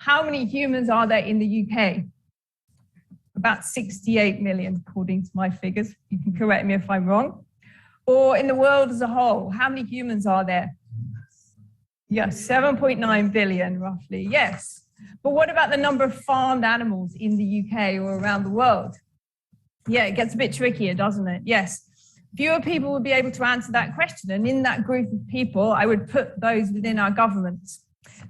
How many humans are there in the UK? About 68 million, according to my figures. You can correct me if I'm wrong. Or in the world as a whole, how many humans are there? Yes, 7.9 billion, roughly, yes. But what about the number of farmed animals in the UK or around the world? Yeah, it gets a bit trickier, doesn't it? Yes. Fewer people would be able to answer that question. And in that group of people, I would put those within our governments.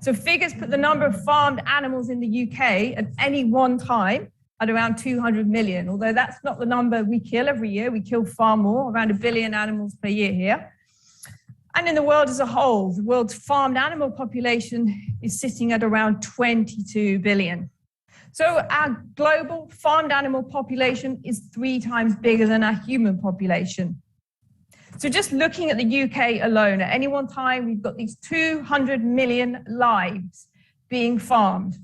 So figures put the number of farmed animals in the UK at any one time at around 200 million, although that's not the number we kill every year. We kill far more, around 1 billion animals per year here. And in the world as a whole, the world's farmed animal population is sitting at around 22 billion. So our global farmed animal population is 3 times bigger than our human population. So just looking at the UK alone, at any one time, we've got these 200 million lives being farmed.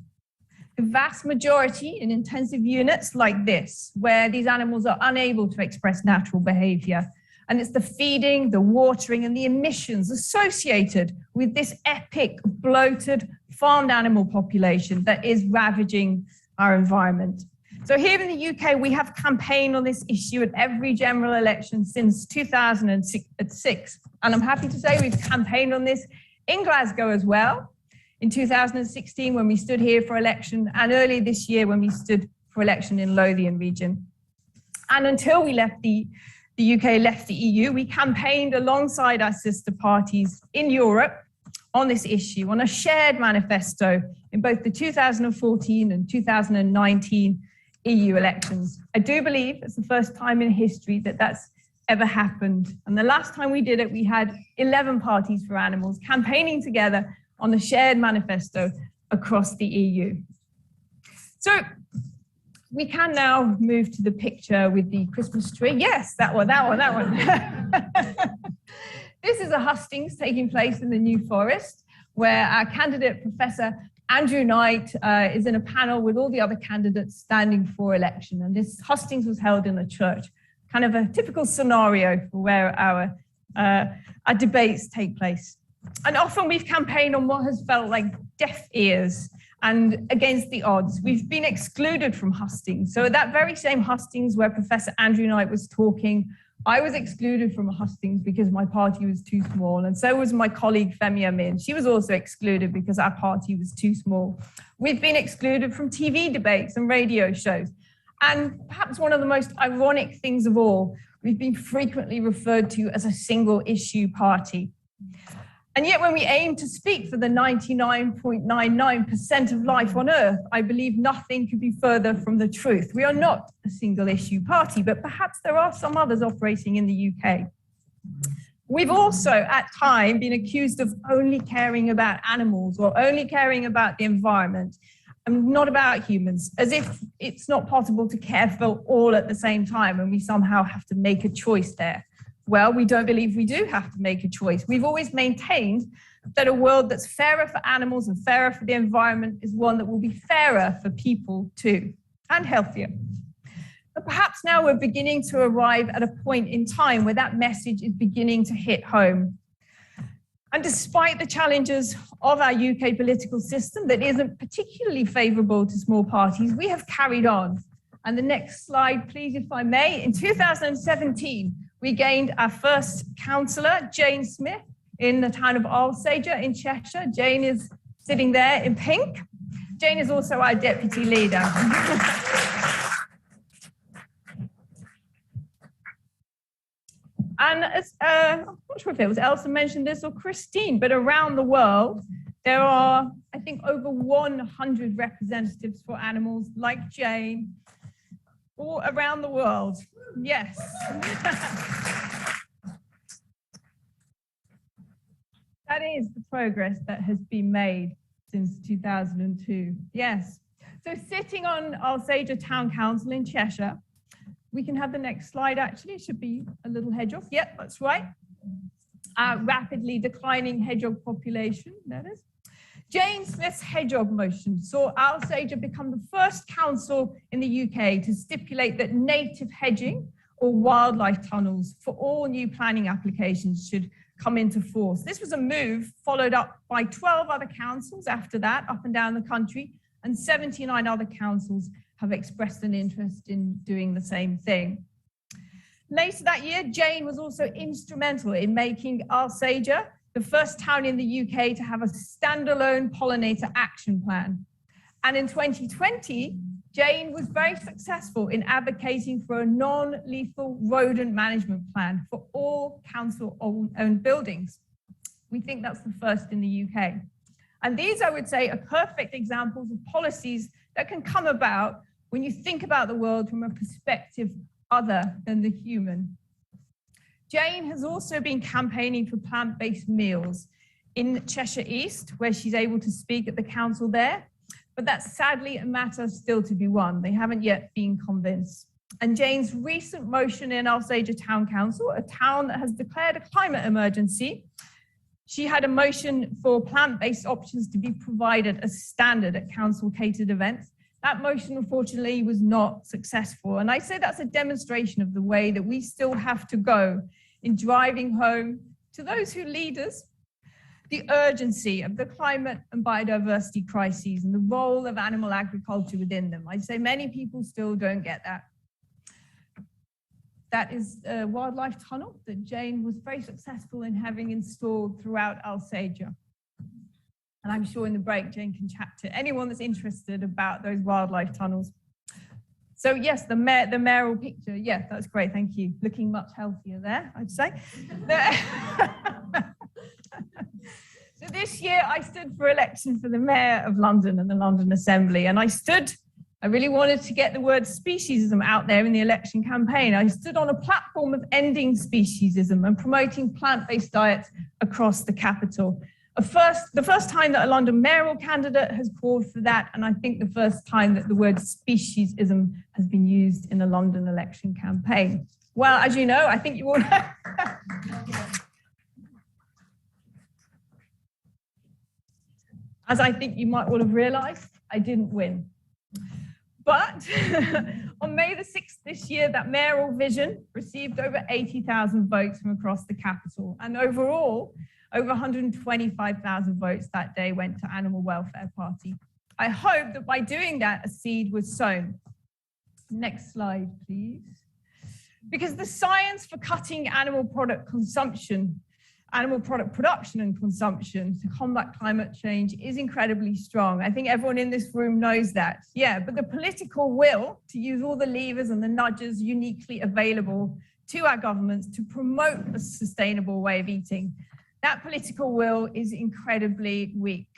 The vast majority in intensive units like this, where these animals are unable to express natural behavior. And it's the feeding, the watering, and the emissions associated with this epic, bloated, farmed animal population that is ravaging our environment. So here in the UK, we have campaigned on this issue at every general election since 2006. And I'm happy to say we've campaigned on this in Glasgow as well, in 2016 when we stood here for election, and earlier this year when we stood for election in Lothian region. And until we left the UK left the EU, we campaigned alongside our sister parties in Europe on this issue, on a shared manifesto in both the 2014 and 2019 EU elections. I do believe it's the first time in history that that's ever happened. And the last time we did it, we had 11 parties for animals campaigning together on a shared manifesto across the EU. So we can now move to the picture with the Christmas tree. Yes, that one. This is a hustings taking place in the New Forest, where our candidate, Professor Andrew Knight, is in a panel with all the other candidates standing for election. And this hustings was held in a church, kind of a typical scenario for where our debates take place. And often we've campaigned on what has felt like deaf ears and against the odds. We've been excluded from hustings. So at that very same hustings where Professor Andrew Knight was talking, I was excluded from a hustings because my party was too small, and so was my colleague Femi Amin. She was also excluded because our party was too small. We've been excluded from TV debates and radio shows. And perhaps one of the most ironic things of all, we've been frequently referred to as a single issue party. And yet when we aim to speak for the 99.99% of life on Earth, I believe nothing could be further from the truth. We are not a single issue party, but perhaps there are some others operating in the UK. We've also at times been accused of only caring about animals or only caring about the environment and not about humans, as if it's not possible to care for all at the same time and we somehow have to make a choice there. Well, we don't believe we do have to make a choice. We've always maintained that a world that's fairer for animals and fairer for the environment is one that will be fairer for people too, and healthier. But perhaps now we're beginning to arrive at a point in time where that message is beginning to hit home. And despite the challenges of our UK political system that isn't particularly favourable to small parties, we have carried on. And the next slide, please, if I may. In 2017, we gained our first councillor, Jane Smith, in the town of Alsager in Cheshire. Jane is sitting there in pink. Jane is also our deputy leader. And as, I'm not sure if it was Elsa mentioned this or Christine, but around the world, there are, I think, over 100 representatives for animals like Jane, all around the world. Yes. That is the progress that has been made since 2002. Yes. So sitting on Alsager Town Council in Cheshire, we can have the next slide actually. It should be a little hedgehog. Yep, that's right. Rapidly declining hedgehog population, that is. Jane Smith's hedgehog motion saw Alsager become the first council in the UK to stipulate that native hedging or wildlife tunnels for all new planning applications should come into force. This was a move followed up by 12 other councils after that, up and down the country, and 79 other councils have expressed an interest in doing the same thing. Later that year, Jane was also instrumental in making Alsager the first town in the UK to have a standalone pollinator action plan. And in 2020, Jane was very successful in advocating for a non-lethal rodent management plan for all council-owned buildings. We think that's the first in the UK. And these, I would say, are perfect examples of policies that can come about when you think about the world from a perspective other than the human. Jane has also been campaigning for plant-based meals in Cheshire East, where she's able to speak at the council there. But that's sadly a matter still to be won. They haven't yet been convinced. And Jane's recent motion in Alsager Town Council, a town that has declared a climate emergency, she had a motion for plant-based options to be provided as standard at council-catered events. That motion, unfortunately, was not successful. And I say that's a demonstration of the way that we still have to go in driving home to those who lead us the urgency of the climate and biodiversity crises and the role of animal agriculture within them. I'd say many people still don't get that. That is a wildlife tunnel that Jane was very successful in having installed throughout Alsager. And I'm sure in the break, Jane can chat to anyone that's interested about those wildlife tunnels. So yes, the mayoral picture, yes, that's great, thank you. Looking much healthier there, I'd say. So this year I stood for election for the Mayor of London and the London Assembly, and I really wanted to get the word speciesism out there in the election campaign. I stood on a platform of ending speciesism and promoting plant-based diets across the capital. The first time that a London mayoral candidate has called for that, and I think the first time that the word speciesism has been used in a London election campaign. Well, as you know, I think you all know. As I think you might all have realized, I didn't win. But on May the 6th this year, that mayoral vision received over 80,000 votes from across the capital. And overall, over 125,000 votes that day went to Animal Welfare Party. I hope that by doing that, a seed was sown. Next slide, please. Because the science for cutting animal product production and consumption to combat climate change is incredibly strong. I think everyone in this room knows that. Yeah, but the political will to use all the levers and the nudges uniquely available to our governments to promote a sustainable way of eating, that political will is incredibly weak.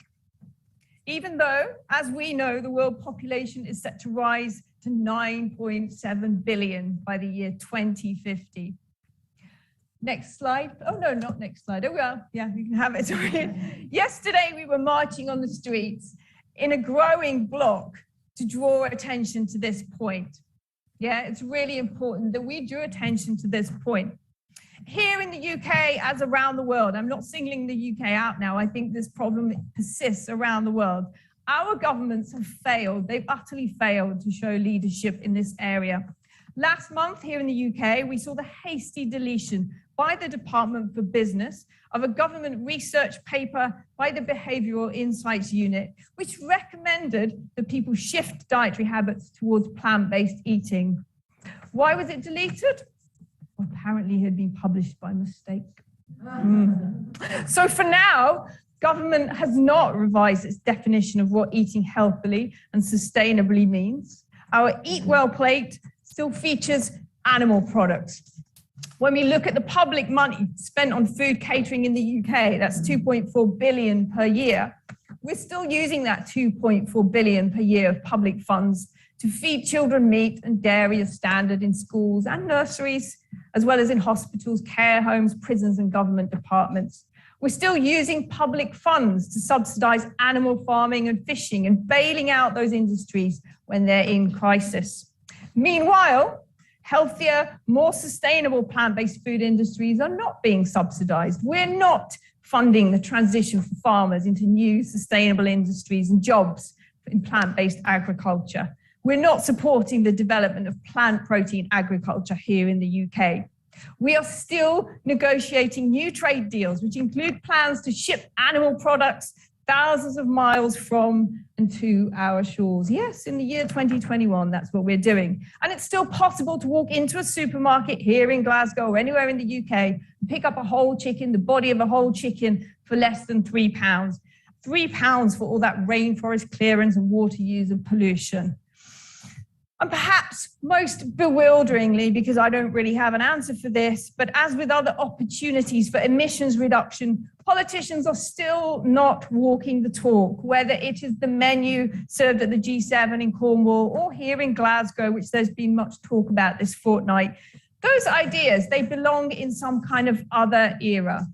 Even though, as we know, the world population is set to rise to 9.7 billion by the year 2050. Next slide. Oh, no, not next slide. Oh, well, yeah, we can have it. Yesterday, we were marching on the streets in a growing block to draw attention to this point. Yeah, it's really important that we drew attention to this point. Here in the UK, as around the world, I'm not singling the UK out now. I think this problem persists around the world. Our governments have failed. They've utterly failed to show leadership in this area. Last month here in the UK, we saw the hasty deletion by the Department for Business of a government research paper by the Behavioural Insights Unit, which recommended that people shift dietary habits towards plant-based eating. Why was it deleted? Well, apparently it had been published by mistake. So for now, government has not revised its definition of what eating healthily and sustainably means. Our Eat Well plate still features animal products. When we look at the public money spent on food catering in the UK, that's 2.4 billion per year. We're still using that 2.4 billion per year of public funds to feed children meat and dairy as standard in schools and nurseries, as well as in hospitals, care homes, prisons and government departments. We're still using public funds to subsidize animal farming and fishing and bailing out those industries when they're in crisis. Meanwhile, healthier, more sustainable plant-based food industries are not being subsidized. We're not funding the transition for farmers into new sustainable industries and jobs in plant-based agriculture. We're not supporting the development of plant protein agriculture here in the UK. We are still negotiating new trade deals, which include plans to ship animal products thousands of miles from and to our shores. Yes, in the year 2021, that's what we're doing. And it's still possible to walk into a supermarket here in Glasgow or anywhere in the UK and pick up a whole chicken, the body of a whole chicken, for less than £3. £3 for all that rainforest clearance and water use and pollution. And perhaps most bewilderingly, because I don't really have an answer for this, but as with other opportunities for emissions reduction, politicians are still not walking the talk, whether it is the menu served at the G7 in Cornwall or here in Glasgow, which there's been much talk about this fortnight. Those ideas, they belong in some kind of other era.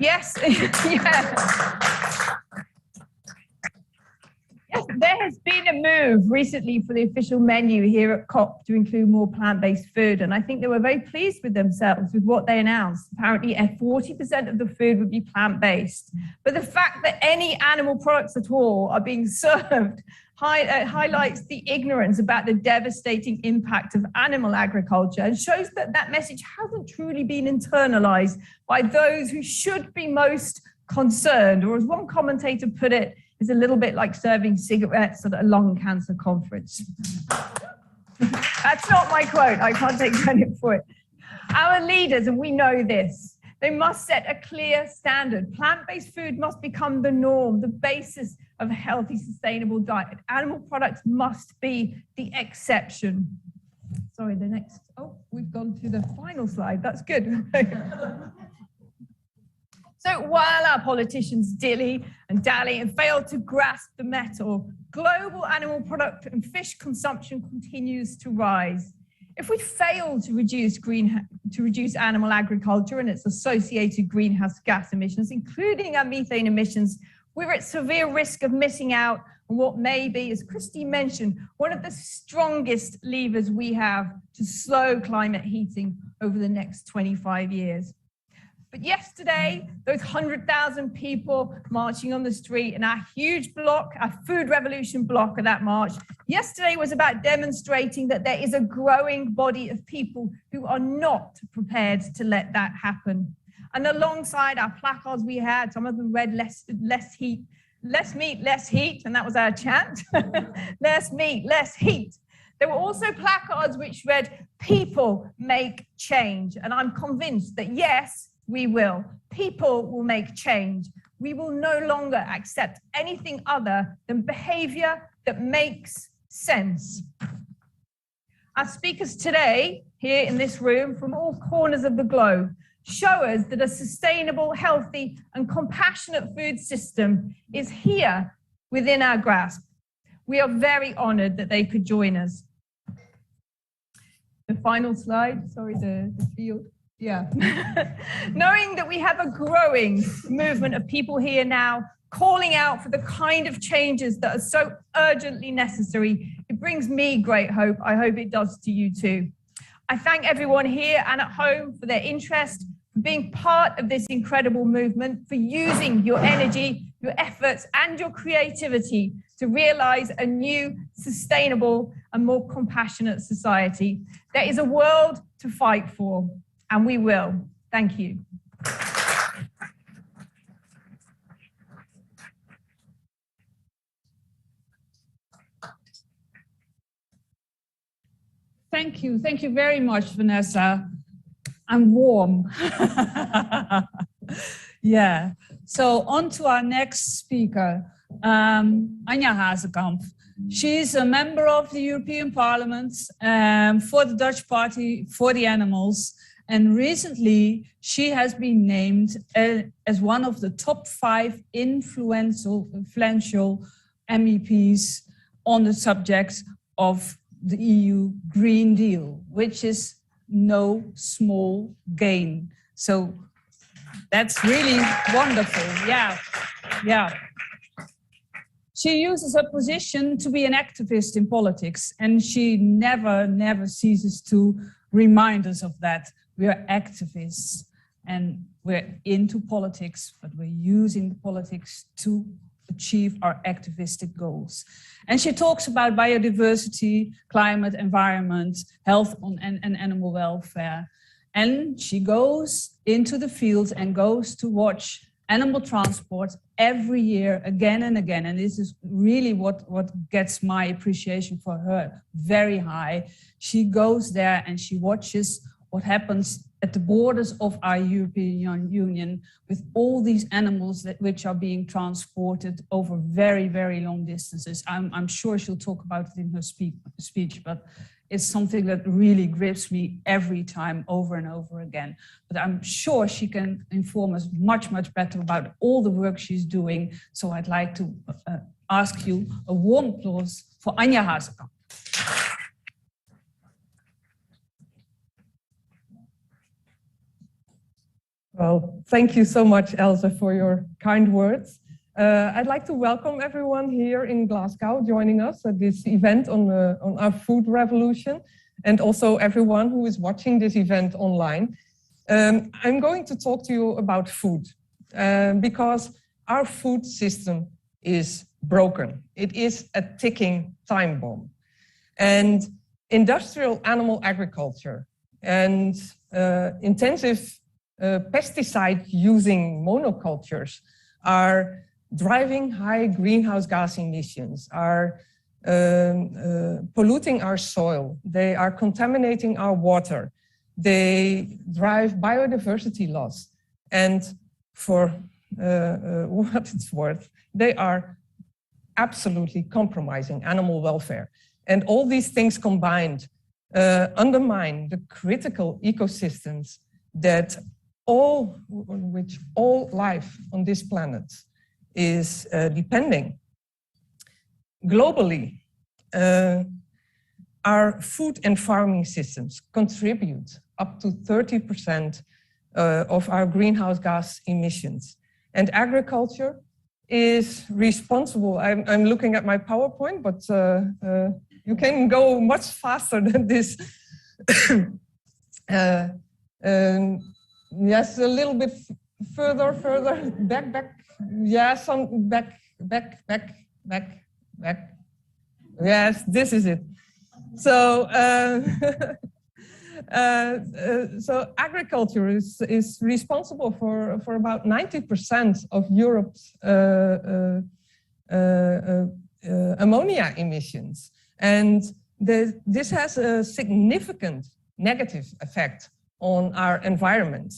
Yes, yeah. Yes, there has been a move recently for the official menu here at COP to include more plant-based food, and I think they were very pleased with themselves with what they announced. Apparently, 40% of the food would be plant-based. But the fact that any animal products at all are being served highlights the ignorance about the devastating impact of animal agriculture and shows that that message hasn't truly been internalized by those who should be most concerned, or as one commentator put it, is a little bit like serving cigarettes at a lung cancer conference. That's not my quote. I can't take credit for it. Our leaders, and we know this, they must set a clear standard. Plant-based food must become the norm, the basis of a healthy, sustainable diet. Animal products must be the exception. Sorry, the next, oh, we've gone to the final slide. That's good. So while our politicians dilly and dally and fail to grasp the metal, global animal product and fish consumption continues to rise. If we fail to reduce animal agriculture and its associated greenhouse gas emissions, including our methane emissions, we're at severe risk of missing out on what may be, as Christy mentioned, one of the strongest levers we have to slow climate heating over the next 25 years. But yesterday, those 100,000 people marching on the street and our huge block, our food revolution block of that march, yesterday was about demonstrating that there is a growing body of people who are not prepared to let that happen. And alongside our placards we had, some of them read less meat, less heat, and that was our chant. Less meat, less heat. There were also placards which read, people make change. And I'm convinced that yes, we will. People will make change. We will no longer accept anything other than behavior that makes sense. Our speakers today, here in this room, from all corners of the globe, show us that a sustainable, healthy, and compassionate food system is here within our grasp. We are very honored that they could join us. The final slide, sorry, the field. Yeah. Knowing that we have a growing movement of people here now calling out for the kind of changes that are so urgently necessary, it brings me great hope. I hope it does to you too. I thank everyone here and at home for their interest, for being part of this incredible movement, for using your energy, your efforts, and your creativity to realize a new, sustainable, and more compassionate society. There is a world to fight for. And we will. Thank you. Thank you. Thank you very much, Vanessa. I'm warm. Yeah. So on to our next speaker, Anja Hazekamp. She's a member of the European Parliament for the Dutch Party for the Animals. And recently, she has been named as one of the top 5 influential MEPs on the subject of the EU Green Deal, which is no small gain. So that's really wonderful. Yeah, yeah. She uses her position to be an activist in politics, and she never ceases to remind us of that. We are activists and we're into politics, but we're using the politics to achieve our activistic goals. And she talks about biodiversity, climate, environment, health and animal welfare. And she goes into the fields and goes to watch animal transport every year, again and again. And this is really what gets my appreciation for her very high. She goes there and she watches what happens at the borders of our European Union with all these animals which are being transported over very, very long distances. I'm sure she'll talk about it in her speech, but it's something that really grips me every time over and over again. But I'm sure she can inform us much, much better about all the work she's doing. So I'd like to ask you a warm applause for Anja Hazekamp. Well, thank you so much, Elsa, for your kind words. I'd like to welcome everyone here in Glasgow joining us at this event on our food revolution, and also everyone who is watching this event online. I'm going to talk to you about food because our food system is broken. It is a ticking time bomb. And industrial animal agriculture and intensive pesticide-using monocultures are driving high greenhouse gas emissions, are polluting our soil, they are contaminating our water, they drive biodiversity loss, and for what it's worth, they are absolutely compromising animal welfare. And all these things combined undermine the critical ecosystems that on which all life on this planet is depending. Globally, our food and farming systems contribute up to 30% of our greenhouse gas emissions. And agriculture is responsible. I'm looking at my PowerPoint, but you can go much faster than this. Yes, a little bit further, back. Yes, back. Yes, this is it. So, so agriculture is responsible for about 90% of Europe's ammonia emissions, and this has a significant negative effect on our environment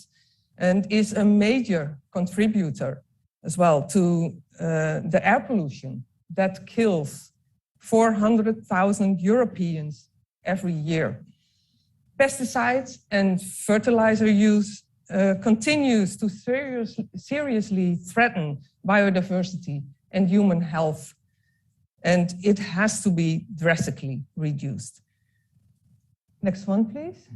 and is a major contributor as well to the air pollution that kills 400,000 Europeans every year. Pesticides and fertilizer use continues to seriously threaten biodiversity and human health, and it has to be drastically reduced. Next one, please.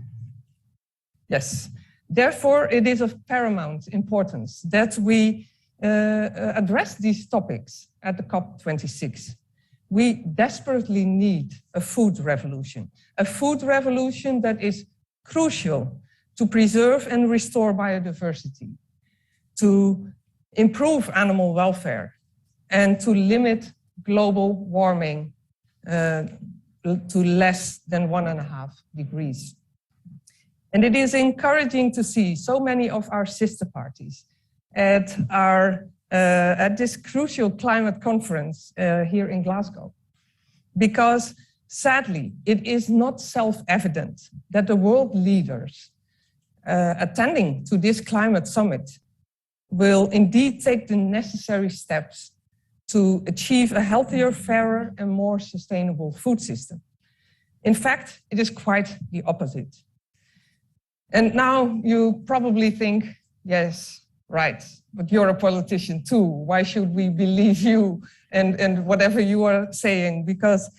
Yes. Therefore, it is of paramount importance that we address these topics at the COP26. We desperately need a food revolution that is crucial to preserve and restore biodiversity, to improve animal welfare, and to limit global warming to less than 1.5 degrees. And it is encouraging to see so many of our sister parties at this crucial climate conference here in Glasgow, because sadly, it is not self-evident that the world leaders attending to this climate summit will indeed take the necessary steps to achieve a healthier, fairer, and more sustainable food system. In fact, it is quite the opposite. And now you probably think, yes, right, but you're a politician too. Why should we believe you and whatever you are saying? Because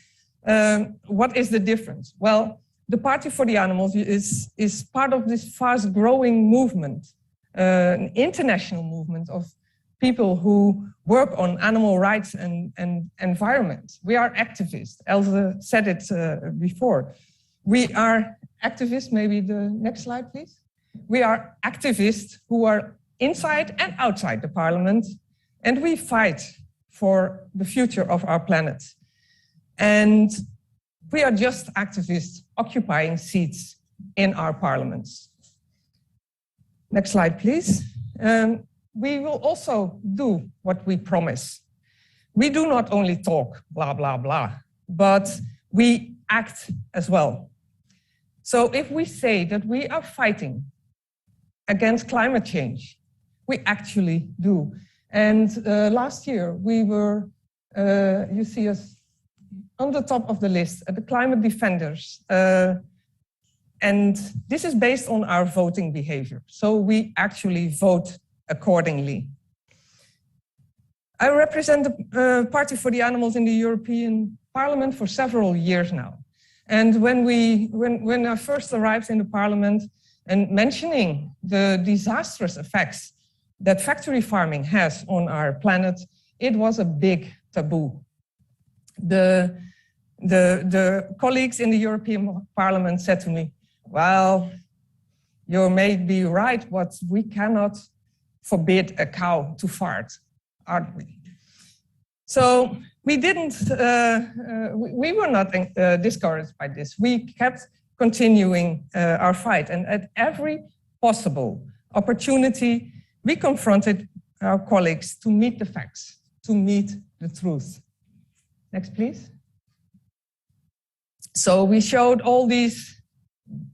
what is the difference? Well, the Partij voor the Animals is part of this fast-growing movement, an international movement of people who work on animal rights and environment. We are activists. Elsa said it before. We are activists, maybe the next slide, please. We are activists who are inside and outside the parliament, and we fight for the future of our planet. And we are just activists occupying seats in our parliaments. Next slide, please. We will also do what we promise. We do not only talk, blah, blah, blah, but we act as well. So if we say that we are fighting against climate change, we actually do. And last year we were, you see us on the top of the list at the Climate Defenders. And this is based on our voting behavior. So we actually vote accordingly. I represent the Partij voor the Animals in the European Parliament for several years now. And when I first arrived in the Parliament and mentioning the disastrous effects that factory farming has on our planet, it was a big taboo. The colleagues in the European Parliament said to me, well, you may be right, but we cannot forbid a cow to fart, aren't we? So we didn't, we were not discouraged by this. We kept continuing our fight, and at every possible opportunity, we confronted our colleagues to meet the facts, to meet the truth. Next, please. So we showed all these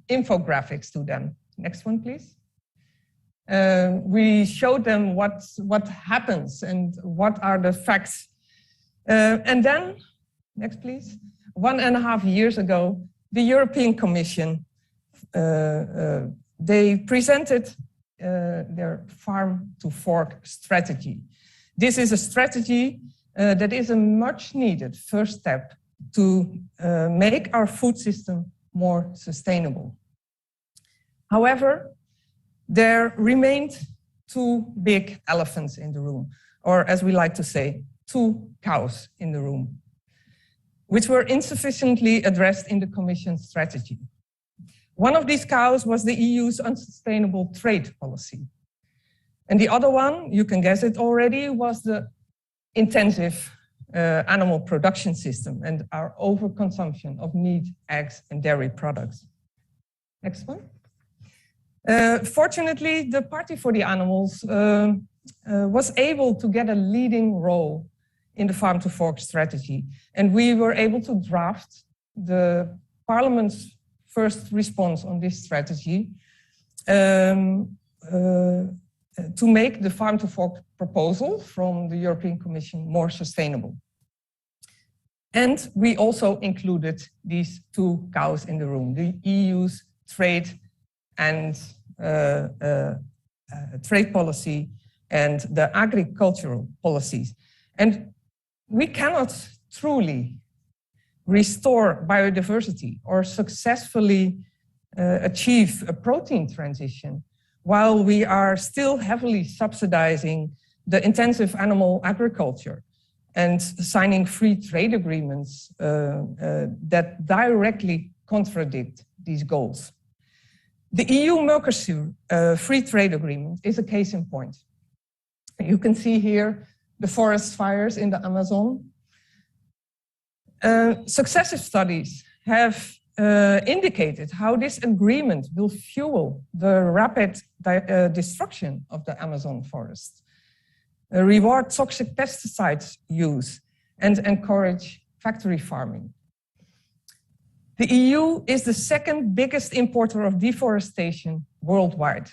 infographics to them. Next one, please. We showed them what happens and what are the facts. And then, next please, 1.5 years ago, the European Commission, they presented their farm to fork strategy. This is a strategy that is a much needed first step to make our food system more sustainable. However, there remained two big elephants in the room, or as we like to say, two cows in the room, which were insufficiently addressed in the Commission's strategy. One of these cows was the EU's unsustainable trade policy. And the other one, you can guess it already, was the intensive animal production system and our overconsumption of meat, eggs, and dairy products. Next one. Fortunately, the Partij voor the Animals was able to get a leading role in the farm to fork strategy. And we were able to draft the Parliament's first response on this strategy to make the farm to fork proposal from the European Commission more sustainable. And we also included these two cows in the room, the EU's trade and trade policy and the agricultural policies. And we cannot truly restore biodiversity or successfully achieve a protein transition while we are still heavily subsidizing the intensive animal agriculture and signing free trade agreements that directly contradict these goals. The EU-Mercosur free trade agreement is a case in point. You can see here the forest fires in the Amazon. Successive studies have indicated how this agreement will fuel the rapid destruction of the Amazon forest, reward toxic pesticides use, and encourage factory farming. The EU is the second biggest importer of deforestation worldwide.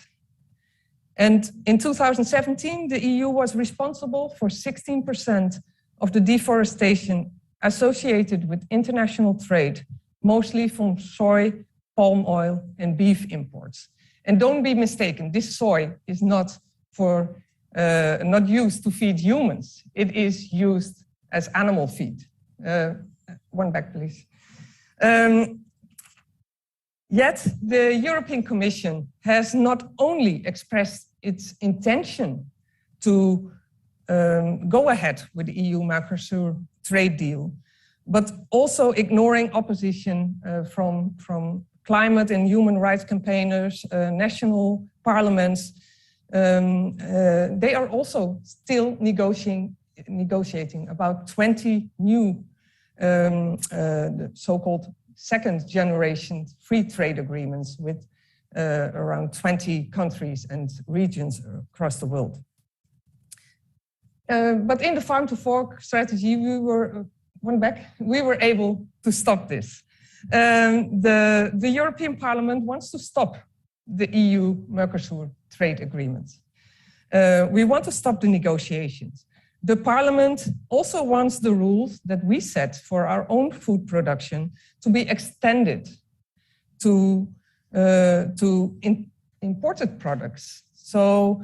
And in 2017, the EU was responsible for 16% of the deforestation associated with international trade, mostly from soy, palm oil, and beef imports. And don't be mistaken, this soy is not used to feed humans. It is used as animal feed. One back, please. Yet the European Commission has not only expressed its intention to go ahead with the EU-Mercosur trade deal, but also ignoring opposition from climate and human rights campaigners, national parliaments. They are also still negotiating about 20 new so-called second generation free trade agreements with around 20 countries and regions across the world. But in the farm to fork strategy, we were able to stop this. The European Parliament wants to stop the EU-Mercosur trade agreement. We want to stop the negotiations. The Parliament also wants the rules that we set for our own food production to be extended to imported products. So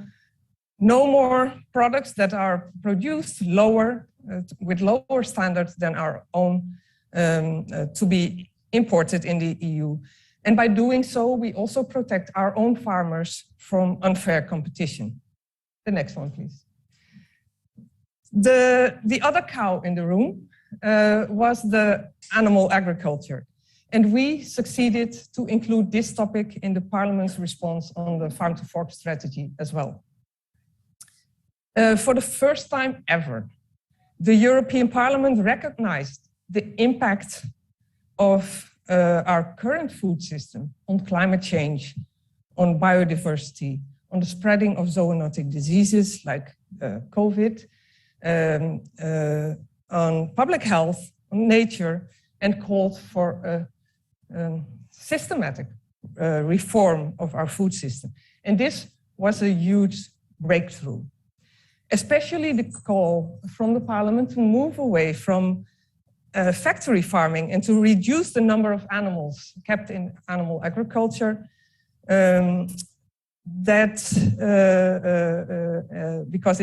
no more products that are produced with lower standards than our own to be imported in the EU. And by doing so, we also protect our own farmers from unfair competition. The next one, please. The other cow in the room was the animal agriculture. And we succeeded to include this topic in the Parliament's response on the farm to fork strategy as well. For the first time ever, the European Parliament recognized the impact of our current food system on climate change, on biodiversity, on the spreading of zoonotic diseases like COVID, on public health, on nature, and called for a systematic reform of our food system. And this was a huge breakthrough, especially the call from the Parliament to move away from factory farming and to reduce the number of animals kept in animal agriculture. Because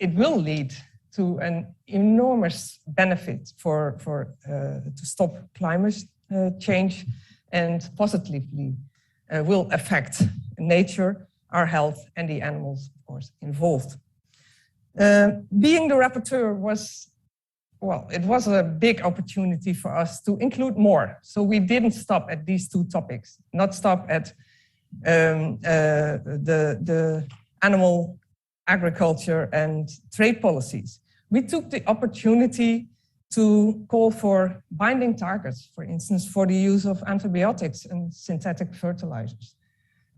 it will lead to an enormous benefit to stop climate change, and positively will affect nature, our health, and the animals, of course, involved. Being the rapporteur was a big opportunity for us to include more. So we didn't stop at these two topics, not stop at the animal agriculture and trade policies. We took the opportunity to call for binding targets, for instance, for the use of antibiotics and synthetic fertilizers.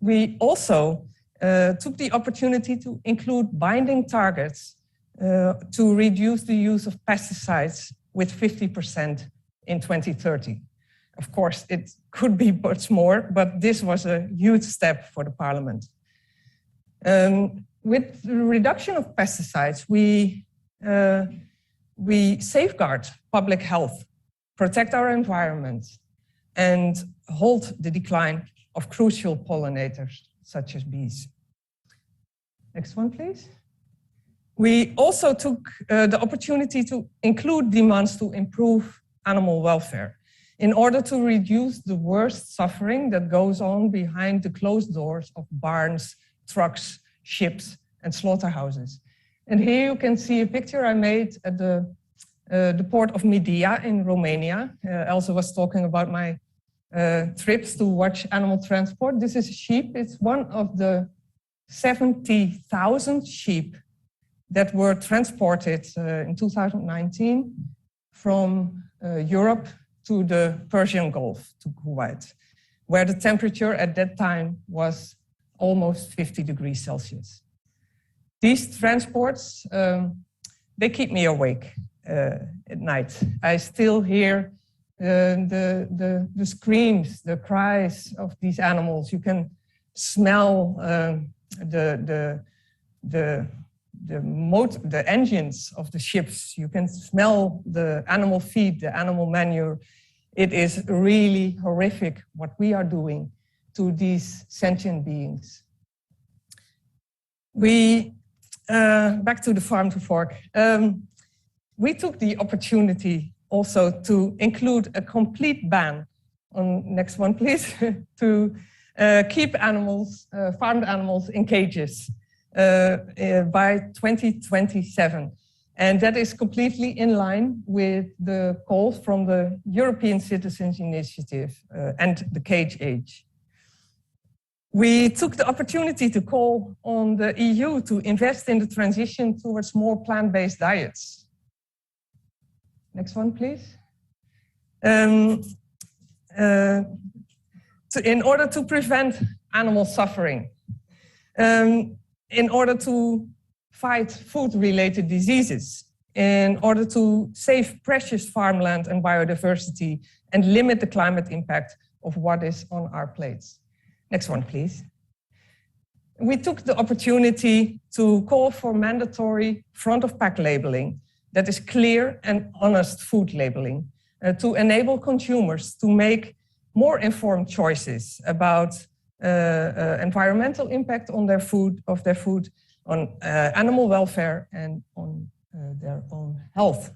We also took the opportunity to include binding targets to reduce the use of pesticides with 50% in 2030. Of course, it could be much more, but this was a huge step for the Parliament. With the reduction of pesticides, we safeguard public health, protect our environment, and halt the decline of crucial pollinators, such as bees. Next one, please. We also took the opportunity to include demands to improve animal welfare in order to reduce the worst suffering that goes on behind the closed doors of barns, trucks, ships, and slaughterhouses. And here you can see a picture I made at the port of Midea in Romania. Elsa was talking about my trips to watch animal transport. This is a sheep. It's one of the 70,000 sheep that were transported in 2019 from Europe to the Persian Gulf, to Kuwait, where the temperature at that time was almost 50 degrees Celsius. These transports, they keep me awake at night. I still hear the screams, the cries of these animals. You can smell the engines of the ships. You can smell the animal feed, the animal manure. It is really horrific what we are doing to these sentient beings. Back to the farm to fork. We took the opportunity also to include a complete ban on, next one please, to keep animals, farmed animals in cages by 2027. And that is completely in line with the calls from the European Citizens Initiative and the cage age. We took the opportunity to call on the EU to invest in the transition towards more plant-based diets. Next one, please. in order to prevent animal suffering, in order to fight food-related diseases, in order to save precious farmland and biodiversity and limit the climate impact of what is on our plates. Next one, please. We took the opportunity to call for mandatory front-of-pack labeling that is clear and honest food labeling to enable consumers to make more informed choices about environmental impact on their food, on animal welfare, and on their own health.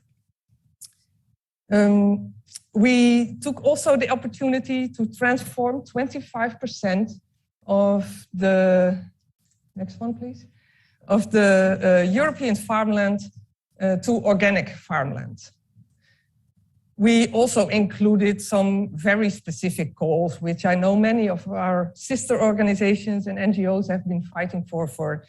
We took also the opportunity to transform 25% of the, next one please, of the European farmland to organic farmland. We also included some very specific calls, which I know many of our sister organizations and NGOs have been fighting for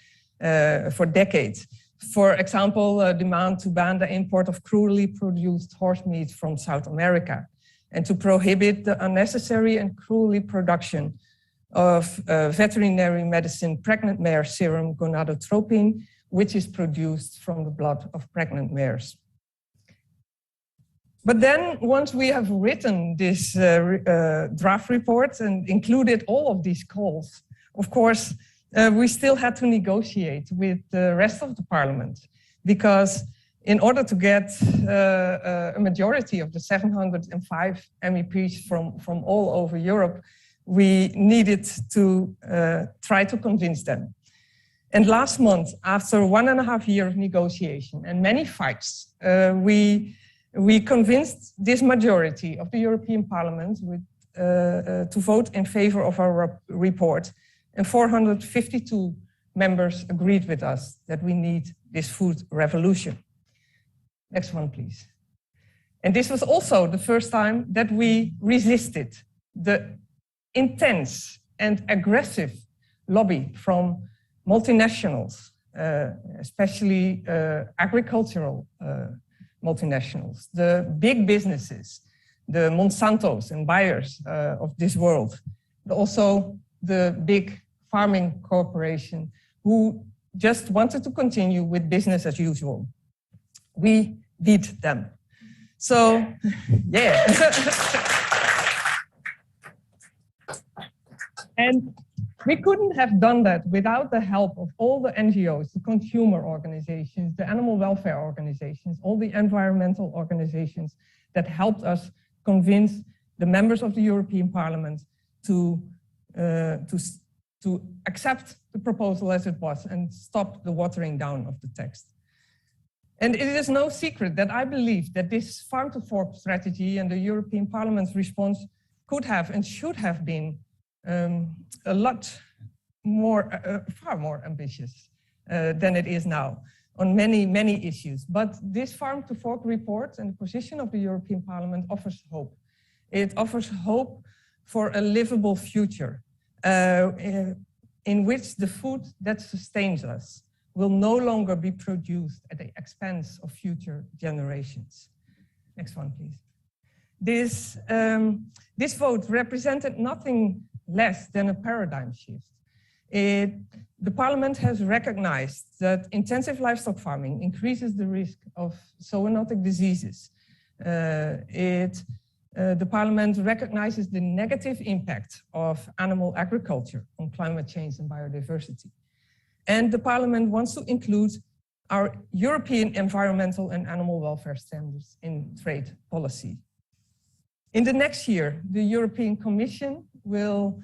decades. For example, a demand to ban the import of cruelly produced horse meat from South America and to prohibit the unnecessary and cruelly production of veterinary medicine pregnant mare serum gonadotropin, which is produced from the blood of pregnant mares. But then, once we have written this draft report and included all of these calls, of course, we still had to negotiate with the rest of the parliament, because in order to get a majority of the 705 MEPs from all over Europe, we needed to try to convince them. And last month, after 1.5 years of negotiation and many fights, we convinced this majority of the European Parliament to vote in favor of our report. And 452 members agreed with us that we need this food revolution. Next one, please. And this was also the first time that we resisted the intense and aggressive lobby from multinationals, especially agricultural multinationals, the big businesses, the Monsantos and Bayers of this world, but also the big farming corporation who just wanted to continue with business as usual. We beat them. So, yeah. And we couldn't have done that without the help of all the NGOs, the consumer organizations, the animal welfare organizations, all the environmental organizations that helped us convince the members of the European Parliament to accept the proposal as it was and stop the watering down of the text. And it is no secret that I believe that this farm to fork strategy and the European Parliament's response could have and should have been a lot more, far more ambitious than it is now on many, many issues. But this farm to fork report and the position of the European Parliament offers hope. It offers hope for a livable future in which the food that sustains us will no longer be produced at the expense of future generations. Next one, please. This vote represented nothing less than a paradigm shift. The Parliament has recognized that intensive livestock farming increases the risk of zoonotic diseases. The Parliament recognizes the negative impact of animal agriculture on climate change and biodiversity. And the Parliament wants to include our European environmental and animal welfare standards in trade policy. In the next year, the European Commission will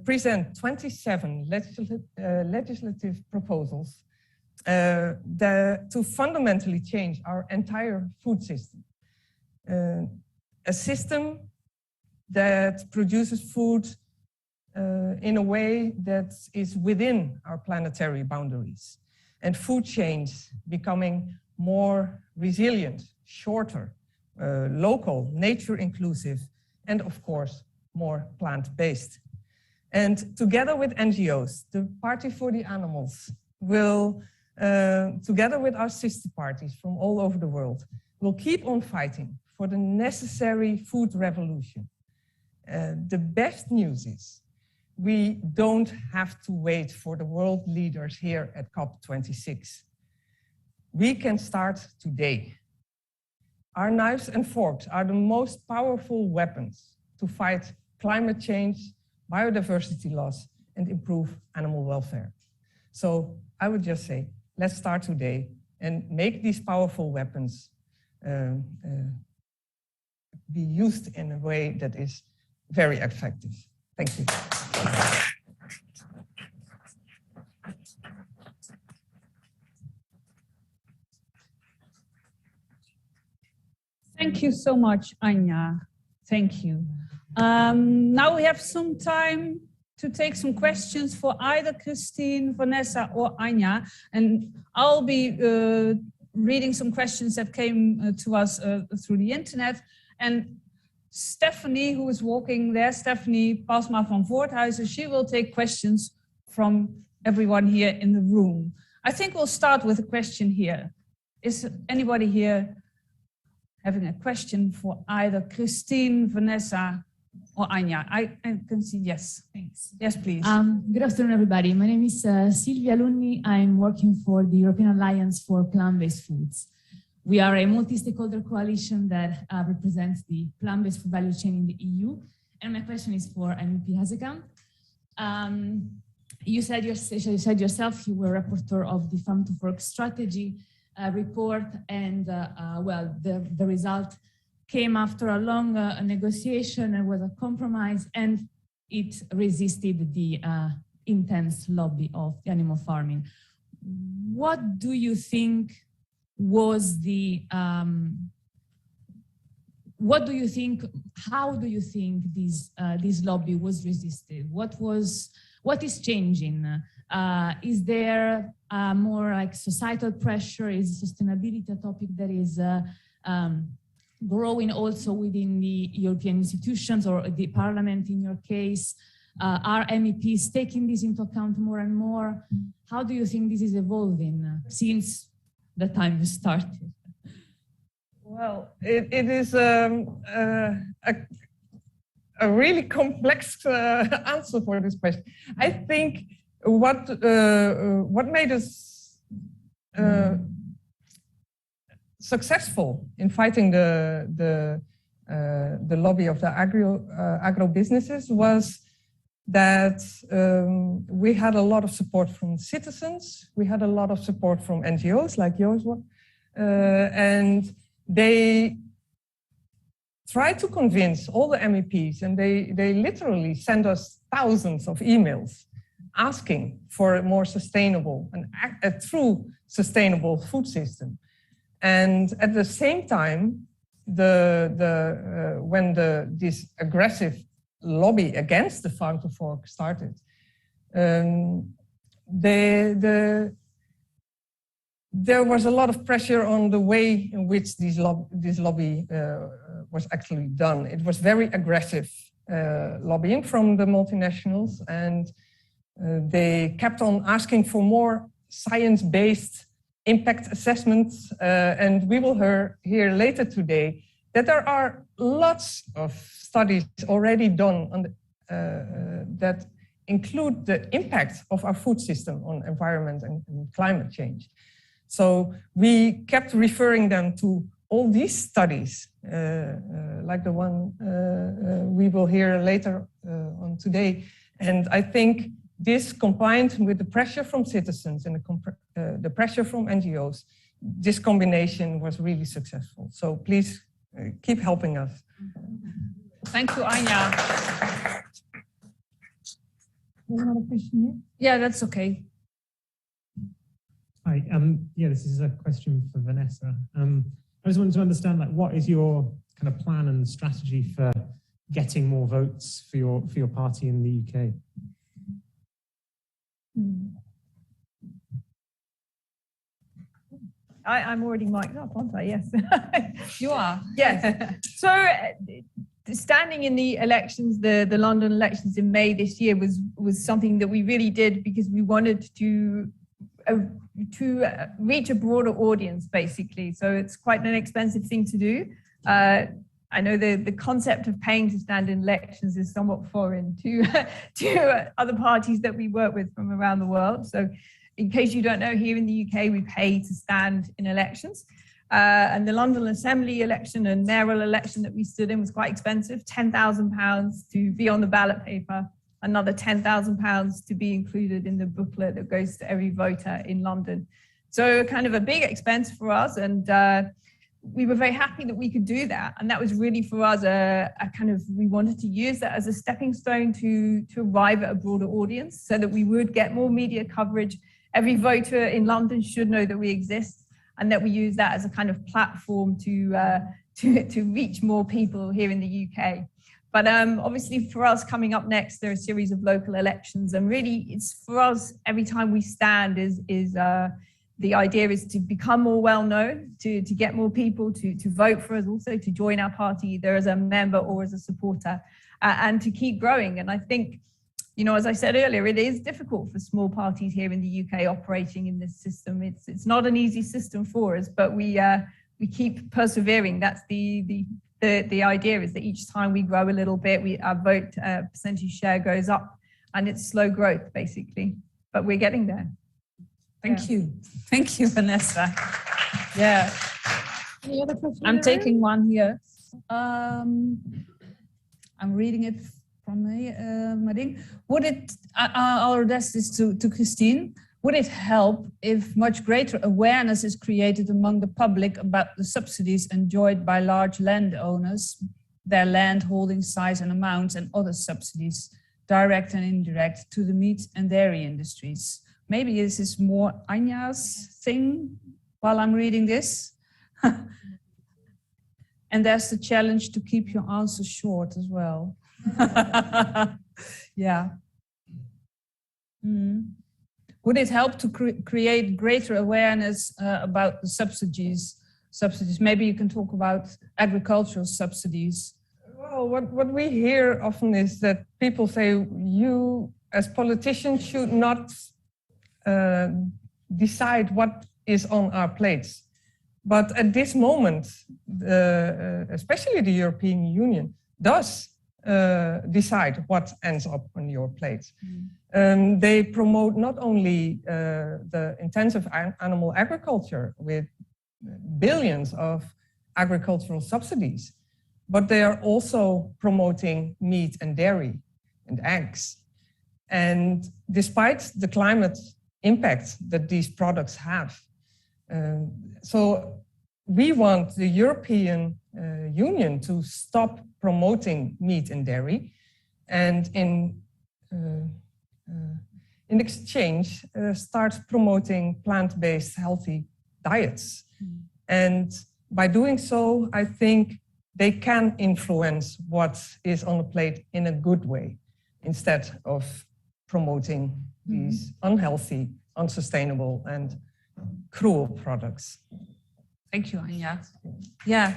present 27 legislative proposals to fundamentally change our entire food system. A system that produces food in a way that is within our planetary boundaries, and food chains becoming more resilient, shorter, local, nature inclusive, and of course, more plant-based. And together with NGOs, the Partij for the Animals will, together with our sister parties from all over the world, will keep on fighting for the necessary food revolution. the best news is we don't have to wait for the world leaders here at COP26. We can start today. Our knives and forks are the most powerful weapons to fight climate change, biodiversity loss, and improve animal welfare. So I would just say, let's start today and make these powerful weapons be used in a way that is very effective. Thank you. Thank you so much, Anja. Thank you. Now we have some time to take some questions for either Christine, Vanessa, or Anja. And I'll be reading some questions that came to us through the internet. And Stephanie, who is walking there, Stephanie Pasma van Voorthuizen, she will take questions from everyone here in the room. I think we'll start with a question here. Is anybody here having a question for either Christine, Vanessa, or Anja? I can see yes. Thanks. Yes, please. Good afternoon, everybody. My name is Silvia Lunni. I'm working for the European Alliance for Plant-Based Foods. We are a multi-stakeholder coalition that represents the plant-based food value chain in the EU. And my question is for MEP Hazekamp. You said yourself you were rapporteur of the Farm to Fork strategy report, and well, the result came after a long negotiation and was a compromise, and it resisted the intense lobby of animal farming. What do you think was the, how do you think this lobby was resisted? What is changing? Is there more like societal pressure? Is sustainability a topic that is growing also within the European institutions or the parliament in your case? Are MEPs taking this into account more and more? How do you think this is evolving since the time you started? Well, it is a really complex answer for this question. I think what made us successful in fighting the lobby of the agro businesses was that we had a lot of support from citizens. We had a lot of support from NGOs like yours one, and they tried to convince all the MEPs, and they literally sent us thousands of emails asking for a more sustainable and a true sustainable food system. And at the same time, when this aggressive lobby against the Farm to Fork started, there was a lot of pressure on the way in which this lobby was actually done. It was very aggressive lobbying from the multinationals, and they kept on asking for more science-based impact assessments, and we will hear later today that there are lots of studies already done on that include the impact of our food system on environment and climate change. So we kept referring them to all these studies, like the one we will hear later on today. And I think this combined with the pressure from citizens and the pressure from NGOs, this combination was really successful. So please keep helping us. Thank you, Anja. Another question here? Yeah, that's okay. Hi, yeah, this is a question for Vanessa. I just wanted to understand, like, what is your kind of plan and strategy for getting more votes for your party in the UK? I'm already mic'd up, aren't I? Yes. You are. Yes. So standing in the elections, the London elections in May this year was something that we really did because we wanted to reach a broader audience, basically. So it's quite an expensive thing to do. I know the concept of paying to stand in elections is somewhat foreign to other parties that we work with from around the world. So in case you don't know, here in the UK, we pay to stand in elections. And the London Assembly election and mayoral election that we stood in was quite expensive, £10,000 to be on the ballot paper, another £10,000 to be included in the booklet that goes to every voter in London. So kind of a big expense for us, and we were very happy that we could do that. And that was really for us a kind of, we wanted to use that as a stepping stone to arrive at a broader audience so that we would get more media coverage. Every voter in London should know that we exist, and that we use that as a kind of platform to reach more people here in the UK. But obviously for us coming up next, there are a series of local elections, and really it's for us, every time we stand the idea is to become more well-known, to get more people to vote for us, also to join our party either as a member or as a supporter, and to keep growing. And I think, you know, as I said earlier, it is difficult for small parties here in the UK operating in this system. It's not an easy system for us, but we keep persevering. That's the idea, is that each time we grow a little bit, our vote percentage share goes up, and it's slow growth basically, but we're getting there. Thank you, Vanessa. Yeah. Any other questions? I'm taking one here. I'm reading it from my thing. Would it, I'll address this to Christine. Would it help if much greater awareness is created among the public about the subsidies enjoyed by large landowners, their land holding size and amounts, and other subsidies, direct and indirect, to the meat and dairy industries? Maybe this is more Anja's thing while I'm reading this. And there's the challenge to keep your answer short as well. Yeah. Would it help to create greater awareness about the subsidies? Maybe you can talk about agricultural subsidies. Well, what we hear often is that people say, you as politicians should not decide what is on our plates. But at this moment, especially the European Union does decide what ends up on your plate. They promote not only the intensive animal agriculture with billions of agricultural subsidies, but they are also promoting meat and dairy and eggs. And despite the climate impact that these products have. So we want the European Union to stop promoting meat and dairy, and in exchange start promoting plant-based healthy diets. And by doing so, I think they can influence what is on the plate in a good way, instead of promoting these unhealthy, unsustainable, and cruel products. Thank you, Anja. Yeah.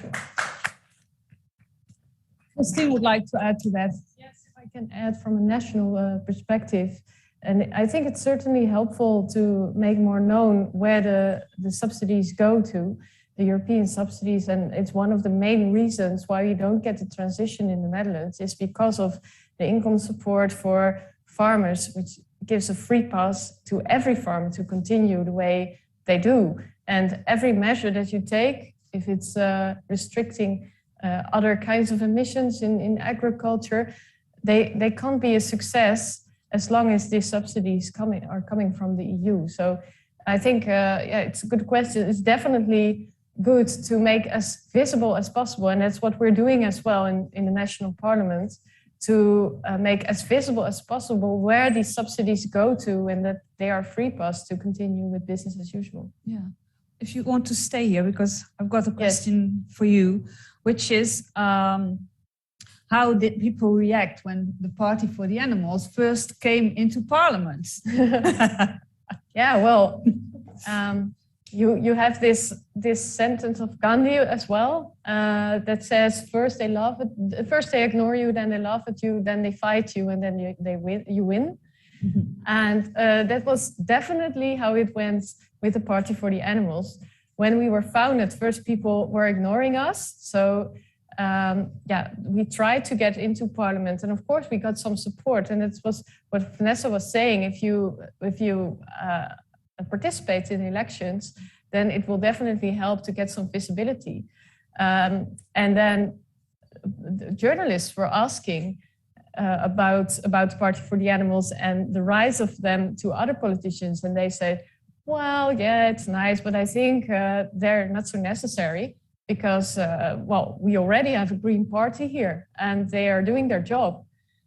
Christine would like to add to that. Yes, if I can add from a national perspective. And I think it's certainly helpful to make more known where the subsidies go to, the European subsidies. And it's one of the main reasons why we don't get the transition in the Netherlands is because of the income support for farmers, which gives a free pass to every farmer to continue the way they do. And every measure that you take, if it's restricting other kinds of emissions in agriculture, they can't be a success as long as these subsidies are coming from the EU. So I think, it's a good question. It's definitely good to make as visible as possible. And that's what we're doing as well in the national parliament, to make as visible as possible where these subsidies go to, and that they are free pass to continue with business as usual. Yeah. If you want to stay here, because I've got a question for you, which is how did people react when the Partij voor the Animals first came into parliament? Yeah, well, you have this sentence of Gandhi as well that says first they ignore you, then they laugh at you, then they fight you, and then you win. And that was definitely how it went with the Partij voor the Animals. When we were founded, first people were ignoring us. So we tried to get into parliament, and of course we got some support. And it was what Vanessa was saying: if you participate in elections, then it will definitely help to get some visibility. And then the journalists were asking about the Partij voor the Animals and the rise of them to other politicians, and they said, well, yeah, it's nice, but I think they're not so necessary because, we already have a Green Party here and they are doing their job.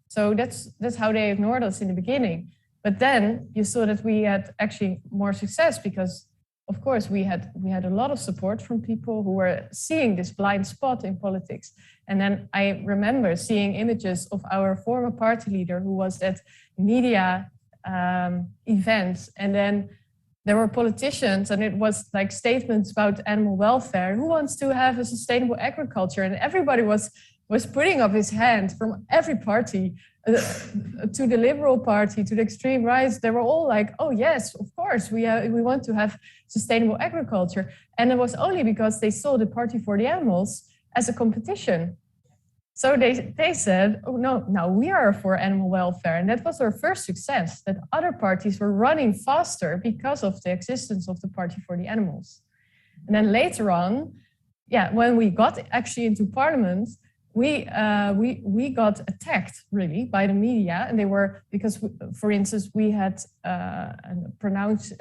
So that's how they ignored us in the beginning. But then you saw that we had actually more success because, of course, we had a lot of support from people who were seeing this blind spot in politics. And then I remember seeing images of our former party leader who was at media events, and then there were politicians, and it was like statements about animal welfare. Who wants to have a sustainable agriculture? And everybody was putting up his hand from every party, to the Liberal Party, to the extreme right. They were all like, oh yes, of course, we want to have sustainable agriculture. And it was only because they saw the Partij voor the Animals as a competition. So they said, oh no, now we are for animal welfare. And that was our first success, that other parties were running faster because of the existence of the Partij voor the Animals. And then later on, when we got actually into parliament, we got attacked really by the media, and they were, because for instance, we had a pronounced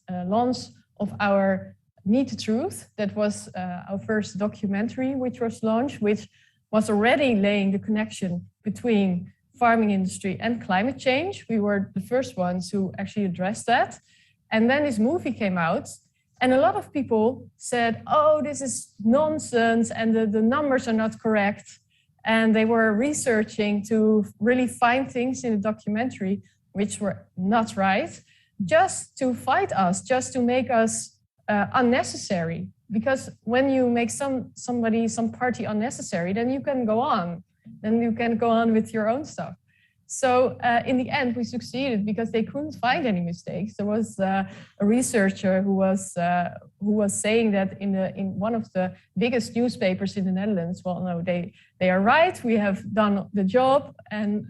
launch of our Meet the Truth. That was our first documentary which was launched, which was already laying the connection between farming industry and climate change. We were the first ones who actually addressed that. And then this movie came out, and a lot of people said, oh, this is nonsense, and the numbers are not correct. And they were researching to really find things in the documentary which were not right, just to fight us, just to make us unnecessary. Because when you make some party unnecessary, then you can go on. Then you can go on with your own stuff. So in the end, we succeeded because they couldn't find any mistakes. There was a researcher who was saying that in one of the biggest newspapers in the Netherlands, well, no, they are right. We have done the job, and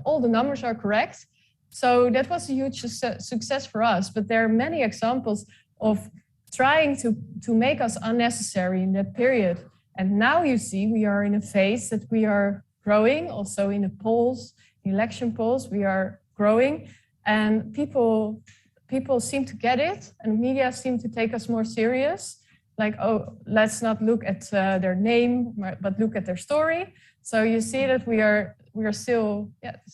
all the numbers are correct. So that was a huge success for us. But there are many examples of trying to make us unnecessary in that period. And now you see we are in a phase that we are growing, also in the polls, election polls, we are growing, and people seem to get it, and media seem to take us more serious. Like, oh, let's not look at their name, but look at their story. So you see that we are still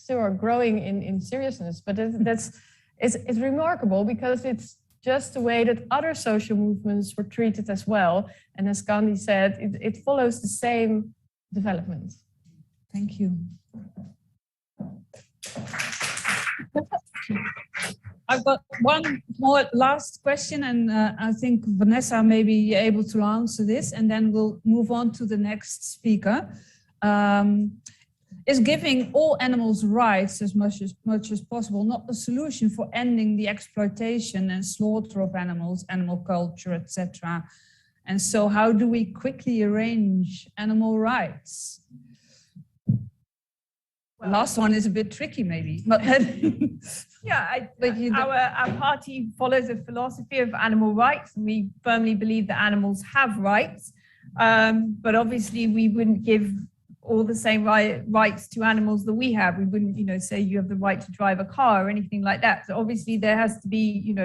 are growing in seriousness. But it's remarkable because it's just the way that other social movements were treated as well. And as Gandhi said, it follows the same development. Thank you. I've got one more last question, and I think Vanessa may be able to answer this, and then we'll move on to the next speaker. Is giving all animals rights as much as possible not the solution for ending the exploitation and slaughter of animals, animal culture, etc.? And so how do we quickly arrange animal rights? The last one is a bit tricky, maybe. But our party follows a philosophy of animal rights, and we firmly believe that animals have rights. But obviously, we wouldn't give all the same rights to animals that we have. We wouldn't, say you have the right to drive a car or anything like that. So obviously, there has to be,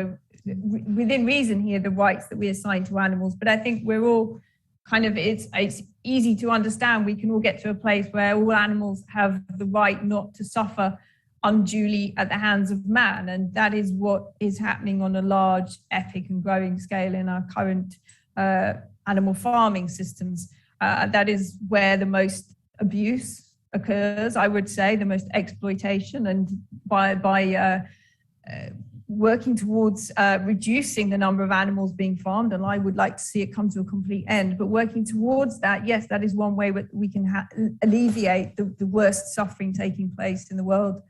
within reason here, the rights that we assign to animals. But I think we're all it's easy to understand. We can all get to a place where all animals have the right not to suffer unduly at the hands of man. And that is what is happening on a large, epic and growing scale in our current animal farming systems. That is where the most abuse occurs, I would say, the most exploitation. And by working towards reducing the number of animals being farmed, and I would like to see it come to a complete end, but working towards that, yes, that is one way that we can alleviate the worst suffering taking place in the world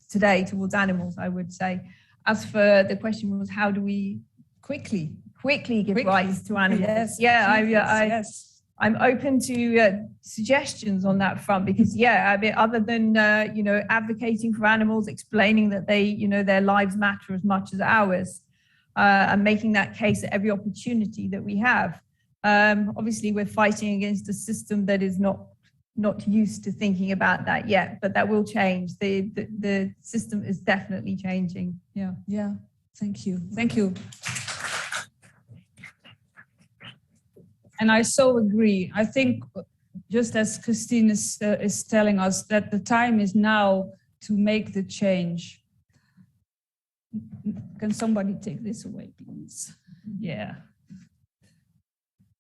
today towards animals, I would say. As for the question was, how do we quickly give rights to animals? Yes. Yes. I'm open to suggestions on that front because, yeah, I mean, other than, advocating for animals, explaining that they, their lives matter as much as ours, and making that case at every opportunity that we have. Obviously, we're fighting against a system that is not used to thinking about that yet, but that will change. The system is definitely changing. Yeah. Thank you. And I so agree. I think, just as Christine is telling us, that the time is now to make the change. Can somebody take this away, please? Yeah.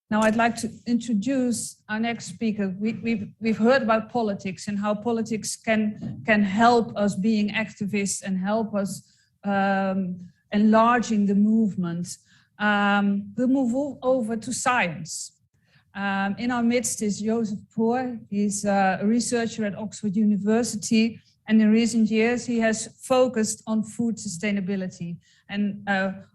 Now I'd like to introduce our next speaker. We've heard about politics and how politics can help us being activists and help us enlarging the movement. We'll move over to science. In our midst is Joseph Poore. He's a researcher at Oxford University, and in recent years he has focused on food sustainability. And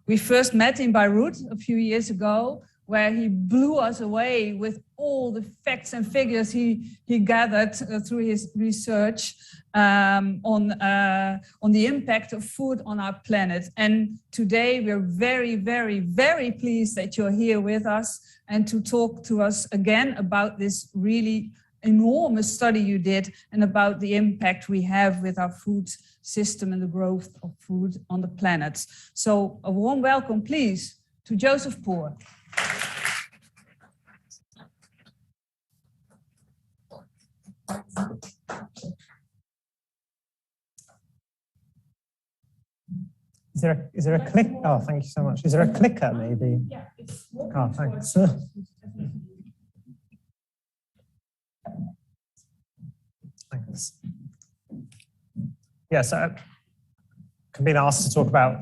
we first met in Beirut a few years ago, where he blew us away with all the facts and figures he gathered through his research on the impact of food on our planet. And today we're very, very, very pleased that you're here with us and to talk to us again about this really enormous study you did and about the impact we have with our food system and the growth of food on the planet. So a warm welcome, please, to Joseph Poore. Is there a click? Oh, thank you so much. Is there a clicker, maybe? Yeah, it's oh, thanks. Thanks. Yes, I've been asked to talk about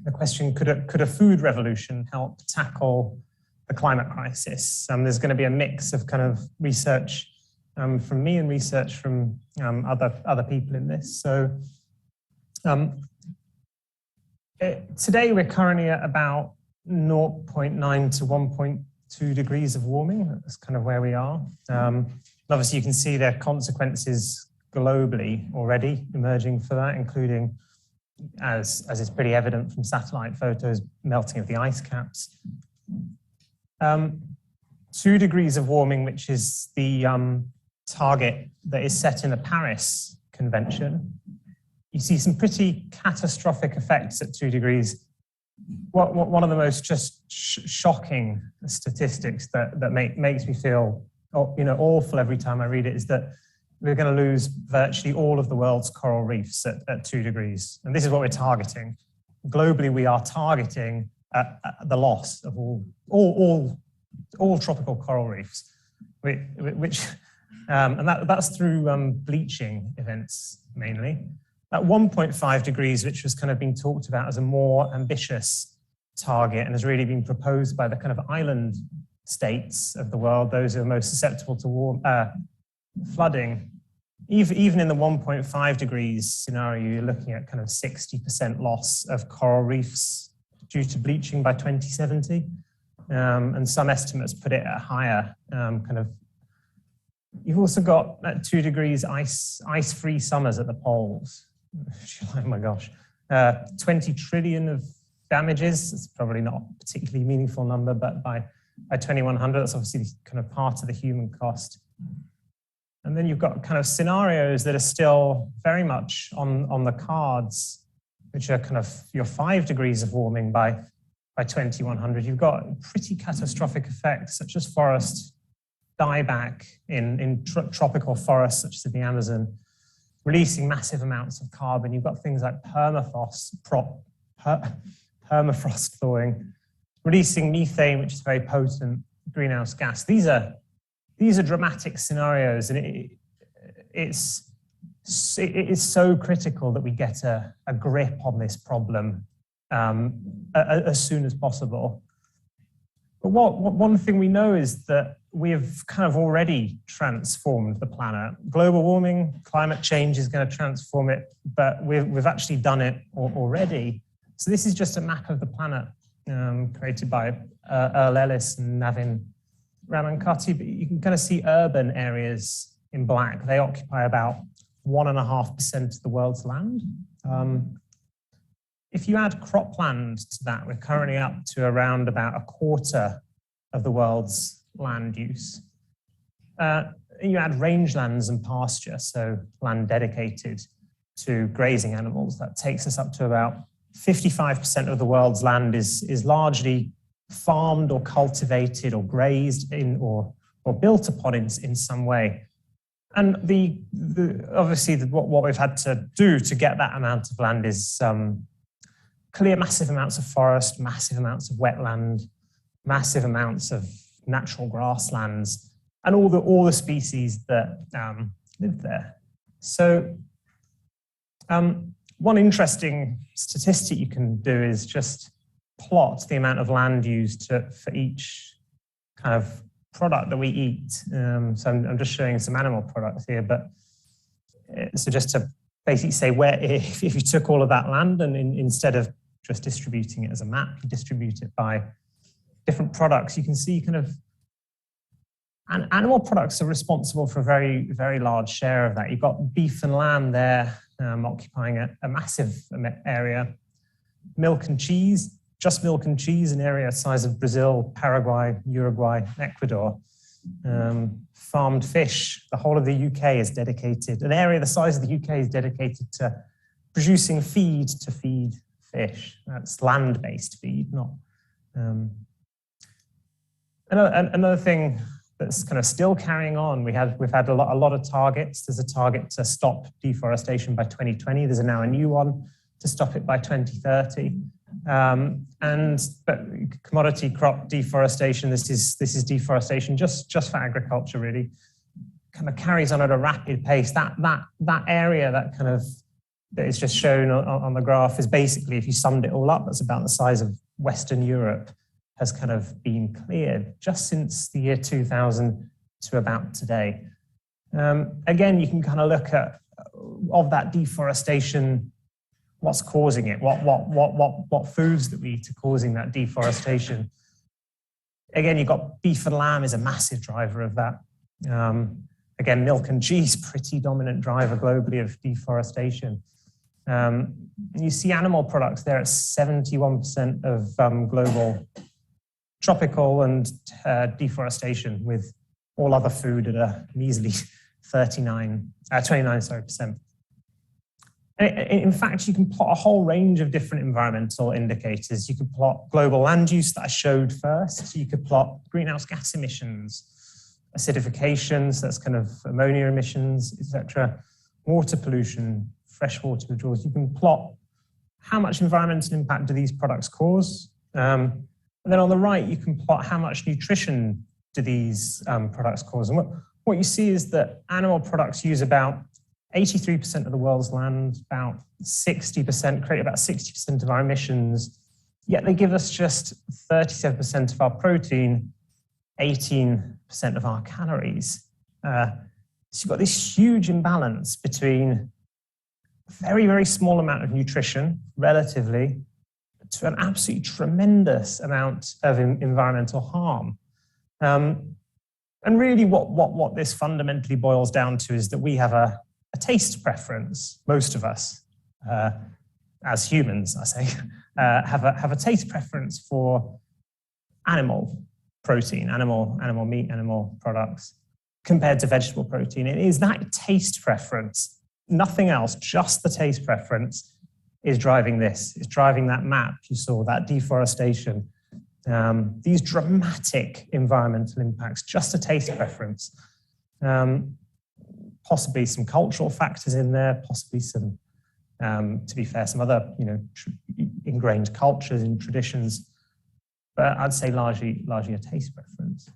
the question: could a food revolution help tackle the climate crisis? There's going to be a mix of kind of research from me and research from other people in this. So today we're currently at about 0.9 to 1.2 degrees of warming. That's kind of where we are. Obviously, you can see there are consequences globally already emerging for that, including, as is pretty evident from satellite photos, melting of the ice caps. 2 degrees of warming, which is the target that is set in the Paris Convention. You see some pretty catastrophic effects at 2 degrees. One of the most just shocking statistics that makes me feel awful every time I read it is that we're going to lose virtually all of the world's coral reefs at 2 degrees. And this is what we're targeting. Globally, we are targeting the loss of all tropical coral reefs, and that's through bleaching events mainly. At 1.5 degrees, which was kind of being talked about as a more ambitious target and has really been proposed by the kind of island states of the world, those who are most susceptible to flooding. Even in the 1.5 degrees scenario, you're looking at kind of 60% loss of coral reefs due to bleaching by 2070. And some estimates put it at higher kind of. You've also got at 2 degrees ice-free summers at the poles. Oh my gosh, 20 trillion of damages. It's probably not a particularly meaningful number, but by 2100, that's obviously kind of part of the human cost. And then you've got kind of scenarios that are still very much on the cards, which are kind of your 5 degrees of warming by 2100. You've got pretty catastrophic effects, such as forest dieback in tropical forests, such as the Amazon, releasing massive amounts of carbon. You've got things like permafrost thawing, releasing methane, which is a very potent greenhouse gas. These are dramatic scenarios, and it is so critical that we get a grip on this problem as soon as possible. But one thing we know is that we have kind of already transformed the planet. Global warming, climate change is going to transform it, but we've actually done it already. So this is just a map of the planet created by Earl Ellis and Navin Ramankati, but you can kind of see urban areas in black. They occupy about 1.5% of the world's land. If you add cropland to that, we're currently up to around about 1/4 of the world's land use. You add rangelands and pasture, so land dedicated to grazing animals, that takes us up to about 55% of the world's land is largely farmed or cultivated or grazed in or built upon in some way. And obviously what we've had to do to get that amount of land is clear massive amounts of forest, massive amounts of wetland, massive amounts of natural grasslands, and all the species that live there. So one interesting statistic you can do is just plot the amount of land used for each kind of product that we eat. So I'm just showing some animal products here, but so just to basically say where, if you took all of that land and instead of just distributing it as a map, you distribute it by different products, you can see kind of, and animal products are responsible for a very, very large share of that. You've got beef and lamb there occupying a massive area. Milk and cheese, just milk and cheese, an area the size of Brazil, Paraguay, Uruguay, Ecuador. Farmed fish, the whole of the UK is dedicated, an area the size of the UK is dedicated to producing feed to feed fish. That's land-based feed, not. Another thing that's kind of still carrying on, we've had a lot of targets. There's a target to stop deforestation by 2020. There's now a new one to stop it by 2030. But commodity crop deforestation, this is deforestation just for agriculture, really, kind of carries on at a rapid pace. That area that is just shown on the graph is basically, if you summed it all up, that's about the size of Western Europe, has kind of been cleared just since the year 2000 to about today. Again, you can kind of look at, of that deforestation, what's causing it, what foods that we eat are causing that deforestation. Again, you've got beef and lamb is a massive driver of that. Again, milk and cheese, pretty dominant driver globally of deforestation. You see animal products there at 71% of global tropical and deforestation, with all other food at a measly 29%. In fact, you can plot a whole range of different environmental indicators. You could plot global land use that I showed first. So you could plot greenhouse gas emissions, acidification, so that's kind of ammonia emissions, etc., water pollution, freshwater withdrawals. You can plot how much environmental impact do these products cause. And then on the right, you can plot how much nutrition do these products cause. And what you see is that animal products use about 83% of the world's land, about 60%, create about 60% of our emissions, yet they give us just 37% of our protein, 18% of our calories. So you've got this huge imbalance between a very, very small amount of nutrition, relatively, to an absolutely tremendous amount of environmental harm. And really what this fundamentally boils down to is that we have a taste preference, most of us, as humans, I say, have a taste preference for animal protein, animal meat, animal products, compared to vegetable protein. It is that taste preference, nothing else, just the taste preference, is driving this. It's driving that map you saw, that deforestation, these dramatic environmental impacts, just a taste preference. Possibly some cultural factors in there, possibly some, to be fair, some other, ingrained cultures and traditions, but I'd say largely a taste preference.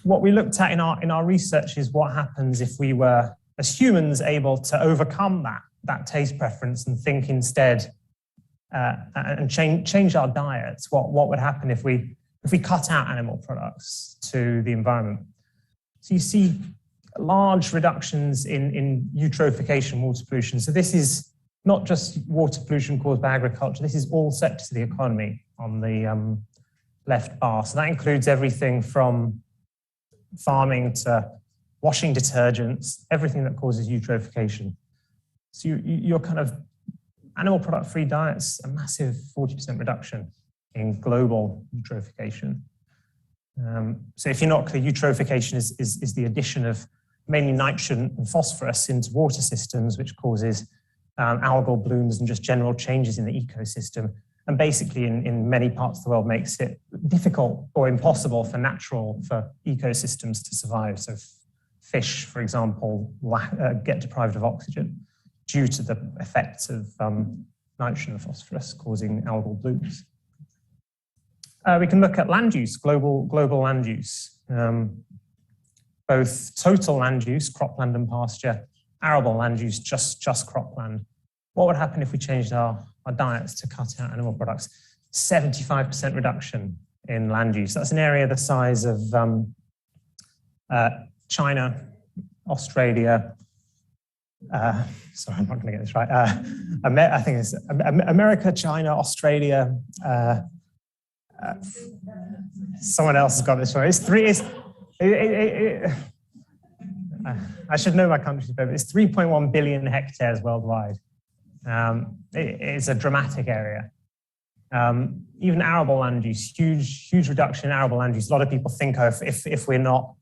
What we looked at in our research is what happens if we were, as humans, able to overcome that taste preference and think instead and change our diets. What would happen if we cut out animal products to the environment? So you see large reductions in eutrophication, water pollution. So this is not just water pollution caused by agriculture. This is all sectors of the economy on left bar. So that includes everything from farming to washing detergents, everything that causes eutrophication. So your kind of animal product-free diet's a massive 40% reduction in global eutrophication. So if you're not clear, eutrophication is the addition of mainly nitrogen and phosphorus into water systems, which causes algal blooms and just general changes in the ecosystem. And basically in many parts of the world makes it difficult or impossible for ecosystems to survive. So fish, for example, get deprived of oxygen due to the effects of nitrogen and phosphorus causing algal blooms. We can look at land use, global land use, both total land use, cropland and pasture, arable land use, just cropland. What would happen if we changed our diets to cut out animal products? 75% reduction in land use. That's an area the size of China, Australia, sorry, I'm not going to get this right. I think it's America, China, Australia, someone else has got this right. It's three. I should know my countries, but it's 3.1 billion hectares worldwide. It's a dramatic area. Even arable land use, huge reduction in arable land use. A lot of people think if we're not,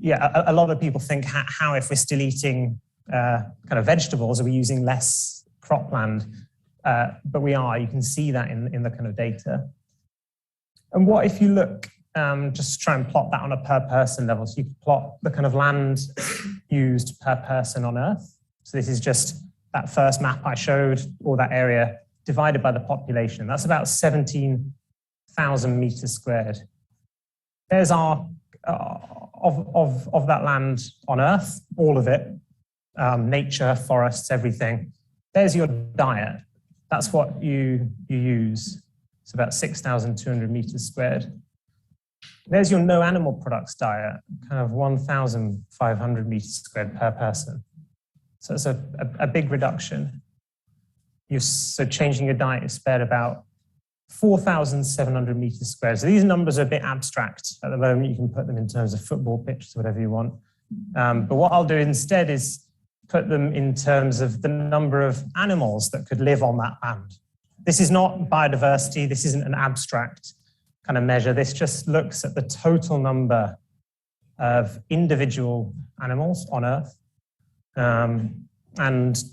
a lot of people think how if we're still eating kind of vegetables, are we using less cropland? But we are. You can see that in the kind of data. And what if you look, just try and plot that on a per person level. So you can plot the kind of land used per person on Earth. So this is just that first map I showed, or that area divided by the population. That's about 17,000 meters squared. There's our, of that land on Earth, all of it, nature, forests, everything. There's your diet. That's what you use. It's about 6,200 meters squared. There's your no animal products diet, kind of 1,500 meters squared per person. So it's a big reduction. So changing your diet is spared about 4,700 meters squared. So these numbers are a bit abstract at the moment. You can put them in terms of football pitches, whatever you want. But what I'll do instead is put them in terms of the number of animals that could live on that land. This is not biodiversity. This isn't an abstract kind of measure. This just looks at the total number of individual animals on Earth and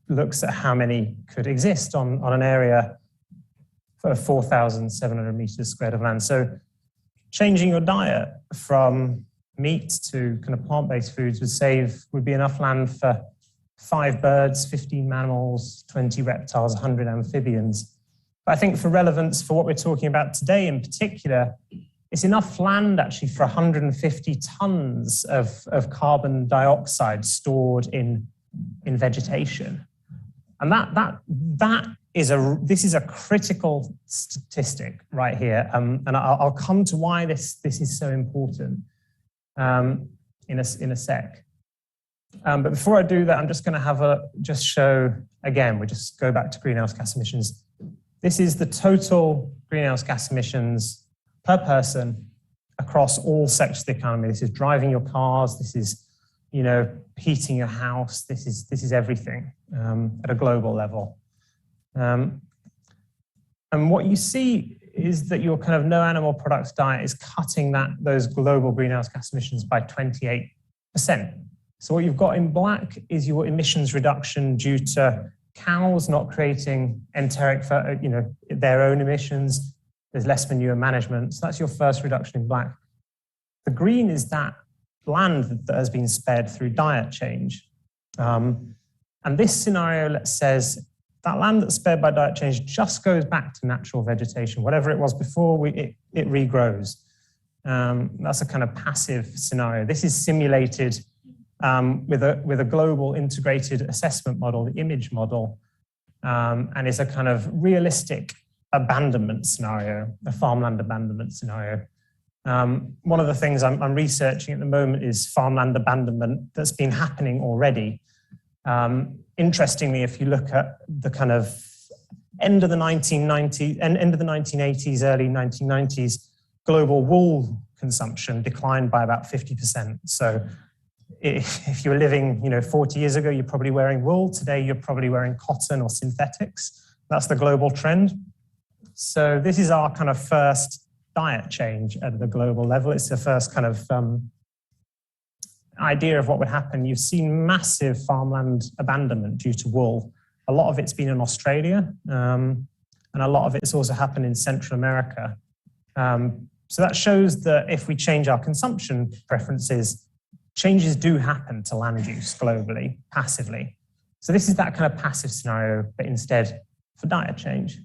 looks at how many could exist on an area for 4,700 meters squared of land. So changing your diet from meat to kind of plant-based foods would be enough land for 5 birds, 15 mammals, 20 reptiles, 100 amphibians. But I think for relevance for what we're talking about today in particular, it's enough land actually for 150 tons of carbon dioxide stored in vegetation. And this is a critical statistic right here. And I'll come to why this is so important in a sec. But before I do that, I'm just going to just show again. We just go back to greenhouse gas emissions. This is the total greenhouse gas emissions per person across all sectors of the economy. This is driving your cars. This is, heating your house. This is everything at a global level. And what you see is that your kind of no animal products diet is cutting those global greenhouse gas emissions by 28%. So what you've got in black is your emissions reduction due to cows not creating enteric, their own emissions. There's less manure management. So that's your first reduction in black. The green is that land that has been spared through diet change. And this scenario says that land that's spared by diet change just goes back to natural vegetation. Whatever it was before, it regrows. That's a kind of passive scenario. This is simulated with a global integrated assessment model, the image model, and is a kind of realistic abandonment scenario, a farmland abandonment scenario. One of the things I'm researching at the moment is farmland abandonment that's been happening already. Interestingly, if you look at the kind of end of the 1980s, early 1990s, global wool consumption declined by about 50%. So if you were living, 40 years ago, you're probably wearing wool. Today, you're probably wearing cotton or synthetics. That's the global trend. So this is our kind of first diet change at the global level. It's the first kind of idea of what would happen. You've seen massive farmland abandonment due to wool. A lot of it's been in Australia, and a lot of it's also happened in Central America. So that shows that if we change our consumption preferences, changes do happen to land use globally, passively. So this is that kind of passive scenario, but instead for diet change.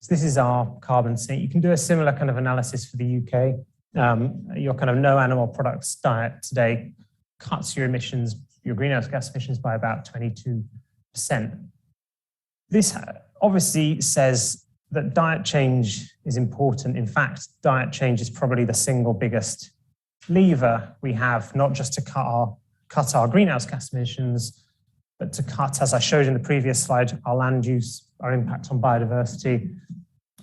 So this is our carbon sink. You can do a similar kind of analysis for the UK. Your kind of no animal products diet today cuts your emissions, your greenhouse gas emissions by about 22%. This obviously says that diet change is important. In fact, diet change is probably the single biggest lever we have, not just to cut our greenhouse gas emissions, but to cut, as I showed in the previous slide, our land use, our impact on biodiversity,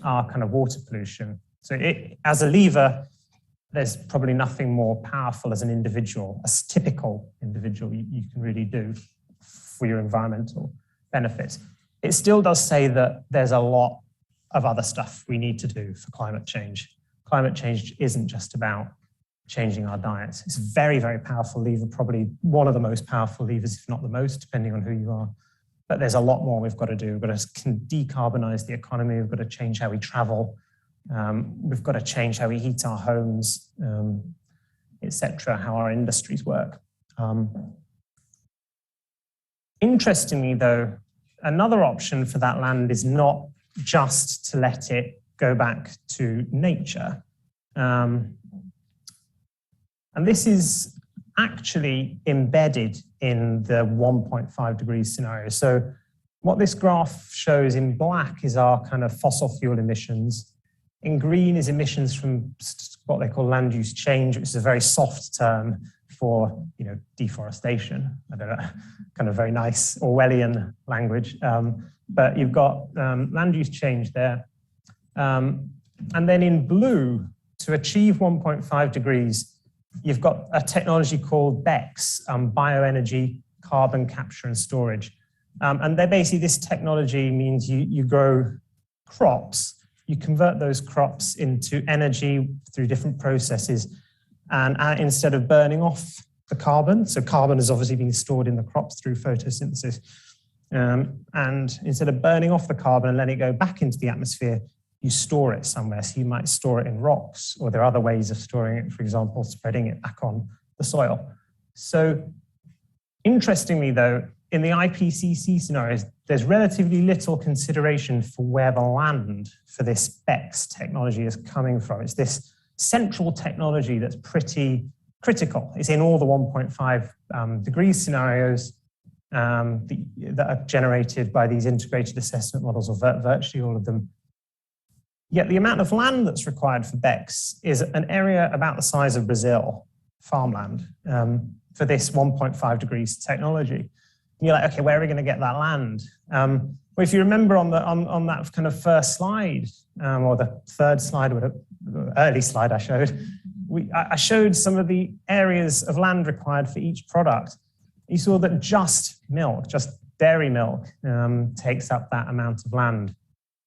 our kind of water pollution. So as a lever, there's probably nothing more powerful as an individual, as a typical individual you can really do for your environmental benefits. It still does say that there's a lot of other stuff we need to do for climate change. Climate change isn't just about changing our diets. It's a very, very powerful lever, probably one of the most powerful levers, if not the most, depending on who you are. But there's a lot more we've got to do. We've got to decarbonize the economy. We've got to change how we travel. We've got to change how we heat our homes, etc., how our industries work. Interestingly, though, another option for that land is not just to let it go back to nature. And this is actually embedded in the 1.5 degrees scenario. So what this graph shows in black is our kind of fossil fuel emissions. In green is emissions from what they call land use change, which is a very soft term for deforestation. I don't know, kind of very nice Orwellian language. But you've got land use change there. And then in blue, to achieve 1.5 degrees, you've got a technology called BECCS, bioenergy, carbon capture and storage. And they're basically, this technology means you grow crops, you convert those crops into energy through different processes, and instead of burning off the carbon, so carbon has obviously been stored in the crops through photosynthesis, and instead of burning off the carbon and letting it go back into the atmosphere, you store it somewhere. So you might store it in rocks, or there are other ways of storing it, for example, spreading it back on the soil. So interestingly, though, in the IPCC scenarios, there's relatively little consideration for where the land for this BECCS technology is coming from. It's this central technology that's pretty critical. It's in all the 1.5 degrees scenarios that are generated by these integrated assessment models, or virtually all of them. Yet the amount of land that's required for BECCS is an area about the size of Brazil, farmland, for this 1.5 degrees technology. And you're like, okay, where are we going to get that land? Well, if you remember on that kind of first slide, or the third slide, or the early slide I showed, I showed some of the areas of land required for each product. You saw that just milk, just dairy milk, takes up that amount of land.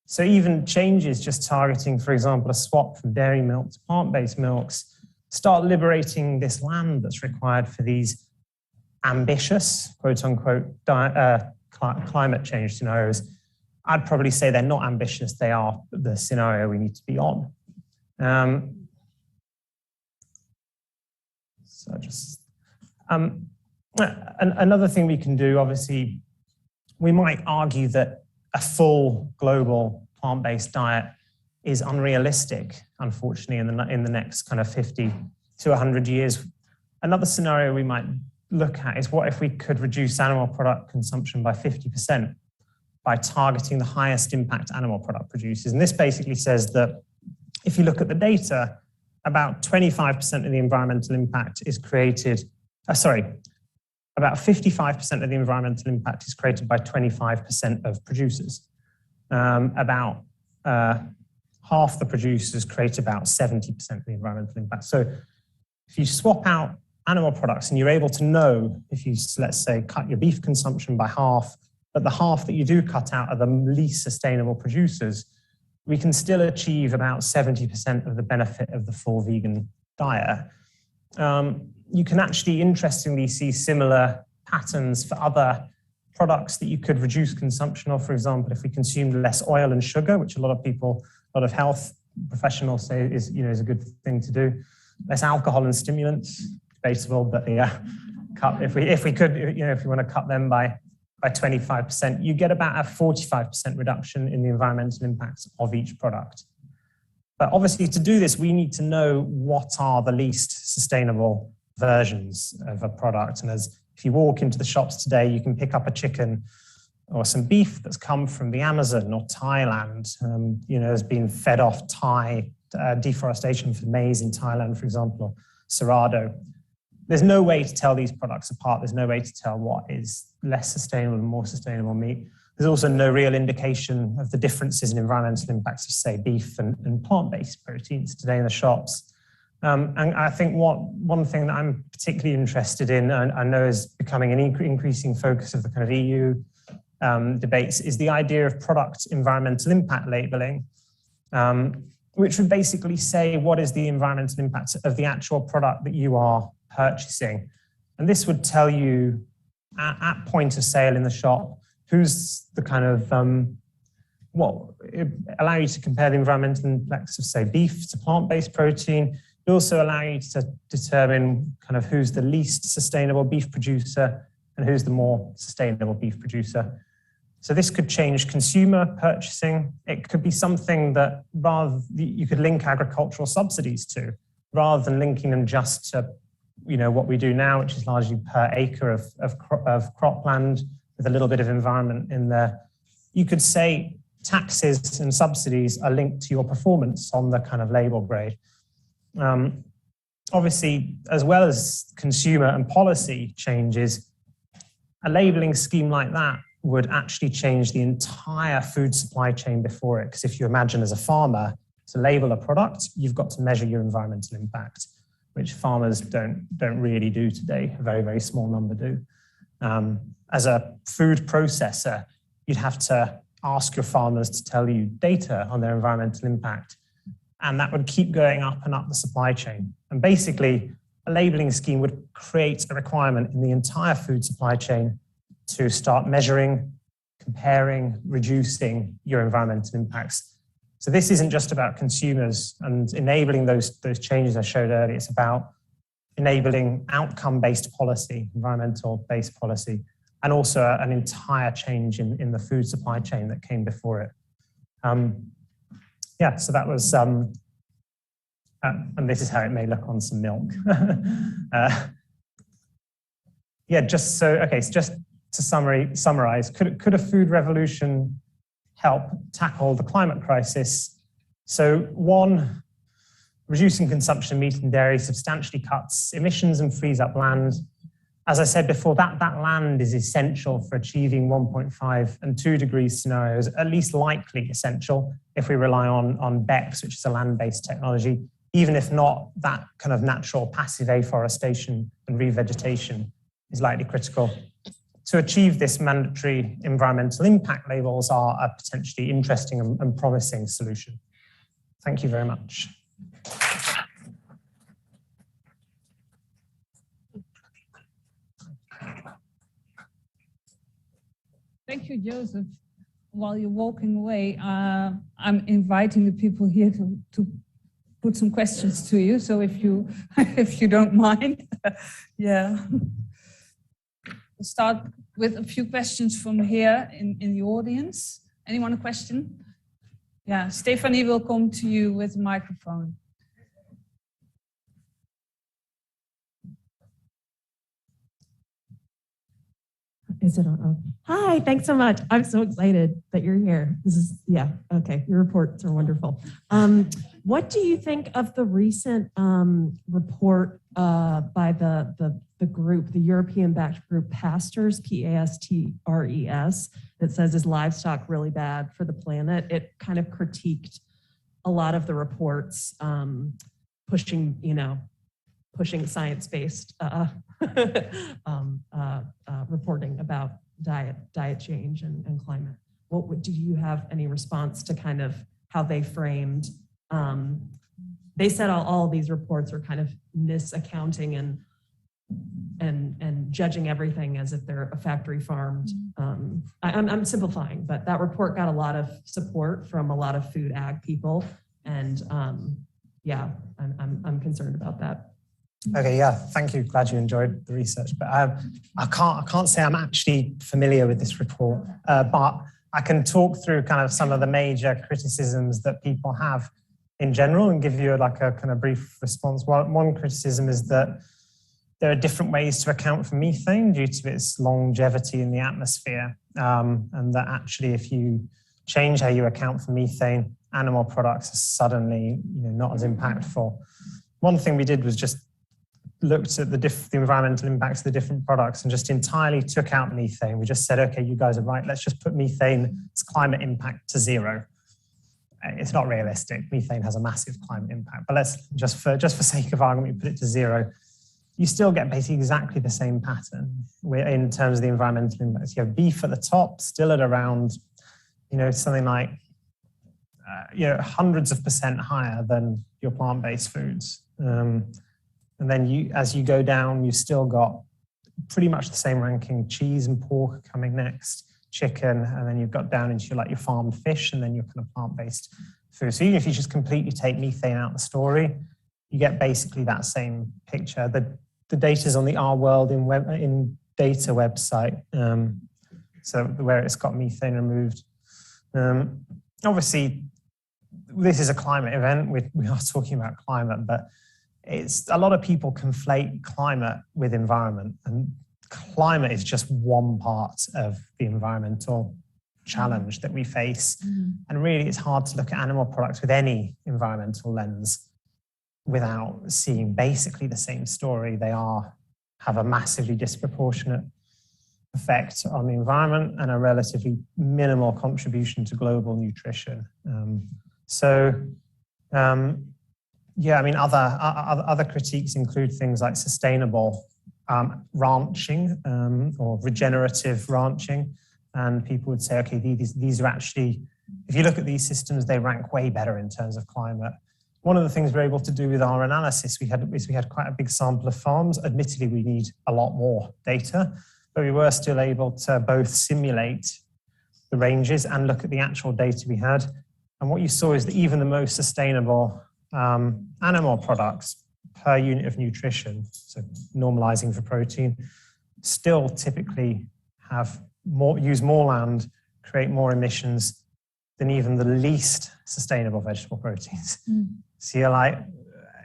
So even changes just targeting, for example, a swap from dairy milk to plant-based milks start liberating this land that's required for these ambitious, quote unquote, climate change scenarios. I'd probably say they're not ambitious, they are the scenario we need to be on. Another thing we can do, obviously, we might argue that a full global plant-based diet is unrealistic, unfortunately, in the next kind of 50 to 100 years. Another scenario we might look at is, what if we could reduce animal product consumption by 50% by targeting the highest impact animal product producers? And this basically says that if you look at the data, about 25% of the environmental impact is created, about 55% of the environmental impact is created by 25% of producers. about half the producers create about 70% of the environmental impact. So if you swap out animal products and you're able to know if you, let's say, cut your beef consumption by half, but the half that you do cut out are the least sustainable producers, we can still achieve about 70% of the benefit of the full vegan diet. You can actually interestingly see similar patterns for other products that you could reduce consumption of. For example, if we consumed less oil and sugar, which a lot of people, a lot of health professionals say is a good thing to do. Less alcohol and stimulants, debatable, but yeah, if we could, if you want to cut them by 25%, you get about a 45% reduction in the environmental impacts of each product. But obviously to do this, we need to know what are the least sustainable versions of a product. And if you walk into the shops today, you can pick up a chicken or some beef that's come from the Amazon or Thailand, has been fed off Thai deforestation for maize in Thailand, for example, or Cerrado. There's no way to tell these products apart. There's no way to tell what is less sustainable and more sustainable meat. There's also no real indication of the differences in environmental impacts of, say, beef and plant-based proteins today in the shops. And I think one thing that I'm particularly interested in, and I know is becoming an increasing focus of the kind of EU debates, is the idea of product environmental impact labeling, which would basically say what is the environmental impact of the actual product that you are purchasing. And this would tell you at point of sale in the shop who's the kind of, allow you to compare the environmental impacts of, say, beef to plant-based protein. It also allow you to determine kind of who's the least sustainable beef producer and who's the more sustainable beef producer. So this could change consumer purchasing. It could be something that you could link agricultural subsidies to, rather than linking them just to what we do now, which is largely per acre of cropland with a little bit of environment in there. You could say taxes and subsidies are linked to your performance on the kind of label grade. Obviously, as well as consumer and policy changes, a labeling scheme like that would actually change the entire food supply chain before it. Because if you imagine as a farmer, to label a product, you've got to measure your environmental impact, which farmers don't really do today. A very, very small number do. As a food processor, you'd have to ask your farmers to tell you data on their environmental impact. And that would keep going up and up the supply chain. And basically, a labeling scheme would create a requirement in the entire food supply chain to start measuring, comparing, reducing your environmental impacts. So this isn't just about consumers and enabling those changes I showed earlier. It's about enabling outcome-based policy, environmental-based policy, and also an entire change in the food supply chain that came before it. So that was, and this is how it may look on some milk. So just to summarize, could a food revolution help tackle the climate crisis? So one, reducing consumption of meat and dairy substantially cuts emissions and frees up land. As I said before, that land is essential for achieving 1.5 and 2 degrees scenarios, at least likely essential if we rely on BECCS, which is a land-based technology, even if not, that kind of natural passive afforestation and revegetation is likely critical. To achieve this, mandatory environmental impact labels are a potentially interesting and promising solution. Thank you very much. Thank you, Joseph. While you're walking away, I'm inviting the people here to put some questions to you. So if you if you don't mind, yeah. We'll start with a few questions from here in the audience. Anyone a question? Yeah, Stephanie will come to you with a microphone. Is it on? Oh. Hi, thanks so much. I'm so excited that you're here. This is, okay, your reports are wonderful. What do you think of the recent report by the group, the European-backed group Pastors, Pastres, that says, is livestock really bad for the planet? It kind of critiqued a lot of the reports pushing science-based reporting about diet change and climate. Do you have any response to kind of how they framed? They said all of these reports are kind of misaccounting and judging everything as if they're a factory farmed. I'm simplifying, but that report got a lot of support from a lot of food ag people, and I'm concerned about that. Okay, yeah, thank you. Glad you enjoyed the research, but I can't say I'm actually familiar with this report, but I can talk through kind of some of the major criticisms that people have in general and give you like a kind of brief response. One criticism is that there are different ways to account for methane due to its longevity in the atmosphere, and that actually if you change how you account for methane, animal products are suddenly not as impactful. One thing we did was just looked at the environmental impacts of the different products and just entirely took out methane. We just said, okay, you guys are right. Let's just put methane's climate impact to 0. It's not realistic. Methane has a massive climate impact, but let's just for sake of argument, we put it to 0. You still get basically exactly the same pattern in terms of the environmental impacts. You have beef at the top, still at around, something like, hundreds of % higher than your plant-based foods. And then as you go down, you've still got pretty much the same ranking: cheese and pork coming next, chicken, and then you've got down into your farmed fish, and then your kind of plant-based food. So even if you just completely take methane out of the story, you get basically that same picture. The data's on the Our World in Data website, so where it's got methane removed. Obviously, this is a climate event. We are talking about climate, but a lot of people conflate climate with environment, and climate is just one part of the environmental challenge that we face. And really, it's hard to look at animal products with any environmental lens without seeing basically the same story. They have a massively disproportionate effect on the environment and a relatively minimal contribution to global nutrition. Other critiques include things like sustainable ranching or regenerative ranching. And people would say, okay, these are actually, if you look at these systems, they rank way better in terms of climate. One of the things we're able to do with our analysis, we had quite a big sample of farms. Admittedly, we need a lot more data, but we were still able to both simulate the ranges and look at the actual data we had. And what you saw is that even the most sustainable animal products per unit of nutrition, so normalizing for protein, still typically use more land, create more emissions than even the least sustainable vegetable proteins. So you're like,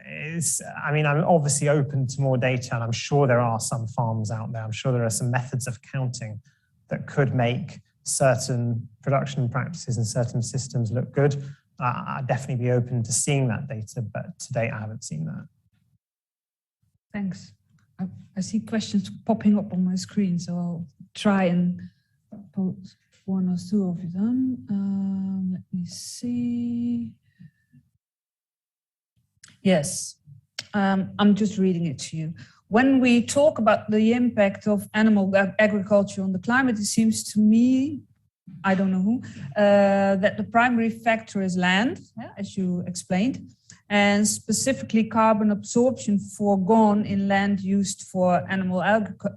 I'm obviously open to more data, and I'm sure there are some farms out there. I'm sure there are some methods of counting that could make certain production practices and certain systems look good. I'd definitely be open to seeing that data, but to date I haven't seen that. Thanks. I see questions popping up on my screen, so I'll try and pose one or two of them. Let me see. Yes, I'm just reading it to you. When we talk about the impact of animal agriculture on the climate, it seems to me, I don't know who, that the primary factor is land, as you explained, and specifically carbon absorption foregone in land used for animal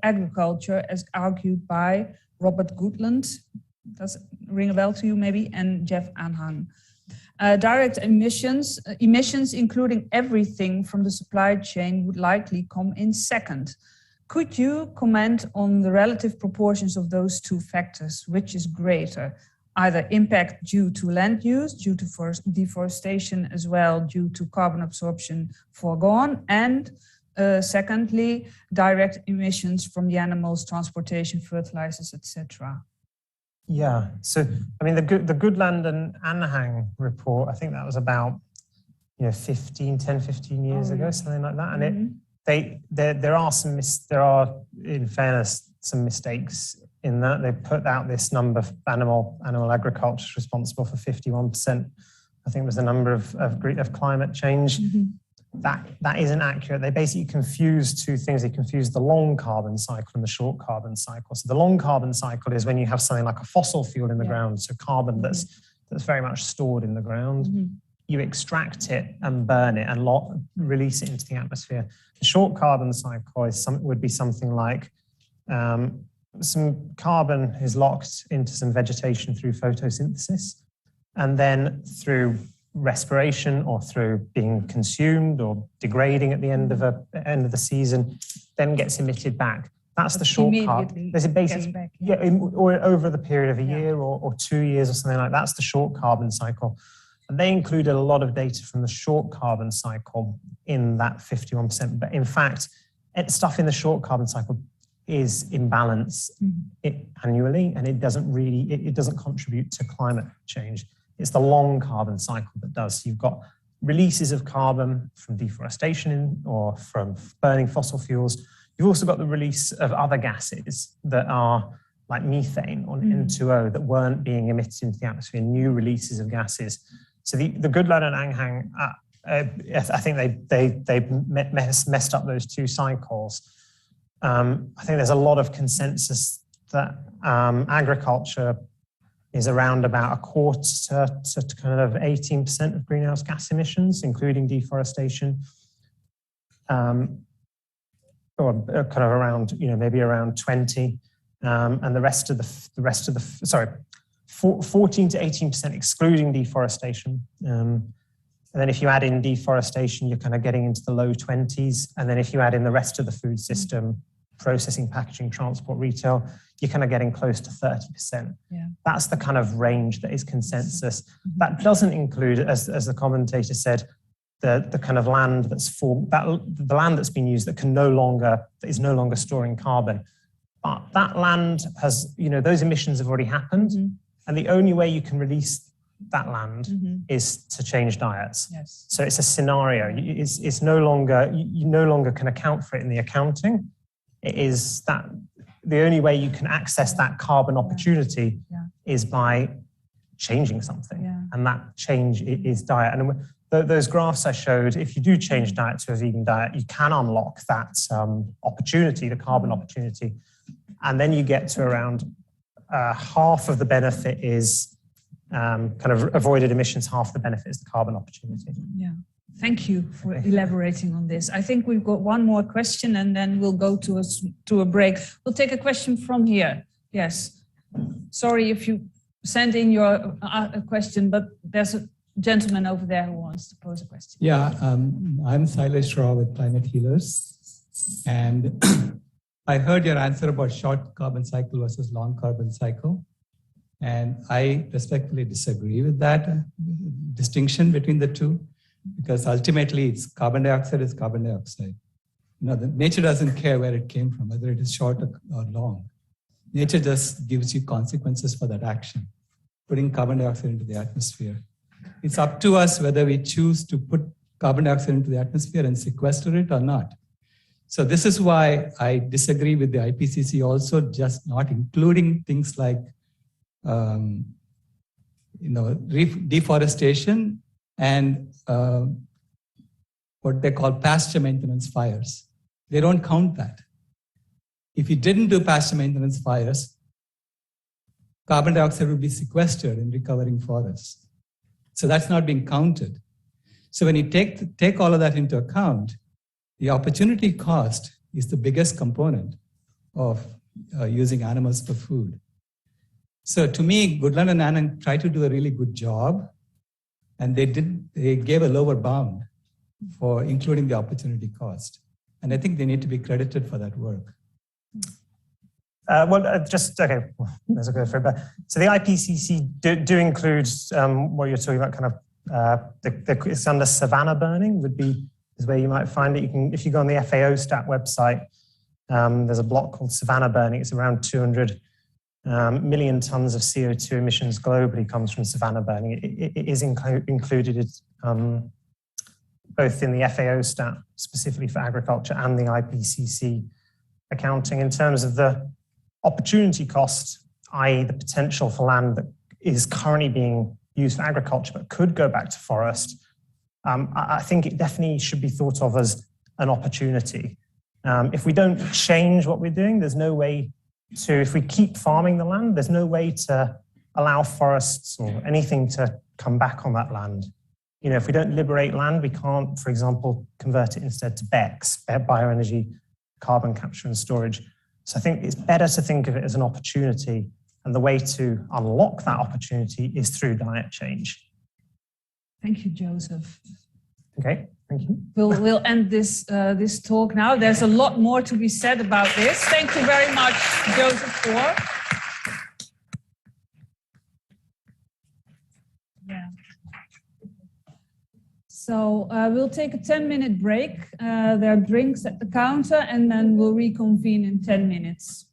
agriculture, as argued by Robert Goodland. Does it ring a bell to you maybe? And Jeff Anhang. Direct emissions, including everything from the supply chain, would likely come in second. Could you comment on the relative proportions of those two factors? Which is greater? Either impact due to land use, due to deforestation as well, due to carbon absorption foregone, and secondly, direct emissions from the animals, transportation, fertilizers, etc. Yeah, so I mean, the Goodland and Anhang report, I think that was about 10, 15 years ago, something like that. And there are, in fairness, some mistakes in that. They put out this number of animal agriculture is responsible for 51%. I think was the number of climate change. That isn't accurate. They basically confuse two things. They confuse the long carbon cycle and the short carbon cycle. So the long carbon cycle is when you have something like a fossil fuel in the ground, so carbon that's very much stored in the ground. You extract it and burn it and release it into the atmosphere. The short carbon cycle would be something like some carbon is locked into some vegetation through photosynthesis, and then through respiration or through being consumed or degrading at the end of the season, then gets emitted back. That's the short carbon. There's a basic, or over the period of a year or 2 years or something like that. That's the short carbon cycle. And they included a lot of data from the short carbon cycle in that 51%. But in fact, stuff in the short carbon cycle is in balance annually, and it doesn't contribute to climate change. It's the long carbon cycle that does. You've got releases of carbon from deforestation or from burning fossil fuels. You've also got the release of other gases that are like methane or N2O that weren't being emitted into the atmosphere, new releases of gases. So the Goodland and Anhang, I think they messed up those two cycles. I think there's a lot of consensus that agriculture is around about a quarter to kind of 18% of greenhouse gas emissions, including deforestation, or kind of around, maybe around 20, and the rest of the 14 to 18% excluding deforestation. And then if you add in deforestation, you're kind of getting into the low 20s. And then if you add in the rest of the food system, processing, packaging, transport, retail, you're kind of getting close to 30%. That's the kind of range that is consensus. That doesn't include, as the commentator said, the kind of land that's the land that's been used that is no longer storing carbon. But that land has, those emissions have already happened. And the only way you can release that land is to change diets. So it's a scenario. It's no longer, you no longer can account for it in the accounting. It is that the only way you can access that carbon opportunity is by changing something. And that change is diet. And those graphs I showed, if you do change diet to a vegan diet, you can unlock that opportunity, the carbon opportunity. And then you get to around half of the benefit is kind of avoided emissions, half the benefit is the carbon opportunity. Thank you for elaborating on this. I think we've got one more question and then we'll go to a break. We'll take a question from here. Yes. Sorry if you sent in your question, but there's a gentleman over there who wants to pose a question. I'm Silas Raw with Climate Healers. And I heard your answer about short carbon cycle versus long carbon cycle. And I respectfully disagree with that distinction between the two, because ultimately it's carbon dioxide is carbon dioxide. Nature doesn't care where it came from, whether it is short or long. Nature just gives you consequences for that action, putting carbon dioxide into the atmosphere. It's up to us whether we choose to put carbon dioxide into the atmosphere and sequester it or not. So this is why I disagree with the IPCC also, just not including things like deforestation and what they call pasture maintenance fires. They don't count that. If you didn't do pasture maintenance fires, carbon dioxide would be sequestered in recovering forests. So that's not being counted. So when you take all of that into account, the opportunity cost is the biggest component of using animals for food. So to me, Goodland and Anhang tried to do a really good job, and they gave a lower bound for including the opportunity cost. And I think they need to be credited for that work. Let's go for it. So the IPCC do include what you're talking about, kind of it's under savanna burning would be is where you might find it. You can, if you go on the FAO stat website, there's a block called Savannah Burning. It's around 200 million tons of CO2 emissions globally comes from savanna burning. It is included both in the FAO stat, specifically for agriculture, and the IPCC accounting. In terms of the opportunity cost, i.e. the potential for land that is currently being used for agriculture but could go back to forest, I think it definitely should be thought of as an opportunity. If we don't change what we're doing, there's no way to, if we keep farming the land, there's no way to allow forests or anything to come back on that land. You know, if we don't liberate land, we can't, for example, convert it instead to BECCS, bioenergy, carbon capture and storage. So I think it's better to think of it as an opportunity, and the way to unlock that opportunity is through diet change. Thank you, Joseph. Okay, thank you. We'll end this talk now. There's a lot more to be said about this. Thank you very much, Joseph Poore. Yeah. So we'll take a 10-minute break. There are drinks at the counter, and then we'll reconvene in 10 minutes.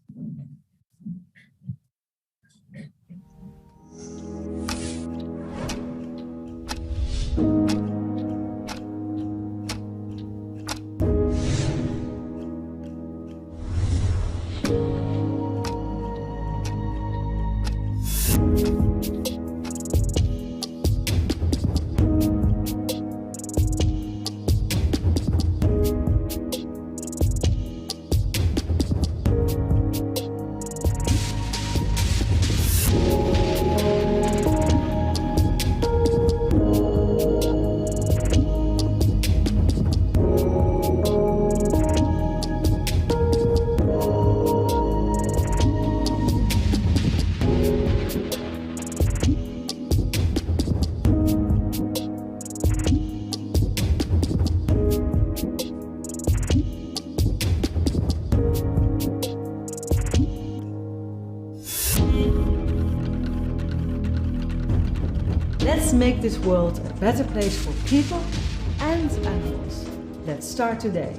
Make this world a better place for people and animals. Let's start today.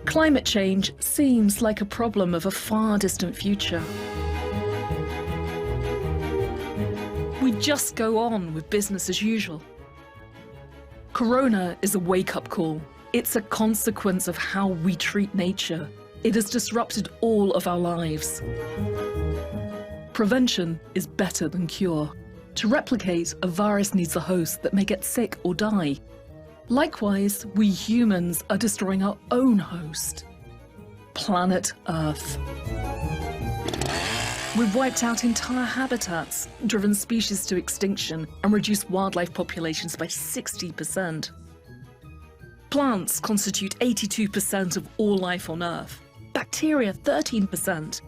Climate change seems like a problem of a far distant future. We just go on with business as usual. Corona is a wake-up call. It's a consequence of how we treat nature. It has disrupted all of our lives. Prevention is better than cure. To replicate, a virus needs a host that may get sick or die. Likewise, we humans are destroying our own host, planet Earth. We've wiped out entire habitats, driven species to extinction, and reduced wildlife populations by 60%. Plants constitute 82% of all life on Earth, bacteria 13%,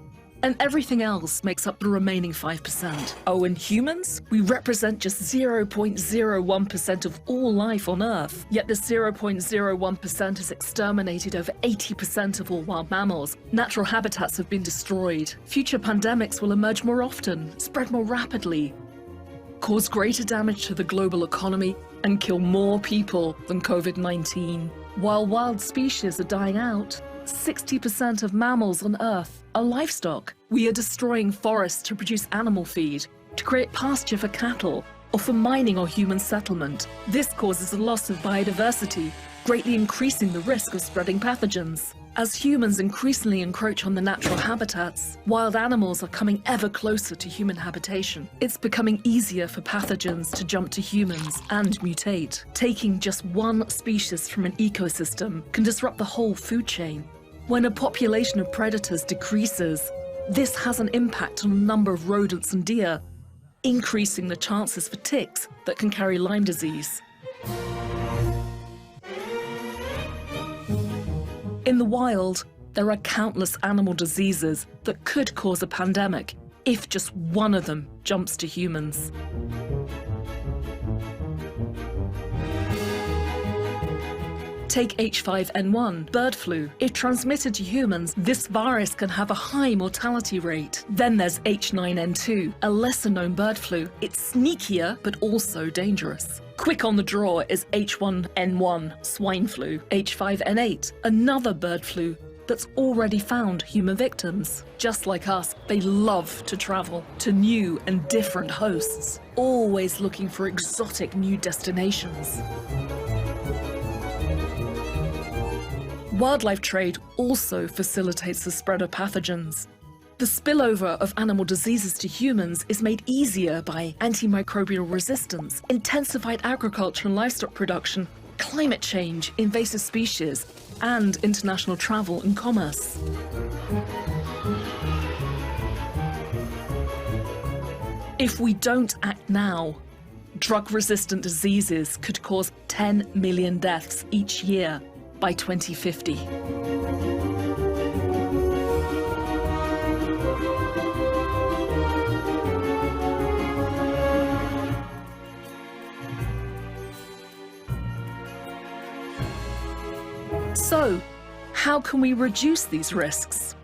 and everything else makes up the remaining 5%. Oh, and humans? We represent just 0.01% of all life on Earth. Yet this 0.01% has exterminated over 80% of all wild mammals. Natural habitats have been destroyed. Future pandemics will emerge more often, spread more rapidly, cause greater damage to the global economy, and kill more people than COVID-19. While wild species are dying out, 60% of mammals on Earth are livestock. We are destroying forests to produce animal feed, to create pasture for cattle, or for mining or human settlement. This causes a loss of biodiversity, greatly increasing the risk of spreading pathogens. As humans increasingly encroach on the natural habitats, wild animals are coming ever closer to human habitation. It's becoming easier for pathogens to jump to humans and mutate. Taking just one species from an ecosystem can disrupt the whole food chain. When a population of predators decreases, this has an impact on a number of rodents and deer, increasing the chances for ticks that can carry Lyme disease. In the wild, there are countless animal diseases that could cause a pandemic if just one of them jumps to humans. Take H5N1, bird flu. If transmitted to humans, this virus can have a high mortality rate. Then there's H9N2, a lesser-known bird flu. It's sneakier, but also dangerous. Quick on the draw is H1N1, swine flu. H5N8, another bird flu that's already found human victims. Just like us, they love to travel to new and different hosts, always looking for exotic new destinations. Wildlife trade also facilitates the spread of pathogens. The spillover of animal diseases to humans is made easier by antimicrobial resistance, intensified agriculture and livestock production, climate change, invasive species, and international travel and commerce. If we don't act now, drug-resistant diseases could cause 10 million deaths each year by 2050. So, how can we reduce these risks?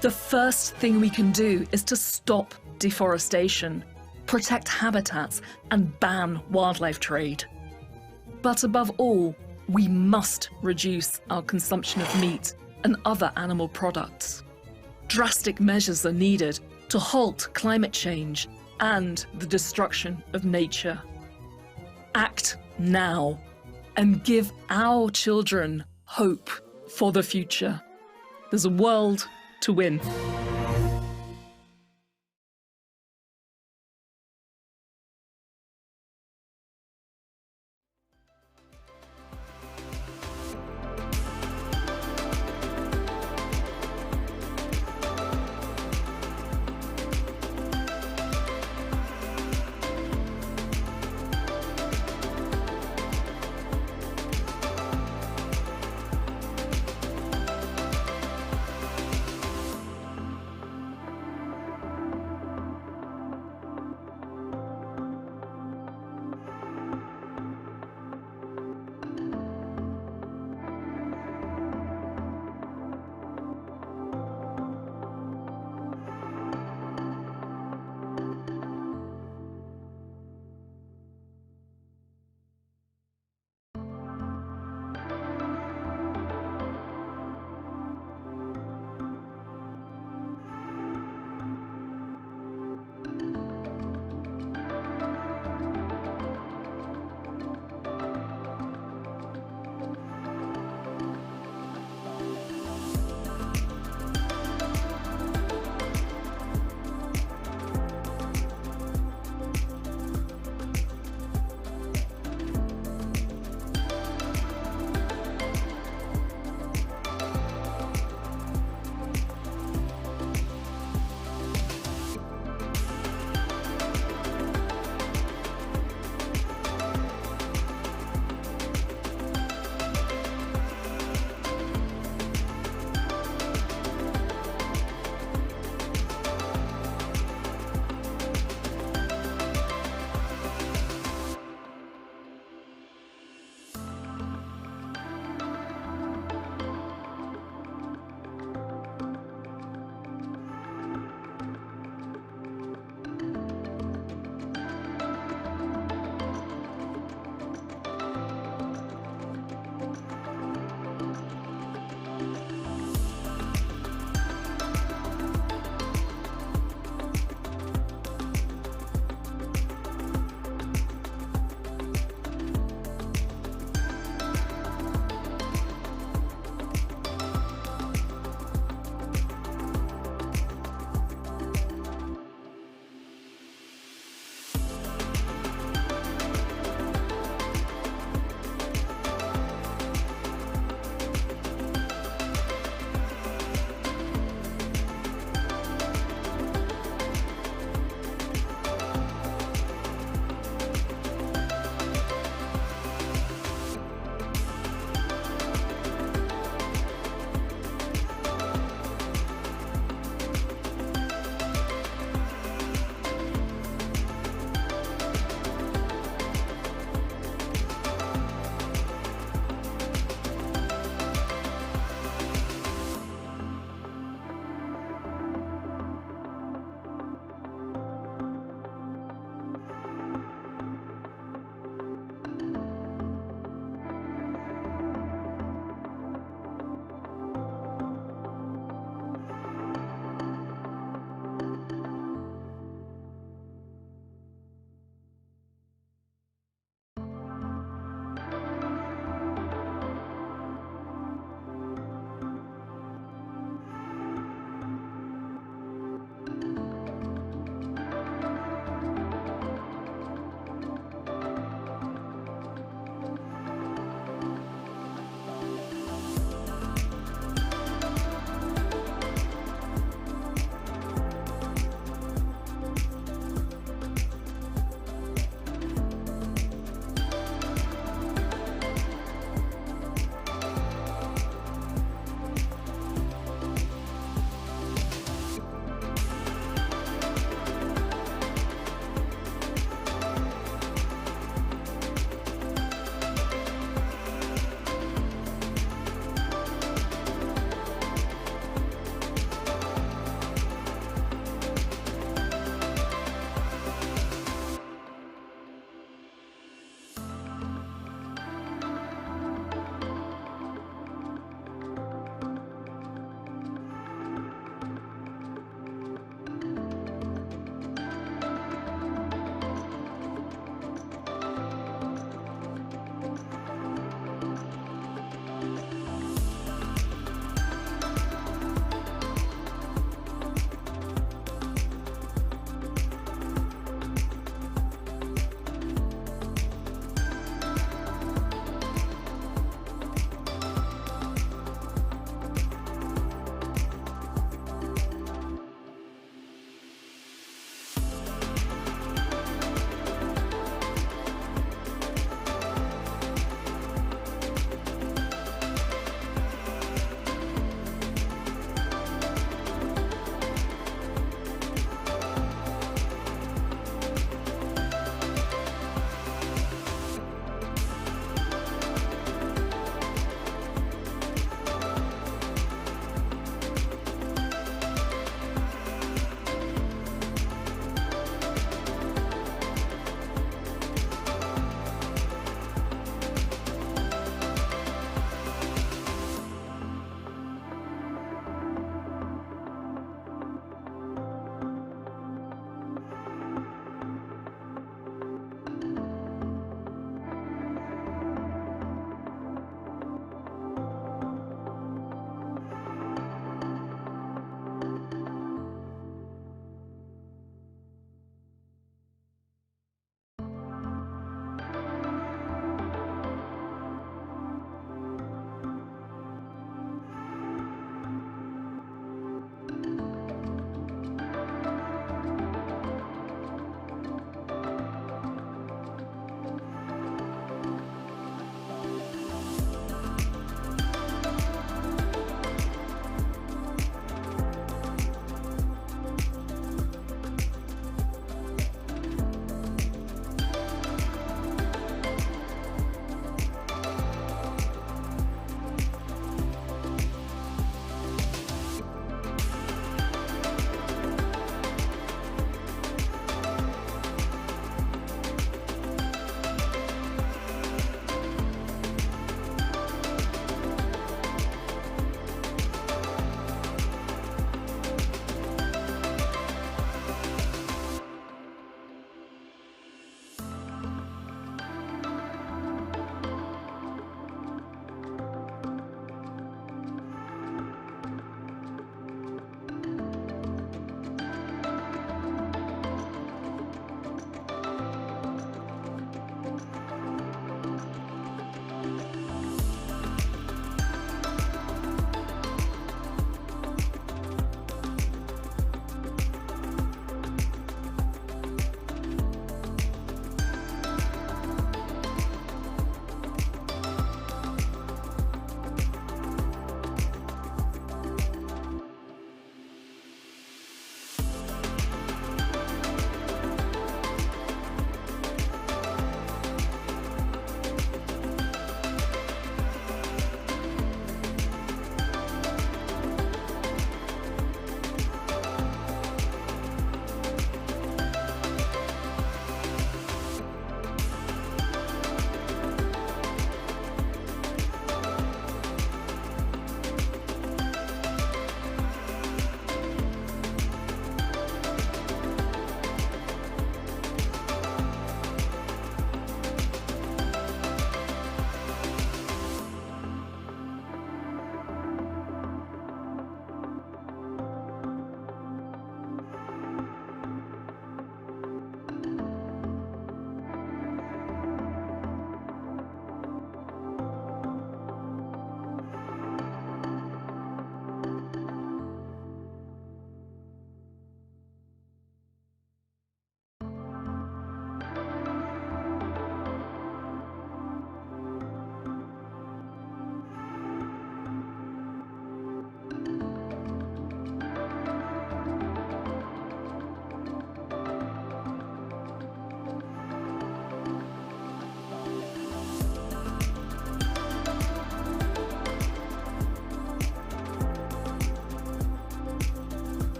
The first thing we can do is to stop deforestation, protect habitats, and ban wildlife trade. But above all, we must reduce our consumption of meat and other animal products. Drastic measures are needed to halt climate change and the destruction of nature. Act now and give our children hope for the future. There's a world to win.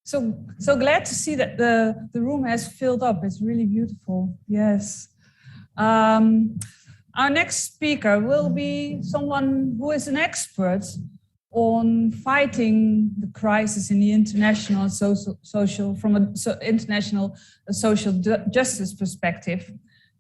So glad to see that the room has filled up. It's really beautiful. Yes. Our next speaker will be someone who is an expert on fighting the crisis in the international international social justice perspective.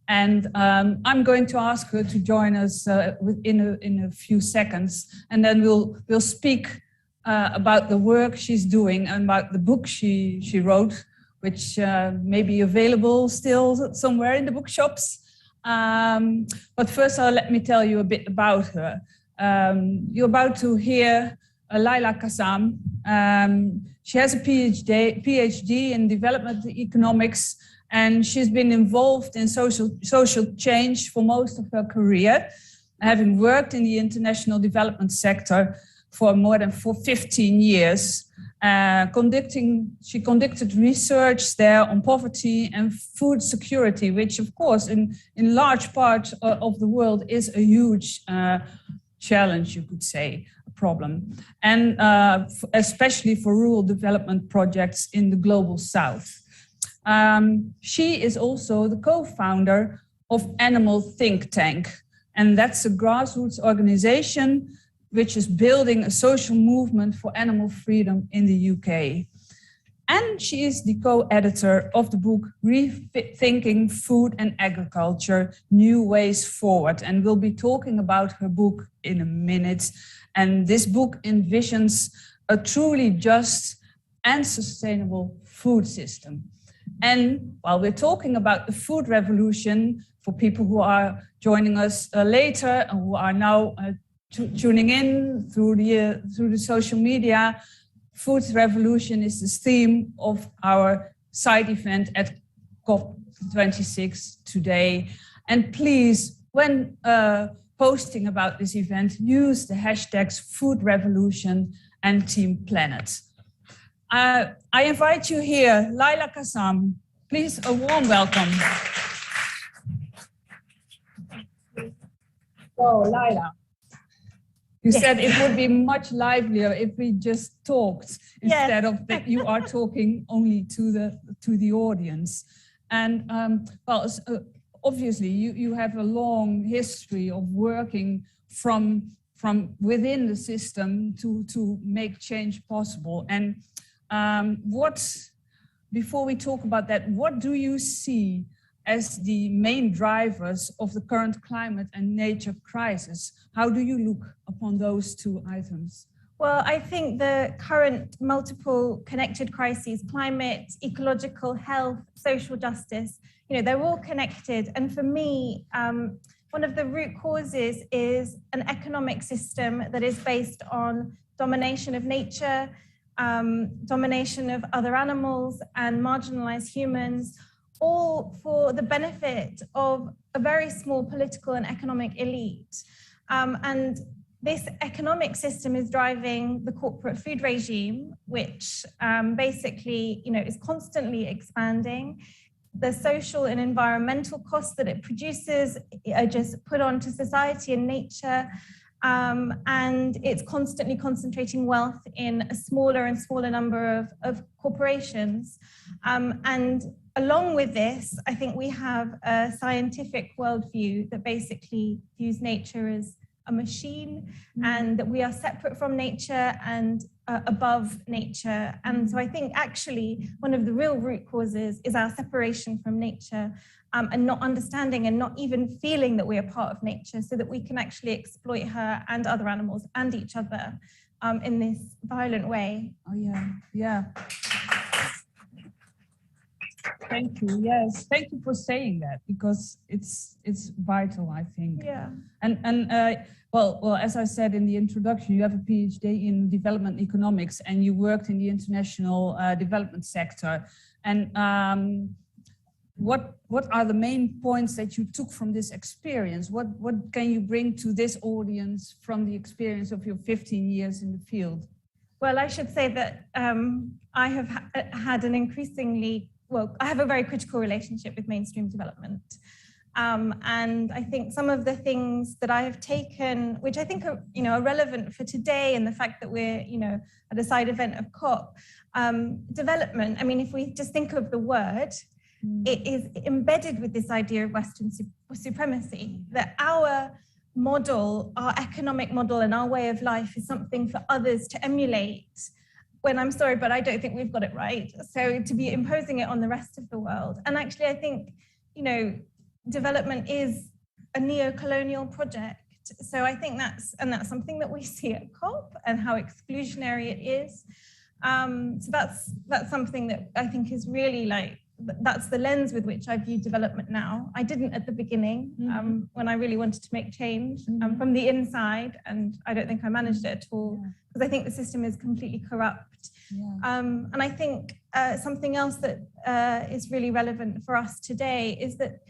And I'm going to ask her to join us in a few seconds, and then we'll speak about the work she's doing and about the book she wrote, which may be available still somewhere in the bookshops. But first, let me tell you a bit about her. You're about to hear Laila Kassam. She has a PhD in development economics, and she's been involved in social change for most of her career, having worked in the international development sector for more than 15 years. She conducted research there on poverty and food security, which of course in large parts of the world is a huge challenge, you could say, a problem, and especially for rural development projects in the global south. She is also the co-founder of Animal Think Tank, and that's a grassroots organization which is building a social movement for animal freedom in the UK. And she is the co-editor of the book Rethinking Food and Agriculture, New Ways Forward. And we'll be talking about her book in a minute. And this book envisions a truly just and sustainable food system. And while we're talking about the food revolution, for people who are joining us later and who are now tuning in through the social media, food revolution is the theme of our side event at COP26 today. And please, when posting about this event, use the hashtags Food Revolution and Team Planet. I invite you here, Laila Kassam. Please, a warm welcome. So, Laila. You said it would be much livelier if we just talked instead of that you are talking only to the audience. And obviously you have a long history of working from within the system to make change possible. And before we talk about that, what do you see as the main drivers of the current climate and nature crisis? How do you look upon those two items? Well, I think the current multiple connected crises, climate, ecological health, social justice, they're all connected. And for me, one of the root causes is an economic system that is based on domination of nature, domination of other animals and marginalized humans, all for the benefit of a very small political and economic elite. And this economic system is driving the corporate food regime, which basically, is constantly expanding. The social and environmental costs that it produces are just put onto society and nature. And it's constantly concentrating wealth in a smaller and smaller number of corporations. And along with this, I think we have a scientific worldview that basically views nature as a machine and that we are separate from nature and above nature. And so I think actually one of the real root causes is our separation from nature and not understanding and not even feeling that we are part of nature so that we can actually exploit her and other animals and each other in this violent way. Oh, yeah. Thank you. Yes, thank you for saying that because it's vital, I think. Yeah. And well, as I said in the introduction, you have a PhD in development economics and you worked in the international development sector. And what are the main points that you took from this experience? What can you bring to this audience from the experience of your 15 years in the field? Well, I should say that I have had an increasingly I have a very critical relationship with mainstream development. And I think some of the things that I have taken, which I think are, are relevant for today, and the fact that we're, at a side event of COP, development. I mean, if we just think of the word, it is embedded with this idea of Western supremacy, that our model, our economic model and our way of life is something for others to emulate, when I'm sorry, but I don't think we've got it right. So to be imposing it on the rest of the world. And actually, I think, development is a neo-colonial project. So I think that's something that we see at COP and how exclusionary it is. So that's something that I think is really that's the lens with which I view development now. I didn't at the beginning, when I really wanted to make change from the inside, and I don't think I managed it at all, because I think the system is completely corrupt. And I think something else that is really relevant for us today is that,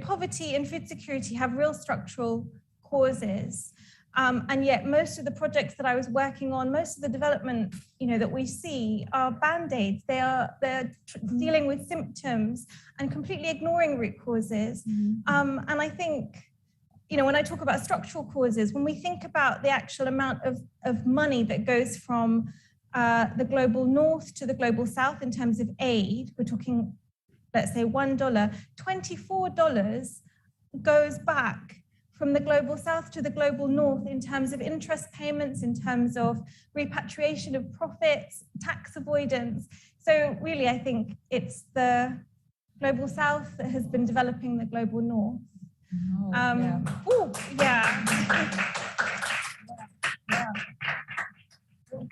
poverty and food security have real structural causes. And yet most of the projects that I was working on, most of the development, that we see are band-aids. They're dealing with symptoms and completely ignoring root causes. And I think, when I talk about structural causes, when we think about the actual amount of money that goes from the global north to the global south in terms of aid, we're talking, let's say $1, $24 goes back from the global south to the global north in terms of interest payments, in terms of repatriation of profits, tax avoidance. So really, I think it's the global south that has been developing the global north.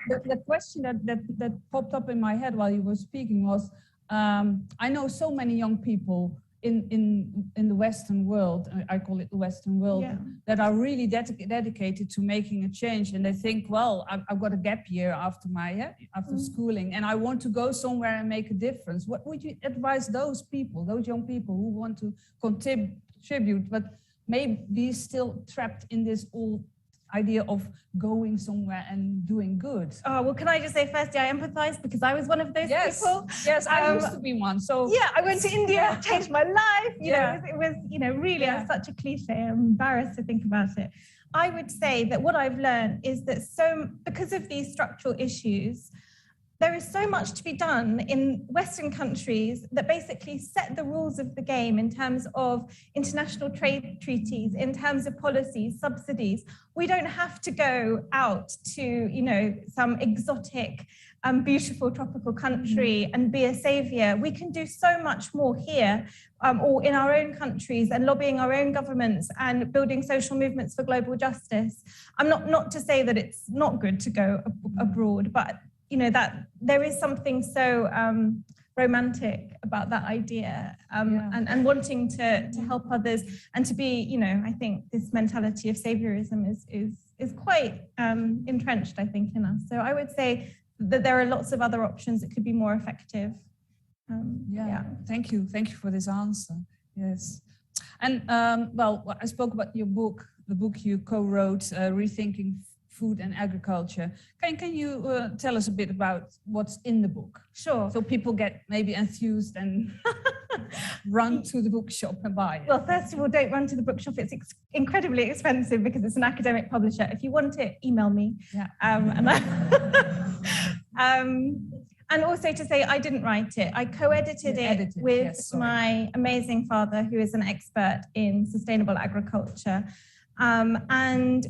The question that popped up in my head while you were speaking was, I know so many young people in the Western world, I call it the Western world, that are really dedicated to making a change, and they think, well, I've got a gap year after after schooling, and I want to go somewhere and make a difference. What would you advise those people, those young people who want to contribute, but maybe still trapped in this old idea of going somewhere and doing good? Oh, well, can I just say firstly, I empathize, because I was one of those people. Yes, I used to be one. So yeah, I went to India, changed my life. It was really, it's such a cliche. I'm embarrassed to think about it. I would say that what I've learned is that because of these structural issues, there is so much to be done in Western countries that basically set the rules of the game in terms of international trade treaties, in terms of policies, subsidies. We don't have to go out to, some exotic, beautiful tropical country and be a savior. We can do so much more here, or in our own countries, and lobbying our own governments and building social movements for global justice. I'm not to say that it's not good to go abroad, but that there is something so romantic about that idea, and wanting to help others, and to be, I think this mentality of saviorism is quite entrenched, I think, in us. So I would say that there are lots of other options that could be more effective. Thank you for this answer. Yes. And well, I spoke about your book, the book you co-wrote, Rethinking Food and Agriculture. Can you tell us a bit about what's in the book? Sure. So people get maybe enthused and run to the bookshop and buy it. Well, first of all, don't run to the bookshop. It's incredibly expensive because it's an academic publisher. If you want it, email me. Yeah. And also to say, I didn't write it. I co-edited it with my amazing father, who is an expert in sustainable agriculture. And I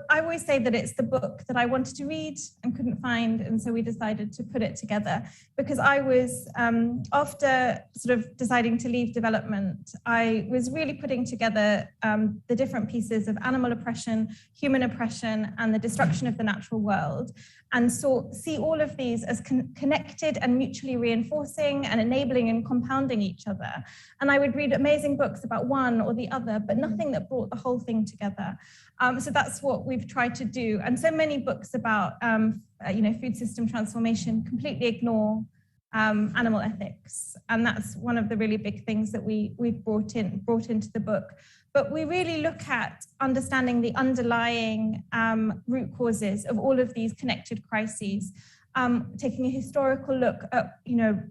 always say that it's the book that I wanted to read and couldn't find, and so we decided to put it together, because I was, after sort of deciding to leave development, I was really putting together the different pieces of animal oppression, human oppression, and the destruction of the natural world, and see all of these as connected and mutually reinforcing and enabling and compounding each other. And I would read amazing books about one or the other, but nothing that brought the whole thing together. So that's what we've tried to do. And so many books about food system transformation completely ignore animal ethics. And that's one of the really big things that we've brought into the book. But we really look at understanding the underlying root causes of all of these connected crises. taking a historical look at,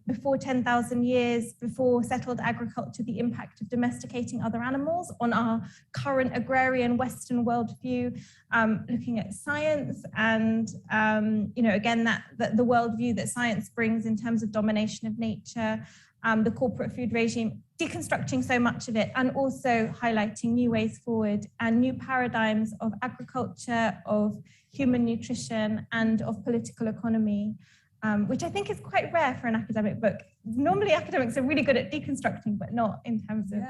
before 10,000 years, before settled agriculture, the impact of domesticating other animals on our current agrarian Western worldview, looking at science and, again, the worldview that science brings in terms of domination of nature, the corporate food regime, deconstructing so much of it, and also highlighting new ways forward and new paradigms of agriculture, of human nutrition, and of political economy, which I think is quite rare for an academic book. Normally academics are really good at deconstructing, but not in terms of,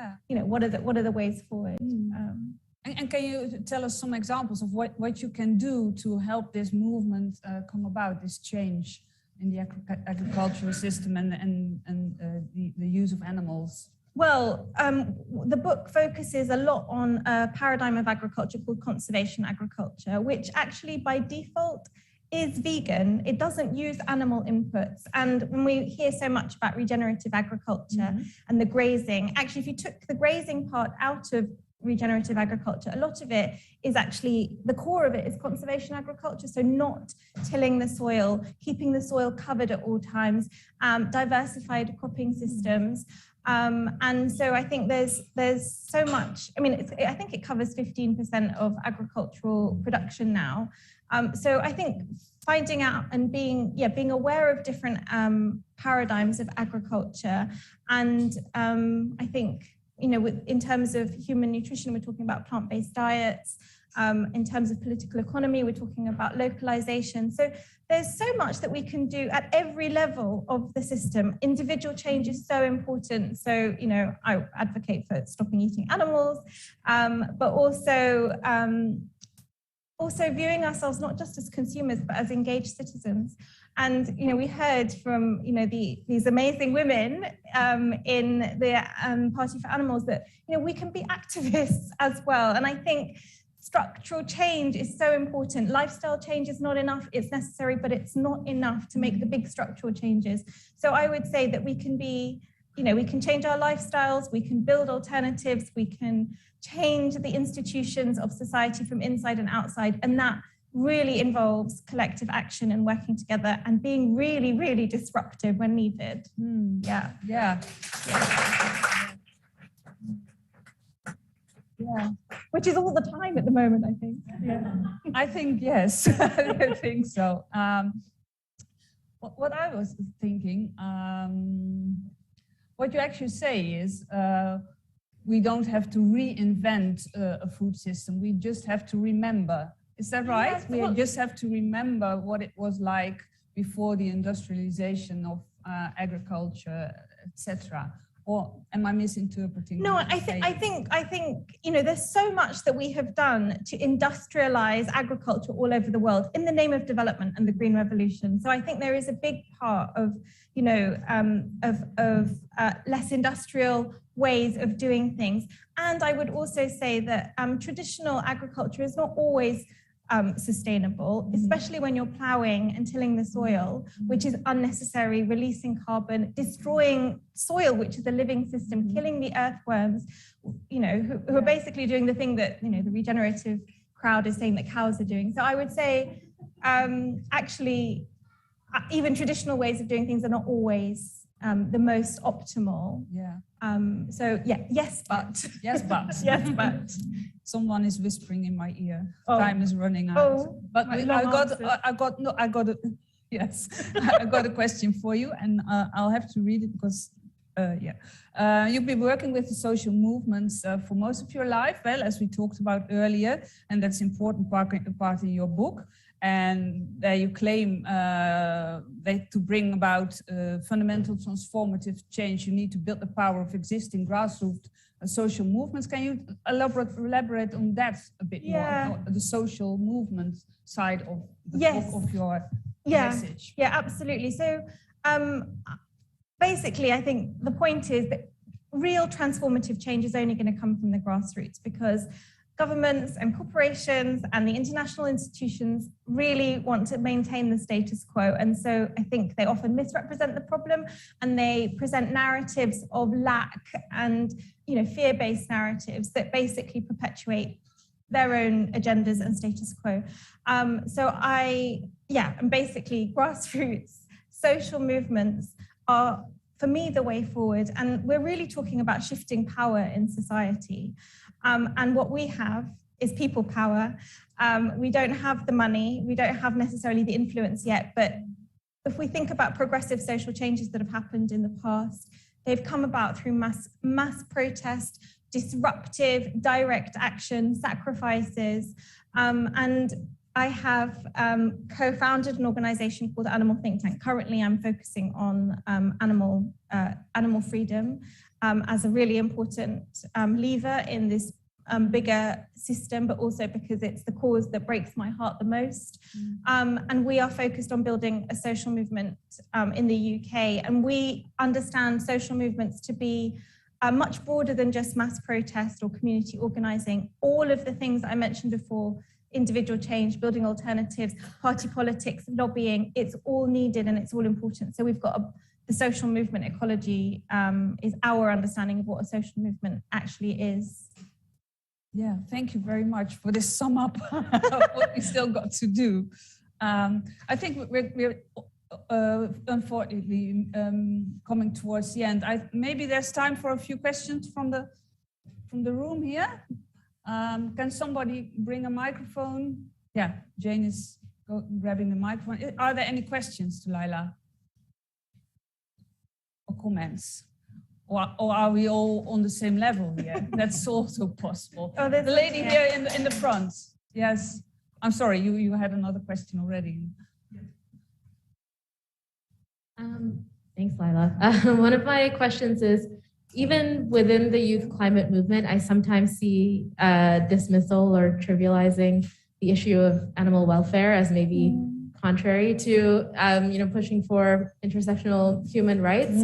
what are the ways forward. And can you tell us some examples of what you can do to help this movement come about, this change in the agricultural system and the use of animals? Well, the book focuses a lot on a paradigm of agriculture called conservation agriculture, which actually by default is vegan. It doesn't use animal inputs. And when we hear so much about regenerative agriculture and the grazing, actually, if you took the grazing part out of regenerative agriculture, a lot of it is actually, the core of it is conservation agriculture. So not tilling the soil, keeping the soil covered at all times, diversified cropping systems. And so I think there's so much, I think it covers 15% of agricultural production now. So I think finding out and being aware of different paradigms of agriculture. And I think, in terms of human nutrition, we're talking about plant-based diets. In terms of political economy, we're talking about localization. So there's so much that we can do at every level of the system. Individual change is so important. So, I advocate for stopping eating animals, but also viewing ourselves not just as consumers, but as engaged citizens. And, we heard from, these amazing women in the Partij for Animals that, we can be activists as well. And I think structural change is so important. Lifestyle change is not enough. It's necessary, but it's not enough to make the big structural changes. So I would say that we can be, we can change our lifestyles, we can build alternatives, we can change the institutions of society from inside and outside. And that really involves collective action and working together and being really, really disruptive when needed. Yeah. Which is all the time at the moment, I think. Yeah. I think, yes, I think so. What I was thinking, what you actually say is we don't have to reinvent a food system. We just have to remember. Is that right? Yes, we just have to remember what it was like before the industrialization of agriculture, etc. Or am I misinterpreting? No, I think there's so much that we have done to industrialize agriculture all over the world in the name of development and the Green Revolution. So I think there is a big part of less industrial ways of doing things. And I would also say that traditional agriculture is not always sustainable, especially when you're plowing and tilling the soil, which is unnecessary, releasing carbon, destroying soil, which is a living system, killing the earthworms, who are basically doing the thing that, the regenerative crowd is saying that cows are doing. So I would say, actually, even traditional ways of doing things are not always the most optimal. Yes, but. Yes, but. Yes, but. Someone is whispering in my ear. Time is running out. But I got a question for you, and I'll have to read it because, you've been working with the social movements for most of your life, well, as we talked about earlier, and that's an important part in your book. And there you claim that to bring about fundamental transformative change, you need to build the power of existing grassroots social movements. Can you elaborate on that a bit more, the social movement side of the book, of your message? Yeah, absolutely. So basically, I think the point is that real transformative change is only going to come from the grassroots, because governments and corporations and the international institutions really want to maintain the status quo. And so I think they often misrepresent the problem, and they present narratives of lack and fear-based narratives that basically perpetuate their own agendas and status quo. And basically grassroots social movements are, for me, the way forward. And we're really talking about shifting power in society. And what we have is people power. We don't have the money, we don't have necessarily the influence yet, but if we think about progressive social changes that have happened in the past, they've come about through mass protest, disruptive, direct action, sacrifices. And I have co-founded an organization called Animal Think Tank. Currently, I'm focusing on animal freedom as a really important lever in this bigger system, but also because it's the cause that breaks my heart the most. And we are focused on building a social movement in the UK. And we understand social movements to be much broader than just mass protest or community organizing. All of the things that I mentioned before, individual change, building alternatives, party politics, lobbying, it's all needed and it's all important. So we've got the social movement ecology is our understanding of what a social movement actually is. Yeah, thank you very much for this sum up of what we still got to do. I think we're unfortunately coming towards the end. Maybe there's time for a few questions from the room here. Can somebody bring a microphone? Yeah, Jane is grabbing the microphone. Are there any questions to Laila? Or comments? Or are we all on the same level here? That's also possible. Oh, the lady here in the front. Yes. I'm sorry, you had another question already. Thanks, Laila. One of my questions is, even within the youth climate movement, I sometimes see dismissal or trivializing the issue of animal welfare as maybe contrary to pushing for intersectional human rights,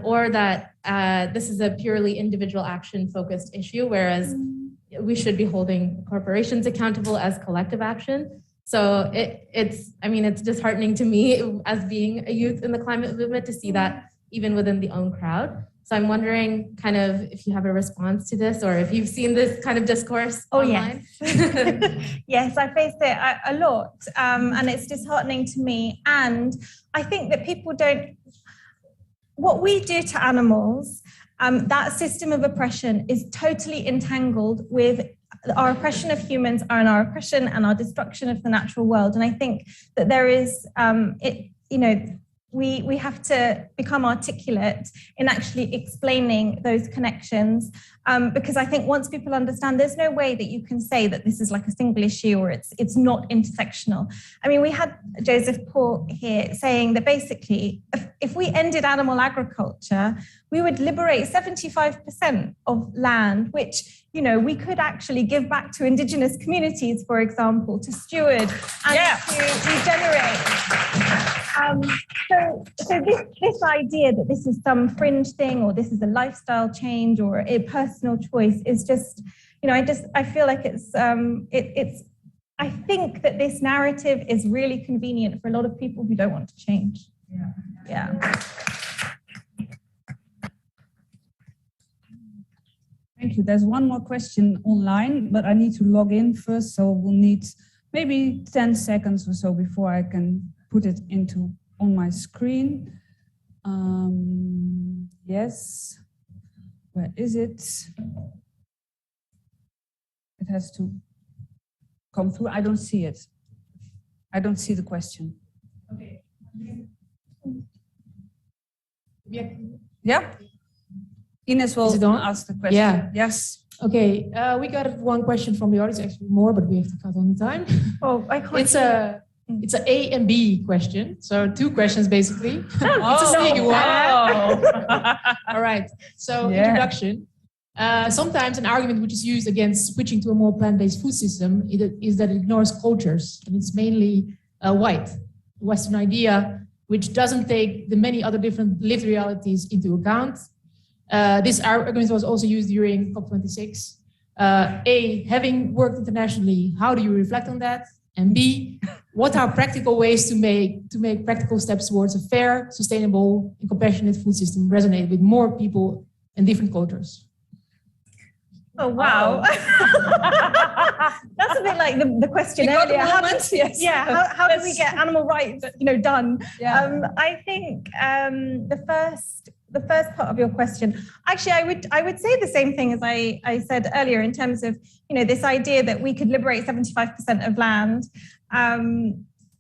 or that this is a purely individual action focused issue, whereas we should be holding corporations accountable as collective action. So it's disheartening to me as being a youth in the climate movement to see that even within the own crowd. So I'm wondering kind of if you have a response to this, or if you've seen this kind of discourse online. Yes. Yes, I faced it a lot, and it's disheartening to me. And I think that people don't, what we do to animals, that system of oppression is totally entangled with our oppression of humans and our oppression and our destruction of the natural world. And I think that there is, we have to become articulate in actually explaining those connections, because I think once people understand, there's no way that you can say that this is like a single issue or it's not intersectional. I mean, we had Joseph Poore here saying that basically, if we ended animal agriculture, we would liberate 75% of land, which, we could actually give back to indigenous communities, for example, to steward and to regenerate. So this idea that this is some fringe thing or this is a lifestyle change or a personal choice is just, I feel like I think that this narrative is really convenient for a lot of people who don't want to change. Yeah. Thank you. There's one more question online, but I need to log in first, so we'll need maybe 10 seconds or so before I can put it on my screen. Yes. Where is it? It has to come through. I don't see it. I don't see the question. Okay. Yeah. Ines will ask the question. Yeah. Yes. Okay. We got one question from the audience, actually more, but we have to cut on the time. Oh, I can't. It's an A and B question. So 2 questions basically. It's a sneaky one. Wow. All right. So introduction. Sometimes an argument which is used against switching to a more plant-based food system is that it ignores cultures, and it's mainly white, Western idea, which doesn't take the many other different lived realities into account. This argument was also used during COP26. A, having worked internationally, how do you reflect on that? And B, what are practical ways to make practical steps towards a fair, sustainable, and compassionate food system resonate with more people and different cultures? Oh, wow. That's a bit like the question earlier. How do we get animal rights, done? Yeah. I think the first part of your question, actually, I would say the same thing as I said earlier in terms of this idea that we could liberate 75% of land.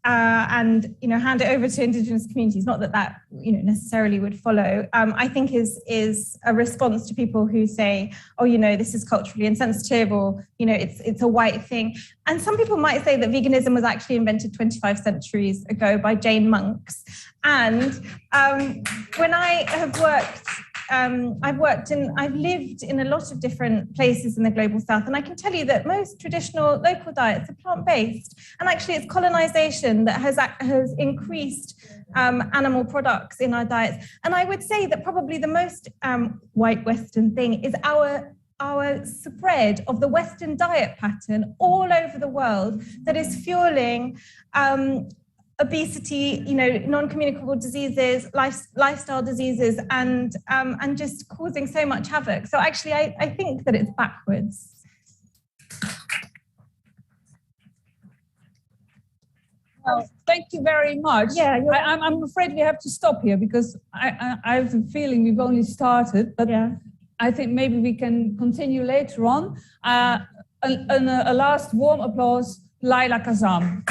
And hand it over to indigenous communities. Not that necessarily would follow. I think is a response to people who say, oh, this is culturally insensitive, or it's a white thing. And some people might say that veganism was actually invented 25 centuries ago by Jane monks. And when I have worked. I've lived in a lot of different places in the global south, and I can tell you that most traditional local diets are plant-based, and actually it's colonization that has increased animal products in our diets. And I would say that probably the most white Western thing is our spread of the Western diet pattern all over the world that is fueling obesity, non-communicable diseases, lifestyle diseases, and just causing so much havoc. So actually, I think that it's backwards. Well, thank you very much. Yeah, I'm afraid we have to stop here because I have a feeling we've only started, but I think maybe we can continue later on. A last warm applause, Laila Kassam.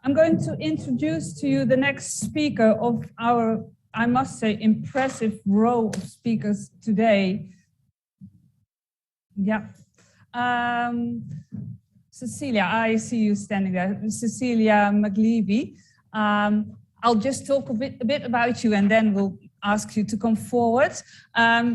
I'm going to introduce to you the next speaker of our, I must say, impressive row of speakers today. Yeah. Cecilia, I see you standing there. Cecilia McLevy. I'll just talk a bit about you and then we'll ask you to come forward.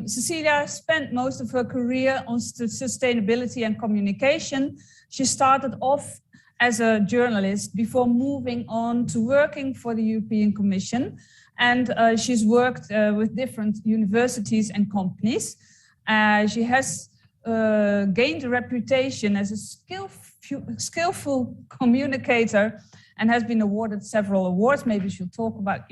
Cecilia spent most of her career on sustainability and communication. She started off as a journalist before moving on to working for the European Commission. And she's worked with different universities and companies. She has gained a reputation as a skillful communicator and has been awarded several awards. Maybe she'll talk about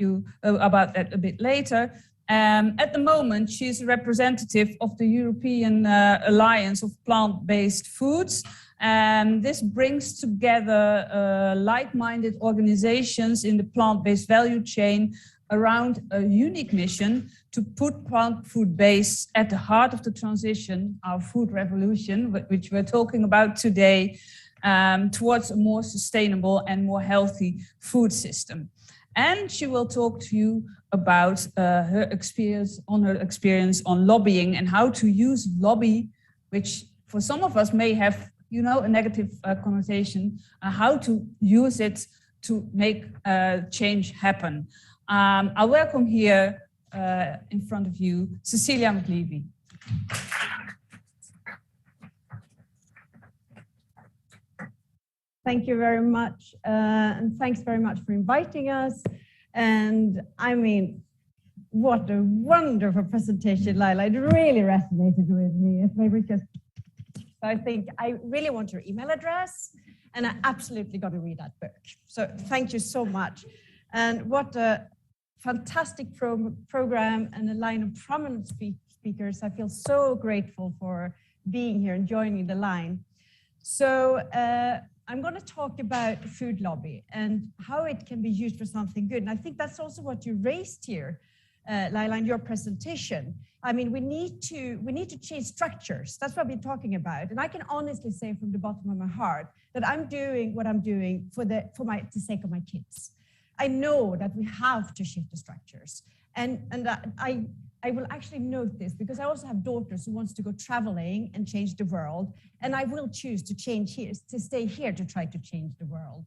that a bit later. At the moment, she's a representative of the European Alliance of Plant-Based Foods. And this brings together like-minded organizations in the plant-based value chain around a unique mission to put plant food base at the heart of the transition, our food revolution, which we're talking about today, towards a more sustainable and more healthy food system. And she will talk to you about her experience on lobbying and how to use lobby, which for some of us may have a negative connotation, how to use it to make change happen. I welcome here in front of you, Cecilia McLevy. Thank you very much. And thanks very much for inviting us. And I mean, what a wonderful presentation, Laila. It really resonated with me. It made me just, I think I really want your email address, and I absolutely got to read that book. So thank you so much. And what a fantastic program and a line of prominent speakers. I feel so grateful for being here and joining the line. So I'm going to talk about food lobby and how it can be used for something good. And I think that's also what you raised here, Laila, in your presentation. I mean, we need to change structures. That's what we're talking about. And I can honestly say from the bottom of my heart that I'm doing what I'm doing for the sake of my kids. I know that we have to shift the structures. And I will actually note this because I also have daughters who wants to go traveling and change the world. And I will choose to change here, to stay here to try to change the world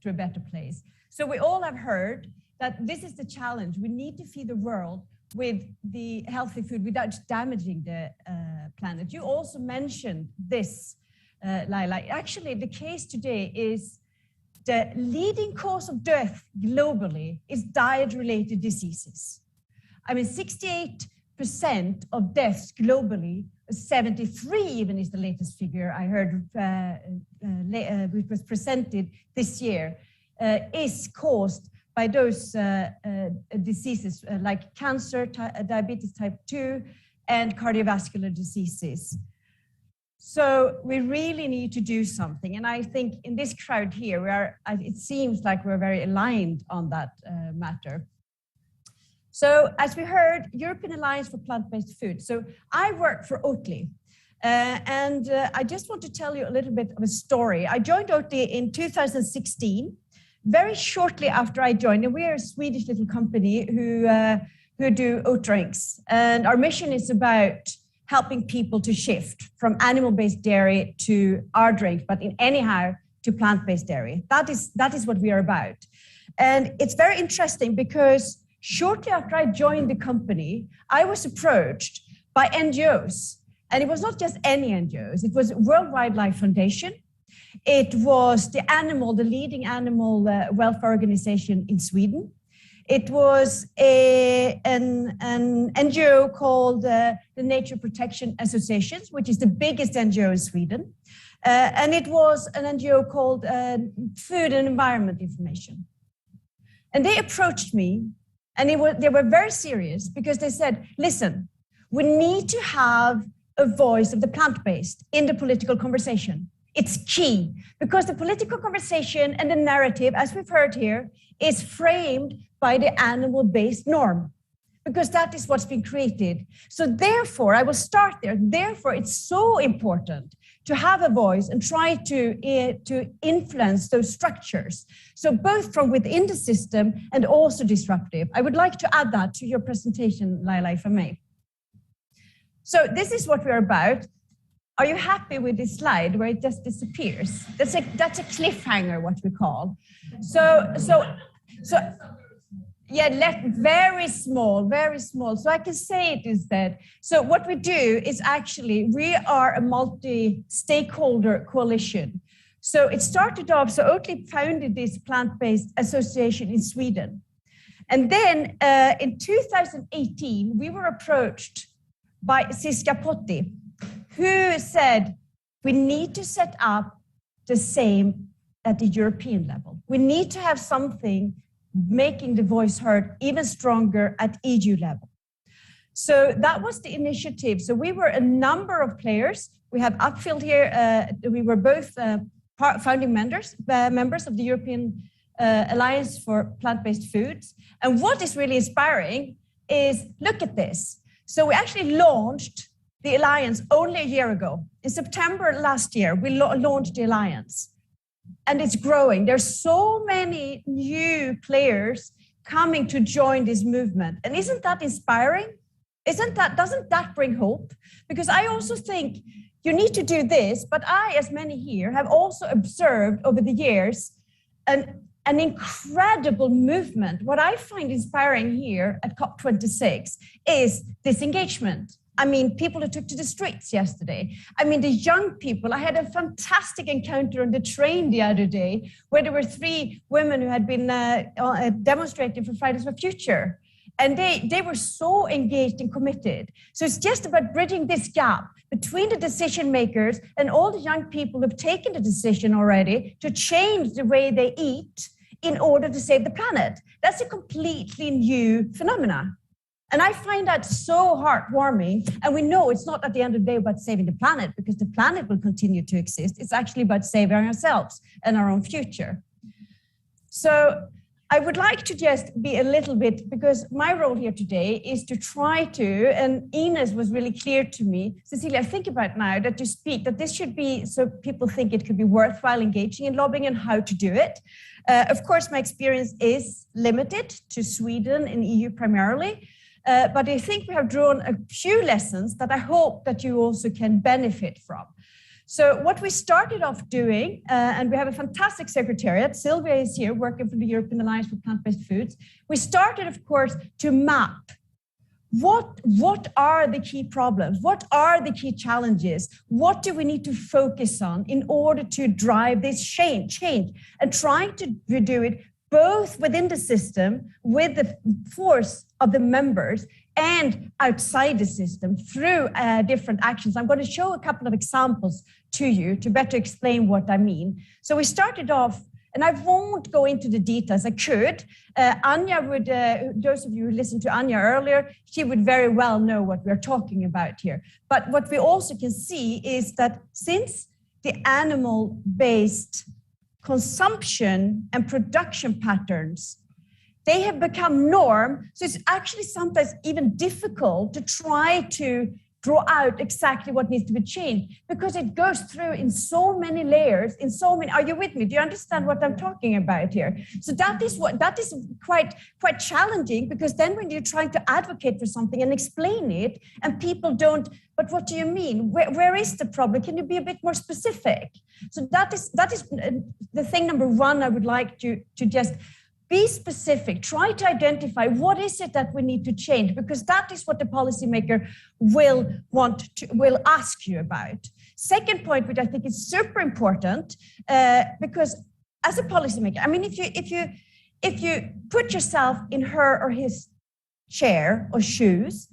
to a better place. So we all have heard that this is the challenge. We need to feed the world with the healthy food without damaging the planet. You also mentioned this, Laila. Actually, the case today is the leading cause of death globally is diet-related diseases. I mean, 68% of deaths globally, 73 even is the latest figure I heard, which was presented this year, is caused by those diseases like cancer, diabetes type 2, and cardiovascular diseases. So we really need to do something. And I think in this crowd here, it seems like we're very aligned on that matter. So as we heard, European Alliance for Plant-Based Food. So I work for Oatly. And I just want to tell you a little bit of a story. I joined Oatly in 2016, very shortly after I joined. And we're a Swedish little company who do oat drinks. And our mission is about helping people to shift from animal-based dairy to our drink, but anyhow to plant-based dairy. That is what we are about. And it's very interesting because shortly after I joined the company, I was approached by NGOs. And it was not just any NGOs, it was World Wildlife Foundation. It was the leading animal welfare organization in Sweden. It was an NGO called the Nature Protection Association, which is the biggest NGO in Sweden. And it was an NGO called Food and Environment Information. And they approached me, and they were very serious because they said, listen, we need to have a voice of the plant-based in the political conversation. It's key because the political conversation and the narrative, as we've heard here, is framed by the animal-based norm, because that is what's been created. So therefore, I will start there. Therefore, it's so important to have a voice and try to influence those structures. So both from within the system and also disruptive. I would like to add that to your presentation, Laila, if I may. So this is what we're about. Are you happy with this slide where it just disappears? That's a cliffhanger, what we call. So yeah, very small, very small. So I can say it is that. So what we do is actually, we are a multi-stakeholder coalition. So it started off, so Oatly founded this plant-based association in Sweden. And then in 2018, we were approached by Siska Potti, who said, we need to set up the same at the European level. We need to have something making the voice heard even stronger at EU level. So that was the initiative. So we were a number of players. We have Upfield here. We were both founding members of the European Alliance for Plant-Based Foods. And what is really inspiring is, look at this. So we actually launched the Alliance only a year ago. In September last year, we launched the Alliance. And it's growing. There's so many new players coming to join this movement. And isn't that inspiring? Doesn't that bring hope? Because I also think you need to do this, but I, as many here, have also observed over the years an incredible movement. What I find inspiring here at COP26 is this engagement. I mean, people who took to the streets yesterday. I mean, the young people. I had a fantastic encounter on the train the other day where there were 3 women who had been demonstrating for Fridays for Future. And they were so engaged and committed. So it's just about bridging this gap between the decision makers and all the young people who've taken the decision already to change the way they eat in order to save the planet. That's a completely new phenomenon. And I find that so heartwarming. And we know it's not at the end of the day about saving the planet, because the planet will continue to exist. It's actually about saving ourselves and our own future. So I would like to just be a little bit, because my role here today is to try to, and Ines was really clear to me, Cecilia, think about now that you speak, that this should be, so people think it could be worthwhile engaging in lobbying and how to do it. Of course, my experience is limited to Sweden and EU primarily. But I think we have drawn a few lessons that I hope that you also can benefit from. So what we started off doing, and we have a fantastic secretariat, Sylvia is here working for the European Alliance for Plant-Based Foods. We started, of course, to map what are the key problems? What are the key challenges? What do we need to focus on in order to drive this change? And trying to do it both within the system, with the force of the members, and outside the system through different actions. I'm going to show a couple of examples to you to better explain what I mean. So we started off, And I won't go into the details. I could. Anja would, those of you who listened to Anja earlier, she would very well know what we're talking about here. But what we also can see is that since the animal-based consumption and production patterns, they have become norm. So it's actually sometimes even difficult to try to draw out exactly what needs to be changed because it goes through in so many layers, in so many. Are you with me? Do you understand what I'm talking about here? So that is quite challenging, because then when you're trying to advocate for something and explain it, and people don't. But what do you mean? Where is the problem? Can you be a bit more specific? So that is the thing number one. I would like to just be specific. Try to identify what is it that we need to change, because that is what the policymaker will ask you about. Second point, which I think is super important, because as a policymaker, I mean, if you put yourself in her or his chair or shoes,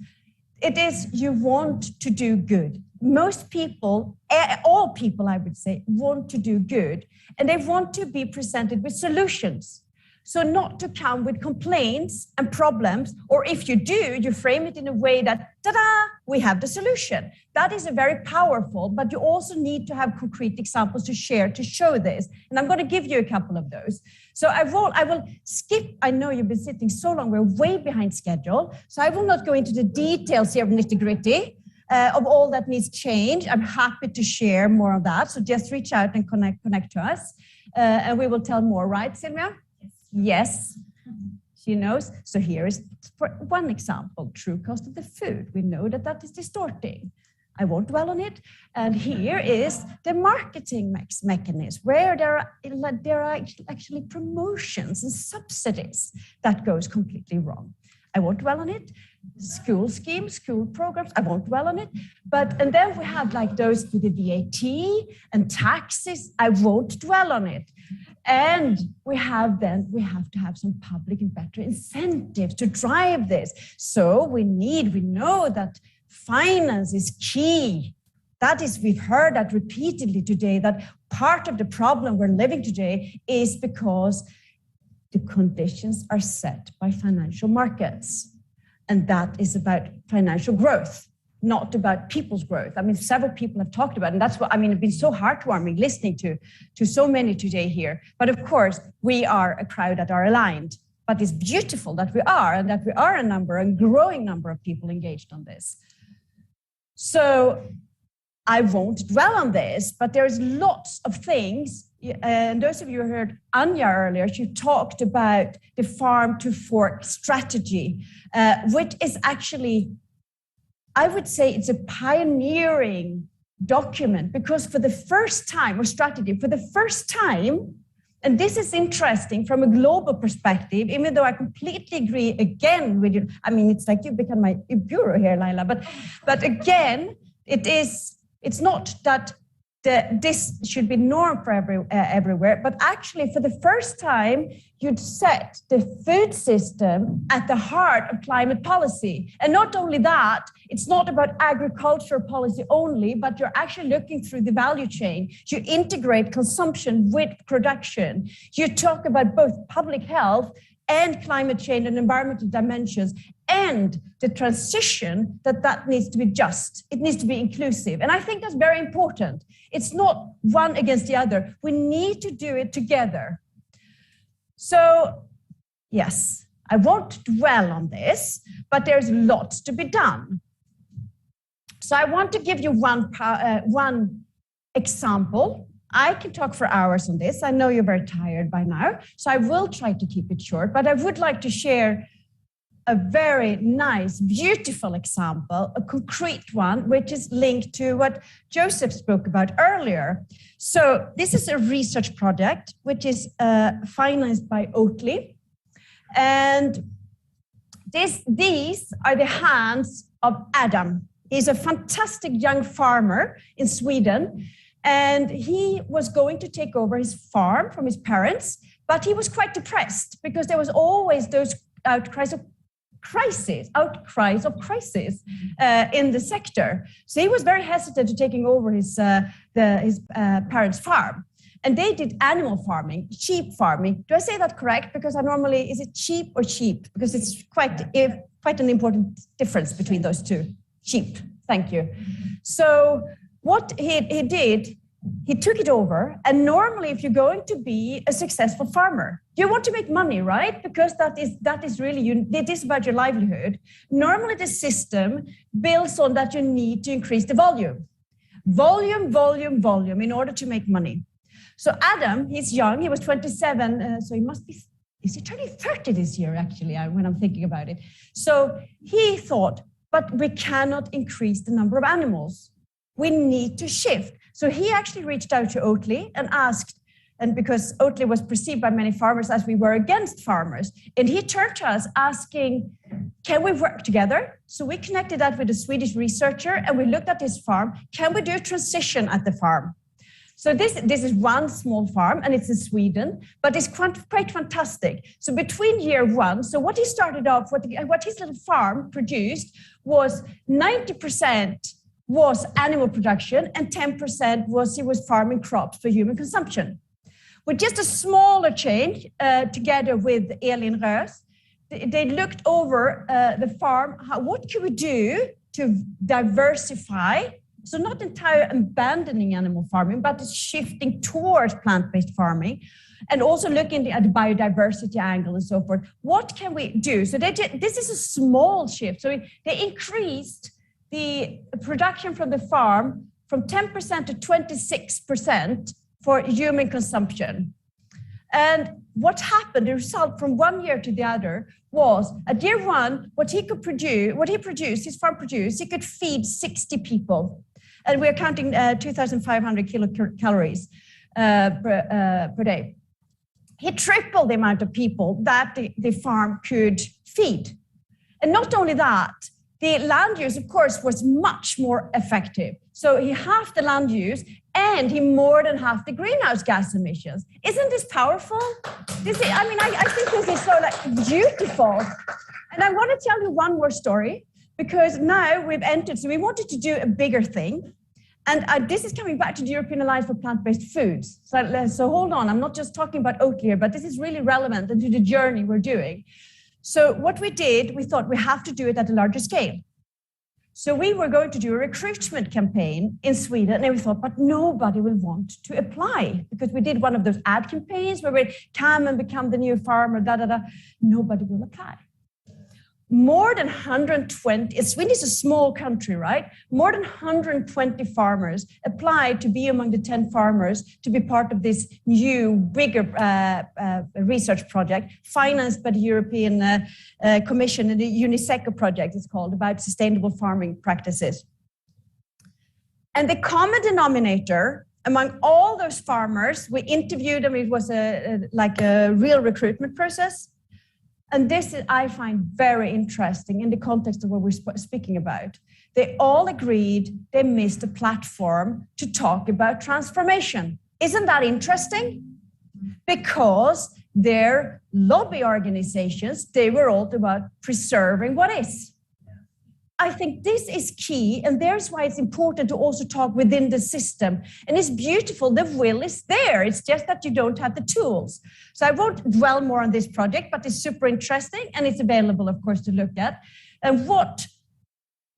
it is you want to do good. Most people, all people, I would say, want to do good, and they want to be presented with solutions. So not to come with complaints and problems, or if you do, you frame it in a way that, ta-da, we have the solution. That is a very powerful, but you also need to have concrete examples to share to show this. And I'm going to give you a couple of those. So I will skip, I know you've been sitting so long, we're way behind schedule. So I will not go into the details here of nitty-gritty of all that needs change. I'm happy to share more of that. So just reach out and connect to us. And we will tell more, right, Silvia? Yes, she knows. So here is, for one example, true cost of the food. We know that is distorting. I won't dwell on it. And here is the marketing mechanism, where there are actually promotions and subsidies that goes completely wrong. I won't dwell on it. School schemes, school programs, I won't dwell on it. And then we have like those with the VAT and taxes. I won't dwell on it. And we have to have some public and better incentives to drive this. So we know that finance is key. That is, we've heard that repeatedly today, that part of the problem we're living today is because the conditions are set by financial markets. And that is about financial growth, not about people's growth. I mean, several people have talked about it, and that's what, I mean, it's been so heartwarming listening to so many today here. But of course, we are a crowd that are aligned, but it's beautiful that we are, and that we are a growing number of people engaged on this. So I won't dwell on this, but there's lots of things. And those of you who heard Anja earlier, she talked about the farm to fork strategy, which is actually, I would say it's a pioneering document, because for the first time, or strategy, for the first time, and this is interesting from a global perspective, even though I completely agree again with you. I mean, it's like you've become my bureau here, Laila, but again, it's not that this should be norm for everywhere, but actually for the first time, you'd set the food system at the heart of climate policy. And not only that, it's not about agriculture policy only, but you're actually looking through the value chain. You integrate consumption with production. You talk about both public health and climate change and environmental dimensions, and the transition that needs to be just. It needs to be inclusive. And I think that's very important. It's not one against the other. We need to do it together. So, yes, I won't dwell on this, but there's lots to be done. So I want to give you one example. I can talk for hours on this. I know you're very tired by now, so I will try to keep it short, but I would like to share a very nice, beautiful example, a concrete one, which is linked to what Joseph spoke about earlier. So this is a research project, which is financed by Oatly. And these are the hands of Adam. He's a fantastic young farmer in Sweden. And he was going to take over his farm from his parents, but he was quite depressed because there was always those outcries of crisis in the sector. So he was very hesitant to taking over his parents' farm. and they did animal farming, sheep farming. Do I say that correct? Because I normally, is it sheep or sheep? Because it's quite an important difference between those two. Sheep, thank you. So what he did, he took it over. And normally, if you're going to be a successful farmer, you want to make money, right? Because that is really, it is about your livelihood. Normally, the system builds on that you need to increase the volume. Volume in order to make money. So Adam, he's young, he was 27, so he must be, is he turning 30 this year, actually, when I'm thinking about it. So he thought, but we cannot increase the number of animals. We need to shift. So he actually reached out to Oatly and asked, and because Oatly was perceived by many farmers as we were against farmers, and he turned to us asking, can we work together? So we connected that with a Swedish researcher and we looked at his farm. Can we do a transition at the farm? So this is one small farm and it's in Sweden, but it's quite fantastic. So between year one, so what he started off, what his little farm produced was 90% was animal production and 10% was he was farming crops for human consumption. With just a smaller change, together with Elin Rös, they looked over the farm. What can we do to diversify? So not entirely abandoning animal farming, but shifting towards plant-based farming, and also looking at the biodiversity angle and so forth. What can we do? So this is a small shift. So they increased the production from the farm from 10% to 26% for human consumption. And what happened, the result from one year to the other was at year one, his farm produced, he could feed 60 people. And we're counting 2,500 kilocalories per day. He tripled the amount of people that the farm could feed. And not only that, the land use, of course, was much more effective. So he halved the land use and he more than halved the greenhouse gas emissions. Isn't this powerful? I think this is so beautiful. And I want to tell you one more story, because now we've entered, so we wanted to do a bigger thing. And this is coming back to the European Alliance for Plant-Based Foods. So hold on, I'm not just talking about Oatly here, but this is really relevant and to the journey we're doing. So what we did, we thought we have to do it at a larger scale. So we were going to do a recruitment campaign in Sweden, and we thought, but nobody will want to apply, because we did one of those ad campaigns where we come and become the new farmer, Nobody will apply. More than 120, Sweden is a small country, right? More than 120 farmers applied to be among the 10 farmers to be part of this new, bigger research project financed by the European Commission, and the UNICEF project is called, about sustainable farming practices. And the common denominator among all those farmers, we interviewed them, it was like a real recruitment process. And this I find very interesting in the context of what we're speaking about. They all agreed they missed a platform to talk about transformation. Isn't that interesting? Because their lobby organizations, they were all about preserving what is. I think this is key, and there's why it's important to also talk within the system. And it's beautiful, the will is there. It's just that you don't have the tools. So I won't dwell more on this project, but it's super interesting, and it's available, of course, to look at. And what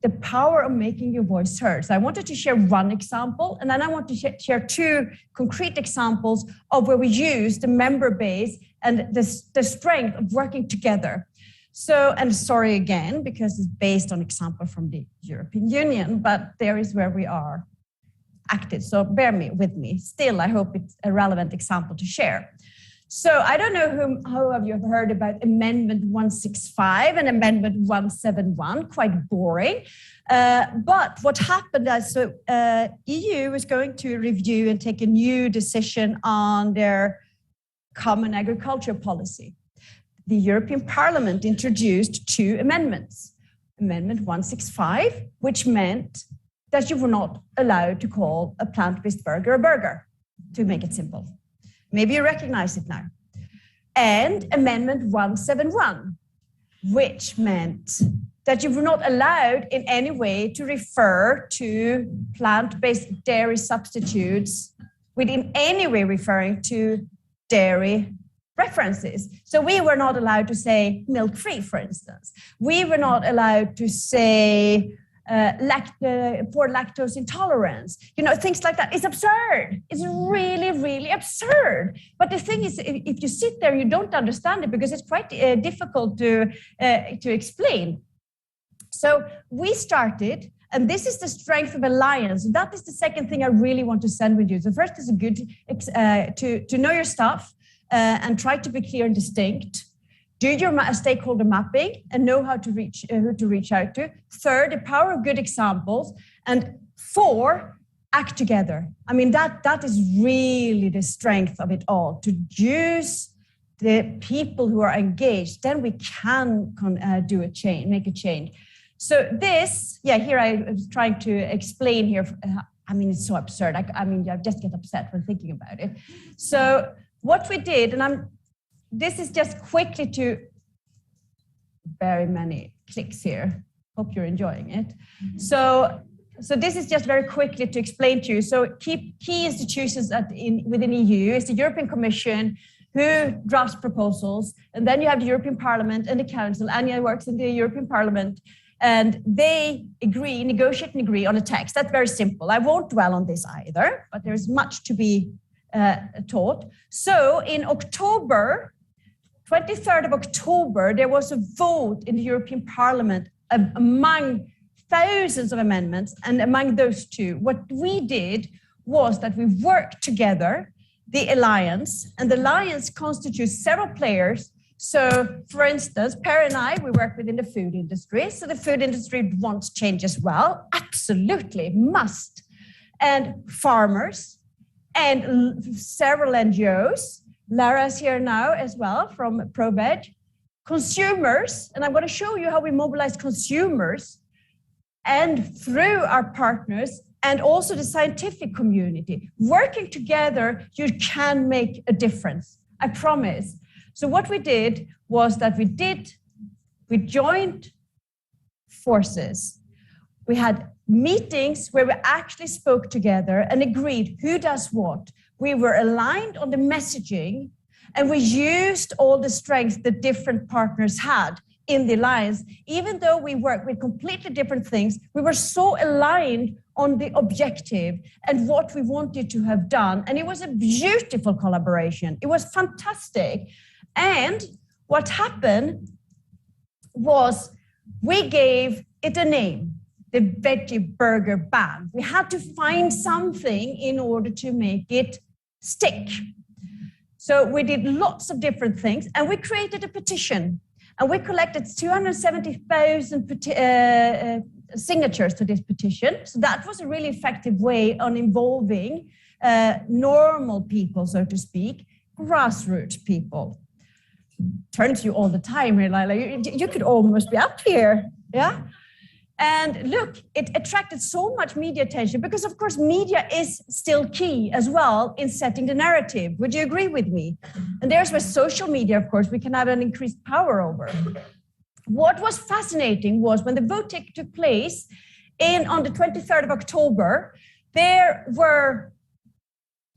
the power of making your voice heard. So I wanted to share one example, and then I want to share two concrete examples of where we use the member base and the strength of working together. So, and sorry again, because it's based on example from the European Union, but there is where we are active. So bear with me. Still, I hope it's a relevant example to share. So I don't know how have you heard about Amendment 165 and Amendment 171, quite boring. But what happened is, EU is going to review and take a new decision on their common agriculture policy. The European Parliament introduced two amendments. Amendment 165, which meant that you were not allowed to call a plant-based burger a burger, to make it simple. Maybe you recognize it now. And Amendment 171, which meant that you were not allowed in any way to refer to plant-based dairy substitutes with in any way referring to dairy preferences. So we were not allowed to say milk-free, for instance. We were not allowed to say for lactose intolerance, things like that. It's absurd. It's really, really absurd. But the thing is, if you sit there, you don't understand it because it's quite difficult to explain. So we started, and this is the strength of alliance. That is the second thing I really want to send with you. So first is good to know your stuff and try to be clear and distinct. Do your stakeholder mapping and know how to reach who to reach out to. Third, the power of good examples. And 4, act together. I mean, that is really the strength of it all. To use the people who are engaged, then we can do a change, make a change. So this, here I was trying to explain here. I mean, it's so absurd. I just get upset when thinking about it. So what we did, and this is just quickly to very many clicks here. Hope you're enjoying it. So this is just very quickly to explain to you. So key institutions within EU is the European Commission, who drafts proposals, and then you have the European Parliament and the Council. Anja works in the European Parliament, and they negotiate and agree on a text. That's very simple. I won't dwell on this either, but there's much to be taught. So in October, 23rd of October, there was a vote in the European Parliament among thousands of amendments, and among those 2, what we did was that we worked together, the alliance, and the alliance constitutes several players. So, for instance, Per and I, we work within the food industry. So the food industry wants change as well. Absolutely, must. And farmers and several NGOs. Lara's here now as well from ProVeg. Consumers, and I'm going to show you how we mobilize consumers and through our partners and also the scientific community. Working together, you can make a difference, I promise. So what we did was that we joined forces. We had meetings where we actually spoke together and agreed who does what. We were aligned on the messaging, and we used all the strengths that different partners had in the alliance. Even though we worked with completely different things, we were so aligned on the objective and what we wanted to have done. And it was a beautiful collaboration. It was fantastic. And what happened was we gave it a name, the veggie burger ban. We had to find something in order to make it stick. So we did lots of different things, and we created a petition, and we collected 270,000 signatures to this petition. So that was a really effective way on involving normal people, so to speak, grassroots people. Turn to you all the time, Laila. You could almost be up here, yeah? And look, it attracted so much media attention because, of course, media is still key as well in setting the narrative. Would you agree with me? And there's where social media, of course, we can have an increased power over. What was fascinating was when the vote took place on the 23rd of October, there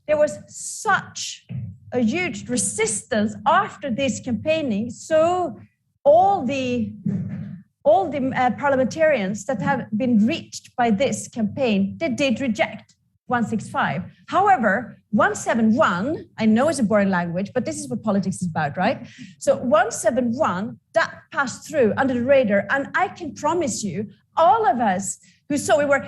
was such a huge resistance after this campaigning. So all the parliamentarians that have been reached by this campaign, they did reject 165. However, 171, I know it's a boring language, but this is what politics is about, right? So 171, that passed through under the radar. And I can promise you, all of us who saw, we were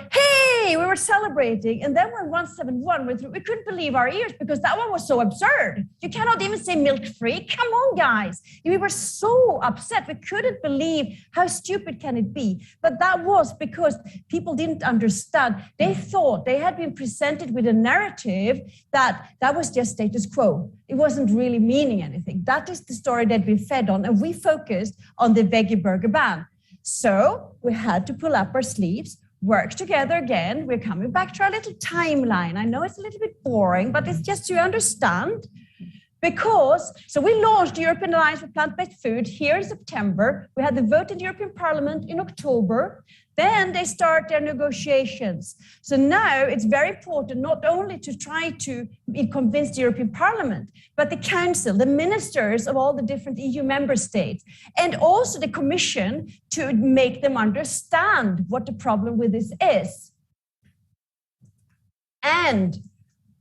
celebrating. And then when 171 went through, we couldn't believe our ears because that one was so absurd. You cannot even say milk-free. Come on, guys. We were so upset. We couldn't believe how stupid can it be. But that was because people didn't understand. They thought they had been presented with a narrative that was just status quo. It wasn't really meaning anything. That is the story that we fed on. And we focused on the veggie burger ban. So we had to pull up our sleeves, work together again. We're coming back to our little timeline. I know it's a little bit boring, but it's just to understand. So we launched the European Alliance for Plant-Based Food here in September. We had the vote in the European Parliament in October. Then they start their negotiations. So now it's very important not only to try to convince the European Parliament, but the Council, the ministers of all the different EU member states, and also the Commission to make them understand what the problem with this is. And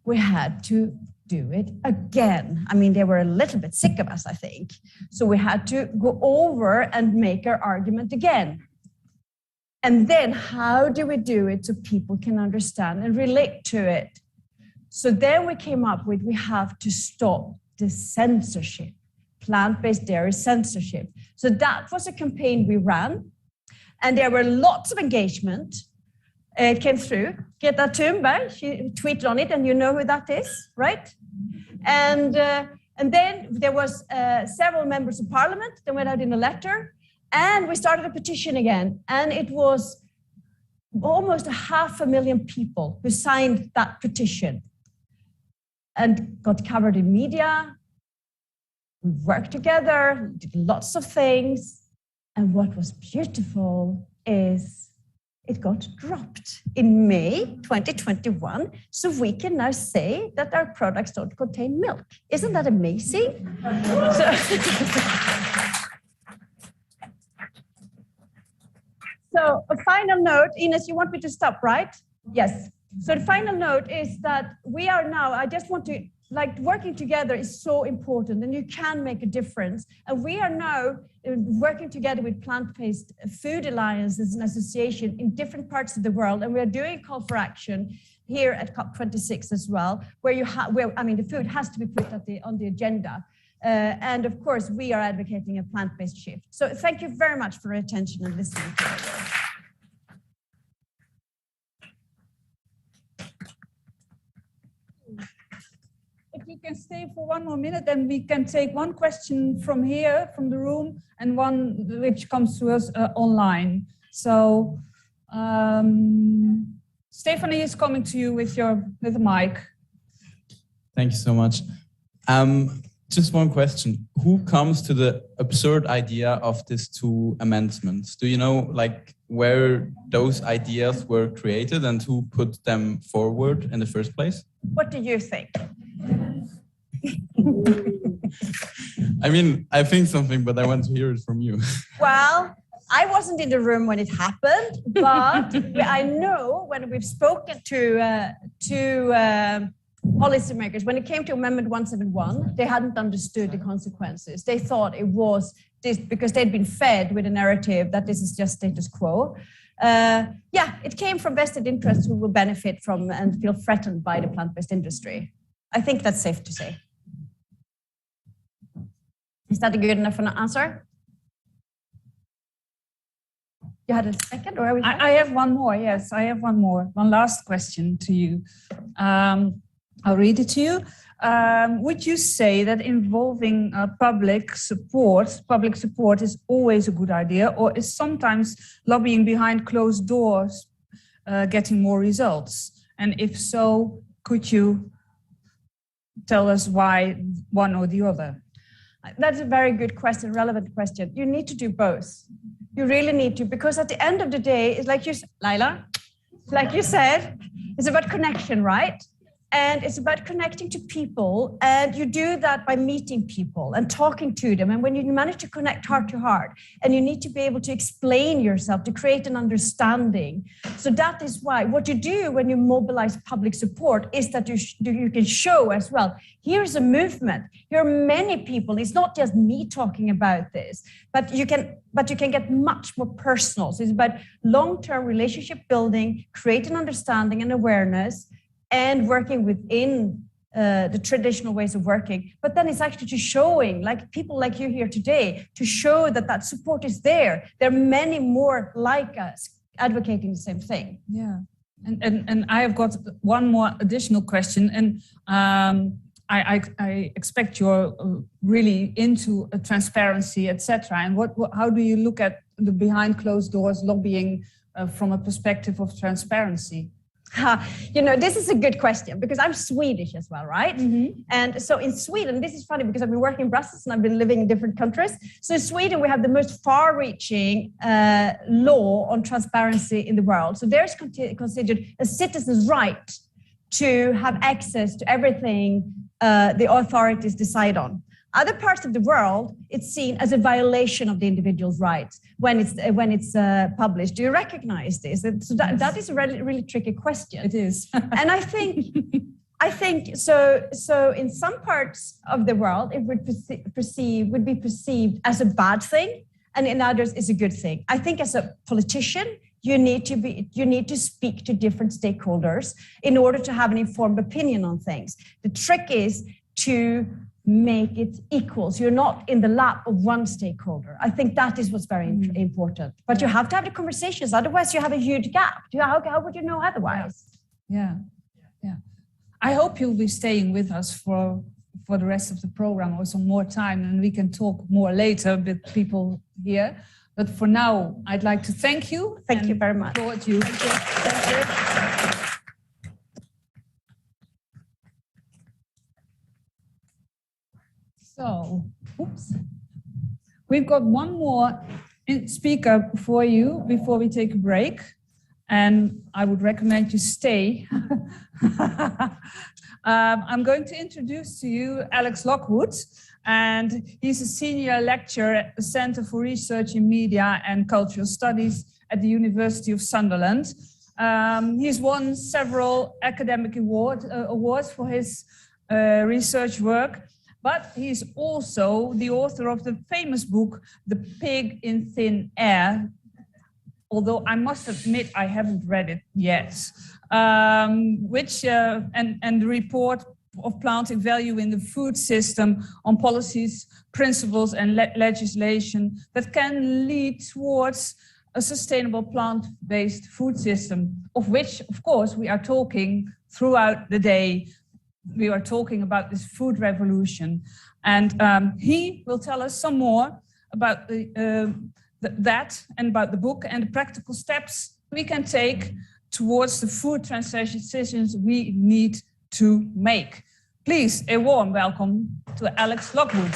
we had to do it again. I mean, they were a little bit sick of us, I think. So we had to go over and make our argument again. And then how do we do it so people can understand and relate to it? So then we came up with, we have to stop the censorship, plant-based dairy censorship. So that was a campaign we ran. And there were lots of engagement. It came through. Greta Thunberg, she tweeted on it, and you know who that is, right? And then there was several members of parliament that went out in a letter. And we started a petition again, and it was almost 500,000 people who signed that petition and got covered in media. We worked together, did lots of things. And what was beautiful is it got dropped in May 2021. So we can now say that our products don't contain milk. Isn't that amazing? So a final note, Ines, you want me to stop, right? Yes. So the final note is that we are now, I just want to, working together is so important, and you can make a difference. And we are now working together with plant-based food alliances and association in different parts of the world. And we are doing a call for action here at COP26 as well, where the food has to be put on the agenda. And of course, we are advocating a plant-based shift. So thank you very much for your attention and listening to us. If you can stay for one more minute, then we can take one question from here, from the room, and one which comes to us online. So Stephanie is coming to you with a mic. Thank you so much. Just one question. Who comes to the absurd idea of these two amendments? Do you know where those ideas were created and who put them forward in the first place? What do you think? I mean, I think something, but I want to hear it from you. Well, I wasn't in the room when it happened, but I know when we've spoken to policymakers, when it came to Amendment 171, they hadn't understood the consequences. They thought it was this because they'd been fed with a narrative that this is just status quo. It came from vested interests who will benefit from and feel threatened by the plant-based industry. I think that's safe to say. Is that a good enough answer? You had a second, or are we? I have one more. Yes, I have one more. One last question to you. I'll read it to you. Would you say that involving public support is always a good idea, or is sometimes lobbying behind closed doors getting more results? And if so, could you tell us why one or the other? That's a very good question, relevant question. You need to do both. You really need to, because at the end of the day, it's like you, Laila, like you said, it's about connection, right? And it's about connecting to people, and you do that by meeting people and talking to them. And when you manage to connect heart to heart, and you need to be able to explain yourself to create an understanding. So that is why what you do when you mobilize public support is that you can show as well, here's a movement. Here are many people. It's not just me talking about this, but you can get much more personal. So it's about long-term relationship building, create an understanding and awareness, and working within the traditional ways of working. But then it's actually to showing, like people like you here today, to show that that support is there. There are many more like us advocating the same thing. Yeah, and I have got one more additional question, and I expect you're really into transparency, etc. And how do you look at the behind closed doors lobbying from a perspective of transparency? This is a good question because I'm Swedish as well, right? And so in Sweden, this is funny because I've been working in Brussels and I've been living in different countries. So in Sweden, we have the most far-reaching law on transparency in the world. So there's considered a citizen's right to have access to everything the authorities decide on. Other parts of the world, it's seen as a violation of the individual's rights when it's published. Do you recognize this? So that is a really tricky question. It is. And I think so. So in some parts of the world, it would be perceived as a bad thing, and in others, it's a good thing. I think as a politician, you need to speak to different stakeholders in order to have an informed opinion on things. The trick is to make it equal. So you're not in the lap of one stakeholder. I think that is what's very important. But you have to have the conversations, otherwise you have a huge gap. How would you know otherwise? Yeah. I hope you'll be staying with us for the rest of the program or some more time, and we can talk more later with people here. But for now, I'd like to thank you. Thank you very much. Applaud you. Thank you. So, we've got one more speaker for you before we take a break, and I would recommend you stay. I'm going to introduce to you Alex Lockwood, and he's a senior lecturer at the Center for Research in Media and Cultural Studies at the University of Sunderland. He's won several academic awards for his research work. But he's also the author of the famous book, The Pig in Thin Air, although I must admit I haven't read it yet, and the report of planting value in the food system on policies, principles, and legislation that can lead towards a sustainable plant-based food system, of which, of course, we are talking throughout the day. We are talking about this food revolution, and he will tell us some more about that and about the book and the practical steps we can take towards the food transitions we need to make. Please, a warm welcome to Alex Lockwood.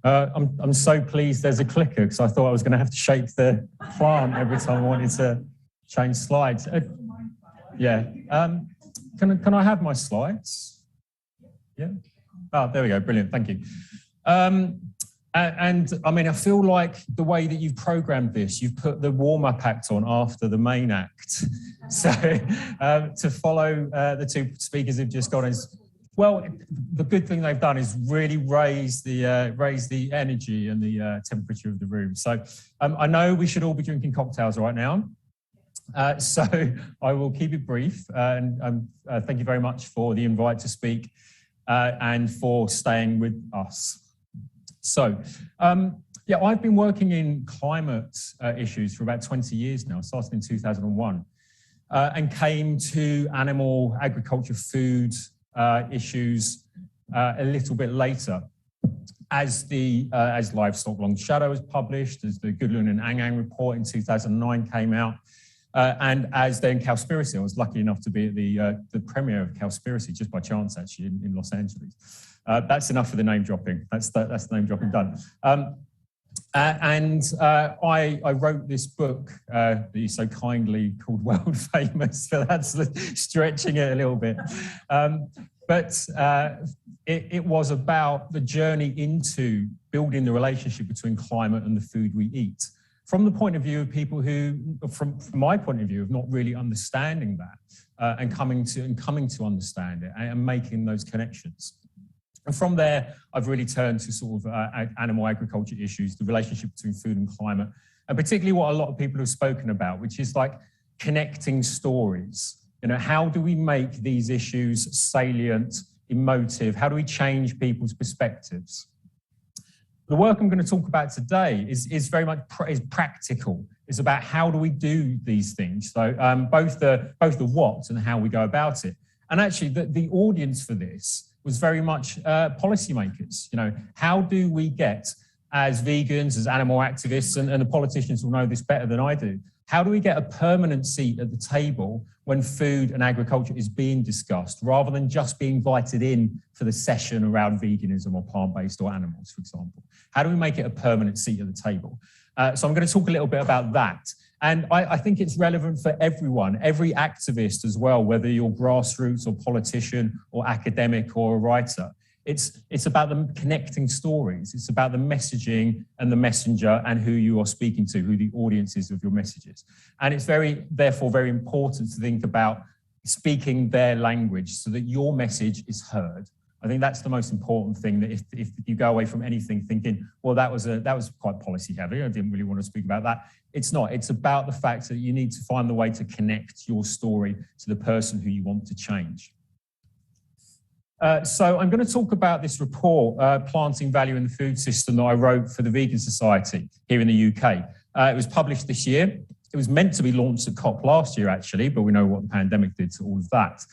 I'm so pleased there's a clicker because I thought I was going to have to shake the plant every time I wanted to change slides. Can I have my slides? Yeah. Oh, there we go. Brilliant. Thank you. And I mean, I feel like the way that you've programmed this, you've put the warm-up act on after the main act. So to follow the two speakers who've just gone is, well, the good thing they've done is really raise the energy and the temperature of the room. So I know we should all be drinking cocktails right now. So I will keep it brief. And thank you very much for the invite to speak and for staying with us. So, I've been working in climate issues for about 20 years now. I started in 2001 and came to animal agriculture, food issues a little bit later, as Livestock Long Shadow was published, as the Goodlin and Angang report in 2009 came out, and as then Cowspiracy. I was lucky enough to be at the premiere of Cowspiracy just by chance, actually, in Los Angeles. That's enough for the name dropping. That's the name dropping done. I wrote this book that you so kindly called World Famous, but that's stretching it a little bit. It was about the journey into building the relationship between climate and the food we eat, from the point of view of people who, from my point of view, of not really understanding that and coming to understand it and making those connections. And from there, I've really turned to sort of animal agriculture issues, the relationship between food and climate, and particularly what a lot of people have spoken about, which is like connecting stories. You know, how do we make these issues salient, emotive? How do we change people's perspectives? The work I'm going to talk about today is very much practical. It's about how do we do these things. So both the what and how we go about it. And actually, the audience for this was very much policymakers. You know, how do we get as vegans, as animal activists, and the politicians will know this better than I do. How do we get a permanent seat at the table when food and agriculture is being discussed, rather than just being invited in for the session around veganism or plant-based or animals, for example? How do we make it a permanent seat at the table? So I'm going to talk a little bit about that. And I think it's relevant for everyone, every activist as well, whether you're grassroots or politician or academic or a writer. It's about them connecting stories. It's about the messaging and the messenger and who you are speaking to, who the audience is of your messages. And it's therefore very important to think about speaking their language so that your message is heard. I think that's the most important thing, that if you go away from anything thinking, well, that was quite policy heavy, I didn't really want to speak about that. It's not. It's about the fact that you need to find the way to connect your story to the person who you want to change. So I'm going to talk about this report, Planting Value in the Food System, that I wrote for the Vegan Society here in the UK. It was published this year. It was meant to be launched at COP last year, actually, but we know what the pandemic did to all of that.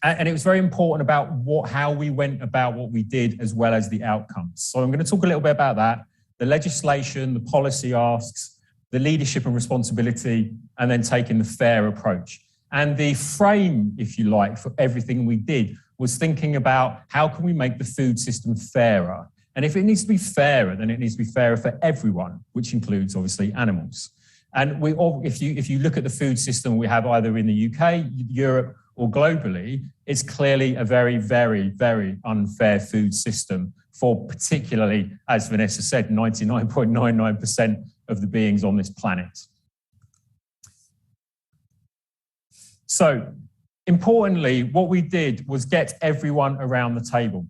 And it was very important about how we went about what we did, as well as the outcomes. So I'm going to talk a little bit about that, the legislation, the policy asks, the leadership and responsibility, and then taking the fair approach. And the frame, if you like, for everything we did was thinking about how can we make the food system fairer? And if it needs to be fairer, then it needs to be fairer for everyone, which includes, obviously, animals. And if you look at the food system we have either in the UK, Europe, or globally, it's clearly a very, very, very unfair food system for particularly, as Vanessa said, 99.99% of the beings on this planet. So, importantly, what we did was get everyone around the table.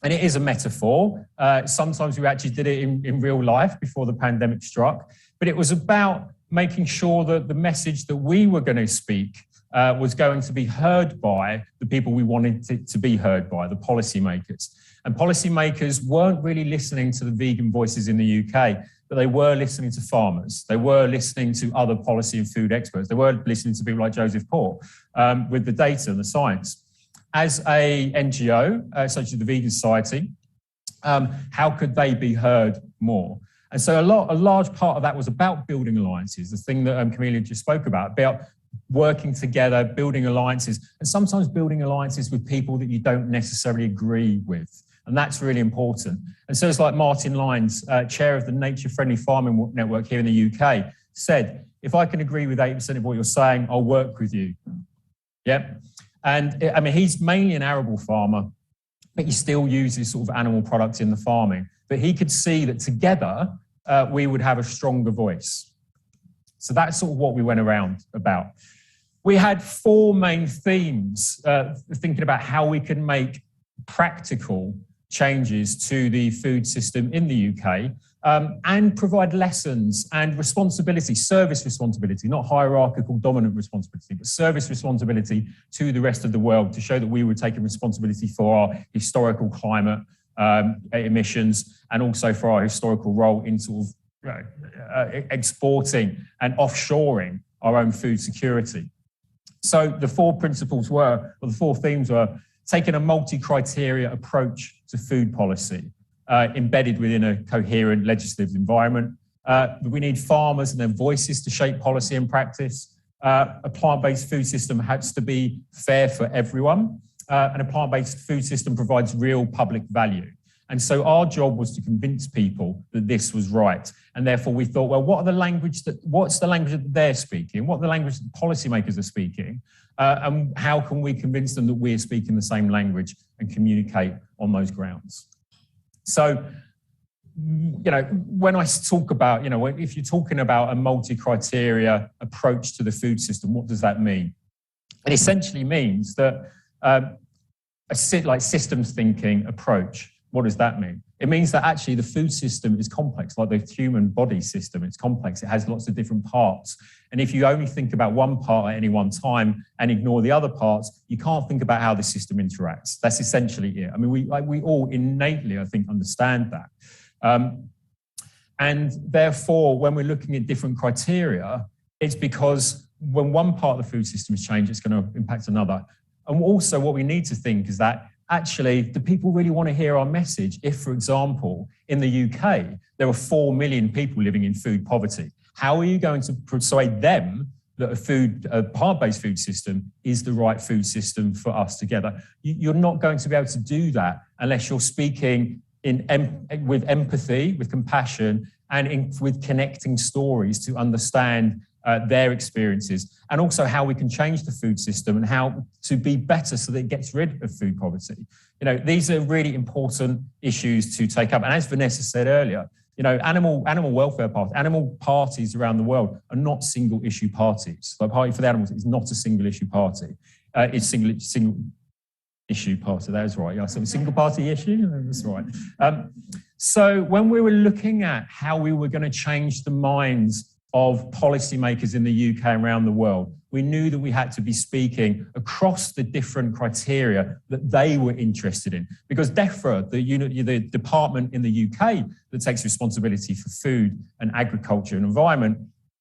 And it is a metaphor. Sometimes we actually did it in real life before the pandemic struck. But it was about making sure that the message that we were going to speak was going to be heard by the people we wanted it to be heard by, the policymakers. And policymakers weren't really listening to the vegan voices in the UK, but they were listening to farmers. They were listening to other policy and food experts. They were listening to people like Joseph Poore with the data and the science. As a NGO, such as the Vegan Society, how could they be heard more? And so a large part of that was about building alliances, the thing that Camelia just spoke about working together, building alliances, and sometimes building alliances with people that you don't necessarily agree with. And that's really important. And so it's like Martin Lyons, chair of the Nature Friendly Farming Network here in the UK, said, if I can agree with 80% of what you're saying, I'll work with you. Yeah. And I mean, he's mainly an arable farmer, but he still uses sort of animal products in the farming. But he could see that together, we would have a stronger voice. So that's sort of what we went around about. We had four main themes, thinking about how we can make practical changes to the food system in the UK and provide lessons and responsibility, service responsibility, not hierarchical dominant responsibility, but service responsibility to the rest of the world to show that we were taking responsibility for our historical climate emissions and also for our historical role in sort of exporting and offshoring our own food security. So the four themes were taking a multi-criteria approach to food policy, embedded within a coherent legislative environment. We need farmers and their voices to shape policy and practice. A plant-based food system has to be fair for everyone, and a plant-based food system provides real public value. And so our job was to convince people that this was right. And therefore we thought, well, what's the language that they're speaking? What are the language that policymakers are speaking? And how can we convince them that we're speaking the same language and communicate on those grounds? So, when I talk about, if you're talking about a multi-criteria approach to the food system, what does that mean? It essentially means that like systems thinking approach. What does that mean? It means that actually the food system is complex, like the human body system. It's complex. It has lots of different parts. And if you only think about one part at any one time and ignore the other parts, you can't think about how the system interacts. That's essentially it. I mean, we all innately, I think, understand that. And therefore, when we're looking at different criteria, it's because when one part of the food system is changed, it's going to impact another. And also what we need to think is that actually, do people really want to hear our message if, for example, in the UK, there are 4 million people living in food poverty? How are you going to persuade them that a plant-based food system is the right food system for us together? You're not going to be able to do that unless you're speaking with empathy, with compassion, and with connecting stories to understand their experiences, and also how we can change the food system and how to be better so that it gets rid of food poverty. You know, these are really important issues to take up. And as Vanessa said earlier, you know, animal welfare parties, animal parties around the world are not single issue parties. The Party for the Animals is not a single issue party. It's single issue party. That is right. Yeah, so a single party issue. That's right. So when we were looking at how we were going to change the minds of policymakers in the UK and around the world, we knew that we had to be speaking across the different criteria that they were interested in. Because DEFRA, the department in the UK that takes responsibility for food and agriculture and environment,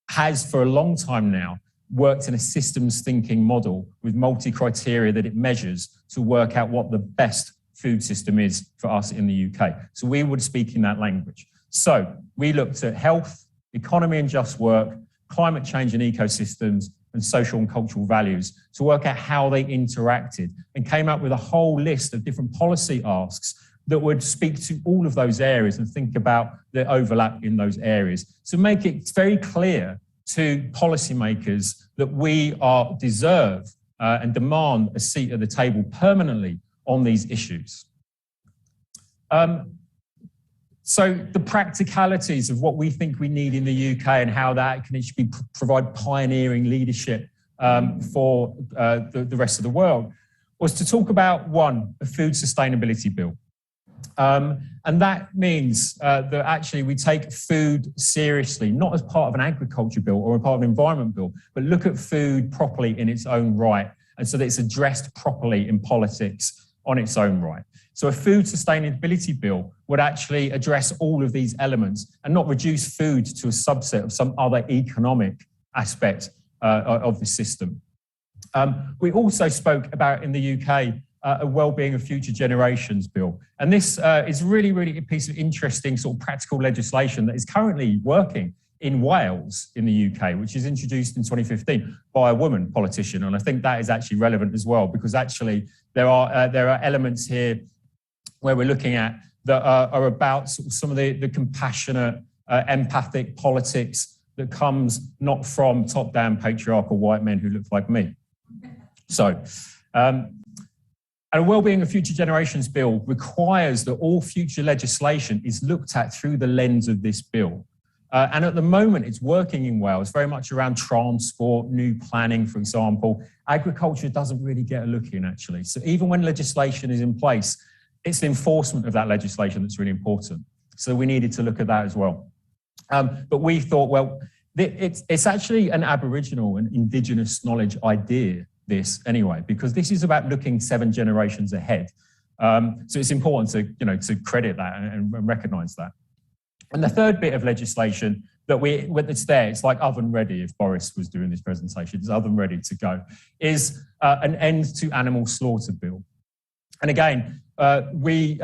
has for a long time now worked in a systems thinking model with multi-criteria that it measures to work out what the best food system is for us in the UK. So we would speak in that language. So we looked at health, economy and just work, climate change and ecosystems, and social and cultural values to work out how they interacted, and came up with a whole list of different policy asks that would speak to all of those areas and think about the overlap in those areas. So make it very clear to policymakers that we deserve and demand a seat at the table permanently on these issues. So the practicalities of what we think we need in the UK and how that can provide pioneering leadership for the rest of the world was to talk about, one, a food sustainability bill. And that means that actually we take food seriously, not as part of an agriculture bill or a part of an environment bill, but look at food properly in its own right, and so that it's addressed properly in politics on its own right. So a food sustainability bill would actually address all of these elements and not reduce food to a subset of some other economic aspect of the system. We also spoke about in the UK a well-being of future generations bill. And this is really a piece of interesting sort of practical legislation that is currently working in Wales in the UK, which is introduced in 2015 by a woman politician. And I think that is actually relevant as well, because actually there are elements here where we're looking at that are about sort of some of the compassionate, empathic politics that comes not from top-down patriarchal white men who look like me. So, a Wellbeing of Future Generations bill requires that all future legislation is looked at through the lens of this bill. And at the moment, it's working in Wales very much around transport, new planning, for example. Agriculture doesn't really get a look in, actually. So even when legislation is in place, it's the enforcement of that legislation that's really important. So we needed to look at that as well. But we thought, well, it's actually an Aboriginal and Indigenous knowledge idea, this anyway, because this is about looking 7 generations ahead. So it's important to credit that and recognise that. And the third bit of legislation that's there, it's like oven ready if Boris was doing this presentation, it's oven ready to go, is an end to animal slaughter bill. And again, we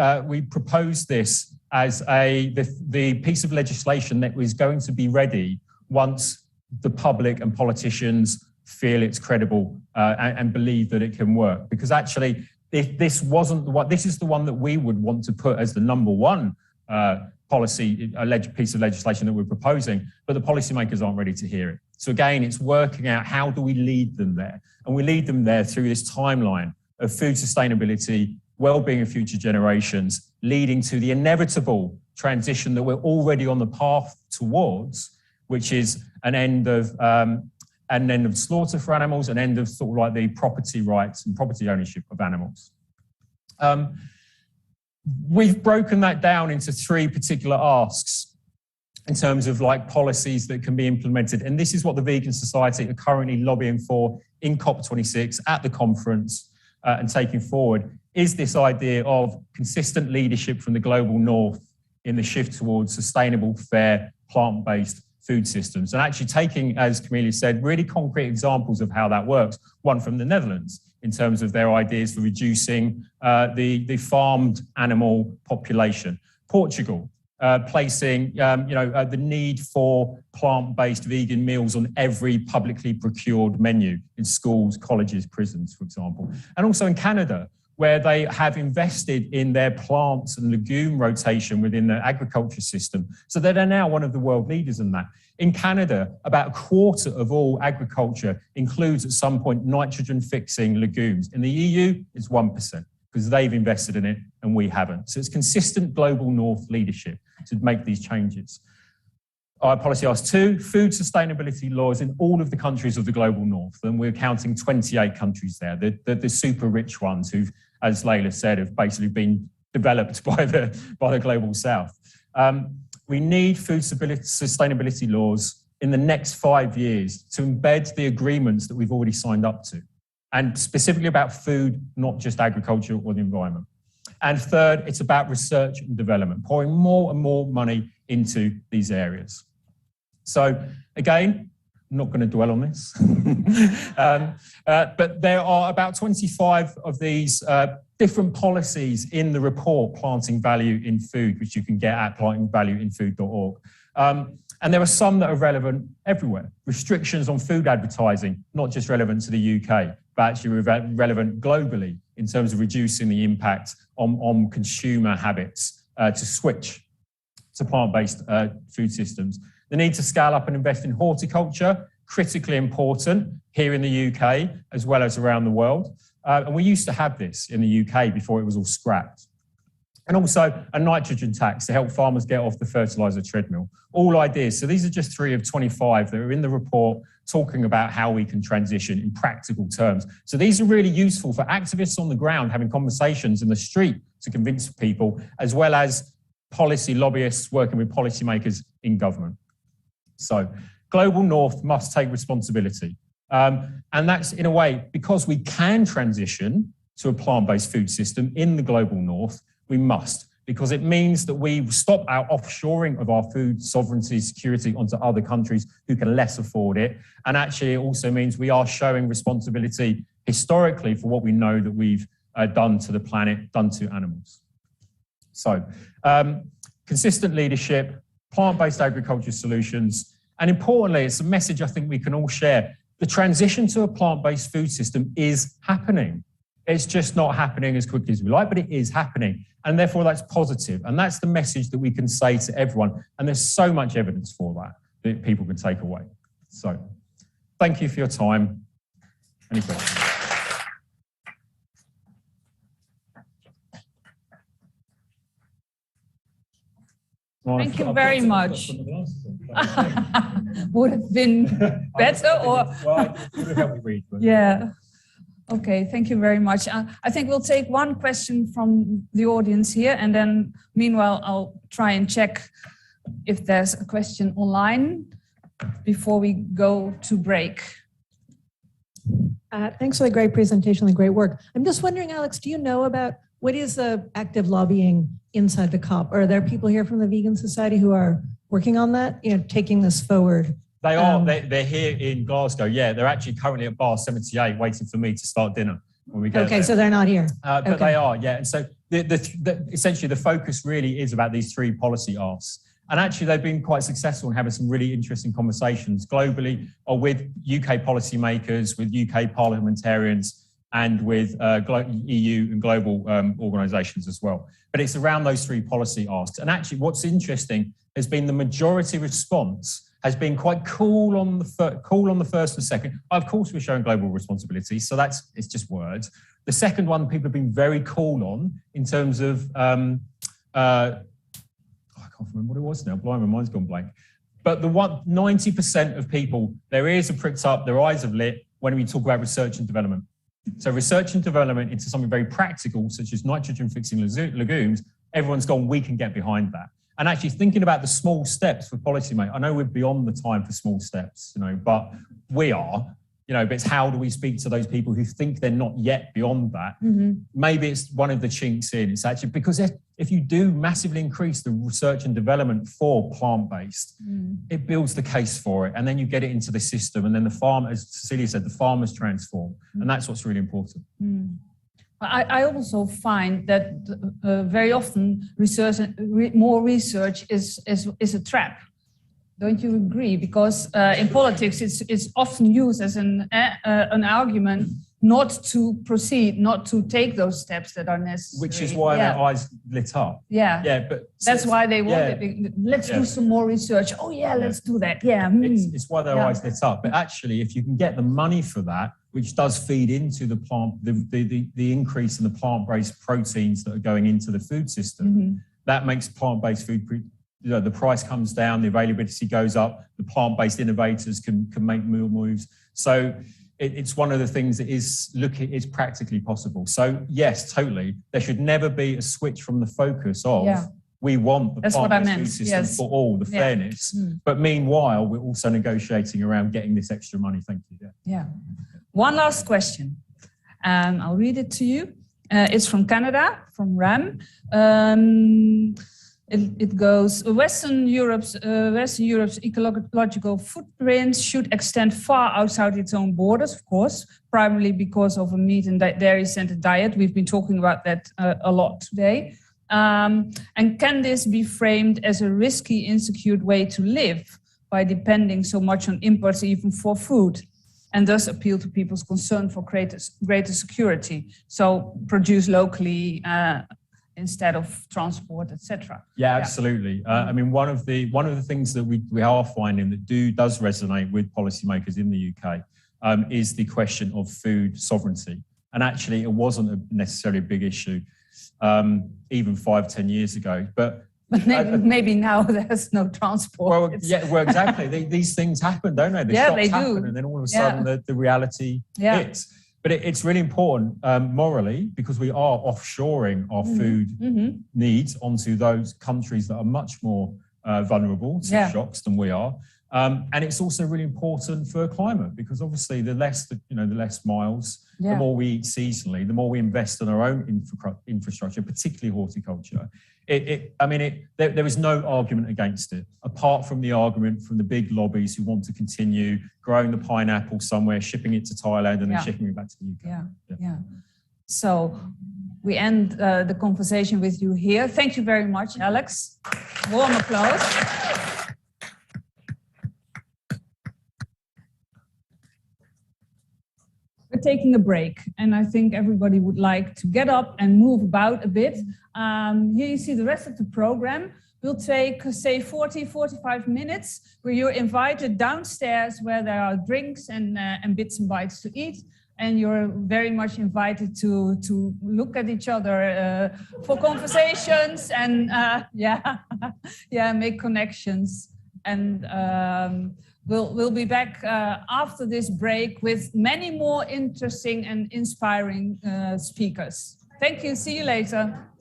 proposed this as the piece of legislation that was going to be ready once the public and politicians feel it's credible and believe that it can work. Because actually, if this wasn't this is the one that we would want to put as the number one piece of legislation that we're proposing, but the policymakers aren't ready to hear it. So again, it's working out how do we lead them there? And we lead them there through this timeline of food sustainability, well-being of future generations, leading to the inevitable transition that we're already on the path towards, which is an end of slaughter for animals, an end of sort of like the property rights and property ownership of animals. We've broken that down into 3 particular asks in terms of like policies that can be implemented. And this is what the Vegan Society are currently lobbying for in COP26 at the conference and taking forward, is this idea of consistent leadership from the global north in the shift towards sustainable, fair, plant-based food systems. And actually taking, as Camelia said, really concrete examples of how that works. One from the Netherlands, in terms of their ideas for reducing the farmed animal population. Portugal, placing the need for plant-based vegan meals on every publicly procured menu in schools, colleges, prisons, for example. And also in Canada, where they have invested in their plants and legume rotation within the agriculture system. So that they're now one of the world leaders in that. In Canada, about a quarter of all agriculture includes at some point nitrogen-fixing legumes. In the EU, it's 1%, because they've invested in it and we haven't. So it's consistent global North leadership to make these changes. Our policy asks 2, food sustainability laws in all of the countries of the global North, and we're counting 28 countries there, the super rich ones who've, as Laila said, have basically been developed by the global South. We need food sustainability laws in the next 5 years to embed the agreements that we've already signed up to, and specifically about food, not just agriculture or the environment. And third, it's about research and development, pouring more and more money into these areas. So again, I'm not going to dwell on this, but there are about 25 of these different policies in the report, Planting Value in Food, which you can get at plantingvalueinfood.org. And there are some that are relevant everywhere. Restrictions on food advertising, not just relevant to the UK, but actually relevant globally in terms of reducing the impact on consumer habits to switch to plant-based food systems. The need to scale up and invest in horticulture, critically important here in the UK as well as around the world. And we used to have this in the UK before it was all scrapped. And also a nitrogen tax to help farmers get off the fertiliser treadmill. All ideas. So these are just 3 of 25 that are in the report talking about how we can transition in practical terms. So these are really useful for activists on the ground having conversations in the street to convince people, as well as policy lobbyists working with policymakers in government. So global North must take responsibility. And that's in a way, because we can transition to a plant-based food system in the global North, we must, because it means that we stop our offshoring of our food sovereignty, security onto other countries who can less afford it. And actually it also means we are showing responsibility historically for what we know that we've done to the planet, done to animals. So consistent leadership, plant-based agriculture solutions, and importantly, it's a message I think we can all share. The transition to a plant-based food system is happening. It's just not happening as quickly as we like, but it is happening. And therefore that's positive. And that's the message that we can say to everyone. And there's so much evidence for that people can take away. So thank you for your time. Any questions? Thank you very much. Would have been better, or well, it would have helped me read. But yeah. Okay, thank you very much. I think we'll take one question from the audience here, and then meanwhile, I'll try and check if there's a question online before we go to break. Thanks for the great presentation, the great work. I'm just wondering, Alex, do you know about what is the active lobbying inside the COP? Are there people here from the Vegan Society who are working on that, taking this forward? They are. They're here in Glasgow. Yeah, they're actually currently at bar 78 waiting for me to start dinner when we get Okay, there. so they're not here. But okay. they are, yeah. And so essentially the focus really is about these 3 policy asks. And actually they've been quite successful in having some really interesting conversations globally, or with UK policymakers, with UK parliamentarians, and with EU and global organisations as well. But it's around those 3 policy asks. And actually what's interesting has been the majority response has been quite cool on the first and second. Of course, we're showing global responsibility, so it's just words. The second one, people have been very cool on in terms of, I can't remember what it was now. Blimey, my mind's gone blank. But the 90% of people, their ears are pricked up, their eyes have lit when we talk about research and development. So research and development into something very practical, such as nitrogen-fixing legumes, everyone's gone, we can get behind that. And actually thinking about the small steps for policymakers. I know we're beyond the time for small steps, but we are. but it's how do we speak to those people who think they're not yet beyond that? Maybe it's one of the chinks in. It's actually because if you do massively increase the research and development for plant-based, it builds the case for it, and then you get it into the system, and then the farm, as Cecilia said, the farmers transform, and that's what's really important. I also find that very often more research is a trap. Don't you agree? Because in politics, it's often used as an argument not to proceed, not to take those steps that are necessary. Which is why their eyes lit up. Yeah, but that's why they wanted. Let's do some more research. Oh yeah, let's do that. Yeah, it's why their eyes lit up. But actually, if you can get the money for that, which does feed into the plant, the increase in the plant-based proteins that are going into the food system, that makes plant-based food. The price comes down, the availability goes up, the plant-based innovators can make more moves. So it's one of the things that is practically possible. So yes, totally. There should never be a switch from the focus of we want the plant-based food system for all, the fairness. But meanwhile, we're also negotiating around getting this extra money. Thank you. Yeah. One last question, and I'll read it to you. It's from Canada, from RAM. It goes, Western Europe's ecological footprint should extend far outside its own borders, of course, primarily because of a meat and dairy-centered diet. We've been talking about that a lot today. And can this be framed as a risky, insecure way to live by depending so much on imports even for food, and thus appeal to people's concern for greater security? So produce locally, instead of transport, etc. Yeah, absolutely. I mean, one of the things that we are finding that does resonate with policymakers in the UK is the question of food sovereignty. And actually, it wasn't necessarily a big issue even 5-10 years ago. But maybe now there's no transport. Well, exactly. These things happen, don't they? The shocks happen, and then all of a sudden the reality hits. But it's really important morally, because we are offshoring our food needs onto those countries that are much more vulnerable to shocks than we are. And it's also really important for climate, because obviously the less miles, the more we eat seasonally, the more we invest in our own infrastructure, particularly horticulture. There is no argument against it, apart from the argument from the big lobbies who want to continue growing the pineapple somewhere, shipping it to Thailand, and then shipping it back to the UK. Yeah. So we end the conversation with you here. Thank you very much, Alex. Warm applause. We're taking a break, and I think everybody would like to get up and move about a bit. Here you see the rest of the program. We'll take, say, 40-45 minutes, where you're invited downstairs where there are drinks and bits and bites to eat. And you're very much invited to look at each other for conversations and make connections. And we'll be back after this break with many more interesting and inspiring speakers. Thank you. See you later.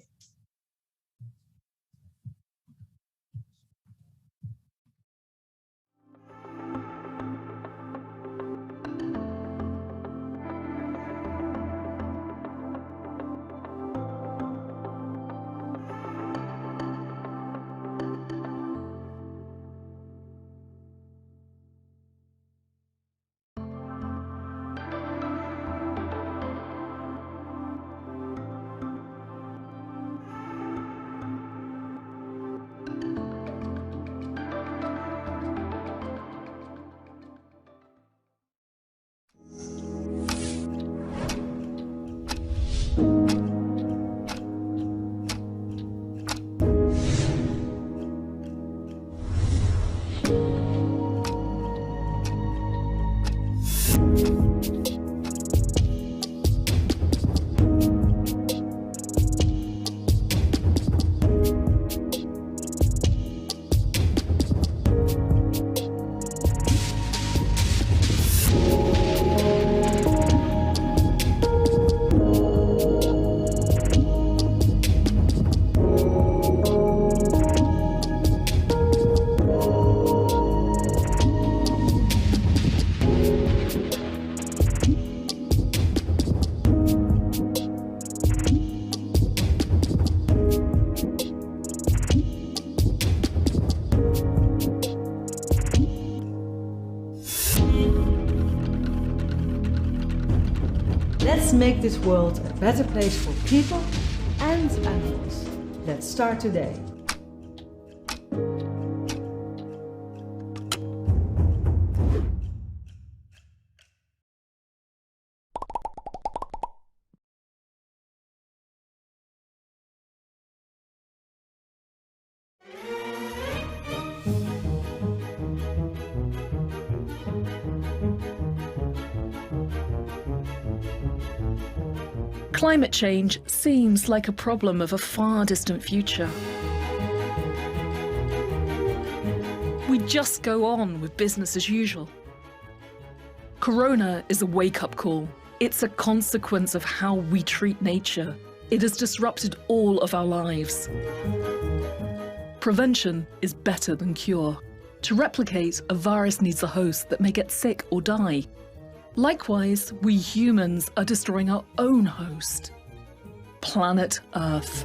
make this world a better place for people and animals. Let's start today. Climate change seems like a problem of a far distant future. We just go on with business as usual. Corona is a wake-up call. It's a consequence of how we treat nature. It has disrupted all of our lives. Prevention is better than cure. To replicate, a virus needs a host that may get sick or die. Likewise, we humans are destroying our own host, planet Earth.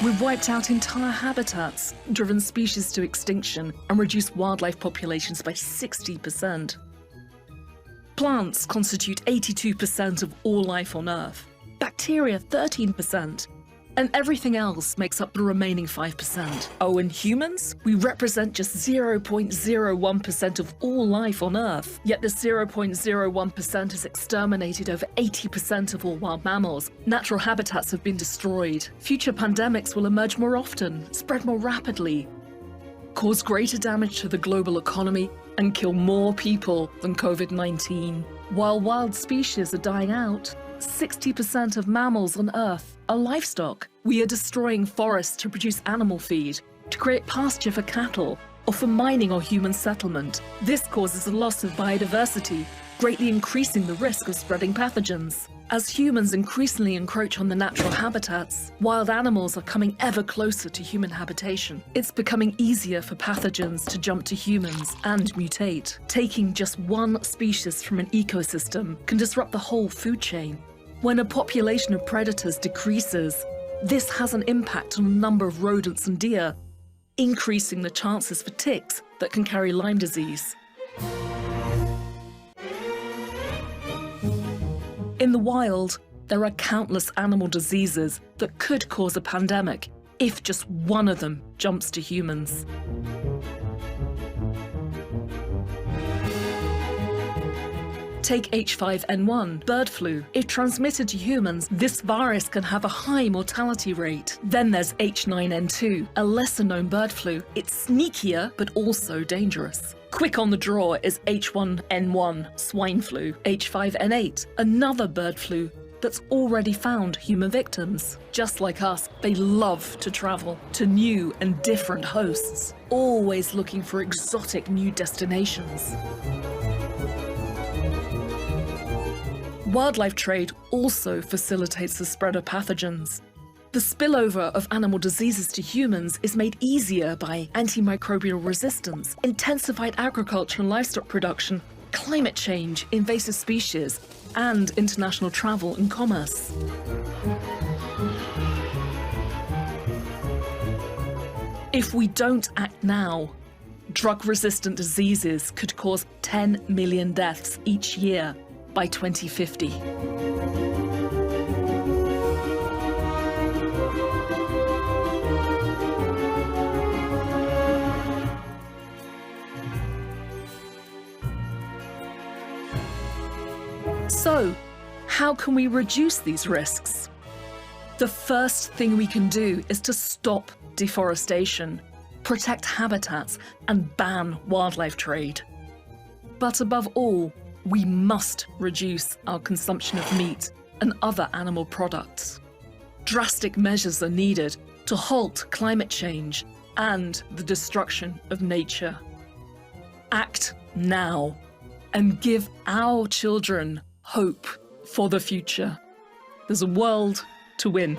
We've wiped out entire habitats, driven species to extinction, and reduced wildlife populations by 60%. Plants constitute 82% of all life on Earth, bacteria 13%, and everything else makes up the remaining 5%. Oh, and humans? We represent just 0.01% of all life on Earth. Yet this 0.01% has exterminated over 80% of all wild mammals. Natural habitats have been destroyed. Future pandemics will emerge more often, spread more rapidly, cause greater damage to the global economy, and kill more people than COVID-19. While wild species are dying out, 60% of mammals on Earth are livestock. We are destroying forests to produce animal feed, to create pasture for cattle, or for mining or human settlement. This causes a loss of biodiversity, greatly increasing the risk of spreading pathogens. As humans increasingly encroach on the natural habitats, wild animals are coming ever closer to human habitation. It's becoming easier for pathogens to jump to humans and mutate. Taking just one species from an ecosystem can disrupt the whole food chain. When a population of predators decreases, this has an impact on a number of rodents and deer, increasing the chances for ticks that can carry Lyme disease. In the wild, there are countless animal diseases that could cause a pandemic if just one of them jumps to humans. Take H5N1, bird flu. If transmitted to humans, this virus can have a high mortality rate. Then there's H9N2, a lesser-known bird flu. It's sneakier, but also dangerous. Quick on the draw is H1N1, swine flu. H5N8, another bird flu that's already found human victims. Just like us, they love to travel to new and different hosts, always looking for exotic new destinations. Wildlife trade also facilitates the spread of pathogens. The spillover of animal diseases to humans is made easier by antimicrobial resistance, intensified agriculture and livestock production, climate change, invasive species, and international travel and commerce. If we don't act now, drug-resistant diseases could cause 10 million deaths each year by 2050. So, how can we reduce these risks? The first thing we can do is to stop deforestation, protect habitats, and ban wildlife trade. But above all, we must reduce our consumption of meat and other animal products. Drastic measures are needed to halt climate change and the destruction of nature. Act now and give our children hope for the future. There's a world to win.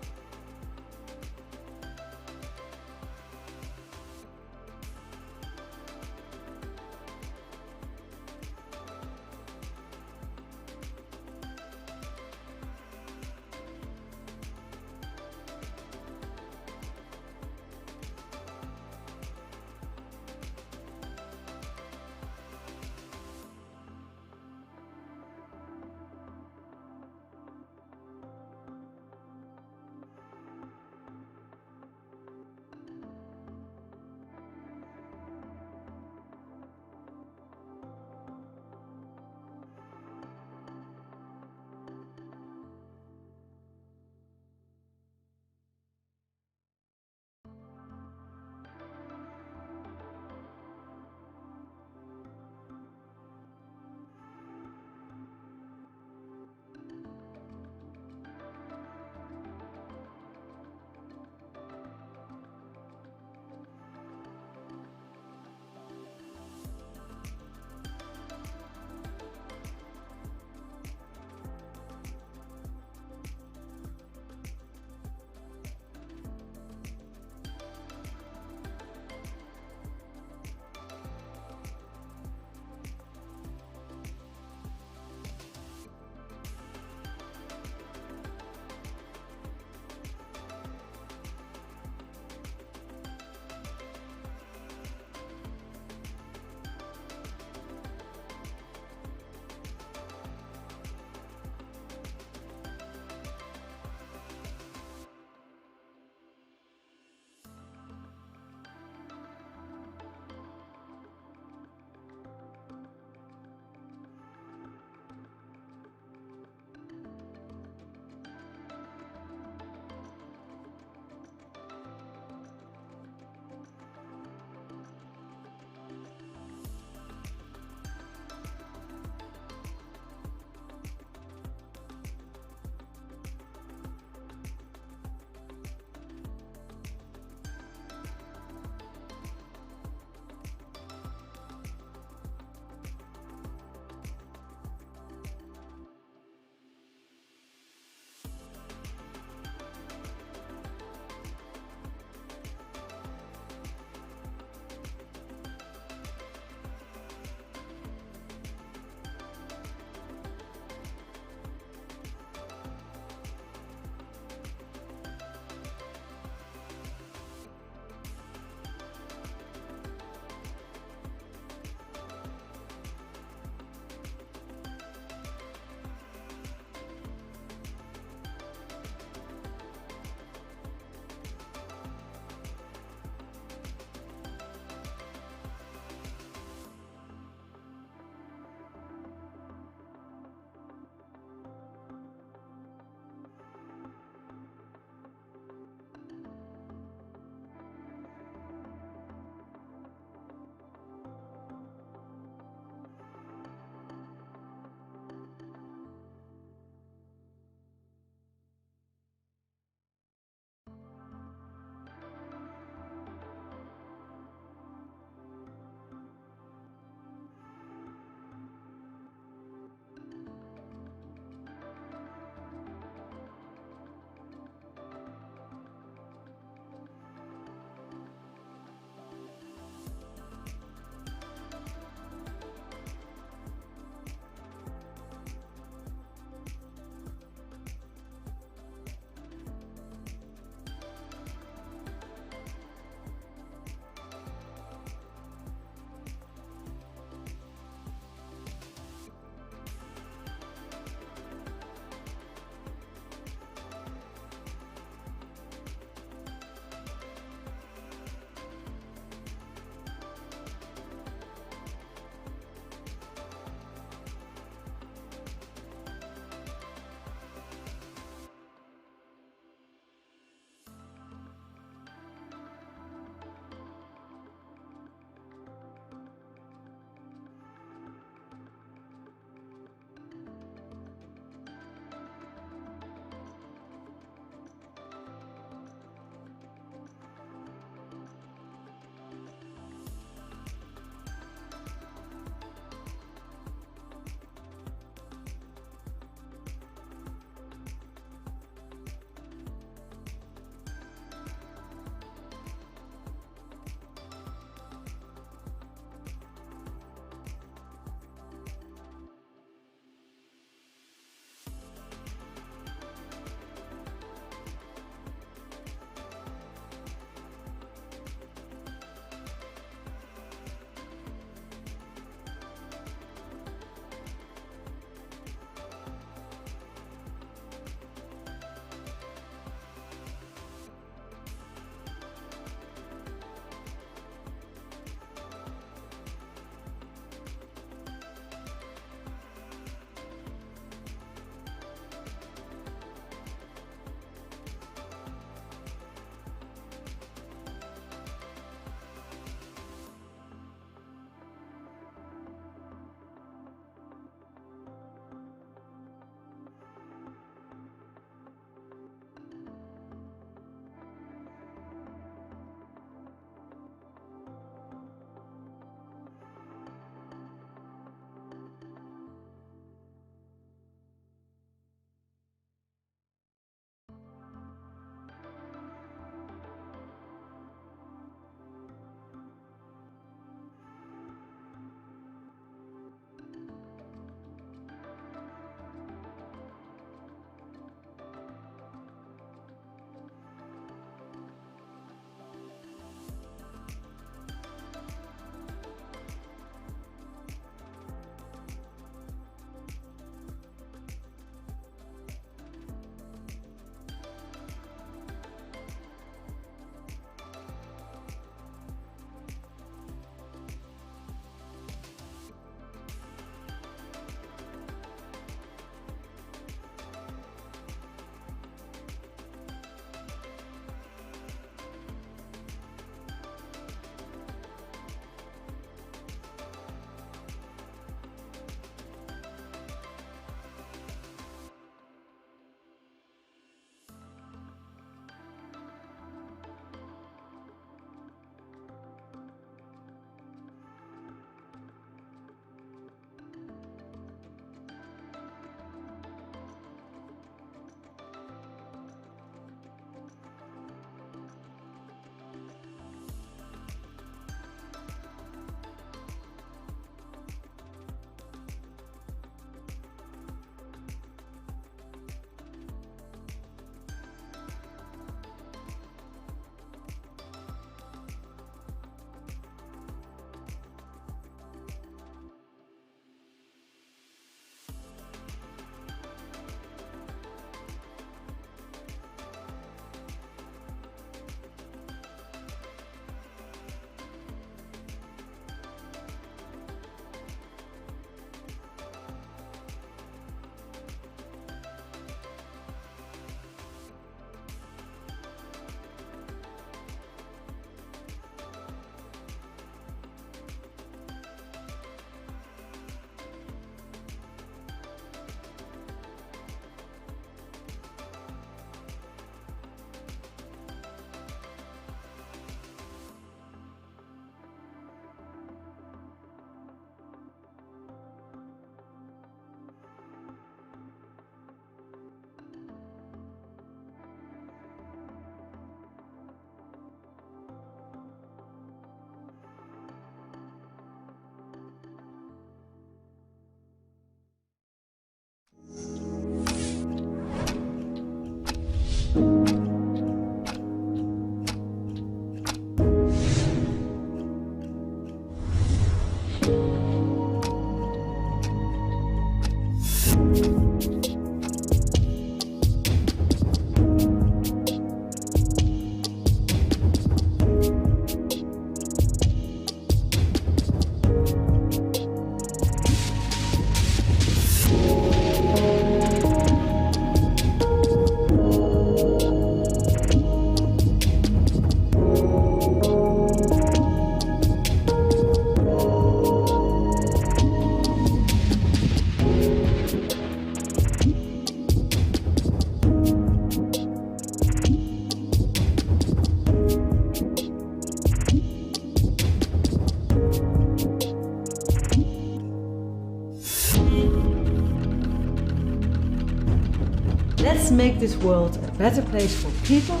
make this world a better place for people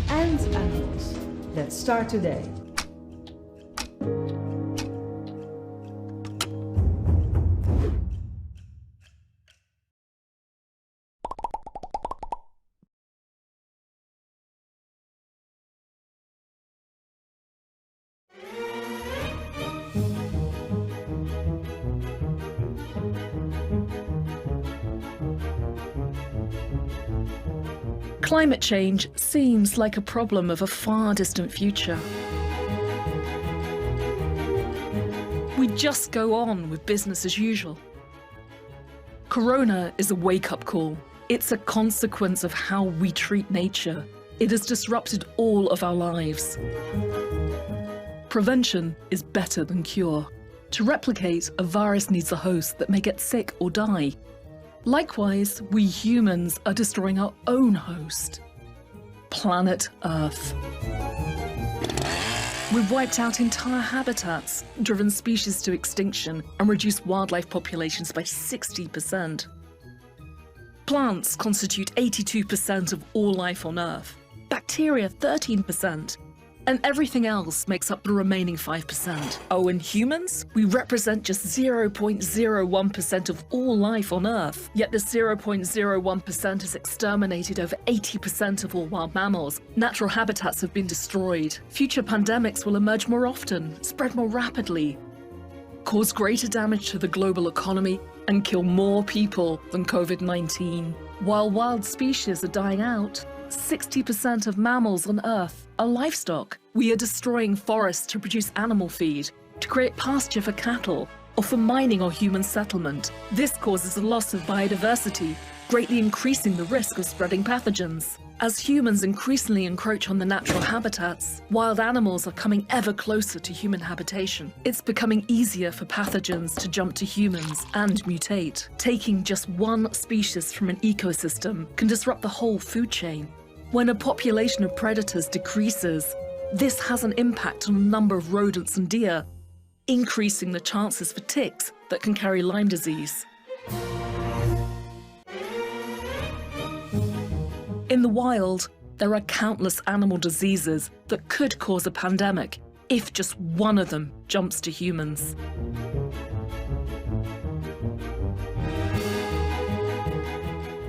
and animals. Let's start today. Climate change seems like a problem of a far distant future. We just go on with business as usual. Corona is a wake-up call. It's a consequence of how we treat nature. It has disrupted all of our lives. Prevention is better than cure. To replicate, a virus needs a host that may get sick or die. Likewise, we humans are destroying our own host, planet Earth. We've wiped out entire habitats, driven species to extinction, and reduced wildlife populations by 60%. Plants constitute 82% of all life on Earth, bacteria 13%, and everything else makes up the remaining 5%. Oh, and humans? We represent just 0.01% of all life on Earth. Yet this 0.01% has exterminated over 80% of all wild mammals. Natural habitats have been destroyed. Future pandemics will emerge more often, spread more rapidly, cause greater damage to the global economy, and kill more people than COVID-19. While wild species are dying out, 60% of mammals on Earth are livestock. We are destroying forests to produce animal feed, to create pasture for cattle, or for mining or human settlement. This causes a loss of biodiversity, greatly increasing the risk of spreading pathogens. As humans increasingly encroach on the natural habitats, wild animals are coming ever closer to human habitation. It's becoming easier for pathogens to jump to humans and mutate. Taking just one species from an ecosystem can disrupt the whole food chain. When a population of predators decreases, this has an impact on a number of rodents and deer, increasing the chances for ticks that can carry Lyme disease. In the wild, there are countless animal diseases that could cause a pandemic if just one of them jumps to humans.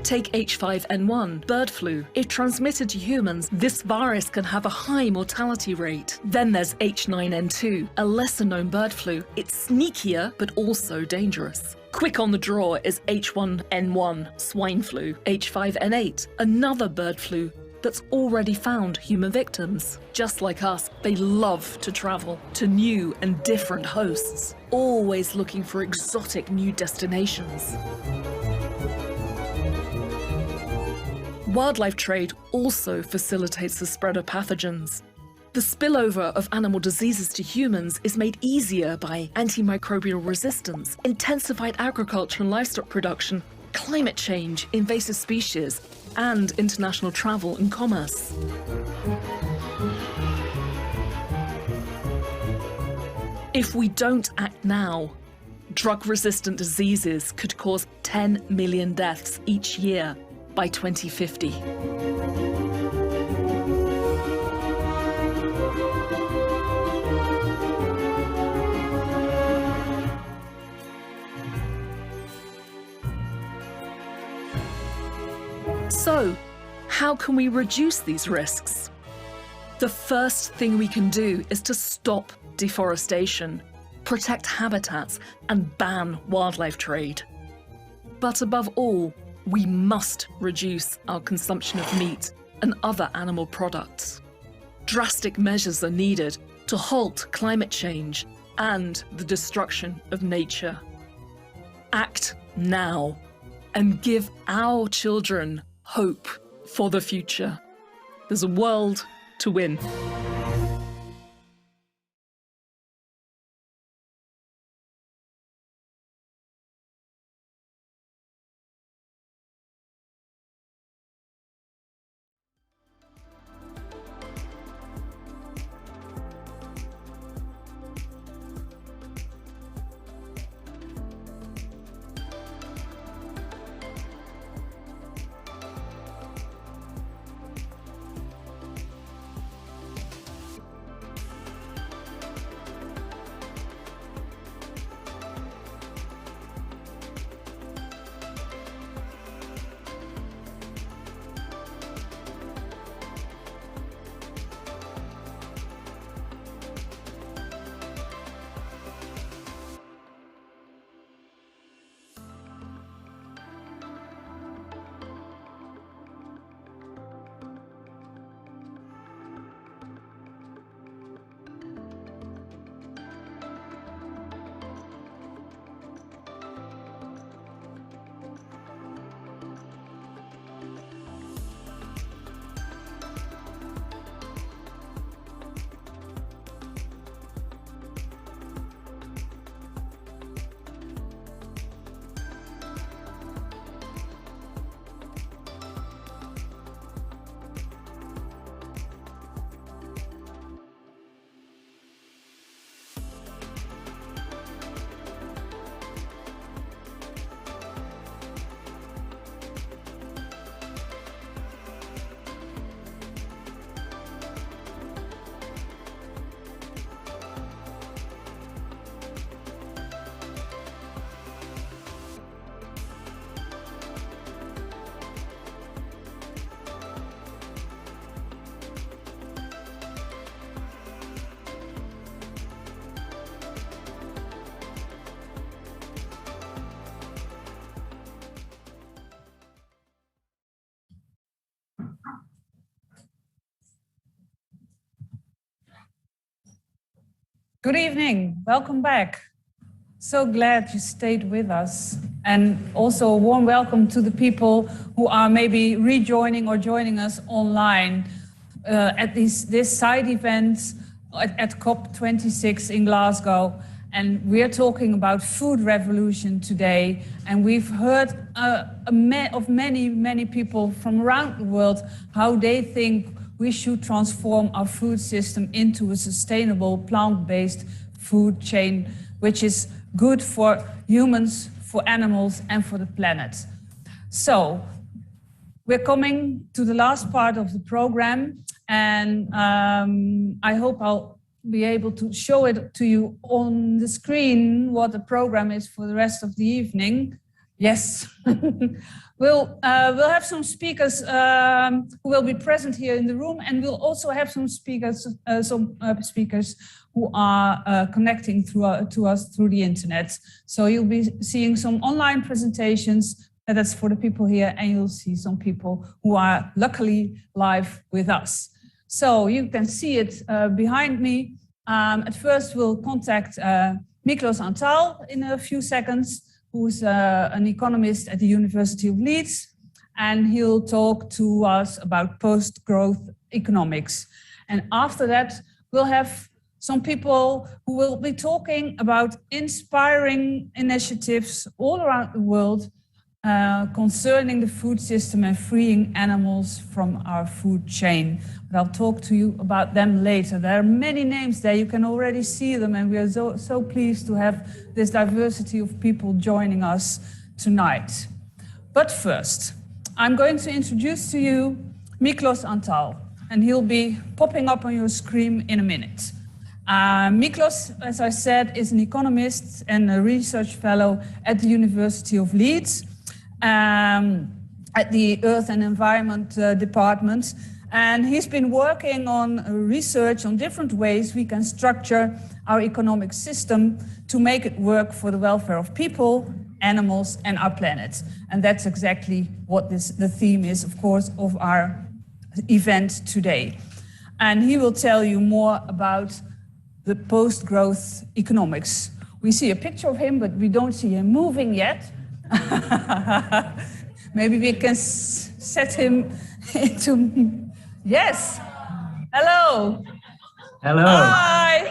Take H5N1, bird flu. If transmitted to humans, this virus can have a high mortality rate. Then there's H9N2, a lesser-known bird flu. It's sneakier, but also dangerous. Quick on the draw is H1N1, swine flu. H5N8, another bird flu that's already found human victims. Just like us, they love to travel to new and different hosts, always looking for exotic new destinations. Wildlife trade also facilitates the spread of pathogens. The spillover of animal diseases to humans is made easier by antimicrobial resistance, intensified agriculture and livestock production, climate change, invasive species, and international travel and commerce. If we don't act now, drug-resistant diseases could cause 10 million deaths each year by 2050. So, how can we reduce these risks? The first thing we can do is to stop deforestation, protect habitats, and ban wildlife trade. But above all, we must reduce our consumption of meat and other animal products. Drastic measures are needed to halt climate change and the destruction of nature. Act now and give our children hope for the future. There's a world to win. Good evening, welcome back. So glad you stayed with us. And also a warm welcome to the people who are maybe rejoining or joining us online at this side event at COP26 in Glasgow. And we're talking about food revolution today. And we've heard of many people from around the world how they think we should transform our food system into a sustainable plant-based food chain, which is good for humans, for animals, and for the planet. So we're coming to the last part of the program, and I hope I'll be able to show it to you on the screen, what the program is for the rest of the evening. Yes. We'll have some speakers who will be present here in the room, and we'll also have some speakers who are connecting to us through the internet. So you'll be seeing some online presentations, and that's for the people here, and you'll see some people who are luckily live with us. So you can see it behind me. At first, we'll contact Miklos Antal in a few seconds, who's an economist at the University of Leeds, and he'll talk to us about post-growth economics. And after that, we'll have some people who will be talking about inspiring initiatives all around the world concerning the food system and freeing animals from our food chain. But I'll talk to you about them later. There are many names there, you can already see them, and we are so pleased to have this diversity of people joining us tonight. But first, I'm going to introduce to you Miklos Antal, and he'll be popping up on your screen in a minute. Miklos, as I said, is an economist and a research fellow at the University of Leeds, at the Earth and Environment Department. And he's been working on research on different ways we can structure our economic system to make it work for the welfare of people, animals, and our planet. And that's exactly what the theme is, of course, of our event today. And he will tell you more about the post-growth economics. We see a picture of him, but we don't see him moving yet. Maybe we can set him into... Yes. Hello. Hello. Hi.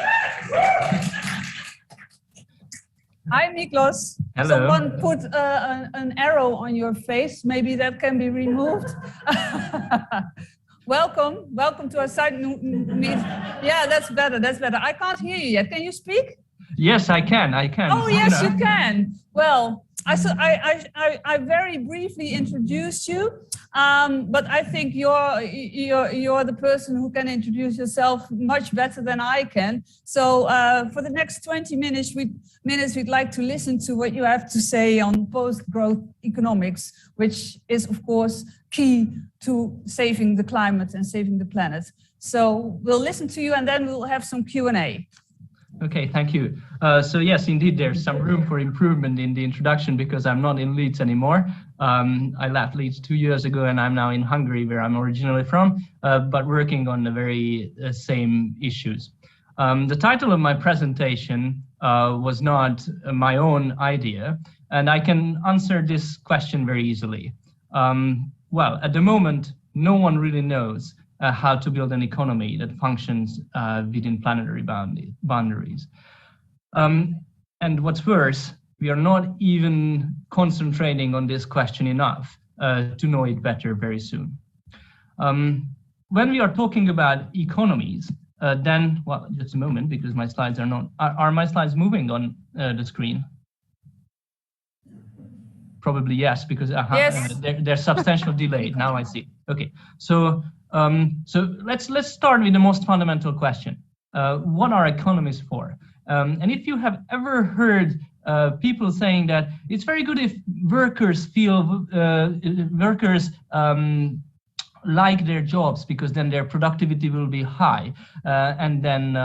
Hi, Miklos. Hello. Someone put an arrow on your face. Maybe that can be removed. Welcome to our side meet. Yeah, that's better. I can't hear you yet. Can you speak? Yes, I can. Oh, yes, you can. Well, I very briefly introduced you, but I think you're the person who can introduce yourself much better than I can. So for the next 20 minutes, we'd like to listen to what you have to say on post-growth economics, which is, of course, key to saving the climate and saving the planet. So we'll listen to you, and then we'll have some Q&A. Okay, thank you. So yes, indeed, there's some room for improvement in the introduction because I'm not in Leeds anymore. I left Leeds 2 years ago, and I'm now in Hungary, where I'm originally from, but working on the very same issues. The title of my presentation was not my own idea, and I can answer this question very easily. Well, at the moment, no one really knows how to build an economy that functions within planetary boundaries. And what's worse, we are not even concentrating on this question enough to know it better very soon. When we are talking about economies, then, well, just a moment, because my slides are not, are my slides moving on the screen? Probably yes, because yes. There's substantial delay. Now I see. Okay, so let's start with the most fundamental question. What are economies for? And if you have ever heard people saying that it's very good if workers feel like their jobs because then their productivity will be high and then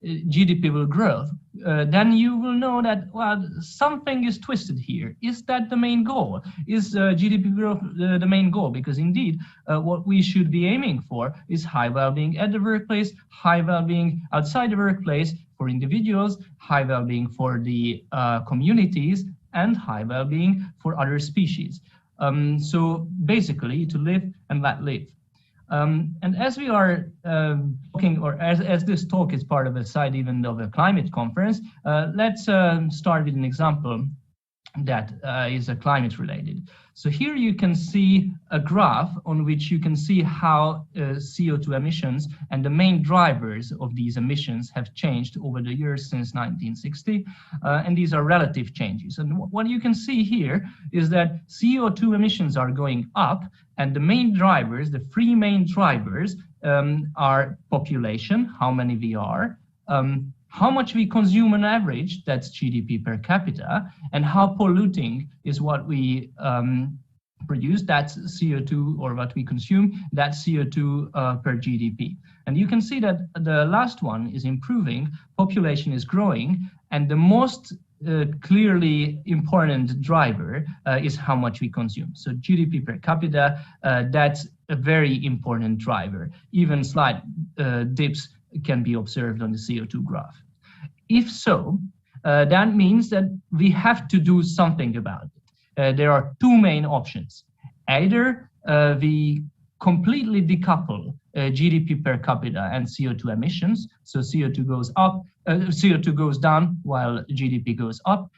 GDP will grow, then you will know that, well, something is twisted here. Is that the main goal? Is GDP growth the main goal? Because indeed, what we should be aiming for is high well-being at the workplace, high well-being outside the workplace, for for individuals, high well-being for the communities, and high well-being for other species. So basically, to live and let live. And as we are talking, or as this talk is part of a side event of a climate conference, let's start with an example that is climate related. So here you can see a graph on which you can see how CO2 emissions and the main drivers of these emissions have changed over the years since 1960. And these are relative changes. And what you can see here is that CO2 emissions are going up, and the main drivers, the three main drivers, are population, how many we are, how much we consume on average, that's GDP per capita, and how polluting is what we produce, that's CO2, or what we consume, that's CO2 per GDP. And you can see that the last one is improving, population is growing, and the most clearly important driver is how much we consume. So GDP per capita, that's a very important driver. Even slight dips can be observed on the CO2 graph. If so, that means that we have to do something about it. There are two main options. Either we completely decouple GDP per capita and CO2 emissions, so CO2 goes up, CO2 goes down while GDP goes up,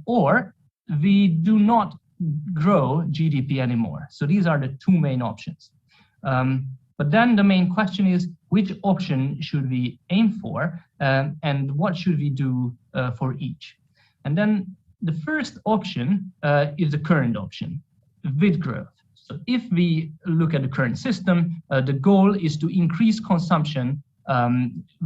or we do not grow GDP anymore. So these are the two main options. But then the main question is, which option should we aim for, and what should we do for each? And then the first option is the current option, with growth. So if we look at the current system, the goal is to increase consumption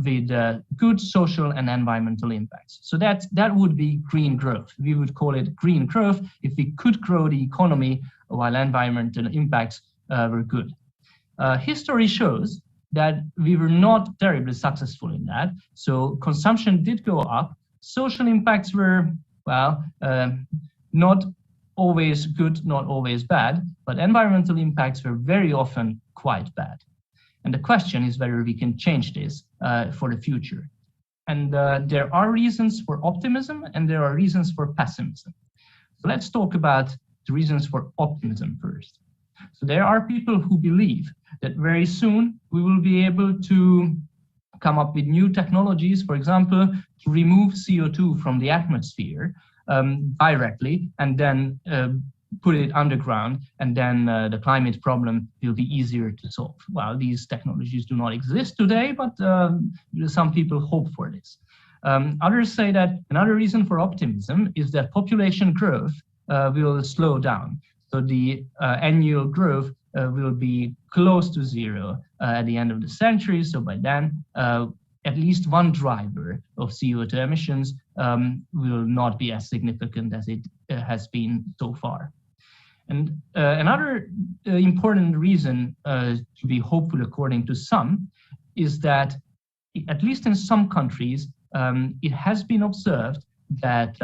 with good social and environmental impacts. So that would be green growth. We would call it green growth if we could grow the economy while environmental impacts were good. History shows that we were not terribly successful in that. So consumption did go up. Social impacts were, well, not always good, not always bad, but environmental impacts were very often quite bad. And the question is whether we can change this for the future. And there are reasons for optimism and there are reasons for pessimism. So let's talk about the reasons for optimism first. So there are people who believe that very soon we will be able to come up with new technologies, for example, to remove CO2 from the atmosphere directly and then put it underground, and then the climate problem will be easier to solve. Well, these technologies do not exist today, but some people hope for this. Others say that another reason for optimism is that population growth will slow down. So the annual growth will be close to zero at the end of the century. So by then, at least one driver of CO2 emissions will not be as significant as it has been so far. And another important reason to be hopeful, according to some, is that at least in some countries, it has been observed that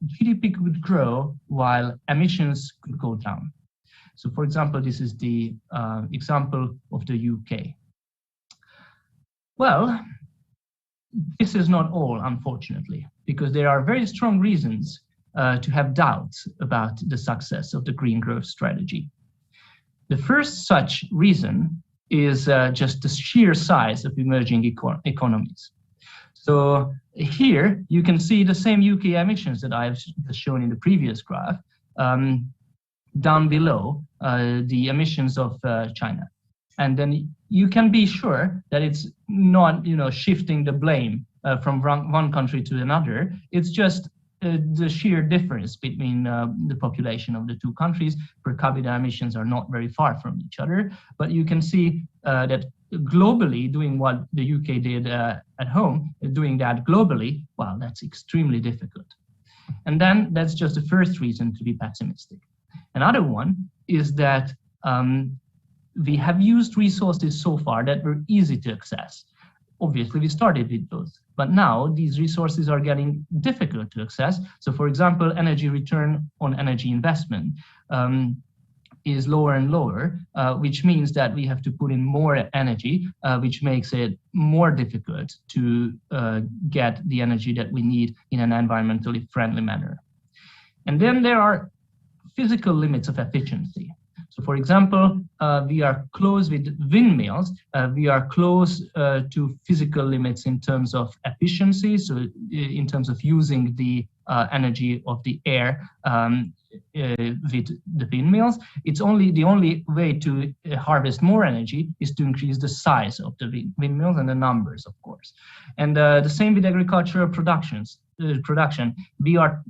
GDP could grow while emissions could go down. So for example, this is the example of the UK. Well, this is not all, unfortunately, because there are very strong reasons to have doubts about the success of the green growth strategy. The first such reason is just the sheer size of emerging economies. So here you can see the same UK emissions that I've shown in the previous graph. Down below, the emissions of China. And then you can be sure that it's not, shifting the blame from one country to another. It's just the sheer difference between the population of the two countries. Per capita emissions are not very far from each other, but you can see that globally, doing what the UK did at home, doing that globally, well, that's extremely difficult. And then that's just the first reason to be pessimistic. Another one is that we have used resources so far that were easy to access. Obviously, we started with those, but now these resources are getting difficult to access. So for example, energy return on energy investment. is lower and lower, which means that we have to put in more energy, which makes it more difficult to get the energy that we need in an environmentally friendly manner. And then there are physical limits of efficiency. So for example, we are close with windmills, we are close to physical limits in terms of efficiency, so in terms of using the energy of the air with the windmills. It's only the only way to harvest more energy is to increase the size of the windmills and the numbers, of course. And the same with agricultural production. We are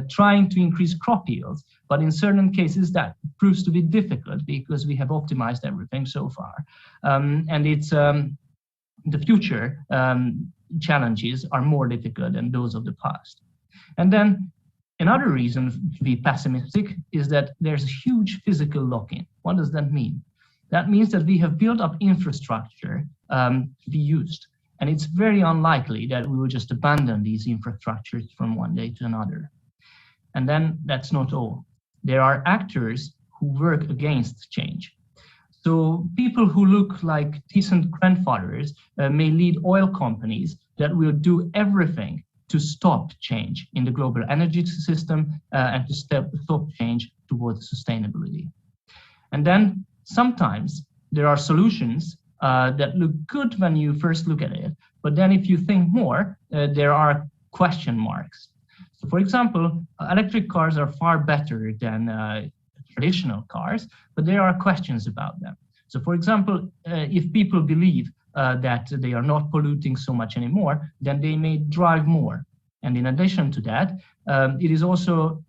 trying to increase crop yields, but in certain cases that proves to be difficult because we have optimized everything so far. And it's the future challenges are more difficult than those of the past. And then another reason to be pessimistic is that there's a huge physical lock-in. What does that mean? That means that we have built up infrastructure to be used. And it's very unlikely that we will just abandon these infrastructures from one day to another. And then that's not all. There are actors who work against change. So people who look like decent grandfathers may lead oil companies that will do everything to stop change in the global energy system and to stop change towards sustainability. And then sometimes there are solutions that look good when you first look at it, but then if you think more, there are question marks. So for example, electric cars are far better than traditional cars, but there are questions about them. So for example, if people believe that they are not polluting so much anymore, then they may drive more. And in addition to that, it is also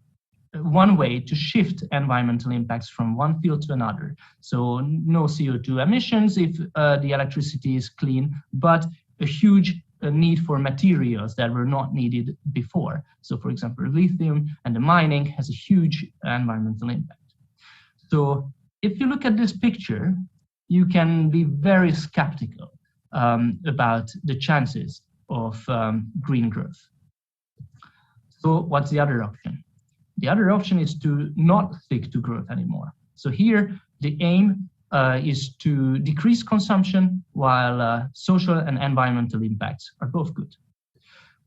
one way to shift environmental impacts from one field to another. So no CO2 emissions if the electricity is clean, but a huge need for materials that were not needed before. So for example, lithium and the mining has a huge environmental impact. So if you look at this picture, you can be very skeptical about the chances of green growth. So what's the other option? The other option is to not stick to growth anymore. So here, the aim is to decrease consumption while social and environmental impacts are both good.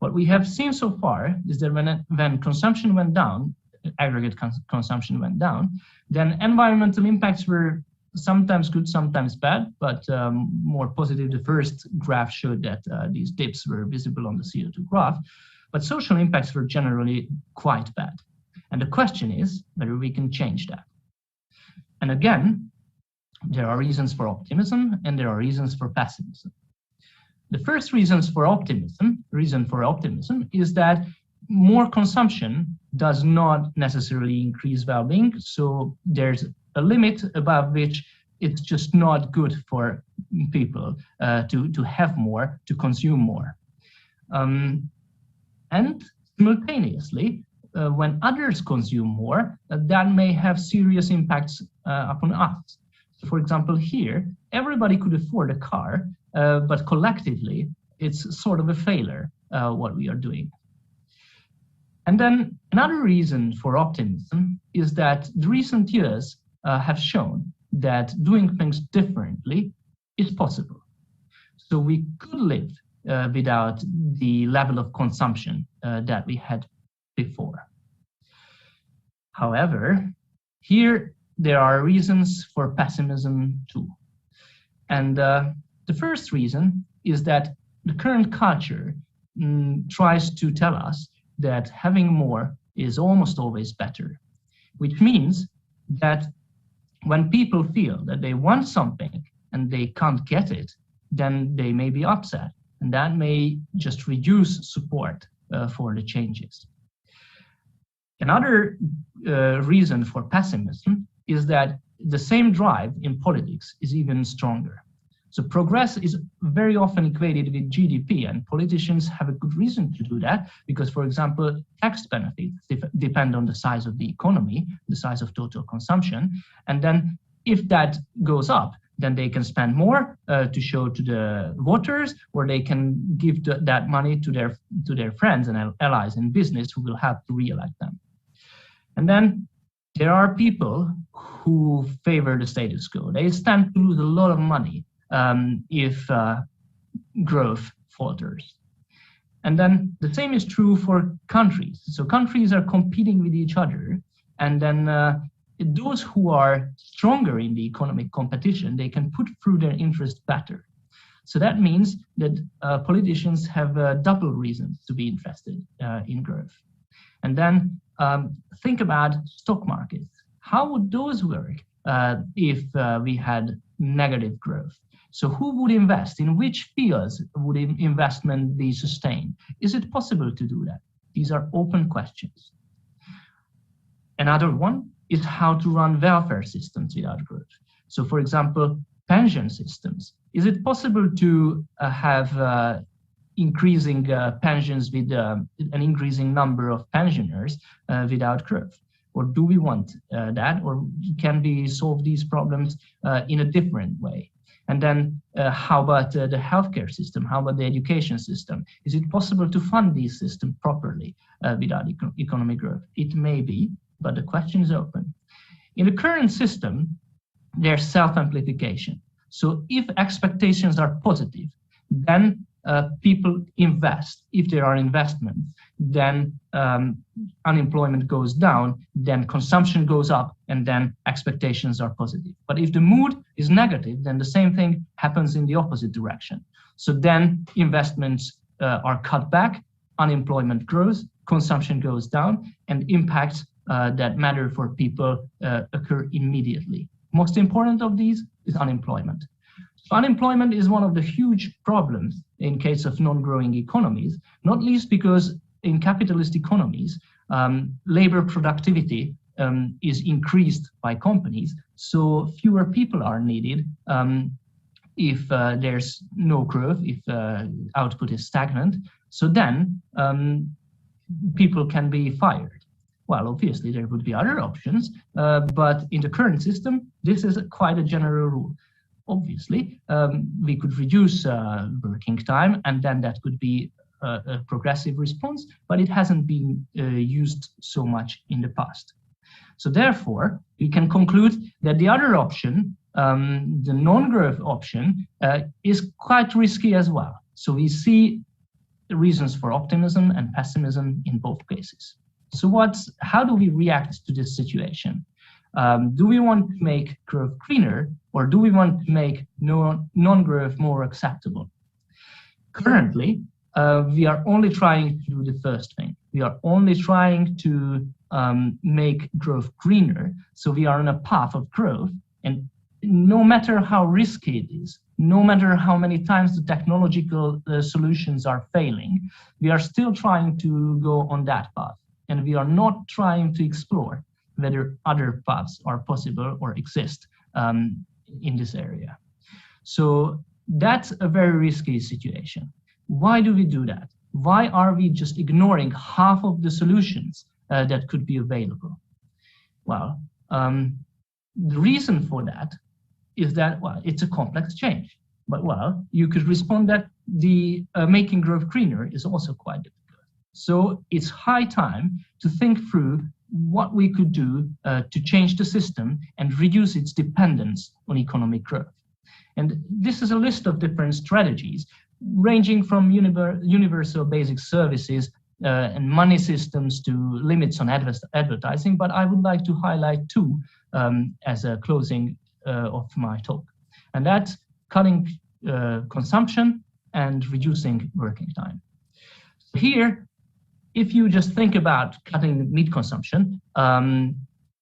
What we have seen so far is that when consumption went down, aggregate consumption went down, then environmental impacts were sometimes good, sometimes bad, but more positive. The first graph showed that these dips were visible on the CO2 graph, but social impacts were generally quite bad. And the question is whether we can change that. And again, there are reasons for optimism and there are reasons for pessimism. The first reason for optimism is that more consumption does not necessarily increase well-being. So there's a limit above which it's just not good for people to have more, to consume more. And simultaneously, when others consume more, that may have serious impacts upon us. So for example, here, everybody could afford a car, but collectively, it's sort of a failure, what we are doing. And then another reason for optimism is that the recent years have shown that doing things differently is possible. So we could live without the level of consumption that we had before. However, here there are reasons for pessimism too. And the first reason is that the current culture tries to tell us that having more is almost always better, which means that when people feel that they want something and they can't get it, then they may be upset, and that may just reduce support for the changes. Another reason for pessimism is that the same drive in politics is even stronger. So progress is very often equated with GDP, and politicians have a good reason to do that because, for example, tax benefits depend on the size of the economy, the size of total consumption. And then if that goes up, then they can spend more to show to the voters, or they can give that money to their friends and allies in business who will have to re-elect them. And then there are people who favor the status quo. They stand to lose a lot of money if growth falters. And then the same is true for countries. So countries are competing with each other, and then those who are stronger in the economic competition, they can put through their interest better. So that means that politicians have double reasons to be interested in growth. And then think about stock markets. How would those work if we had negative growth? So who would invest? In which fields would investment be sustained? Is it possible to do that? These are open questions. Another one is how to run welfare systems without growth. So for example, pension systems. Is it possible to have increasing pensions with an increasing number of pensioners without growth? Or do we want that? Or can we solve these problems in a different way? And then how about the healthcare system? How about the education system? Is it possible to fund these systems properly without economic growth? It may be, but the question is open. In the current system, there's self-amplification. So if expectations are positive, then people invest. If there are investments, then unemployment goes down, then consumption goes up, and then expectations are positive. But if the mood is negative, then the same thing happens in the opposite direction. So then investments are cut back, unemployment grows, consumption goes down, and impacts that matter for people occur immediately. Most important of these is unemployment. So unemployment is one of the huge problems in case of non-growing economies, not least because in capitalist economies, labor productivity is increased by companies, so fewer people are needed if there's no growth, if output is stagnant. So then people can be fired. Well, obviously there would be other options, but in the current system, this is quite a general rule. Obviously, we could reduce working time, and then that could be a progressive response, but it hasn't been used so much in the past. So therefore, we can conclude that the other option, the non-growth option, is quite risky as well. So we see the reasons for optimism and pessimism in both cases. So how do we react to this situation? Do we want to make growth greener, or do we want to make non-growth more acceptable? Currently, we are only trying to do the first thing. We are only trying to make growth greener. So we are on a path of growth, and no matter how risky it is, no matter how many times the technological solutions are failing, we are still trying to go on that path. And we are not trying to explore whether other paths are possible or exist in this area. So that's a very risky situation. Why do we do that? Why are we just ignoring half of the solutions that could be available? Well, the reason for that is that, well, it's a complex change. But, well, you could respond that the making growth greener is also quite difficult. So it's high time to think through what we could do to change the system and reduce its dependence on economic growth. And this is a list of different strategies, ranging from universal basic services and money systems to limits on advertising, but I would like to highlight two as a closing of my talk. And that's cutting consumption and reducing working time. Here, if you just think about cutting meat consumption,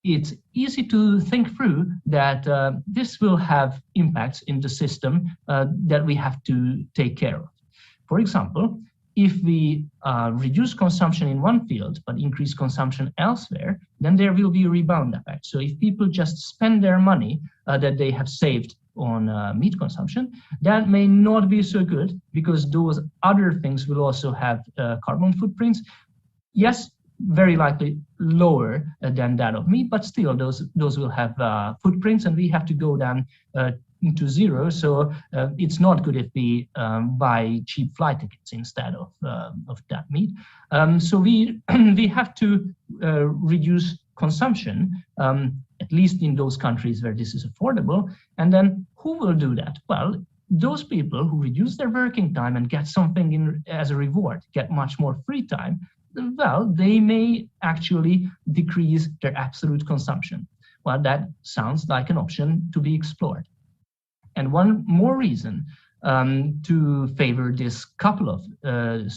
it's easy to think through that this will have impacts in the system that we have to take care of. For example, if we reduce consumption in one field but increase consumption elsewhere, then there will be a rebound effect. So if people just spend their money that they have saved on meat consumption, that may not be so good because those other things will also have carbon footprints. Yes, very likely lower than that of meat, but still those will have footprints, and we have to go down to zero. So it's not good if we buy cheap flight tickets instead of that meat. So we have to reduce consumption, at least in those countries where this is affordable. And then who will do that? Well, those people who reduce their working time and get something as a reward, get much more free time, well, they may actually decrease their absolute consumption. Well, that sounds like an option to be explored. And one more reason to favor this couple of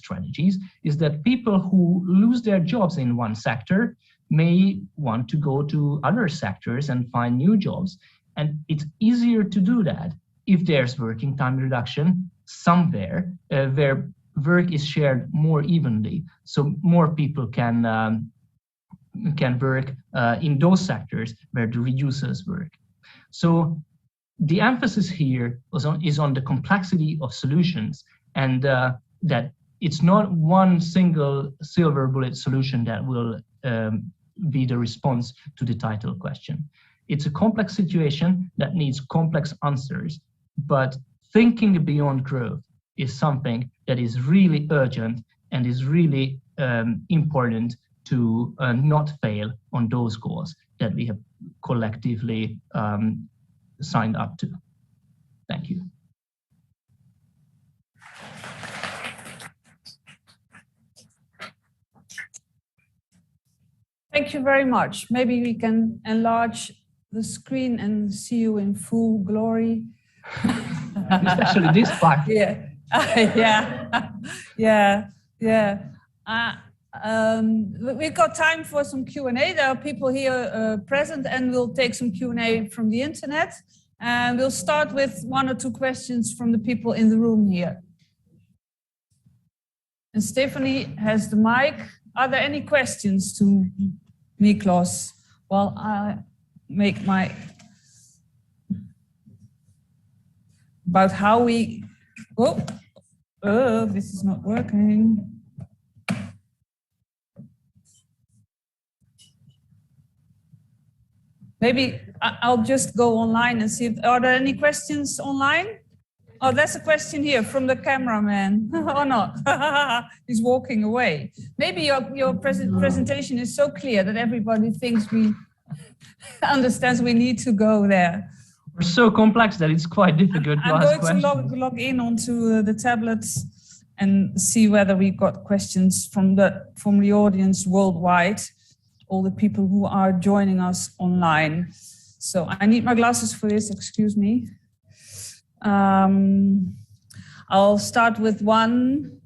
strategies is that people who lose their jobs in one sector may want to go to other sectors and find new jobs. And it's easier to do that if there's working time reduction somewhere where work is shared more evenly, so more people can work in those sectors where the reducers work. So the emphasis here is on the complexity of solutions, and that it's not one single silver bullet solution that will be the response to the title question. It's a complex situation that needs complex answers, but thinking beyond growth is something that is really urgent and is really important to not fail on those goals that we have collectively signed up to. Thank you. Thank you very much. Maybe we can enlarge the screen and see you in full glory. Especially this part. Yeah. We've got time for some Q&A. There are people here present, and we'll take some Q&A from the internet. And we'll start with 1 or 2 questions from the people in the room here. And Stephanie has the mic. Are there any questions to Miklos while I make my... about how we... Oh, this is not working. Maybe I'll just go online and see. Are there any questions online? Oh, there's a question here from the cameraman. Or not? He's walking away. Maybe your presentation is so clear that everybody thinks understands we need to go there. We're so complex that it's quite difficult to ask questions. I'm going to log in onto the tablets and see whether we got questions from the audience worldwide, all the people who are joining us online. So I need my glasses for this, excuse me. I'll start with one.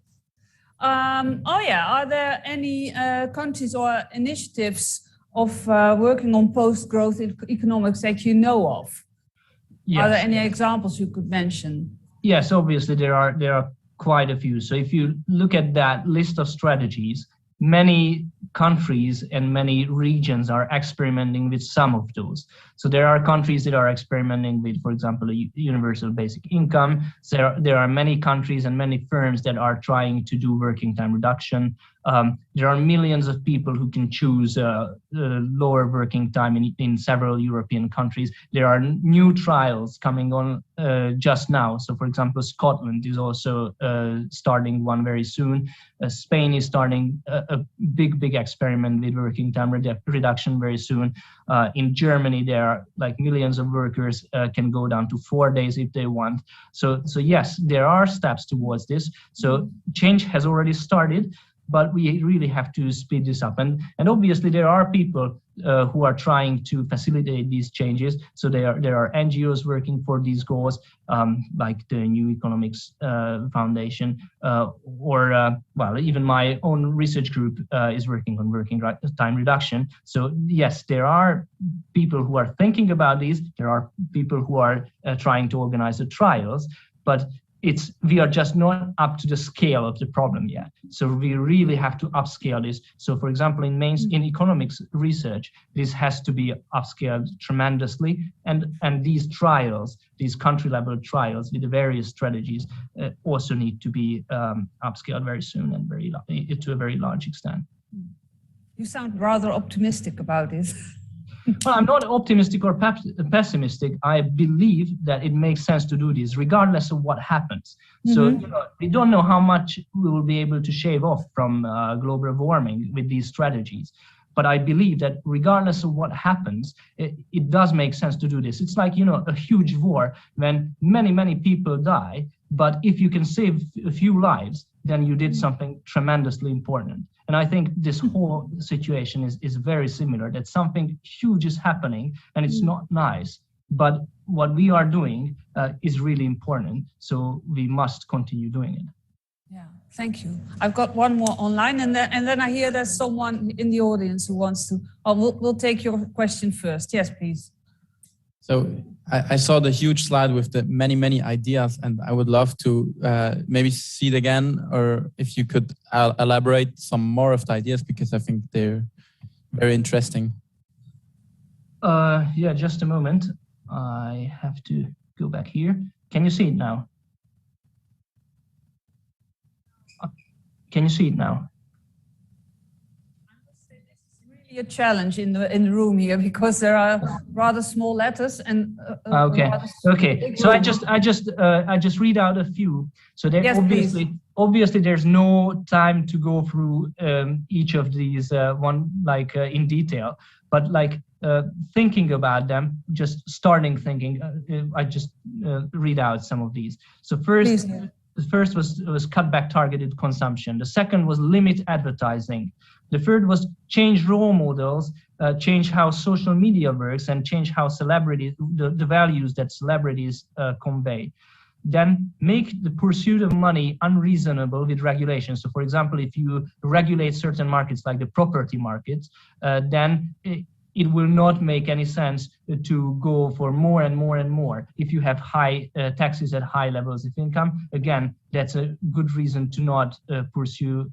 Are there any countries or initiatives of working on post-growth economics that you know of? Yes. Are there any examples you could mention? Yes, obviously there are quite a few. So if you look at that list of strategies, many countries and many regions are experimenting with some of those. So there are countries that are experimenting with, for example, a universal basic income. There are many countries and many firms that are trying to do working time reduction. There are millions of people who can choose lower working time in several European countries. There are new trials coming on just now. So for example, Scotland is also starting one very soon. Spain is starting a big experiment with working time reduction very soon. In Germany, there are like millions of workers can go down to 4 days if they want. So yes, there are steps towards this. So change has already started, but we really have to speed this up. And obviously there are people who are trying to facilitate these changes. So there are NGOs working for these goals, like the New Economics Foundation, well, even my own research group is working on working time reduction. So yes, there are people who are thinking about these. There are people who are trying to organize the trials, but we are just not up to the scale of the problem yet. So we really have to upscale this. So for example, in economics research, this has to be upscaled tremendously. And these trials, these country level trials with the various strategies also need to be upscaled very soon and to a very large extent. You sound rather optimistic about this. Well, I'm not optimistic or pessimistic. I believe that it makes sense to do this regardless of what happens. So we don't know how much we will be able to shave off from global warming with these strategies. But I believe that regardless of what happens, it does make sense to do this. It's like, a huge war when many, many people die. But if you can save a few lives, then you did something tremendously important. And I think this whole situation is very similar, that something huge is happening and it's not nice. But what we are doing is really important. So we must continue doing it. Yeah, thank you. I've got one more online, and then I hear there's someone in the audience who wants to. Oh, we'll take your question first. Yes, please. So I saw the huge slide with the many, many ideas, and I would love to maybe see it again, or if you could elaborate some more of the ideas, because I think they're very interesting. Yeah, just a moment. I have to go back here. Can you see it now? Can you see it now? Really a challenge in the room here, because there are rather small letters and. Okay. So I just read out a few. So there, yes, obviously there's no time to go through each of these in detail, but thinking about them, just starting thinking, I just read out some of these. So first. Please. The first was cut back targeted consumption. The second was limit advertising. The third was change role models, change how social media works, and change how celebrities, the values that celebrities convey. Then make the pursuit of money unreasonable with regulation. So for example, if you regulate certain markets like the property markets, then it will not make any sense to go for more and more and more. If you have high taxes at high levels of income, again, that's a good reason to not pursue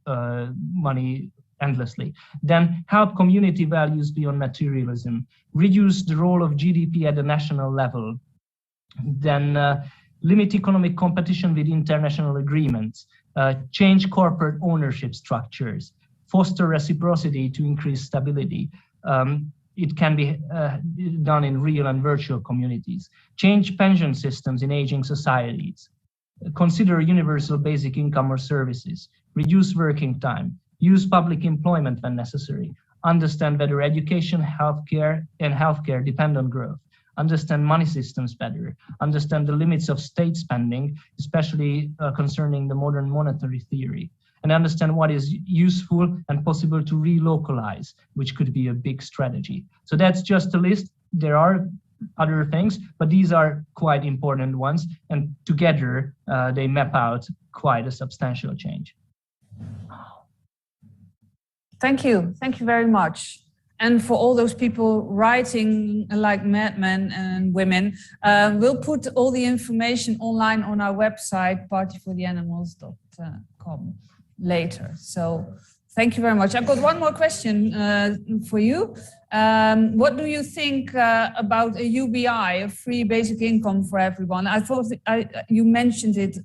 money endlessly. Then help community values beyond materialism. Reduce the role of GDP at the national level. Then limit economic competition with international agreements. Change corporate ownership structures. Foster reciprocity to increase stability. It can be done in real and virtual communities. Change pension systems in aging societies. Consider universal basic income or services. Reduce working time. Use public employment when necessary. Understand whether education, healthcare depend on growth. Understand money systems better. Understand the limits of state spending, especially concerning the modern monetary theory. And understand what is useful and possible to relocalize, which could be a big strategy. So that's just a list. There are other things, but these are quite important ones. And together, they map out quite a substantial change. Thank you. Thank you very much. And for all those people writing like madmen and women, we'll put all the information online on our website, partijvoortheanimals.com. later. So thank you very much. I've got one more question for you. What do you think about a UBI, a free basic income for everyone? I thought you mentioned it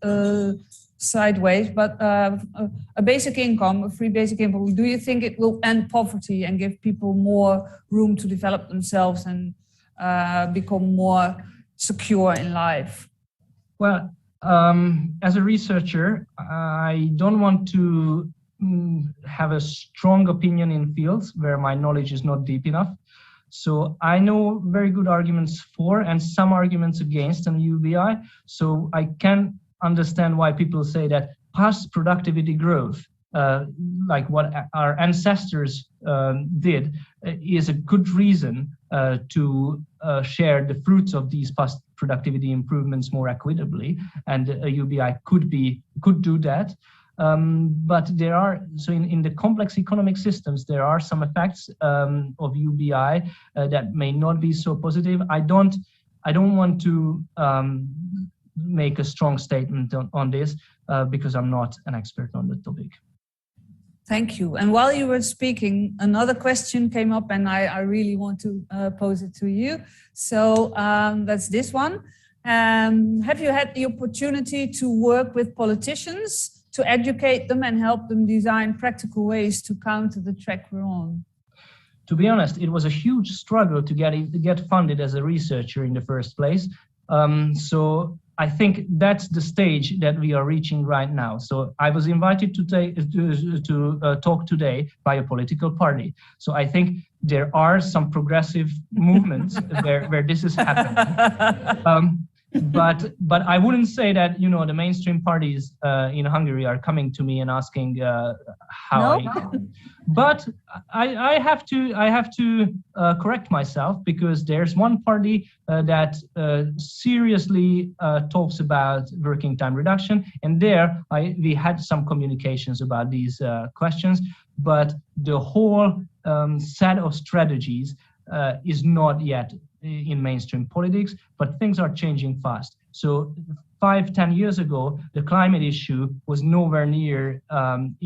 sideways, but a basic income, a free basic income, do you think it will end poverty and give people more room to develop themselves and become more secure in life? Well, as a researcher, I don't want to have a strong opinion in fields where my knowledge is not deep enough. So I know very good arguments for and some arguments against an UBI. So I can understand why people say that past productivity growth, like what our ancestors did, is a good reason to share the fruits of these past productivity improvements more equitably, and a UBI could do that. But there are, so in the complex economic systems, there are some effects of UBI that may not be so positive. I don't want to make a strong statement on this because I'm not an expert on the topic. Thank you. And while you were speaking, another question came up, and I really want to pose it to you. So that's this one. Have you had the opportunity to work with politicians to educate them and help them design practical ways to counter the track we're on? To be honest, it was a huge struggle to get funded as a researcher in the first place. So I think that's the stage that we are reaching right now. So I was invited to talk today by a political party. So I think there are some progressive movements where this is happening. But I wouldn't say that, you know, the mainstream parties in Hungary are coming to me and asking how. No? But I have to correct myself, because there's one party that seriously talks about working time reduction, and there we had some communications about these questions. But the whole set of strategies is not yet in mainstream politics, but things are changing fast. So 5-10 years ago, the climate issue was nowhere near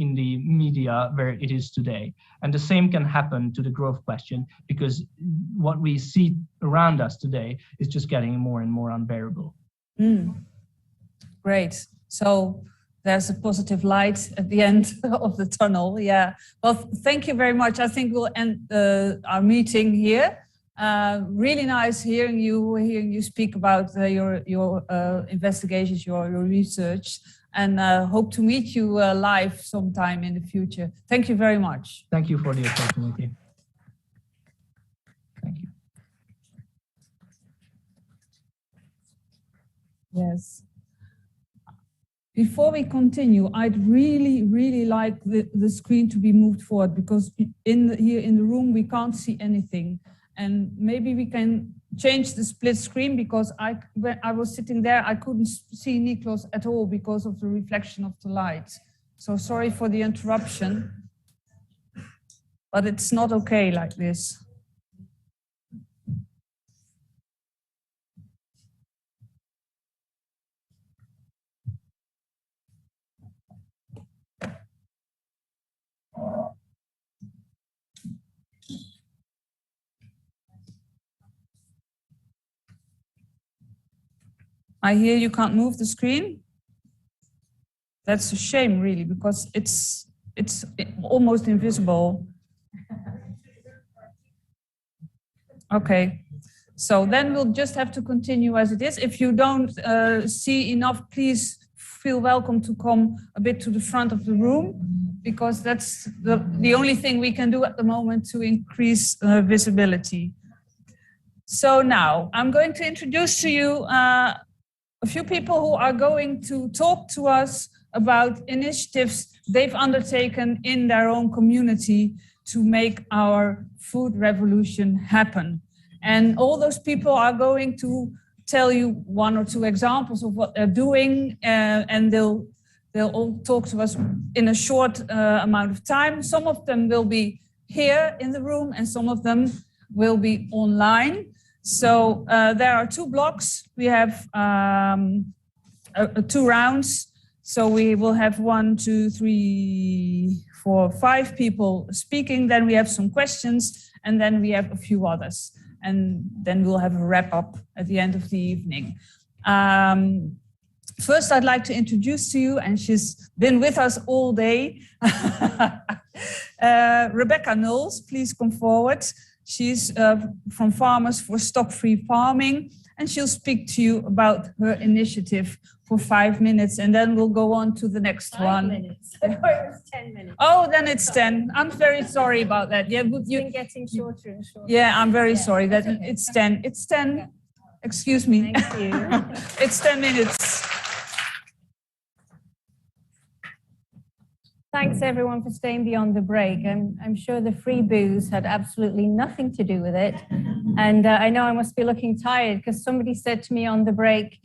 in the media where it is today. And the same can happen to the growth question, because what we see around us today is just getting more and more unbearable. Great. So there's a positive light at the end of the tunnel. Yeah. Well, thank you very much. I think we'll end our meeting here. Really nice hearing you speak about your investigations, your research, and hope to meet you live sometime in the future. Thank you very much. Thank you for the opportunity. Thank you. Yes. Before we continue, I'd really like the screen to be moved forward, because here in the room we can't see anything. And maybe we can change the split screen, because when I was sitting there, I couldn't see Niklas at all because of the reflection of the light. So sorry for the interruption, but it's not okay like this. I hear you can't move the screen. That's a shame, really, because it's almost invisible. Okay, so then we'll just have to continue as it is. If you don't see enough, please feel welcome to come a bit to the front of the room, because that's the only thing we can do at the moment to increase visibility. So now I'm going to introduce to you a few people who are going to talk to us about initiatives they've undertaken in their own community to make our food revolution happen. And all those people are going to tell you one or two examples of what they're doing, and they'll all talk to us in a short amount of time. Some of them will be here in the room, and some of them will be online. So there are two blocks. We have 2 rounds. So we will have 1, 2, 3, 4, 5 people speaking. Then we have some questions, and then we have a few others. And then we'll have a wrap up at the end of the evening. First, I'd like to introduce to you, and she's been with us all day, Rebecca Knowles. Please come forward. She's from Farmers for Stock-Free Farming, and she'll speak to you about her initiative for 5 minutes, and then we'll go on to the next 5 minutes. I thought it was 10 minutes. Oh, then it's 10. I'm very sorry about that. Yeah, it's been getting shorter and shorter. Yeah, I'm very sorry that it's 10. It's 10. Okay. Excuse me. Thank you. It's 10 minutes. Thanks everyone for staying beyond the break. I'm sure the free booze had absolutely nothing to do with it. And I know I must be looking tired, because somebody said to me on the break,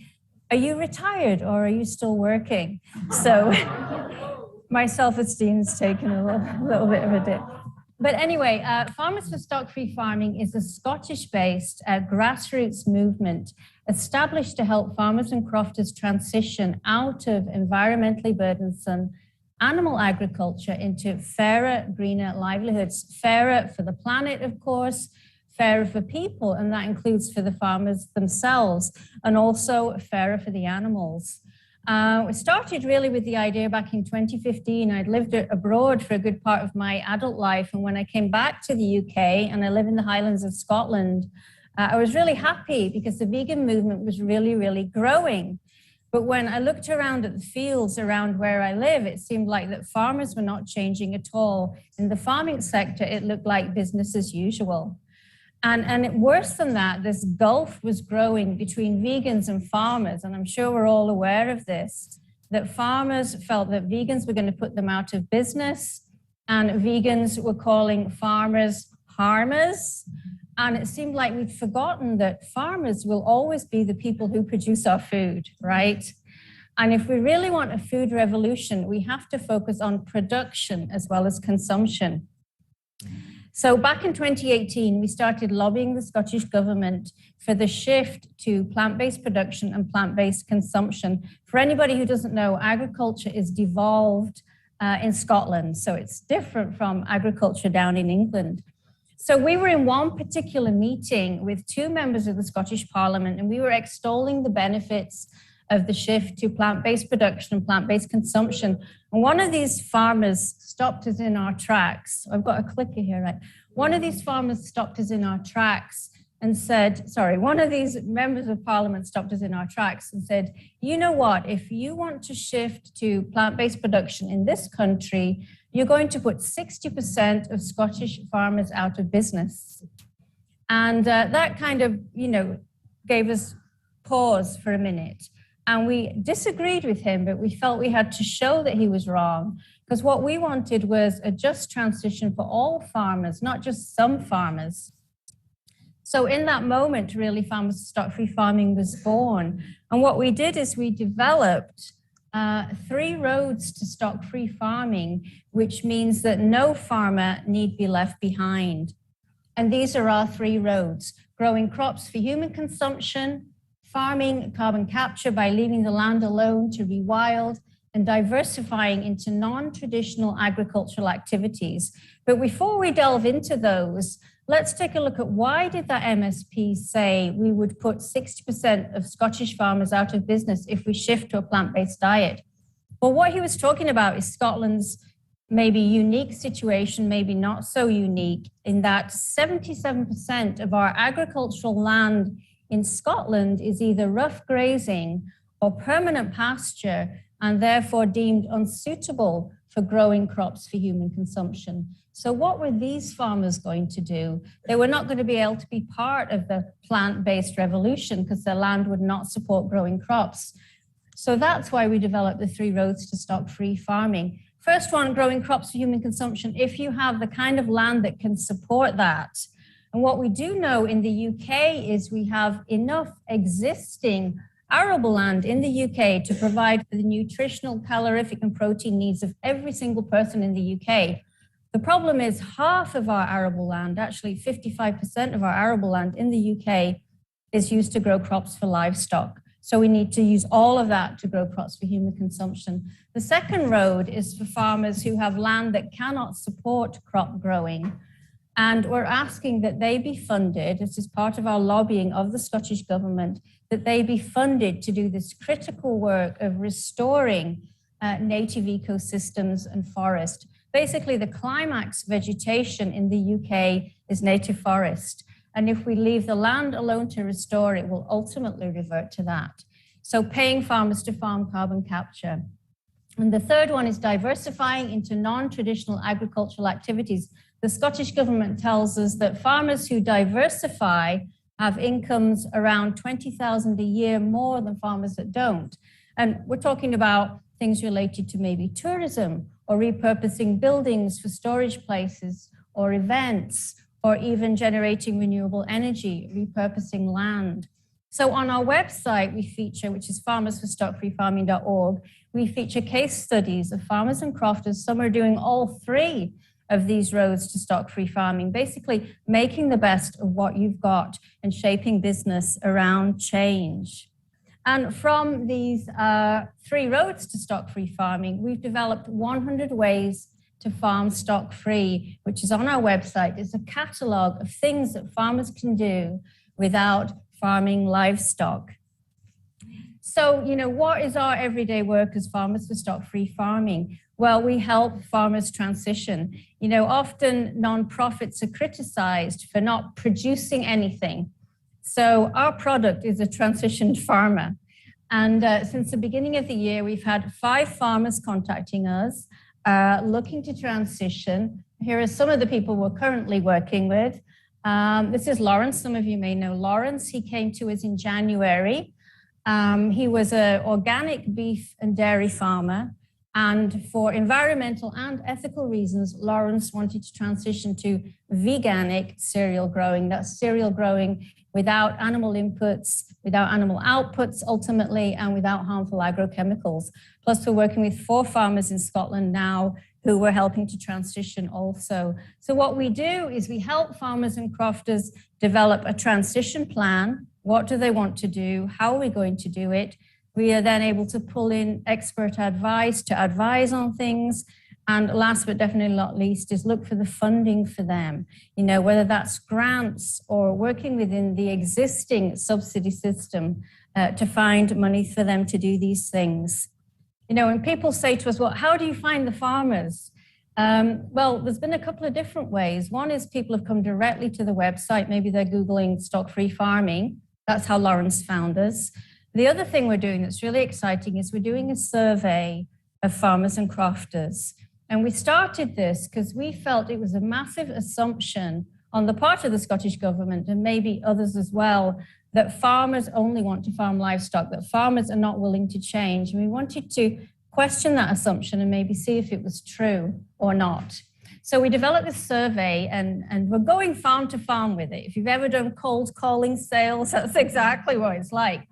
"Are you retired or are you still working?" So my self-esteem's taken a little bit of a dip. But anyway, Farmers for Stock-Free Farming is a Scottish-based grassroots movement established to help farmers and crofters transition out of environmentally burdensome animal agriculture into fairer, greener livelihoods. Fairer for the planet, of course, fairer for people, and that includes for the farmers themselves, and also fairer for the animals. We started really with the idea back in 2015. I'd lived abroad for a good part of my adult life, and when I came back to the UK, and I live in the Highlands of Scotland, I was really happy because the vegan movement was really, really growing. But when I looked around at the fields around where I live, it seemed like that farmers were not changing at all. In the farming sector, it looked like business as usual. And worse than that, this gulf was growing between vegans and farmers. And I'm sure we're all aware of this, that farmers felt that vegans were going to put them out of business, and vegans were calling farmers harmers. And it seemed like we'd forgotten that farmers will always be the people who produce our food, right? And if we really want a food revolution, we have to focus on production as well as consumption. So back in 2018, we started lobbying the Scottish government for the shift to plant-based production and plant-based consumption. For anybody who doesn't know, agriculture is devolved in Scotland, so it's different from agriculture down in England. So we were in one particular meeting with two members of the Scottish Parliament, and we were extolling the benefits of the shift to plant-based production and plant-based consumption. And one of these farmers stopped us in our tracks. I've got a clicker here, right? One of these farmers stopped us in our tracks and said, one of these members of Parliament stopped us in our tracks and said, you know what, if you want to shift to plant-based production in this country, you're going to put 60% of Scottish farmers out of business. And that kind of, gave us pause for a minute. And we disagreed with him, but we felt we had to show that he was wrong, because what we wanted was a just transition for all farmers, not just some farmers. So in that moment, really, Farmers for Stock-Free Farming was born. And what we did is we developed 3 roads to stock-free farming, which means that no farmer need be left behind. And these are our 3 roads: growing crops for human consumption, farming carbon capture by leaving the land alone to rewild, and diversifying into non-traditional agricultural activities. But before we delve into those, let's take a look at why did that MSP say we would put 60% of Scottish farmers out of business if we shift to a plant-based diet? Well, what he was talking about is Scotland's maybe unique situation, maybe not so unique, in that 77% of our agricultural land in Scotland is either rough grazing or permanent pasture, and therefore deemed unsuitable for growing crops for human consumption. So what were these farmers going to do? They were not going to be able to be part of the plant-based revolution because their land would not support growing crops. So that's why we developed the 3 roads to stock-free farming. First one, growing crops for human consumption. If you have the kind of land that can support that. And what we do know in the UK is we have enough existing arable land in the UK to provide for the nutritional, calorific, and protein needs of every single person in the UK. The problem is half of our arable land, actually 55% of our arable land in the UK, is used to grow crops for livestock. So we need to use all of that to grow crops for human consumption. The second road is for farmers who have land that cannot support crop growing. And we're asking that they be funded, this is part of our lobbying of the Scottish Government, that they be funded to do this critical work of restoring native ecosystems and forest. Basically, the climax vegetation in the UK is native forest. And if we leave the land alone to restore, it will ultimately revert to that. So paying farmers to farm carbon capture. And the third one is diversifying into non-traditional agricultural activities. The Scottish Government tells us that farmers who diversify have incomes around 20,000 a year more than farmers that don't. And we're talking about things related to maybe tourism or repurposing buildings for storage places or events, or even generating renewable energy, repurposing land. So on our website, we feature, which is farmersforstockfreefarming.org, we feature case studies of farmers and crofters. Some are doing all 3 of these roads to stock-free farming, basically making the best of what you've got and shaping business around change. And from these 3 roads to stock-free farming, we've developed 100 ways to farm stock-free, which is on our website. It's a catalog of things that farmers can do without farming livestock. So, what is our everyday work as Farmers for Stock-Free Farming? Well, we help farmers transition. Often nonprofits are criticized for not producing anything. So our product is a transitioned farmer. And since the beginning of the year, we've had 5 farmers contacting us, looking to transition. Here are some of the people we're currently working with. This is Lawrence. Some of you may know Lawrence. He came to us in January. He was an organic beef and dairy farmer. And for environmental and ethical reasons, Lawrence wanted to transition to veganic cereal growing. That's cereal growing without animal inputs, without animal outputs ultimately, and without harmful agrochemicals. Plus, we're working with 4 farmers in Scotland now who we're helping to transition also. So what we do is we help farmers and crofters develop a transition plan. What do they want to do? How are we going to do it? We are then able to pull in expert advice to advise on things. And last but definitely not least is look for the funding for them, you know, whether that's grants or working within the existing subsidy system to find money for them to do these things. You know, when people say to us, well, how do you find the farmers? Well, there's been a couple of different ways. One is people have come directly to the website. Maybe they're Googling stock-free farming. That's how Lawrence found us. The other thing we're doing that's really exciting is we're doing a survey of farmers and crofters. And we started this because we felt it was a massive assumption on the part of the Scottish government and maybe others as well, that farmers only want to farm livestock, that farmers are not willing to change. And we wanted to question that assumption and maybe see if it was true or not. So we developed this survey and we're going farm to farm with it. If you've ever done cold calling sales, that's exactly what it's like.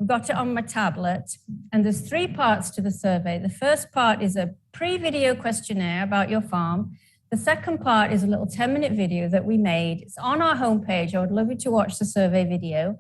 I've got it on my tablet, and there's 3 parts to the survey. The first part is a pre-video questionnaire about your farm. The second part is a little 10-minute video that we made. It's on our homepage. I would love you to watch the survey video.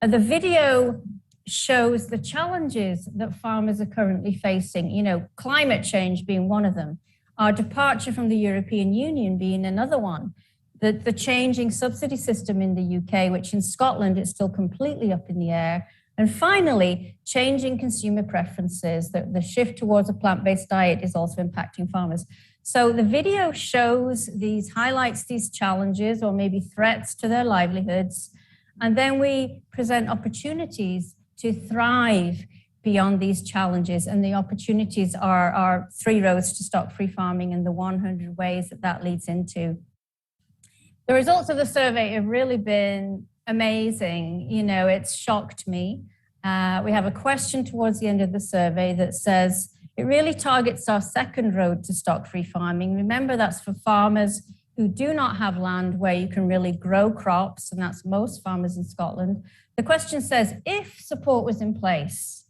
The video shows the challenges that farmers are currently facing, you know, climate change being one of them, our departure from the European Union being another one, the changing subsidy system in the UK, which in Scotland is still completely up in the air, and finally, changing consumer preferences. The shift towards a plant-based diet is also impacting farmers. So the video shows highlights these challenges or maybe threats to their livelihoods. And then we present opportunities to thrive beyond these challenges. And the opportunities are 3 roads to stock-free farming and the 100 ways that leads into. The results of the survey have really been amazing. You know, it's shocked me. We have a question towards the end of the survey that says, it really targets our second road to stock-free farming. Remember, that's for farmers who do not have land where you can really grow crops, and that's most farmers in Scotland. The question says, if support was in place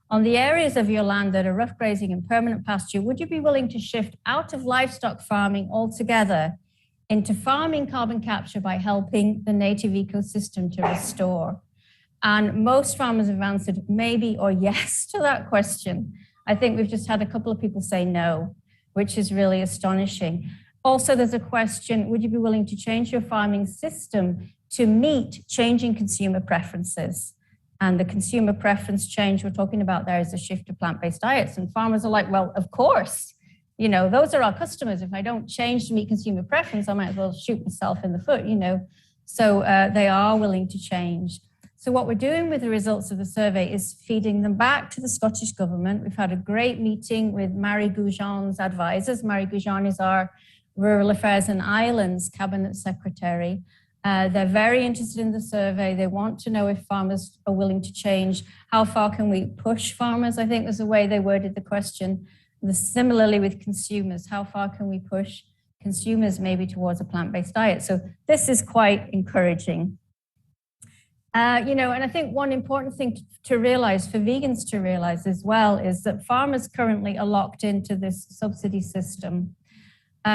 on the areas of your land that are rough grazing and permanent pasture, would you be willing to shift out of livestock farming altogether into farming carbon capture by helping the native ecosystem to restore? And most farmers have answered maybe or yes to that question. I think we've just had a couple of people say no, which is really astonishing. Also, there's a question, would you be willing to change your farming system to meet changing consumer preferences? And the consumer preference change we're talking about there is a shift to plant-based diets. And farmers are like, well, of course, you know, those are our customers. If I don't change to meet consumer preference, I might as well shoot myself in the foot, you know. So they are willing to change. So what we're doing with the results of the survey is feeding them back to the Scottish government. We've had a great meeting with Marie Goujon's advisors. Marie Goujon is our Rural Affairs and Islands Cabinet Secretary. They're very interested in the survey. They want to know if farmers are willing to change. How far can we push farmers? I think was the way they worded the question. Similarly with consumers, how far can we push consumers maybe towards a plant-based diet? So this is quite encouraging. You know, and I think one important thing to realize, for vegans to realize as well, is that farmers currently are locked into this subsidy system.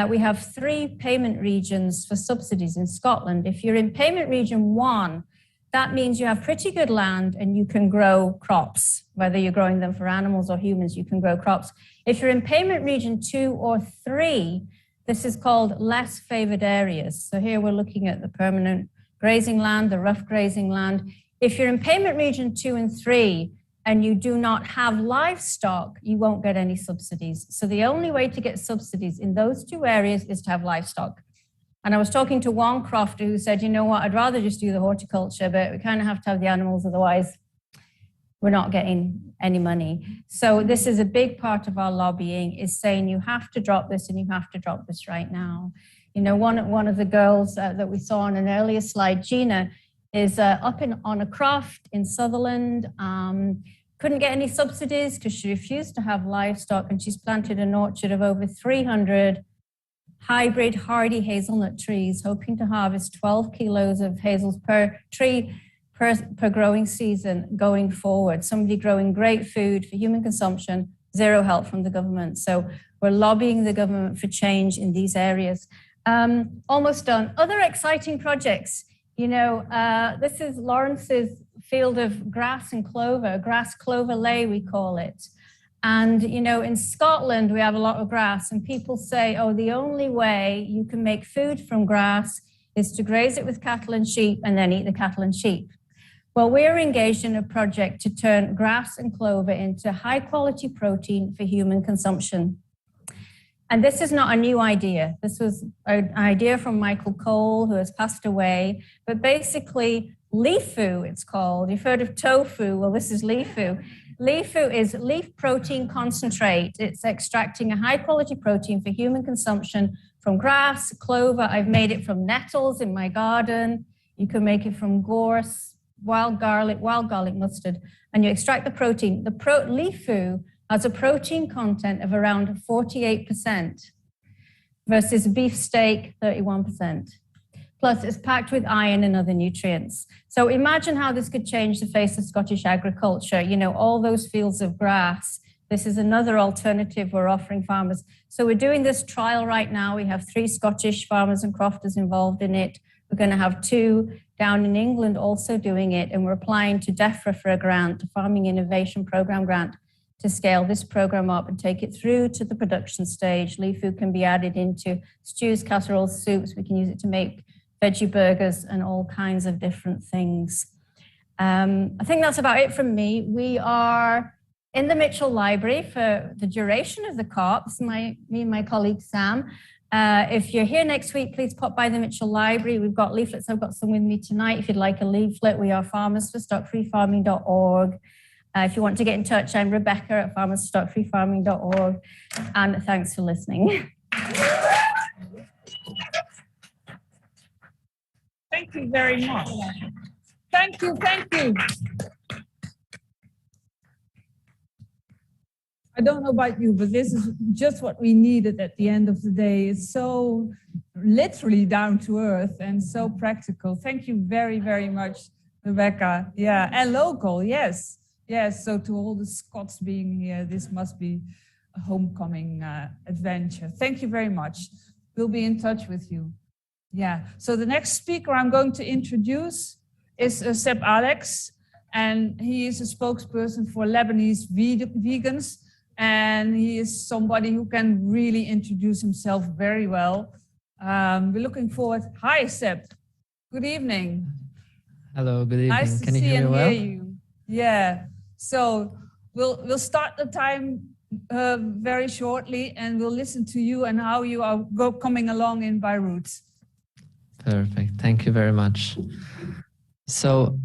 We have 3 payment regions for subsidies in Scotland. If you're in payment region 1, that means you have pretty good land and you can grow crops. Whether you're growing them for animals or humans, you can grow crops. If you're in payment region 2 or 3, this is called less favored areas. So here we're looking at the permanent grazing land, the rough grazing land. If you're in payment region 2 and 3 and you do not have livestock, you won't get any subsidies. So the only way to get subsidies in those 2 areas is to have livestock. And I was talking to one crofter who said, you know what, I'd rather just do the horticulture, but we kind of have to have the animals, otherwise we're not getting any money. So this is a big part of our lobbying, is saying you have to drop this and you have to drop this right now. You know, one of the girls that we saw on an earlier slide, Gina, is up on a croft in Sutherland. Couldn't get any subsidies because she refused to have livestock, and she's planted an orchard of over 300 hybrid hardy hazelnut trees, hoping to harvest 12 kilos of hazels per tree per growing season going forward. Somebody growing great food for human consumption, zero help from the government. So we're lobbying the government for change in these areas. Almost done. Other exciting projects. You know, this is Lawrence's field of grass and clover, grass clover lay, we call it. And, you know, in Scotland, we have a lot of grass, and people say, oh, the only way you can make food from grass is to graze it with cattle and sheep and then eat the cattle and sheep. Well, we're engaged in a project to turn grass and clover into high quality protein for human consumption. And this is not a new idea. This was an idea from Michael Cole, who has passed away. But basically, LEAFU, it's called. You've heard of tofu. Well, this is LEAFU. LEAFU is leaf protein concentrate. It's extracting a high-quality protein for human consumption from grass, clover. I've made it from nettles in my garden. You can make it from gorse, wild garlic mustard, and you extract the protein. The LEAFU has a protein content of around 48% versus beef steak, 31%. Plus, it's packed with iron and other nutrients. So imagine how this could change the face of Scottish agriculture. You know, all those fields of grass. This is another alternative we're offering farmers. So we're doing this trial right now. We have 3 Scottish farmers and crofters involved in it. We're going to have 2 down in England also doing it. And we're applying to DEFRA for a grant, a Farming Innovation Program grant, to scale this program up and take it through to the production stage. LEAFU can be added into stews, casseroles, soups. We can use it to make veggie burgers and all kinds of different things. I think that's about it from me. We are in the Mitchell Library for the duration of the COP. This is me and my colleague Sam. If you're here next week, please pop by the Mitchell Library. We've got leaflets. I've got some with me tonight. If you'd like a leaflet, we are farmersforstockfreefarming.org. If you want to get in touch, I'm Rebecca at farmersforstockfreefarming.org. And thanks for listening. Thank you very much. Thank you, thank you. I don't know about you, but this is just what we needed at the end of the day. It's so literally down to earth and so practical. Thank you very, very much, Rebecca. Yeah, and local, yes. Yes, so to all the Scots being here, this must be a homecoming adventure. Thank you very much. We'll be in touch with you. Yeah, so the next speaker I'm going to introduce is Seb Alex, and he is a spokesperson for Lebanese Vegans, and he is somebody who can really introduce himself very well. We're looking forward. Hi, Seb. Good evening. Hello, good evening. Nice to can you see hear me and well? hear you. Yeah, so we'll start the time very shortly, and we'll listen to you and how you are coming along in Beirut. Perfect. Thank you very much. So,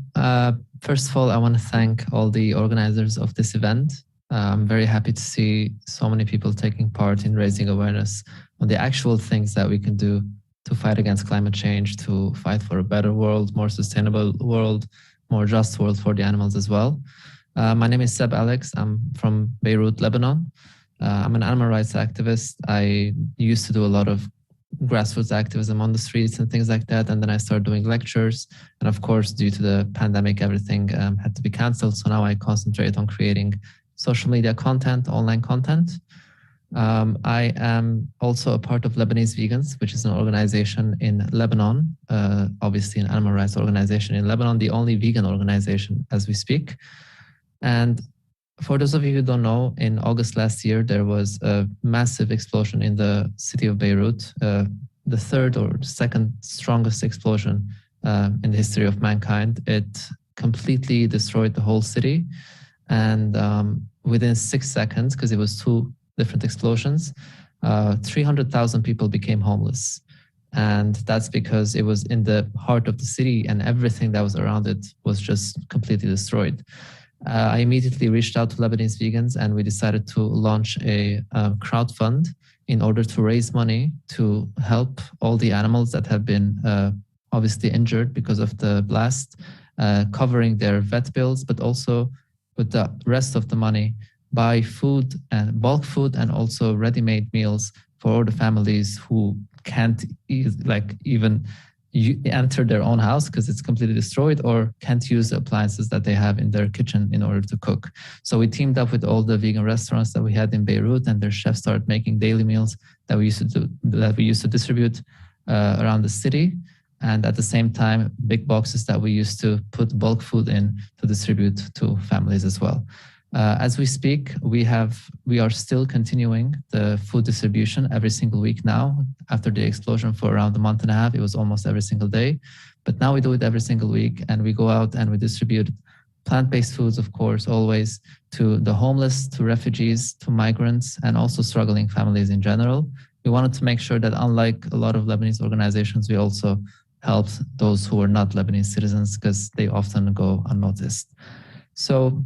first of all, I want to thank all the organizers of this event. I'm very happy to see so many people taking part in raising awareness on the actual things that we can do to fight against climate change, to fight for a better world, more sustainable world, more just world for the animals as well. My name is Seb Alex. I'm from Beirut, Lebanon. I'm an animal rights activist. I used to do a lot of grassroots activism on the streets and things like that. And then I started doing lectures. And of course, due to the pandemic, everything had to be canceled. So now I concentrate on creating social media content, online content. I am also a part of Lebanese Vegans, which is an organization in Lebanon, obviously an animal rights organization in Lebanon, the only vegan organization as we speak. And for those of you who don't know, in August last year, there was a massive explosion in the city of Beirut, the third or second strongest explosion in the history of mankind. It completely destroyed the whole city. And within 6 seconds, because it was 2 different explosions, 300,000 people became homeless. And that's because it was in the heart of the city and everything that was around it was just completely destroyed. I immediately reached out to Lebanese Vegans and we decided to launch a crowdfund in order to raise money to help all the animals that have been obviously injured because of the blast, covering their vet bills, but also with the rest of the money, buy food and bulk food and also ready-made meals for all the families who can't even enter their own house because it's completely destroyed, or can't use the appliances that they have in their kitchen in order to cook. So we teamed up with all the vegan restaurants that we had in Beirut, and their chefs started making daily meals that we used to distribute around the city. And at the same time, big boxes that we used to put bulk food in to distribute to families as well. As we speak, we are still continuing the food distribution every single week now. After the explosion for around a month and a half, it was almost every single day. But now we do it every single week, and we go out and we distribute plant-based foods, of course, always to the homeless, to refugees, to migrants, and also struggling families in general. We wanted to make sure that, unlike a lot of Lebanese organizations, we also help those who are not Lebanese citizens because they often go unnoticed. So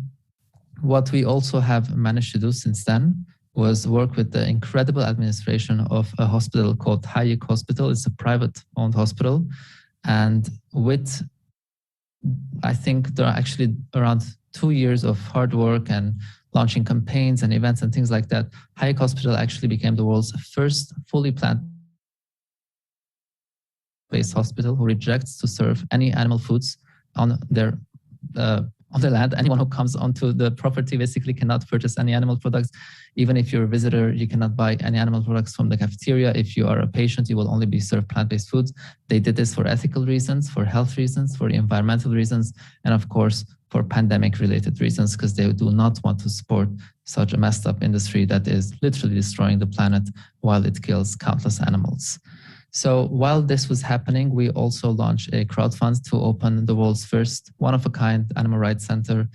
what we also have managed to do since then was work with the incredible administration of a hospital called Hayek Hospital. It's a private-owned hospital. And I think there are actually around 2 years of hard work and launching campaigns and events and things like that, Hayek Hospital actually became the world's first fully plant-based hospital who rejects to serve any animal foods on their land. Anyone who comes onto the property basically cannot purchase any animal products. Even if you're a visitor, you cannot buy any animal products from the cafeteria. If you are a patient, you will only be served plant-based foods. They did this for ethical reasons, for health reasons, for environmental reasons, and of course, for pandemic-related reasons, because they do not want to support such a messed up industry that is literally destroying the planet while it kills countless animals. So while this was happening, we also launched a crowdfund to open the world's first one-of-a-kind animal rights center,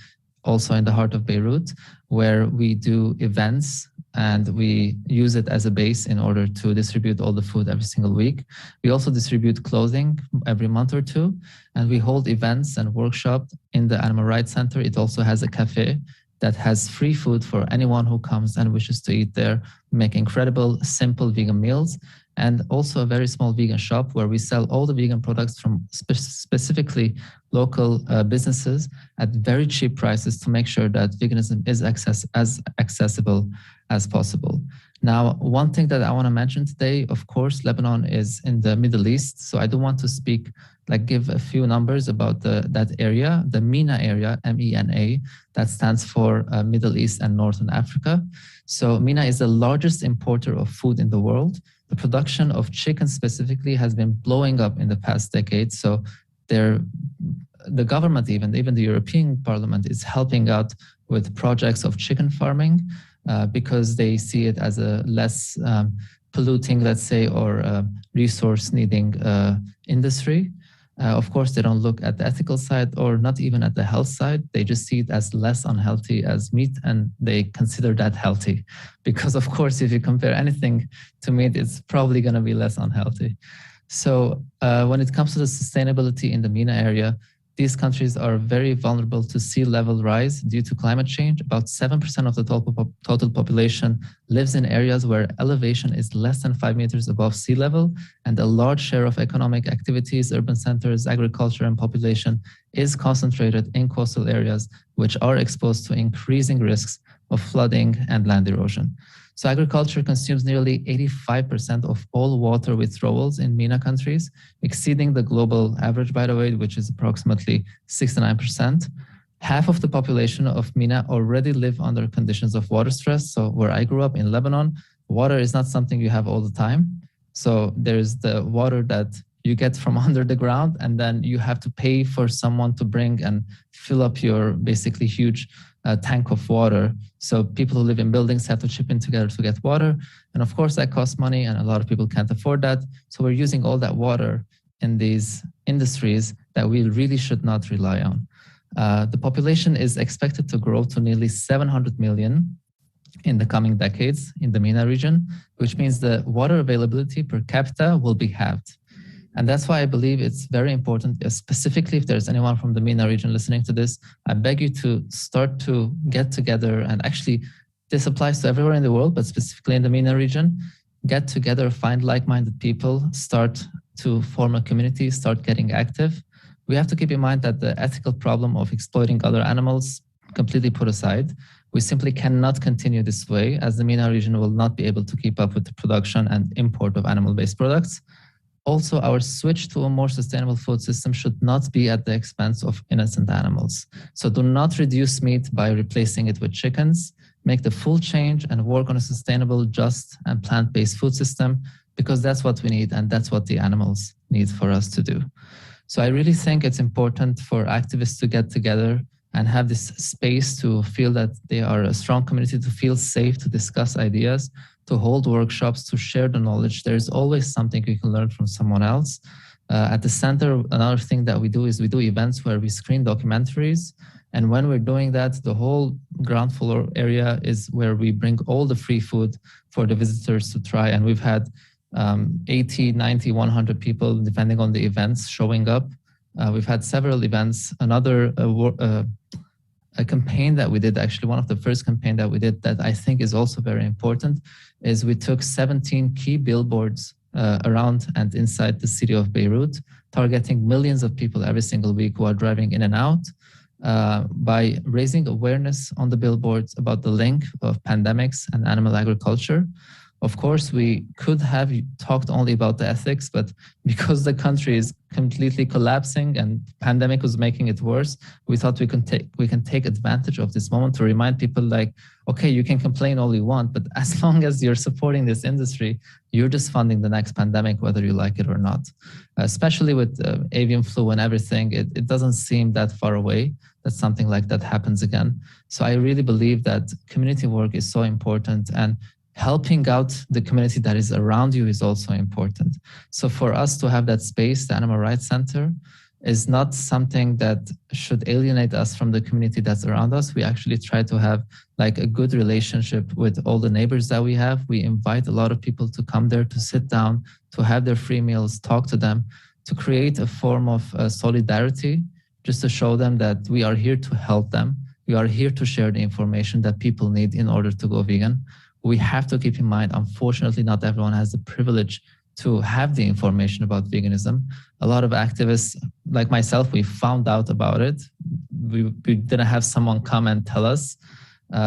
also in the heart of Beirut, where we do events and we use it as a base in order to distribute all the food every single week. We also distribute clothing every month or two, and we hold events and workshops in the Animal Rights Center. It also has a cafe that has free food for anyone who comes and wishes to eat there. We make incredible, simple vegan meals, and also a very small vegan shop where we sell all the vegan products from specifically local businesses at very cheap prices to make sure that veganism is as accessible as possible. Now, one thing that I want to mention today, of course, Lebanon is in the Middle East, so I do want to give a few numbers about that area, the MENA area, MENA, that stands for Middle East and Northern Africa. So MENA is the largest importer of food in the world. The production of chicken specifically has been blowing up in the past decade. So the government, even the European Parliament, is helping out with projects of chicken farming because they see it as a less polluting, let's say, or resource-needing industry. Of course, they don't look at the ethical side or not even at the health side. They just see it as less unhealthy as meat, and they consider that healthy. Because, of course, if you compare anything to meat, it's probably going to be less unhealthy. So when it comes to the sustainability in the MENA area, these countries are very vulnerable to sea level rise due to climate change. About 7% of the total population lives in areas where elevation is less than 5 meters above sea level, and a large share of economic activities, urban centers, agriculture, and population is concentrated in coastal areas, which are exposed to increasing risks of flooding and land erosion. So agriculture consumes nearly 85% of all water withdrawals in MENA countries, exceeding the global average, by the way, which is approximately 69%. Half of the population of MENA already live under conditions of water stress. So where I grew up in Lebanon, water is not something you have all the time. So there's the water that you get from under the ground, and then you have to pay for someone to bring and fill up your basically huge tank of water. So people who live in buildings have to chip in together to get water. And of course that costs money, and a lot of people can't afford that. So we're using all that water in these industries that we really should not rely on. The population is expected to grow to nearly 700 million in the coming decades in the MENA region, which means the water availability per capita will be halved. And that's why I believe it's very important, specifically if there's anyone from the MENA region listening to this, I beg you to start to get together, and actually this applies to everywhere in the world, but specifically in the MENA region, get together, find like-minded people, start to form a community, start getting active. We have to keep in mind that the ethical problem of exploiting other animals completely put aside. We simply cannot continue this way, as the MENA region will not be able to keep up with the production and import of animal-based products. Also, our switch to a more sustainable food system should not be at the expense of innocent animals. So do not reduce meat by replacing it with chickens. Make the full change and work on a sustainable, just, and plant-based food system, because that's what we need and that's what the animals need for us to do. So I really think it's important for activists to get together and have this space to feel that they are a strong community, to feel safe, to discuss ideas, to hold workshops, to share the knowledge. There's always something you can learn from someone else. At the center, another thing that we do is we do events where we screen documentaries. And when we're doing that, the whole ground floor area is where we bring all the free food for the visitors to try. And we've had 80, 90, 100 people, depending on the events, showing up. We've had several events. Another a campaign that we did, actually one of the first campaign that we did that I think is also very important, is we took 17 key billboards around and inside the city of Beirut, targeting millions of people every single week who are driving in and out, by raising awareness on the billboards about the link of pandemics and animal agriculture. Of course, we could have talked only about the ethics, but because the country is completely collapsing and pandemic was making it worse, we thought we can take advantage of this moment to remind people like, okay, you can complain all you want, but as long as you're supporting this industry, you're just funding the next pandemic, whether you like it or not. Especially with avian flu and everything, it doesn't seem that far away that something like that happens again. So I really believe that community work is so important, and helping out the community that is around you is also important. So for us to have that space, the Animal Rights Center, is not something that should alienate us from the community that's around us. We actually try to have like a good relationship with all the neighbors that we have. We invite a lot of people to come there, to sit down, to have their free meals, talk to them, to create a form of solidarity, just to show them that we are here to help them. We are here to share the information that people need in order to go vegan. We have to keep in mind, unfortunately, not everyone has the privilege to have the information about veganism. A lot of activists, like myself, we found out about it. We didn't have someone come and tell us.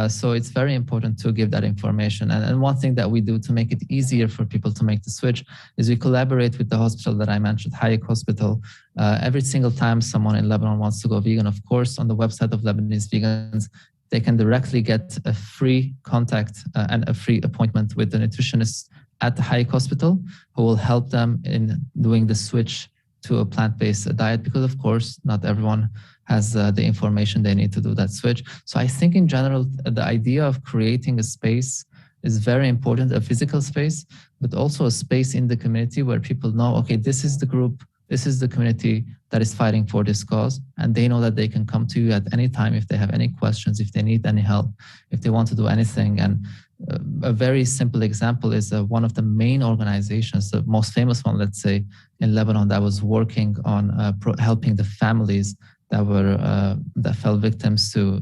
So it's very important to give that information. And one thing that we do to make it easier for people to make the switch is we collaborate with the hospital that I mentioned, Hayek Hospital. Every single time someone in Lebanon wants to go vegan, of course, on the website of Lebanese Vegans, they can directly get a free contact and a free appointment with the nutritionist at the Hayek Hospital, who will help them in doing the switch to a plant-based diet, because of course, not everyone has the information they need to do that switch. So I think in general, the idea of creating a space is very important, a physical space, but also a space in the community where people know, okay, this is the group, this is the community that is fighting for this cause, and they know that they can come to you at any time if they have any questions, if they need any help, if they want to do anything. And a very simple example is one of the main organizations, the most famous one, let's say, in Lebanon, that was working on helping the families that fell victims to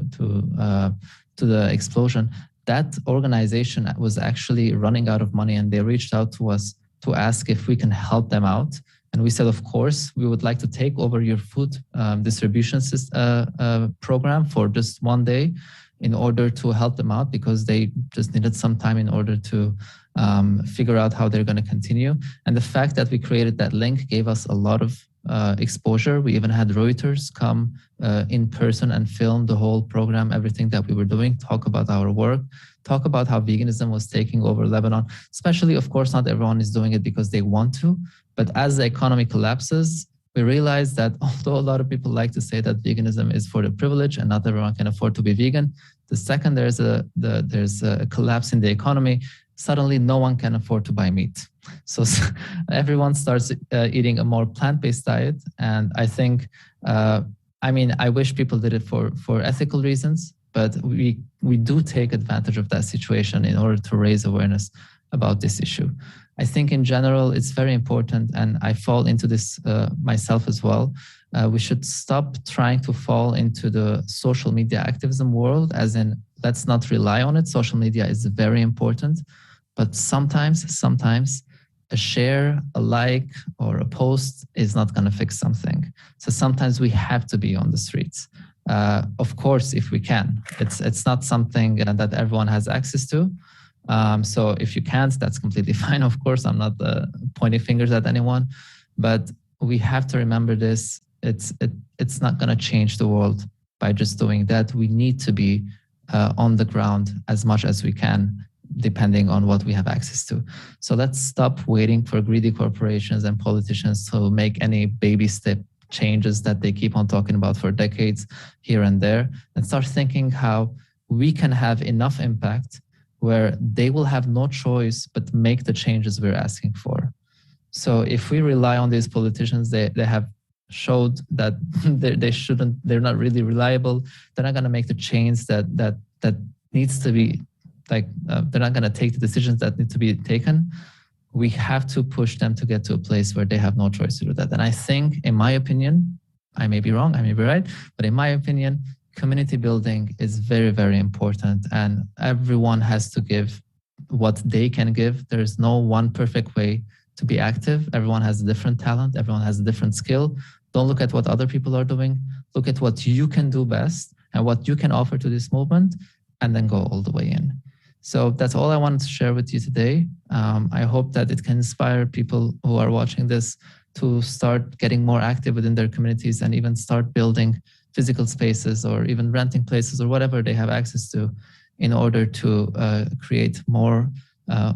the explosion. That organization was actually running out of money, and they reached out to us to ask if we can help them out. And we said, of course, we would like to take over your food distribution program for just one day in order to help them out, because they just needed some time in order to figure out how they're going to continue. And the fact that we created that link gave us a lot of exposure. We even had Reuters come in person and film the whole program, everything that we were doing, talk about our work, talk about how veganism was taking over Lebanon. Especially, of course, not everyone is doing it because they want to, but as the economy collapses, we realize that although a lot of people like to say that veganism is for the privileged and not everyone can afford to be vegan, the second there's a collapse in the economy, suddenly no one can afford to buy meat. So everyone starts eating a more plant-based diet. And I think, I wish people did it for ethical reasons, but we do take advantage of that situation in order to raise awareness about this issue. I think in general, it's very important, and I fall into this myself as well. We should stop trying to fall into the social media activism world, as in, let's not rely on it. Social media is very important, but sometimes a share, a like, or a post is not going to fix something. So sometimes we have to be on the streets. Of course, if we can. It's not something that everyone has access to. So if you can't, that's completely fine. Of course, I'm not pointing fingers at anyone, but we have to remember this. It's not going to change the world by just doing that. We need to be on the ground as much as we can, depending on what we have access to. So let's stop waiting for greedy corporations and politicians to make any baby step changes that they keep on talking about for decades here and there, and start thinking how we can have enough impact where they will have no choice but make the changes we're asking for. So if we rely on these politicians, they have showed that they're not really reliable. They're not going to make the change that needs to be, they're not going to take the decisions that need to be taken. We have to push them to get to a place where they have no choice to do that. And I think, in my opinion, I may be wrong, I may be right, but in my opinion, community building is very, very important, and everyone has to give what they can give. There is no one perfect way to be active. Everyone has a different talent. Everyone has a different skill. Don't look at what other people are doing. Look at what you can do best and what you can offer to this movement, and then go all the way in. So that's all I wanted to share with you today. I hope that it can inspire people who are watching this to start getting more active within their communities, and even start building physical spaces, or even renting places, or whatever they have access to, in order to create more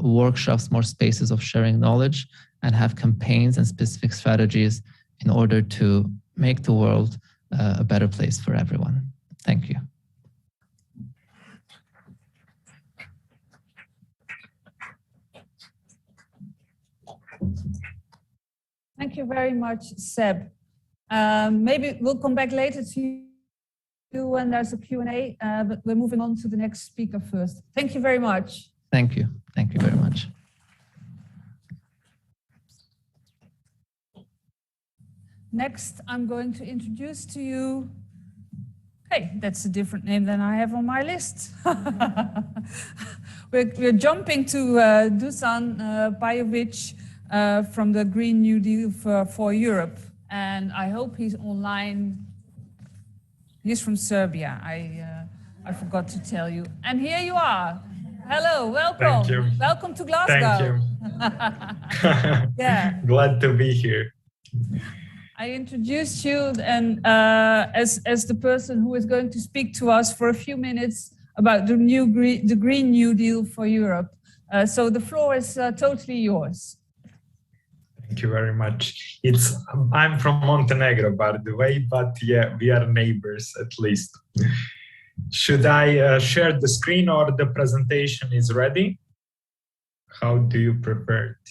workshops, more spaces of sharing knowledge, and have campaigns and specific strategies in order to make the world a better place for everyone. Thank you. Thank you very much, Seb. Maybe we'll come back later to you when there's a Q&A, but we're moving on to the next speaker first. Thank you very much. Thank you. Thank you very much. Next, I'm going to introduce to you, hey, that's a different name than I have on my list. We're jumping to Dusan Pajovic from the Green New Deal for Europe. And I hope he's online. He's from Serbia, I forgot to tell you. And here you are. Hello, welcome. Thank you. Welcome to Glasgow. Thank you. Yeah. Glad to be here. I introduced you and as the person who is going to speak to us for a few minutes about the Green New Deal for Europe. So the floor is totally yours. Thank you very much. I'm from Montenegro, by the way, but yeah, we are neighbors at least. Should I share the screen, or the presentation is ready? How do you prefer it?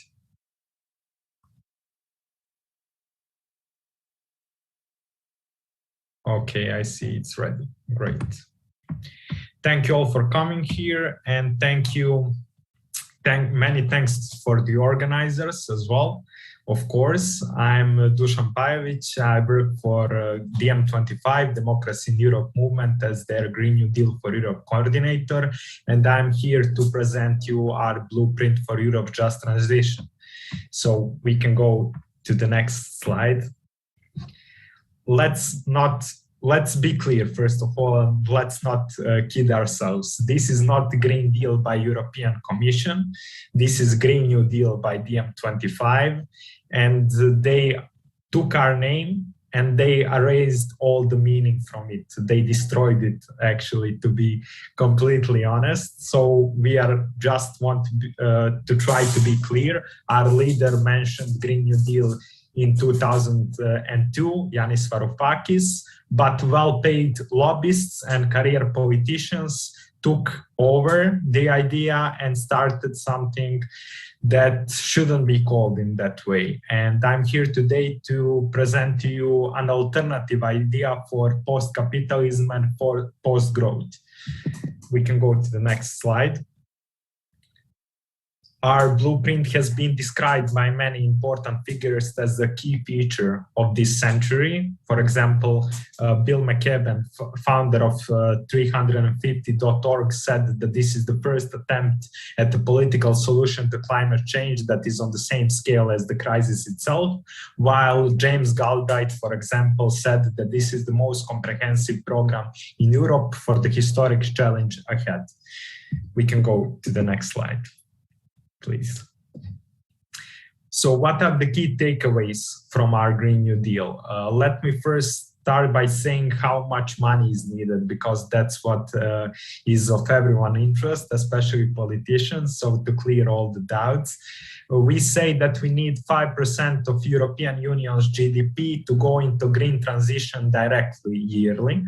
Okay, I see it's ready. Great. Thank you all for coming here, and many thanks for the organizers as well. Of course, I'm Dusan Pajovic. I work for DiEM25, Democracy in Europe movement, as their Green New Deal for Europe coordinator, and I'm here to present you our blueprint for Europe's just transition. So we can go to the next slide. Let's be clear, first of all, and let's not kid ourselves. This is not the Green Deal by European Commission. This is Green New Deal by DiEM25. And they took our name and they erased all the meaning from it. They destroyed it, actually, to be completely honest. So we are just want to try to be clear. Our leader mentioned Green New Deal in 2002, Yanis Varoufakis, but well-paid lobbyists and career politicians took over the idea and started something that shouldn't be called in that way. And I'm here today to present to you an alternative idea for post-capitalism and for post-growth. We can go to the next slide. Our blueprint has been described by many important figures as a key feature of this century. For example, Bill McKibben, founder of 350.org, said that this is the first attempt at a political solution to climate change that is on the same scale as the crisis itself, while James Galbraith, for example, said that this is the most comprehensive program in Europe for the historic challenge ahead. We can go to the next slide, please. So what are the key takeaways from our Green New Deal? Let me first start by saying how much money is needed, because that's what is of everyone's interest, especially politicians. So to clear all the doubts, we say that we need 5% of European Union's GDP to go into green transition directly yearly,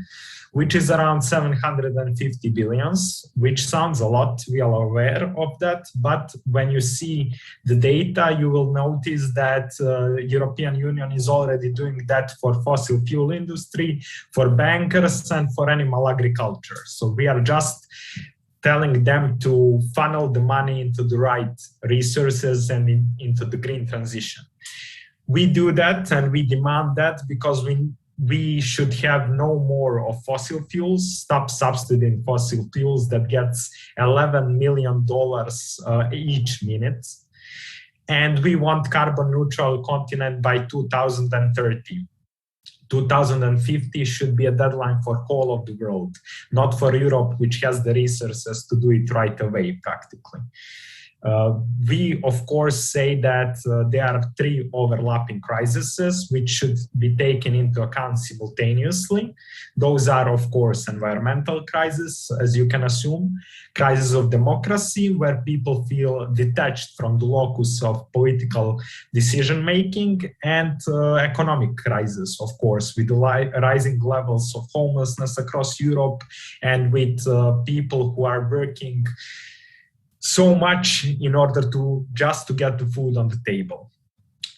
which is around 750 billions, which sounds a lot, we are aware of that. But when you see the data, you will notice that European Union is already doing that for fossil fuel industry, for bankers, and for animal agriculture. So we are just telling them to funnel the money into the right resources and into the green transition. We do that and we demand that because we should have no more of fossil fuels, stop subsidizing fossil fuels that gets $11 million each minute. And we want carbon neutral continent by 2030. 2050 should be a deadline for all of the world, not for Europe, which has the resources to do it right away, practically. We, of course, say that there are three overlapping crises which should be taken into account simultaneously. Those are, of course, environmental crisis, as you can assume, crisis of democracy, where people feel detached from the locus of political decision-making, and economic crisis, of course, with the rising levels of homelessness across Europe and with people who are working so much in order to just to get the food on the table.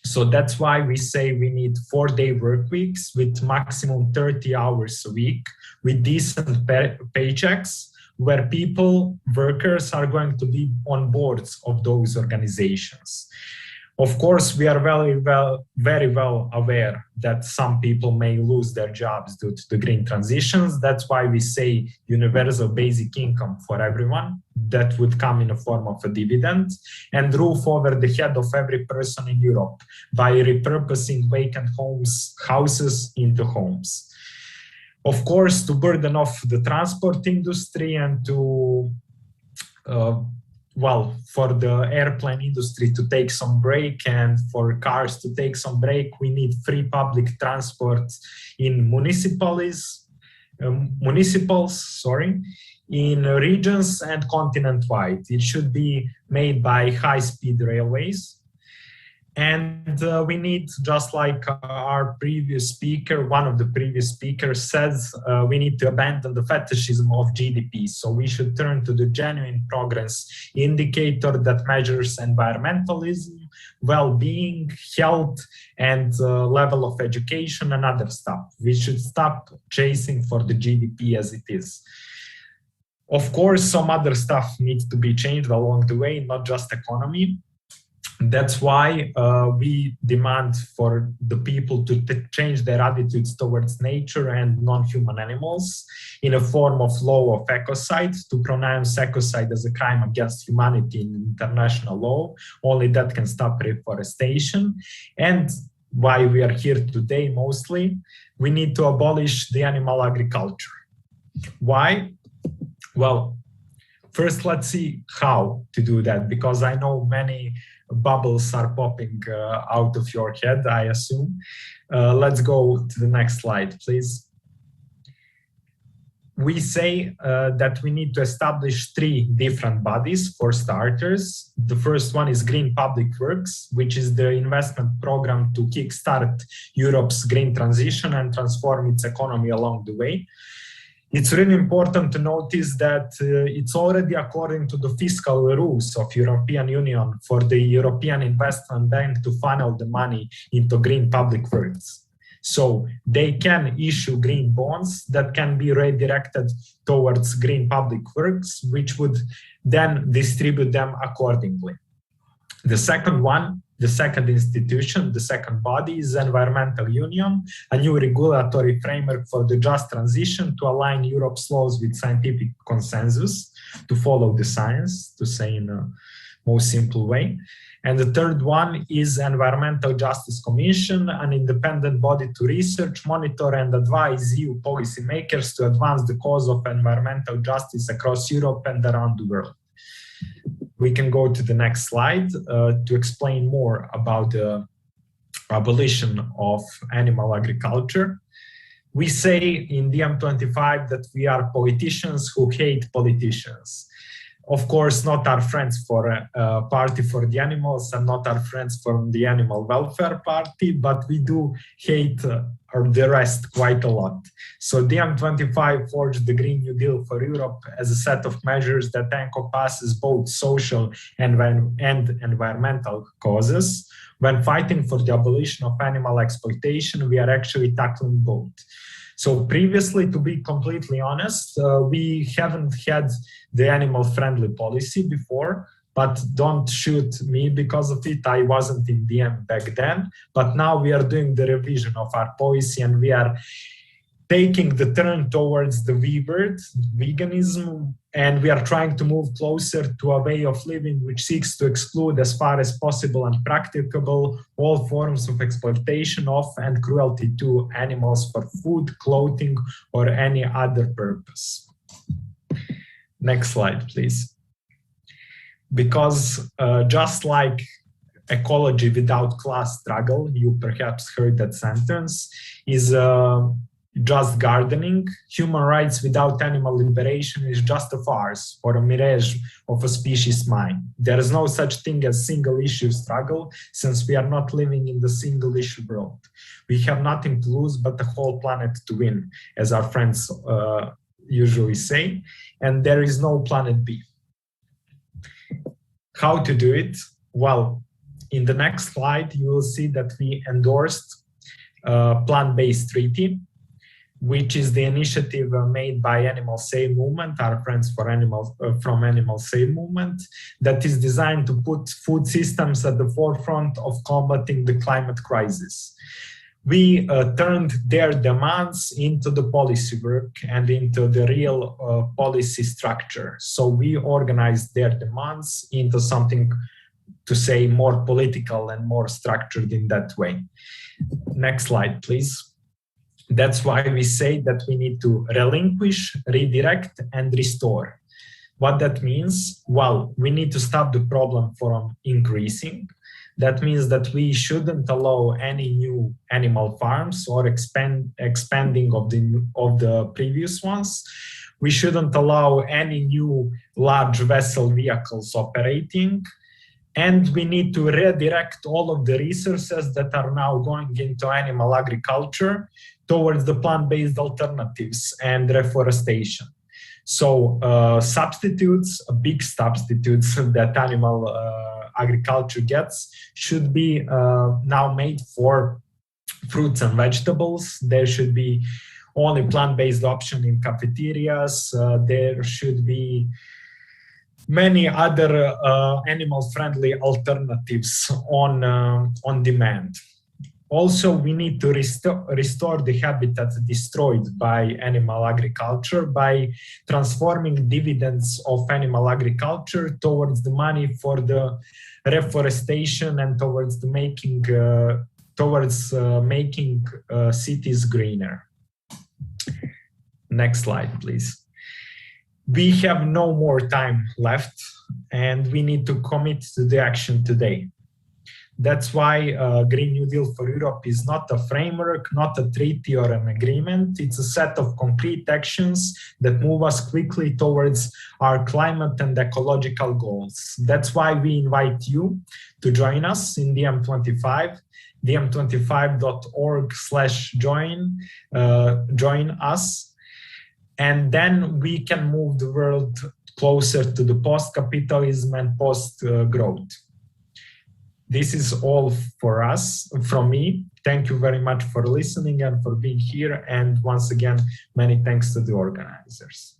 So that's why we say we need 4-day work weeks with maximum 30 hours a week with decent paychecks, where people, workers, are going to be on boards of those organizations. Of course, we are very well aware that some people may lose their jobs due to the green transitions. That's why we say universal basic income for everyone. That would come in the form of a dividend and roof over the head of every person in Europe by repurposing vacant houses into homes. Of course, to burden off the transport industry and to for the airplane industry to take some break and for cars to take some break, we need free public transport in municipals, in regions and continent-wide. It should be made by high-speed railways. And we need, just like our previous speaker, one of the previous speakers says, we need to abandon the fetishism of GDP. So we should turn to the genuine progress indicator that measures environmentalism, well-being, health, and level of education and other stuff. We should stop chasing for the GDP as it is. Of course, some other stuff needs to be changed along the way, not just economy. That's why we demand for the people to change their attitudes towards nature and non-human animals in a form of law of ecocide, to pronounce ecocide as a crime against humanity in international law. Only that can stop reforestation. And why we are here today mostly, we need to abolish the animal agriculture. Why? Well, first let's see how to do that, because I know many bubbles are popping out of your head, I assume. Let's go to the next slide, please. We say that we need to establish 3 different bodies for starters. The first one is Green Public Works, which is the investment program to kickstart Europe's green transition and transform its economy along the way. It's really important to notice that it's already according to the fiscal rules of European Union for the European Investment Bank to funnel the money into green public works. So they can issue green bonds that can be redirected towards green public works, which would then distribute them accordingly. The second institution, the second body is Environmental Union, a new regulatory framework for the just transition to align Europe's laws with scientific consensus, to follow the science, to say in a most simple way. And the third one is Environmental Justice Commission, an independent body to research, monitor and advise EU policymakers to advance the cause of environmental justice across Europe and around the world. We can go to the next slide to explain more about the abolition of animal agriculture. We say in DiEM25 that we are politicians who hate politicians. Of course, not our friends for Party for the Animals and not our friends from the Animal Welfare Party, but we do hate the rest quite a lot. So DiEM25 forged the Green New Deal for Europe as a set of measures that encompasses both social and environmental causes. When fighting for the abolition of animal exploitation, we are actually tackling both. So previously, to be completely honest, we haven't had the animal-friendly policy before, but don't shoot me because of it. I wasn't in DiEM back then, but now we are doing the revision of our policy and we are taking the turn towards the V word, veganism, and we are trying to move closer to a way of living which seeks to exclude as far as possible and practicable all forms of exploitation of and cruelty to animals for food, clothing, or any other purpose. Next slide, please. Because just like ecology without class struggle, you perhaps heard that sentence, is just gardening. Human rights without animal liberation is just a farce or a mirage of a species mind. There is no such thing as single issue struggle, since we are not living in the single issue world. We have nothing to lose but the whole planet to win, as our friends usually say, and there is no planet B. How to do it? Well, in the next slide, you will see that we endorsed a plant-based treaty, which is the initiative made by Animal Save Movement, our friends for from Animal Save Movement, that is designed to put food systems at the forefront of combating the climate crisis. We turned their demands into the policy work and into the real policy structure. So we organized their demands into something, to say, more political and more structured in that way. Next slide, please. That's why we say that we need to relinquish, redirect, and restore. What that means? Well, we need to stop the problem from increasing. That means that we shouldn't allow any new animal farms or expanding of the previous ones. We shouldn't allow any new large vessel vehicles operating. And we need to redirect all of the resources that are now going into animal agriculture towards the plant-based alternatives and reforestation. So substitutes, big substitutes that animal agriculture gets should be now made for fruits and vegetables. There should be only plant-based option in cafeterias. There should be many other animal-friendly alternatives on demand. Also, we need to restore the habitat destroyed by animal agriculture by transforming dividends of animal agriculture towards the money for the reforestation and towards the making cities greener. Next slide, please. We have no more time left and we need to commit to the action today. That's why Green New Deal for Europe is not a framework, not a treaty or an agreement. It's a set of concrete actions that move us quickly towards our climate and ecological goals. That's why we invite you to join us in DiEM25, diem25.org/join, join us. And then we can move the world closer to the post-capitalism and post-growth. This is all for us, from me. Thank you very much for listening and for being here. And once again, many thanks to the organizers.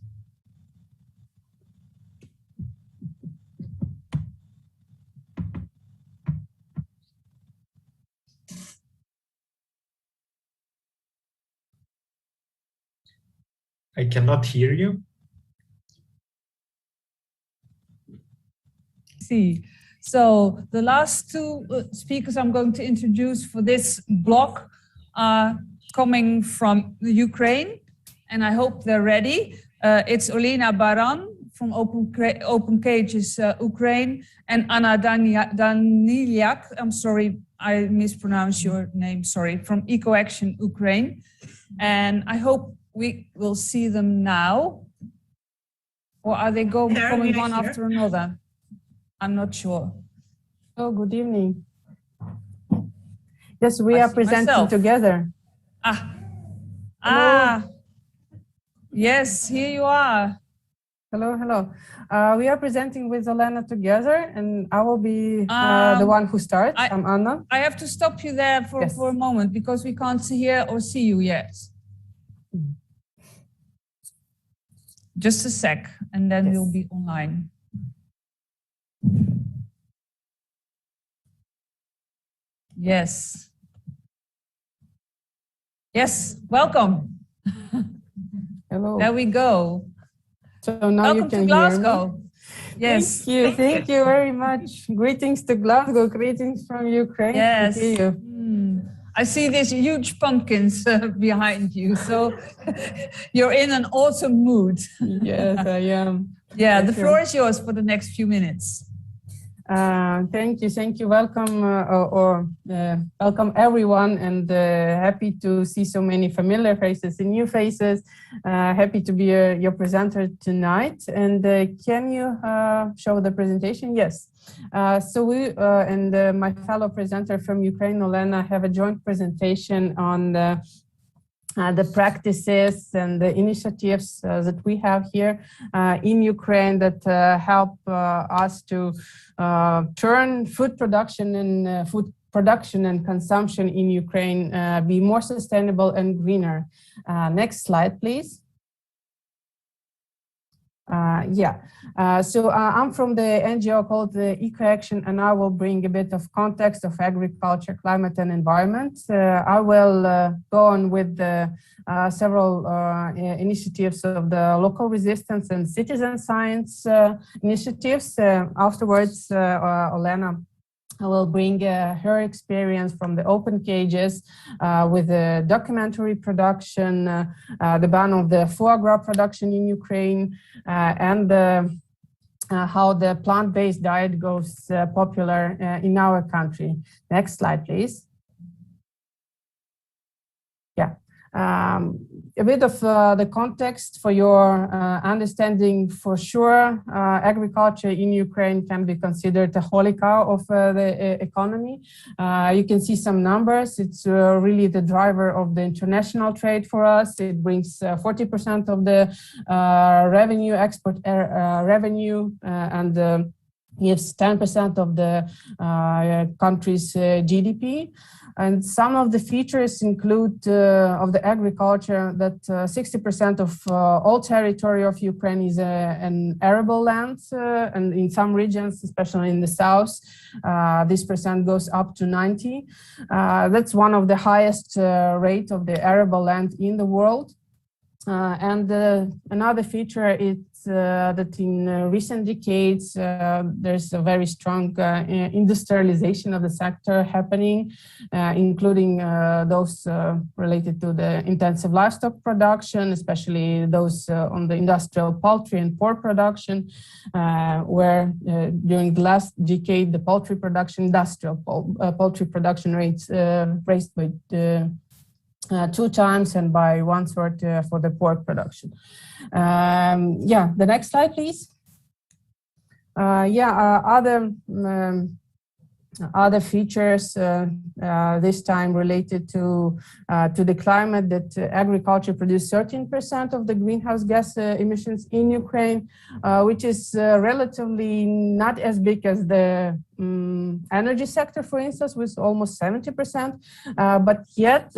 I cannot hear you. See. So the last two speakers I'm going to introduce for this block are coming from Ukraine, and I hope they're ready. It's Olena Baran from Open Cages, Ukraine, and Anna Daniliak, I'm sorry, I mispronounced your name, sorry, from Eco Action, Ukraine. And I hope we will see them now. Or are they coming one after another? I'm not sure. Oh, good evening. Yes, we are presenting together. Yes, here you are. Hello, hello. We are presenting with Olena together, and I will be the one who starts. I'm Anna. I have to stop you there for a moment because we can't hear or see you yet. Just a sec, and then we'll be online. Yes. Yes, welcome. Hello. There we go. So now welcome you can to Glasgow. Yes. Thank you very much. Greetings to Glasgow, greetings from Ukraine. Yes. Thank you. I see these huge pumpkins behind you, so you're in an autumn mood. Yes, I am. Yeah, the floor is yours for the next few minutes. Thank you. Welcome, welcome everyone, and happy to see so many familiar faces and new faces. Happy to be your presenter tonight. And can you show the presentation? Yes. So we and my fellow presenter from Ukraine, Olena, have a joint presentation on the practices and the initiatives that we have here in Ukraine that help us to turn food production and consumption in Ukraine be more sustainable and greener. Next slide, please. So I'm from the NGO called the Eco Action, and I will bring a bit of context of agriculture, climate, and environment. I will go on with the several initiatives of the local resistance and citizen science initiatives. Afterwards, Olena will bring her experience from the open cages with the documentary production, the ban of the foie gras production in Ukraine, and how the plant-based diet goes popular in our country. Next slide, please. A bit of the context for your understanding. For sure, agriculture in Ukraine can be considered a holy cow of the economy. You can see some numbers. It's really the driver of the international trade for us. It brings 40% of the revenue, export revenue, and gives 10% of the country's GDP. And some of the features include of the agriculture that 60% of all territory of Ukraine is an arable land, and in some regions, especially in the south, this percent goes up to 90. That's one of the highest rate of the arable land in the world. And another feature is that in recent decades, there's a very strong industrialization of the sector happening, including those related to the intensive livestock production, especially those on the industrial poultry and pork production, where during the last decade, the poultry production, industrial poultry production rates raised by 2 times and by 1/3 for the pork production. The next slide, please. Other features this time related to the climate, that agriculture produced 13% of the greenhouse gas emissions in Ukraine, which is relatively not as big as the energy sector, for instance, with almost 70%. But yet,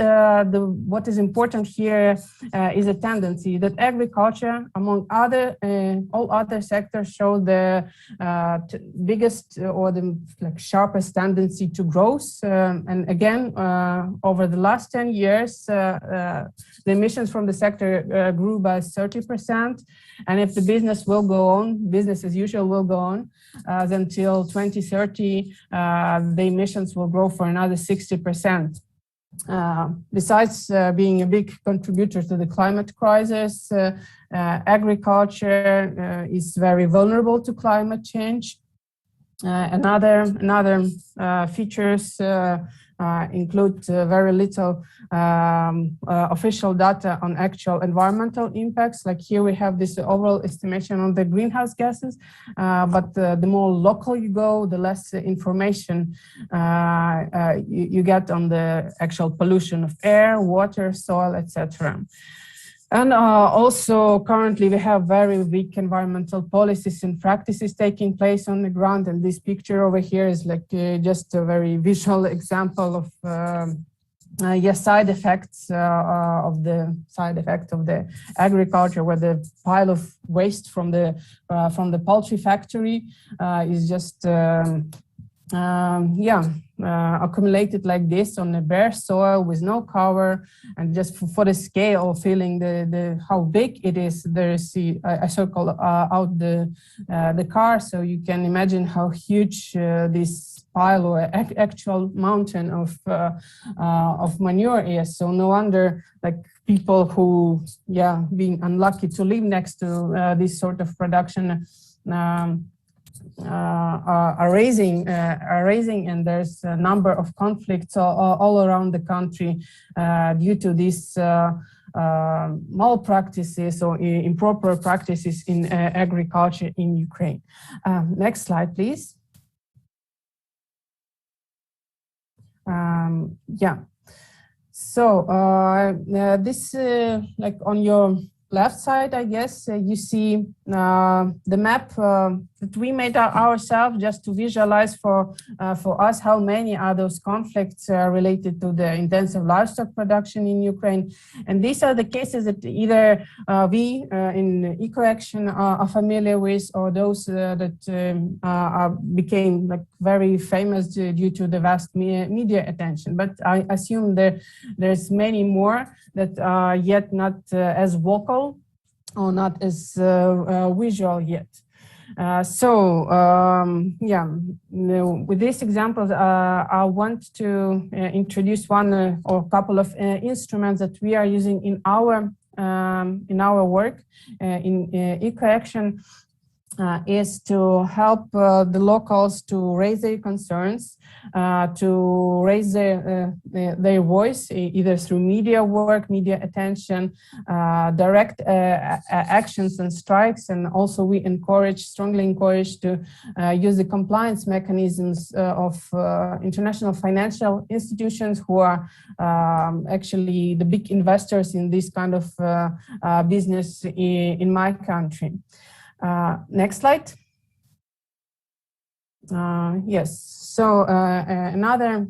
what is important here is a tendency that agriculture, among all other sectors, show the biggest or the sharpest tendency to growth. And again, over the last 10 years, the emissions from the sector grew by 30%. And if the business will go on, business as usual will go on, until 2030, the emissions will grow for another 60%. Besides being a big contributor to the climate crisis, agriculture is very vulnerable to climate change. Another features include very little official data on actual environmental impacts. Like here we have this overall estimation on the greenhouse gases, but the more local you go, the less information you get on the actual pollution of air, water, soil, etc. And also currently we have very weak environmental policies and practices taking place on the ground. And this picture over here is like just a very visual example of side effects of the agriculture, where the pile of waste from the poultry factory is just accumulated like this on the bare soil with no cover. And just for the scale of feeling the how big it is, there is I circle out the car, so you can imagine how huge this pile or actual mountain of manure is. So no wonder like people who being unlucky to live next to this sort of production are raising, and there's a number of conflicts all around the country due to these malpractices or improper practices in agriculture in Ukraine. Next slide, please. So this, like on your left side, I guess, you see the map that we made ourselves just to visualize for us how many are those conflicts related to the intensive livestock production in Ukraine. And these are the cases that either we in Eco-Action are familiar with, or those that became like very famous due to the vast media attention. But I assume there's many more that are yet not as vocal or not as visual yet. With these examples, I want to introduce one or a couple of instruments that we are using in our work in Eco-Action. Is to help the locals to raise their concerns, to raise their voice, either through media work, media attention, direct actions and strikes. And also we strongly encourage to use the compliance mechanisms of international financial institutions who are actually the big investors in this kind of business in my country. Next slide. Yes. So another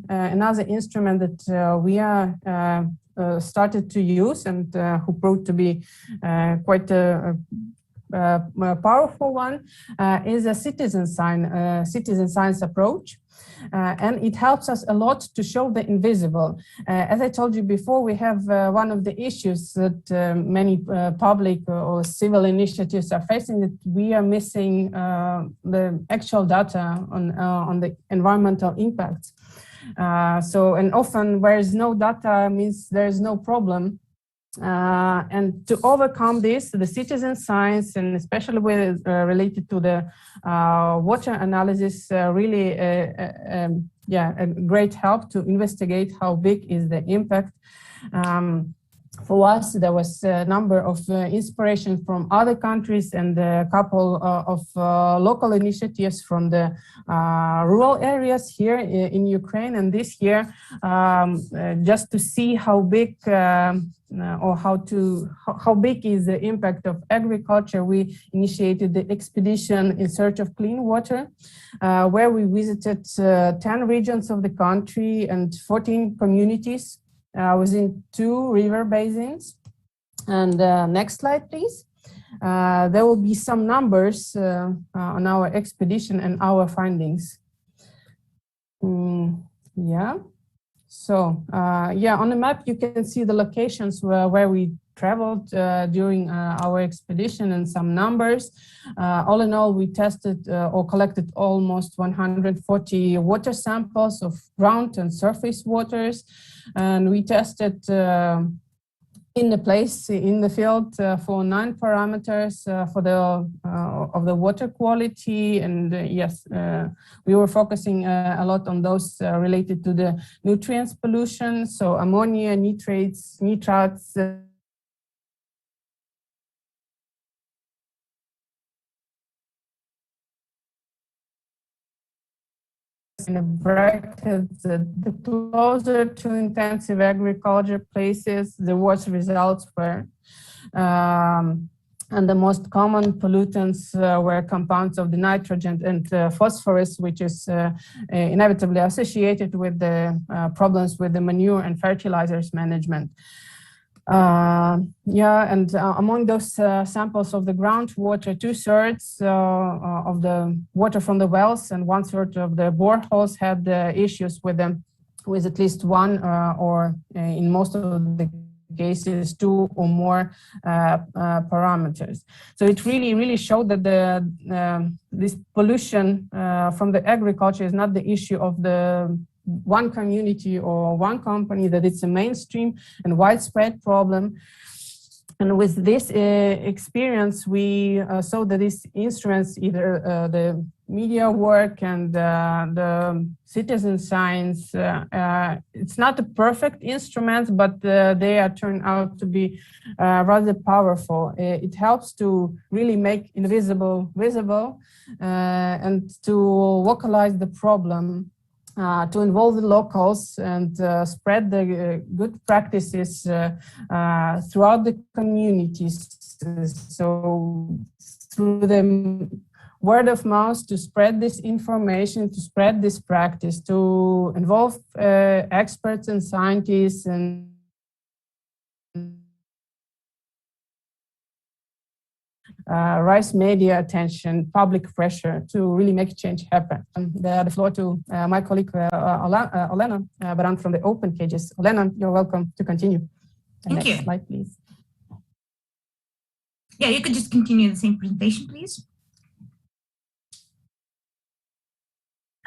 instrument that we are started to use and who proved to be quite a powerful one is a citizen science approach. And it helps us a lot to show the invisible. As I told you before, we have one of the issues that many public or civil initiatives are facing, that we are missing the actual data on the environmental impacts. And often where is no data means there is no problem. And to overcome this, the citizen science, and especially with related to the water analysis, really a great help to investigate how big is the impact. for us, there was a number of inspiration from other countries and a couple of local initiatives from the rural areas here in Ukraine. And this year, just to see how big or how big is the impact of agriculture, we initiated the expedition in search of clean water, where we visited 10 regions of the country and 14 communities within 2 river basins. And next slide, please. There will be some numbers on our expedition and our findings. Yeah. So, yeah, on the map, you can see the locations where we traveled during our expedition and some numbers. All in all, we tested or collected almost 140 water samples of ground and surface waters. And we tested in the place, in the field, for 9 parameters for of the water quality. And yes, we were focusing a lot on those related to the nutrients pollution, so ammonia, nitrates, nitrates, in the brackets, the closer to intensive agriculture places, the worse results were. And the most common pollutants were compounds of the nitrogen and phosphorus, which is inevitably associated with the problems with the manure and fertilizers management. Yeah, and among those samples of the groundwater, 2/3 of the water from the wells and 1/3 of the boreholes had issues with them, with at least one or in most of the cases 2 or more parameters. So it really showed that this pollution from the agriculture is not the issue of the one community or one company, that it's a mainstream and widespread problem. And with this experience, we saw that these instruments, either the media work and the citizen science, it's not a perfect instrument, but they are turned out to be rather powerful. It helps to really make invisible visible and to localize the problem. To involve the locals and spread the good practices throughout the communities. So through the word of mouth, to spread this information, to spread this practice, to involve experts and scientists and raise media attention, public pressure to really make change happen. The floor to my colleague Olena Baran from the Open Cages. Olena, you're welcome to continue. Thank you. Next slide, please. Yeah, you could just continue the same presentation, please.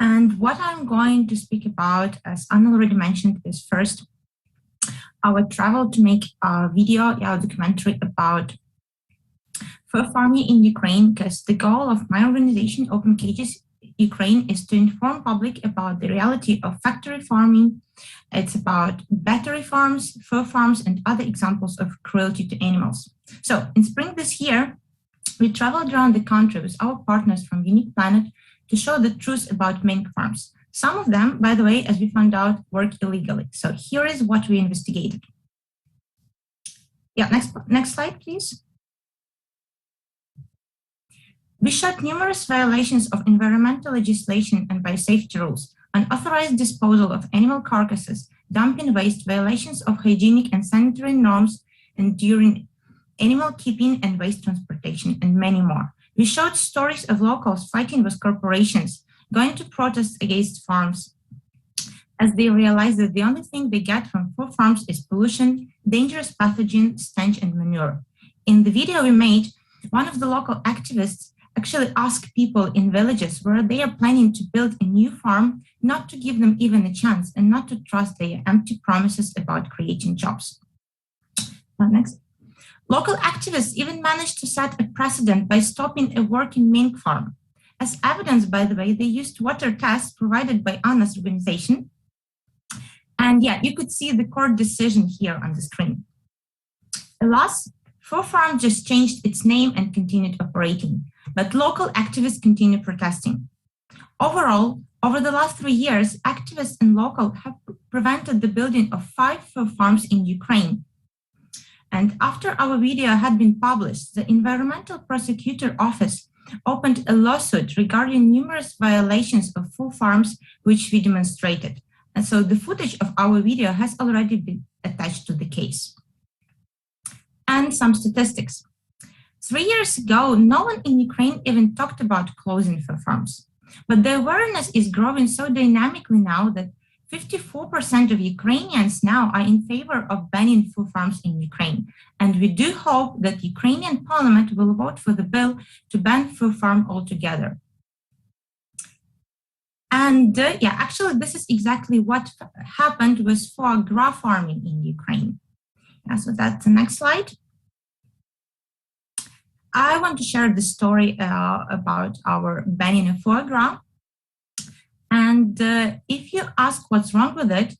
And what I'm going to speak about, as Anna already mentioned, is first our travel to make a video, a documentary about fur farming in Ukraine, because the goal of my organization, Open Cages Ukraine, is to inform public about the reality of factory farming. It's about battery farms, fur farms, and other examples of cruelty to animals. So in spring this year, we traveled around the country with our partners from Unique Planet to show the truth about mink farms. Some of them, by the way, as we found out, work illegally. So here is what we investigated. Yeah, next slide, please. We showed numerous violations of environmental legislation and biosafety rules, unauthorized disposal of animal carcasses, dumping waste, violations of hygienic and sanitary norms, and during animal keeping and waste transportation, and many more. We showed stories of locals fighting with corporations, going to protest against farms, as they realize that the only thing they get from fur farms is pollution, dangerous pathogen, stench, and manure. In the video we made, one of the local activists actually ask people in villages where they are planning to build a new farm not to give them even a chance and not to trust their empty promises about creating jobs. Next. Local activists even managed to set a precedent by stopping a working mink farm. As evidence, by the way, they used water tests provided by Anna's organization. And yeah, you could see the court decision here on the screen. Alas, For Farm just changed its name and continued operating, but local activists continue protesting. Overall, over the last 3 years, activists and local have prevented the building of 5 fur farms in Ukraine. And after our video had been published, the Environmental Prosecutor Office opened a lawsuit regarding numerous violations of fur farms which we demonstrated. And so the footage of our video has already been attached to the case. And some statistics. 3 years ago, no one in Ukraine even talked about closing fur farms. But the awareness is growing so dynamically now that 54% of Ukrainians now are in favor of banning fur farms in Ukraine. And we do hope that Ukrainian parliament will vote for the bill to ban fur farm altogether. And actually, this is exactly what happened with foie gras farming in Ukraine. So that's the next slide. I want to share the story about our banning of foie gras. And if you ask what's wrong with it,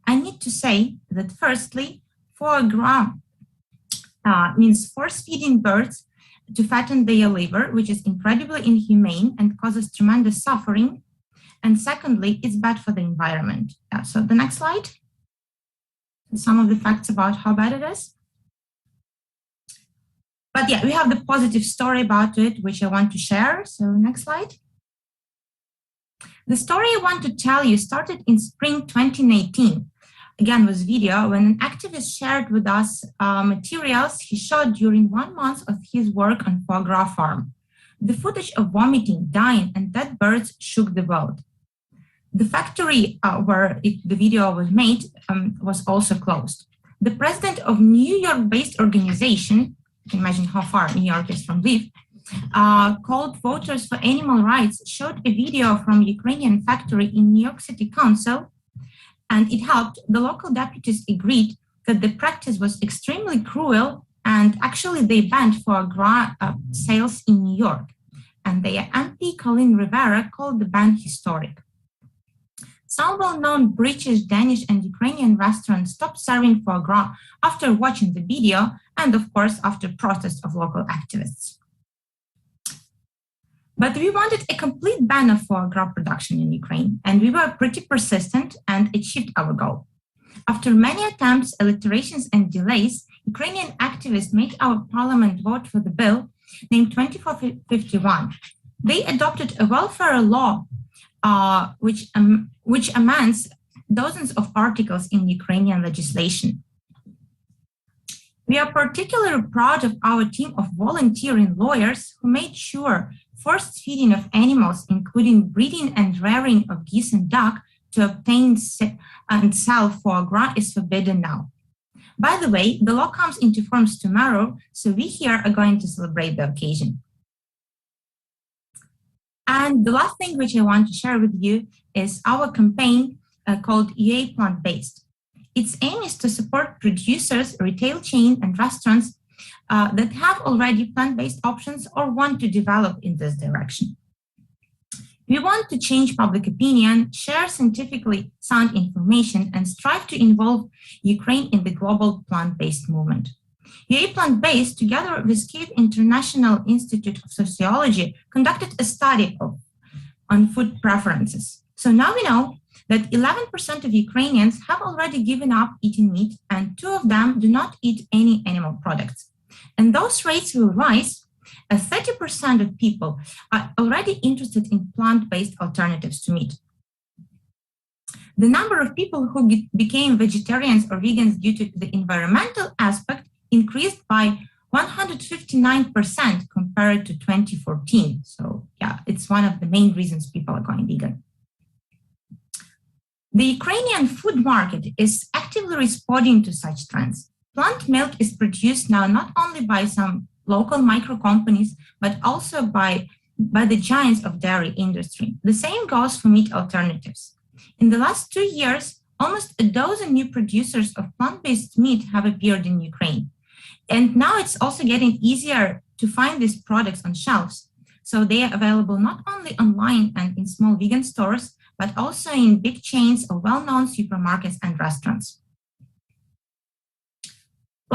I need to say that firstly, foie gras means force-feeding birds to fatten their liver, which is incredibly inhumane and causes tremendous suffering. And secondly, it's bad for the environment. So the next slide. Some of the facts about how bad it is. But we have the positive story about it, which I want to share. So next slide. The story I want to tell you started in spring 2018, again with video, when an activist shared with us materials he shot during 1 month of his work on foie gras farm. The footage of vomiting, dying, and dead birds shook the world. The factory where the video was made was also closed. The president of New York-based organization, you can imagine how far New York is from Lviv, called Voters for Animal Rights, showed a video from Ukrainian factory in New York City Council, and it helped. The local deputies agreed that the practice was extremely cruel, and actually they banned foie gras sales in New York. And their MP, Colin Rivera, called the ban historic. Some well-known British, Danish, and Ukrainian restaurants stopped serving foie gras after watching the video, and of course, after protests of local activists. But we wanted a complete ban of foie gras production in Ukraine, and we were pretty persistent and achieved our goal. After many attempts, alliterations, and delays, Ukrainian activists made our parliament vote for the bill named 2451. They adopted a welfare law which amends dozens of articles in Ukrainian legislation. We are particularly proud of our team of volunteering lawyers who made sure forced feeding of animals, including breeding and rearing of geese and duck to obtain and sell foie gras, is forbidden now. By the way, the law comes into force tomorrow, so we here are going to celebrate the occasion. And the last thing which I want to share with you is our campaign called UA Plant-Based. Its aim is to support producers, retail chain, and restaurants that have already plant-based options or want to develop in this direction. We want to change public opinion, share scientifically sound information, and strive to involve Ukraine in the global plant-based movement. UA Plant-Based, together with Kyiv International Institute of Sociology, conducted a study on food preferences. So now we know that 11% of Ukrainians have already given up eating meat, and 2 of them do not eat any animal products. And those rates will rise as 30% of people are already interested in plant-based alternatives to meat. The number of people who became vegetarians or vegans due to the environmental aspect increased by 159% compared to 2014. So it's one of the main reasons people are going vegan. The Ukrainian food market is actively responding to such trends. Plant milk is produced now not only by some local micro companies, but also by the giants of dairy industry. The same goes for meat alternatives. In the last 2 years, almost a dozen new producers of plant-based meat have appeared in Ukraine. And now it's also getting easier to find these products on shelves. So they are available not only online and in small vegan stores, but also in big chains of well-known supermarkets and restaurants.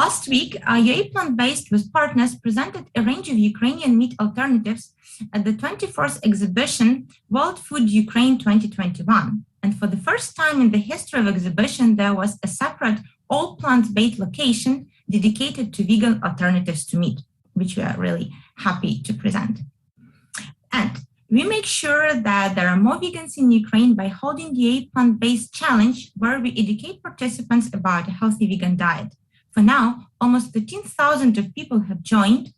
Last week, UAE Plant-Based with partners presented a range of Ukrainian meat alternatives at the 24th exhibition World Food Ukraine 2021. And for the first time in the history of exhibition, there was a separate all plant-based location dedicated to vegan alternatives to meat, which we are really happy to present. And we make sure that there are more vegans in Ukraine by holding the UAE Plant-Based Challenge, where we educate participants about a healthy vegan diet. For now, almost 13,000 of people have joined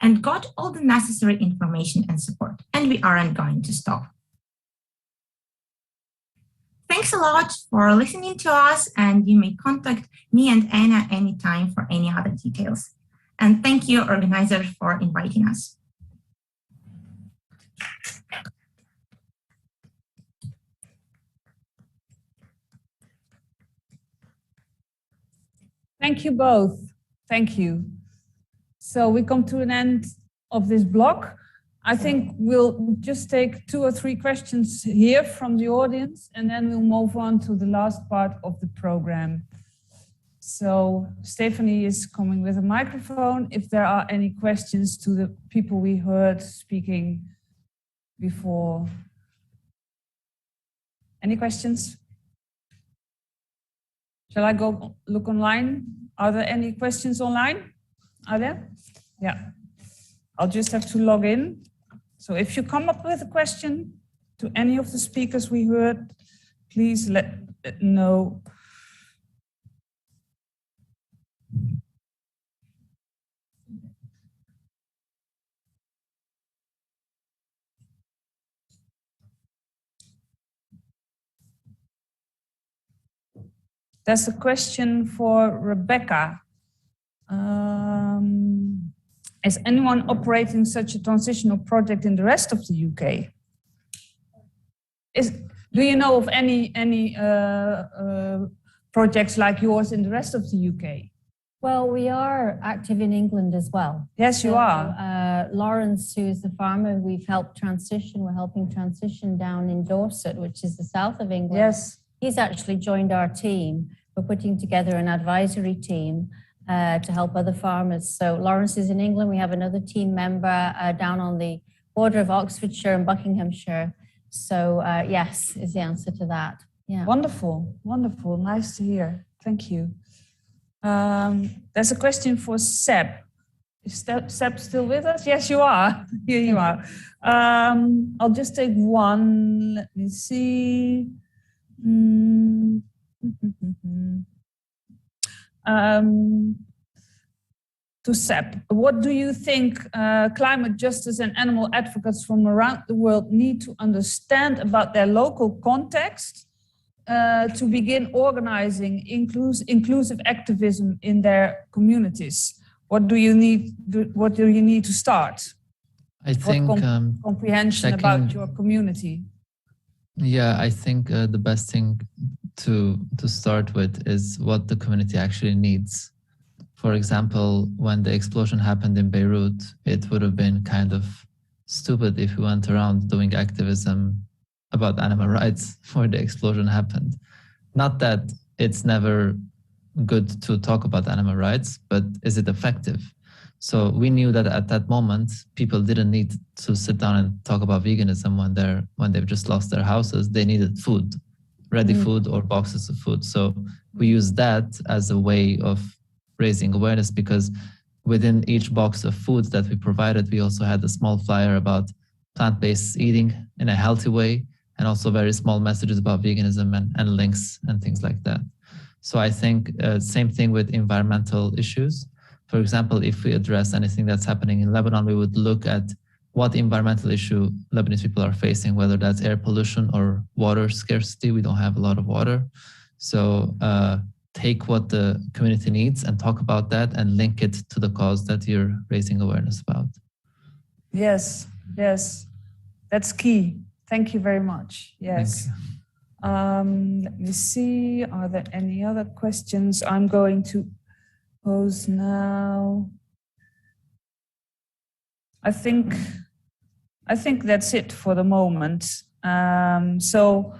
and got all the necessary information and support, and we aren't going to stop. Thanks a lot for listening to us, and you may contact me and Anna anytime for any other details. And thank you, organizers, for inviting us. Thank you both. Thank you. So we come to an end of this block. I think we'll just take 2 or 3 questions here from the audience, and then we'll move on to the last part of the program. So Stephanie is coming with a microphone. If there are any questions to the people we heard speaking before. Any questions? Shall I go look online? Are there any questions online? Are there? Yeah. I'll just have to log in. So if you come up with a question to any of the speakers we heard, please let know. There's a question for Rebecca. Is anyone operating such a transitional project in the rest of the UK? Do you know of any projects like yours in the rest of the UK? Well, we are active in England as well. Yes, you are. Lawrence, who is the farmer we've helped transition, we're helping transition down in Dorset, which is the south of England. Yes. He's actually joined our team. We're putting together an advisory team to help other farmers. So Lawrence is in England. We have another team member down on the border of Oxfordshire and Buckinghamshire. So yes, is the answer to that. Yeah. Wonderful, wonderful. Nice to hear. Thank you. There's a question for Seb. Is Seb still with us? Yes, you are. Here you are. I'll just take one. Let me see. To Seb, what do you think climate justice and animal advocates from around the world need to understand about their local context to begin organizing inclusive activism in their communities? What do you need to start? I think comprehension about your community. Yeah, I think the best thing to start with is what the community actually needs. For example, when the explosion happened in Beirut, it would have been kind of stupid if we went around doing activism about animal rights before the explosion happened. Not that it's never good to talk about animal rights, but is it effective? So we knew that at that moment, people didn't need to sit down and talk about veganism when they've just lost their houses. They needed food, ready food or boxes of food. So we used that as a way of raising awareness, because within each box of food that we provided, we also had a small flyer about plant-based eating in a healthy way, and also very small messages about veganism and links and things like that. So I think same thing with environmental issues. For example, if we address anything that's happening in Lebanon, we would look at what environmental issue Lebanese people are facing, whether that's air pollution or water scarcity. We don't have a lot of water. So take what the community needs and talk about that and link it to the cause that you're raising awareness about. Yes, yes, that's key. Thank you very much. Yes. Let me see, are there any other questions I'm going to pose now? I think that's it for the moment. So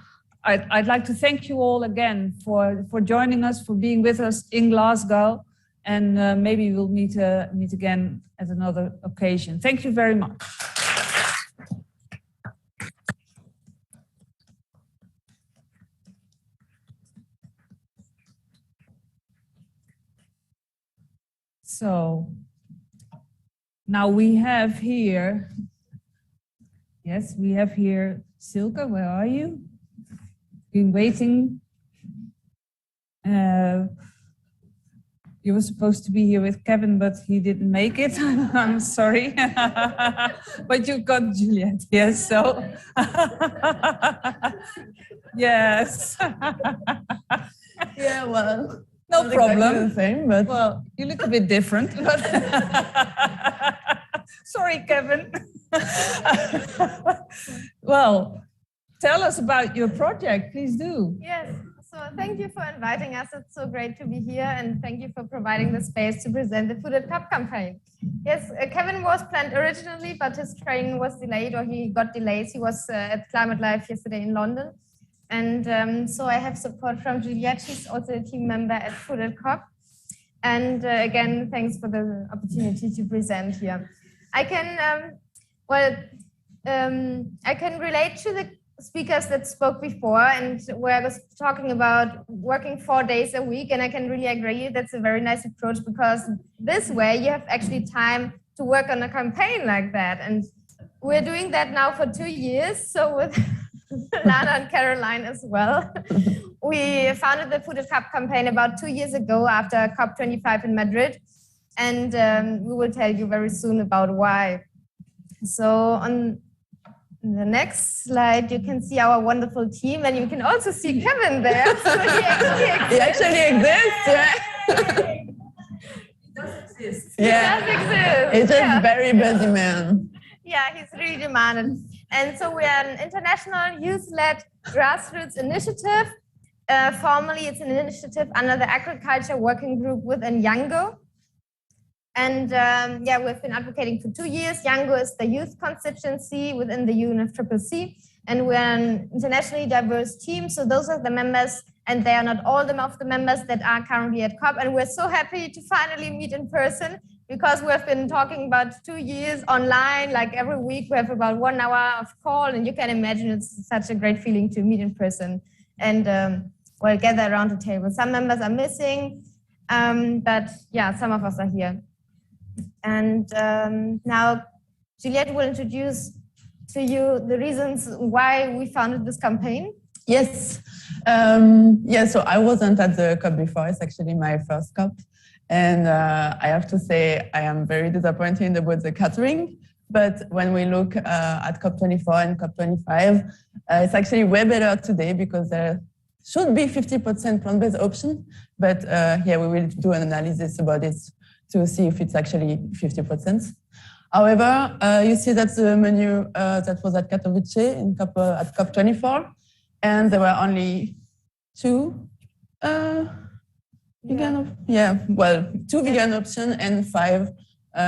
I'd like to thank you all again for joining us, for being with us in Glasgow, and maybe we'll meet again at another occasion. Thank you very much. So now we have here, yes, we have here Silke, where are you? Been waiting. You were supposed to be here with Kevin, but he didn't make it. I'm sorry. But you got Juliet, yes, so. Yes. Yeah, well. No problem. Exactly the same, but well, you look a bit different. But sorry, Kevin. Well, tell us about your project, please do. Yes, so thank you for inviting us. It's so great to be here, and thank you for providing the space to present the Food at COP campaign. Yes, Kevin was planned originally, but his train was delayed, or he got delays. He was at Climate Life yesterday in London. And so I have support from Juliet. She's also a team member at Food at COP. And again, thanks for the opportunity to present here. I can, I can relate to the speakers that spoke before, and where I was talking about working 4 days a week, and I can really agree that's a very nice approach, because this way you have actually time to work on a campaign like that. And we're doing that now for 2 years. So with Lana and Caroline as well. We founded the Food at COP campaign about 2 years ago after COP25 in Madrid. And we will tell you very soon about why. So on the next slide, you can see our wonderful team, and you can also see Kevin there. So he actually exists. Yeah. He does exist. Yeah. He does exist. He's just very busy man. Yeah, he's really demanded. And so we are an international youth-led grassroots initiative. Formally, it's an initiative under the Agriculture Working Group within Yango. And yeah, we've been advocating for 2 years. Yango is the youth constituency within the UNFCCC. And we're an internationally diverse team. So those are the members, and they are not all of the members that are currently at COP. And we're so happy to finally meet in person, because we've been talking about 2 years online, like every week we have about 1 hour of call, and you can imagine it's such a great feeling to meet in person and well, gather around the table. Some members are missing, but yeah, some of us are here. And now Juliette will introduce to you the reasons why we founded this campaign. Yes. Yeah, so I wasn't at the COP before. It's actually my first COP. And I have to say, I am very disappointed about the catering. But when we look at COP24 and COP25, it's actually way better today, because there should be 50% plant-based option. But yeah, we will do an analysis about it to see if it's actually 50%. However, you see that the menu that was at Katowice at COP24, and there were only 2 vegan, two vegan options and 5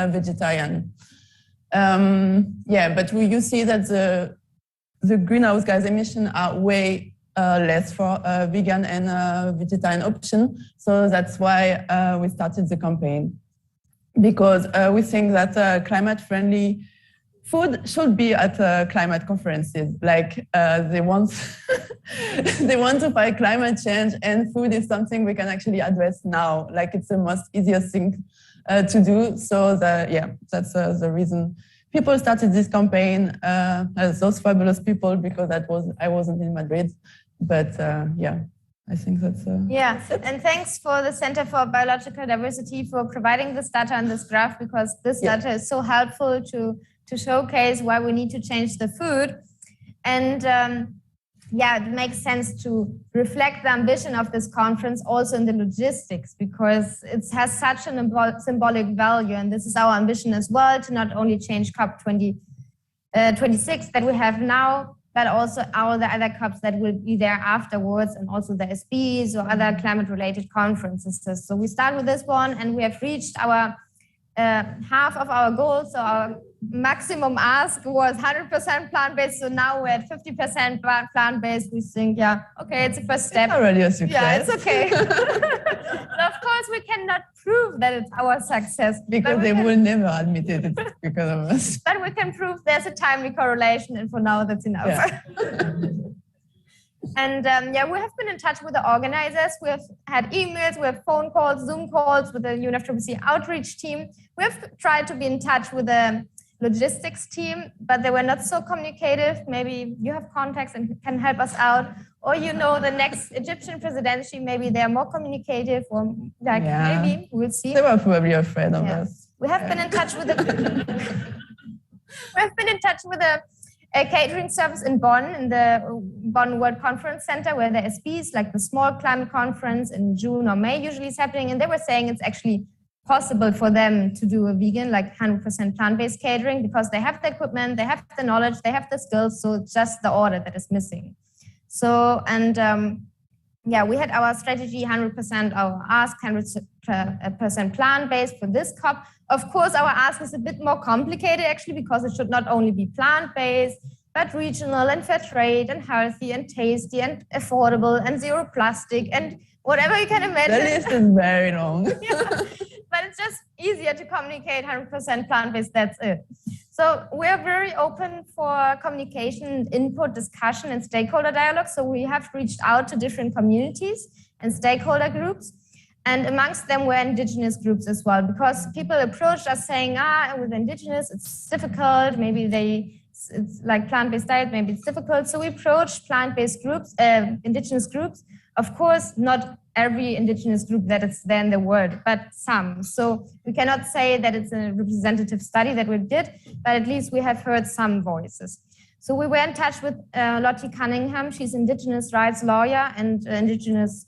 vegetarian. Yeah, but you see that the greenhouse gas emissions are way less for vegan and vegetarian option. So that's why we started the campaign, because we think that climate-friendly food should be at climate conferences. Like they want, they want to fight climate change, and food is something we can actually address now. Like it's the most easiest thing to do. So that's the reason people started this campaign. Those fabulous people, because I wasn't in Madrid, but yeah. I think that's yeah, and thanks for the Center for Biological Diversity for providing this data and this graph, because this data is so helpful to showcase why we need to change the food. And yeah, it makes sense to reflect the ambition of this conference also in the logistics, because it has such an symbolic value. And this is our ambition as well, to not only change COP26 that we have now, but also all the other COPs that will be there afterwards, and also the SBs or other climate-related conferences. So we start with this one, and we have reached our half of our goals. So our maximum ask was 100% plant-based. So now we're at 50% plant-based. We think, yeah, okay, it's a first step. It's already a success. Yeah, it's okay. So of course, we cannot prove that it's our success. Because they will never admit it because of us. But we can prove there's a timely correlation, and for now, that's enough. Yeah. And yeah, we have been in touch with the organizers. We have had emails, we have phone calls, Zoom calls with the UNFCCC outreach team. We have tried to be in touch with the logistics team, but they were not so communicative. Maybe you have contacts and can help us out. Or you know the next Egyptian presidency, maybe they are more communicative, or like maybe we'll see. They were probably afraid of us. We have been in touch with a catering service in Bonn, in the Bonn World Conference Center, where the SBs, like the small climate conference in June or May usually is happening. And they were saying it's actually possible for them to do a vegan, like 100% plant-based catering, because they have the equipment, they have the knowledge, they have the skills. So it's just the order that is missing. So, and yeah, we had our strategy, 100% our ask, 100% plant-based for this COP. Of course, our ask is a bit more complicated, actually, because it should not only be plant-based, but regional and fair trade and healthy and tasty and affordable and zero plastic and whatever you can imagine. The list is very long. Yeah. But it's just easier to communicate 100% plant-based, that's it. So we're very open for communication, input, discussion, and stakeholder dialogue. So we have reached out to different communities and stakeholder groups. And amongst them were indigenous groups as well, because people approached us saying, with indigenous, it's difficult. Maybe it's like plant-based diet, maybe it's difficult. So we approached plant-based groups, indigenous groups. Of course, not every indigenous group that is there in the world, but some. So we cannot say that it's a representative study that we did, but at least we have heard some voices. So we were in touch with Lottie Cunningham. She's indigenous rights lawyer and indigenous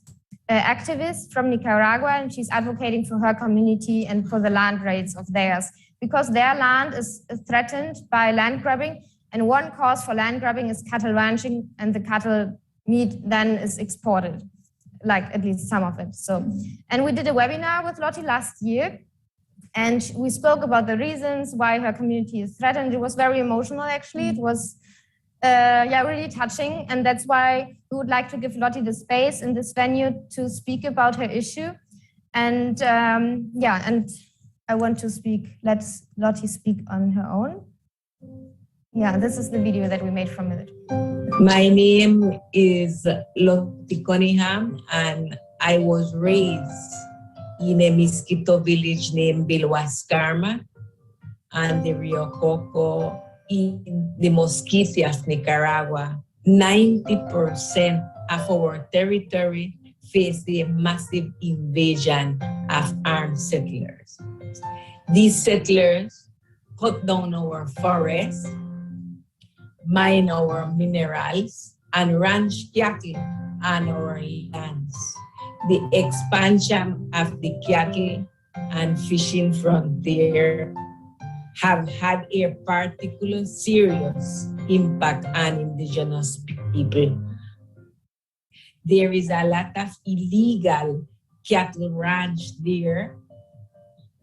activist from Nicaragua, and she's advocating for her community and for the land rights of theirs, because their land is threatened by land grabbing. And one cause for land grabbing is cattle ranching, and the cattle meat then is exported, like at least some of it. So, and we did a webinar with Lottie last year, and we spoke about the reasons why her community is threatened. It was very emotional, actually. It was really touching, and that's why we would like to give Lottie the space in this venue to speak about her issue. And and I want to let Lottie speak on her own. Yeah, this is the video that we made from it. My name is Lottie Cunningham, and I was raised in a mosquito village named Bilwaskarma and the Rio Coco in the Mosquito of Nicaragua. 90% of our territory faced a massive invasion of armed settlers. These settlers cut down our forests, mine our minerals, and ranch cattle on our lands. The expansion of the cattle and fishing frontier have had a particular serious impact on indigenous people. There is a lot of illegal cattle ranch there.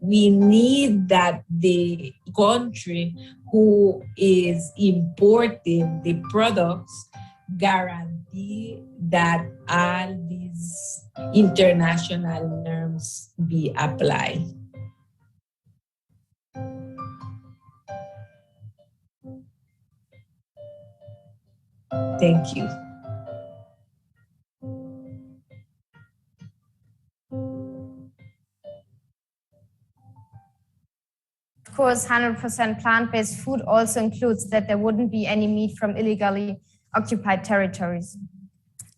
We need that the country who is importing the products guarantee that all these international norms be applied. Thank you. Of course, 100% plant-based food also includes that there wouldn't be any meat from illegally occupied territories.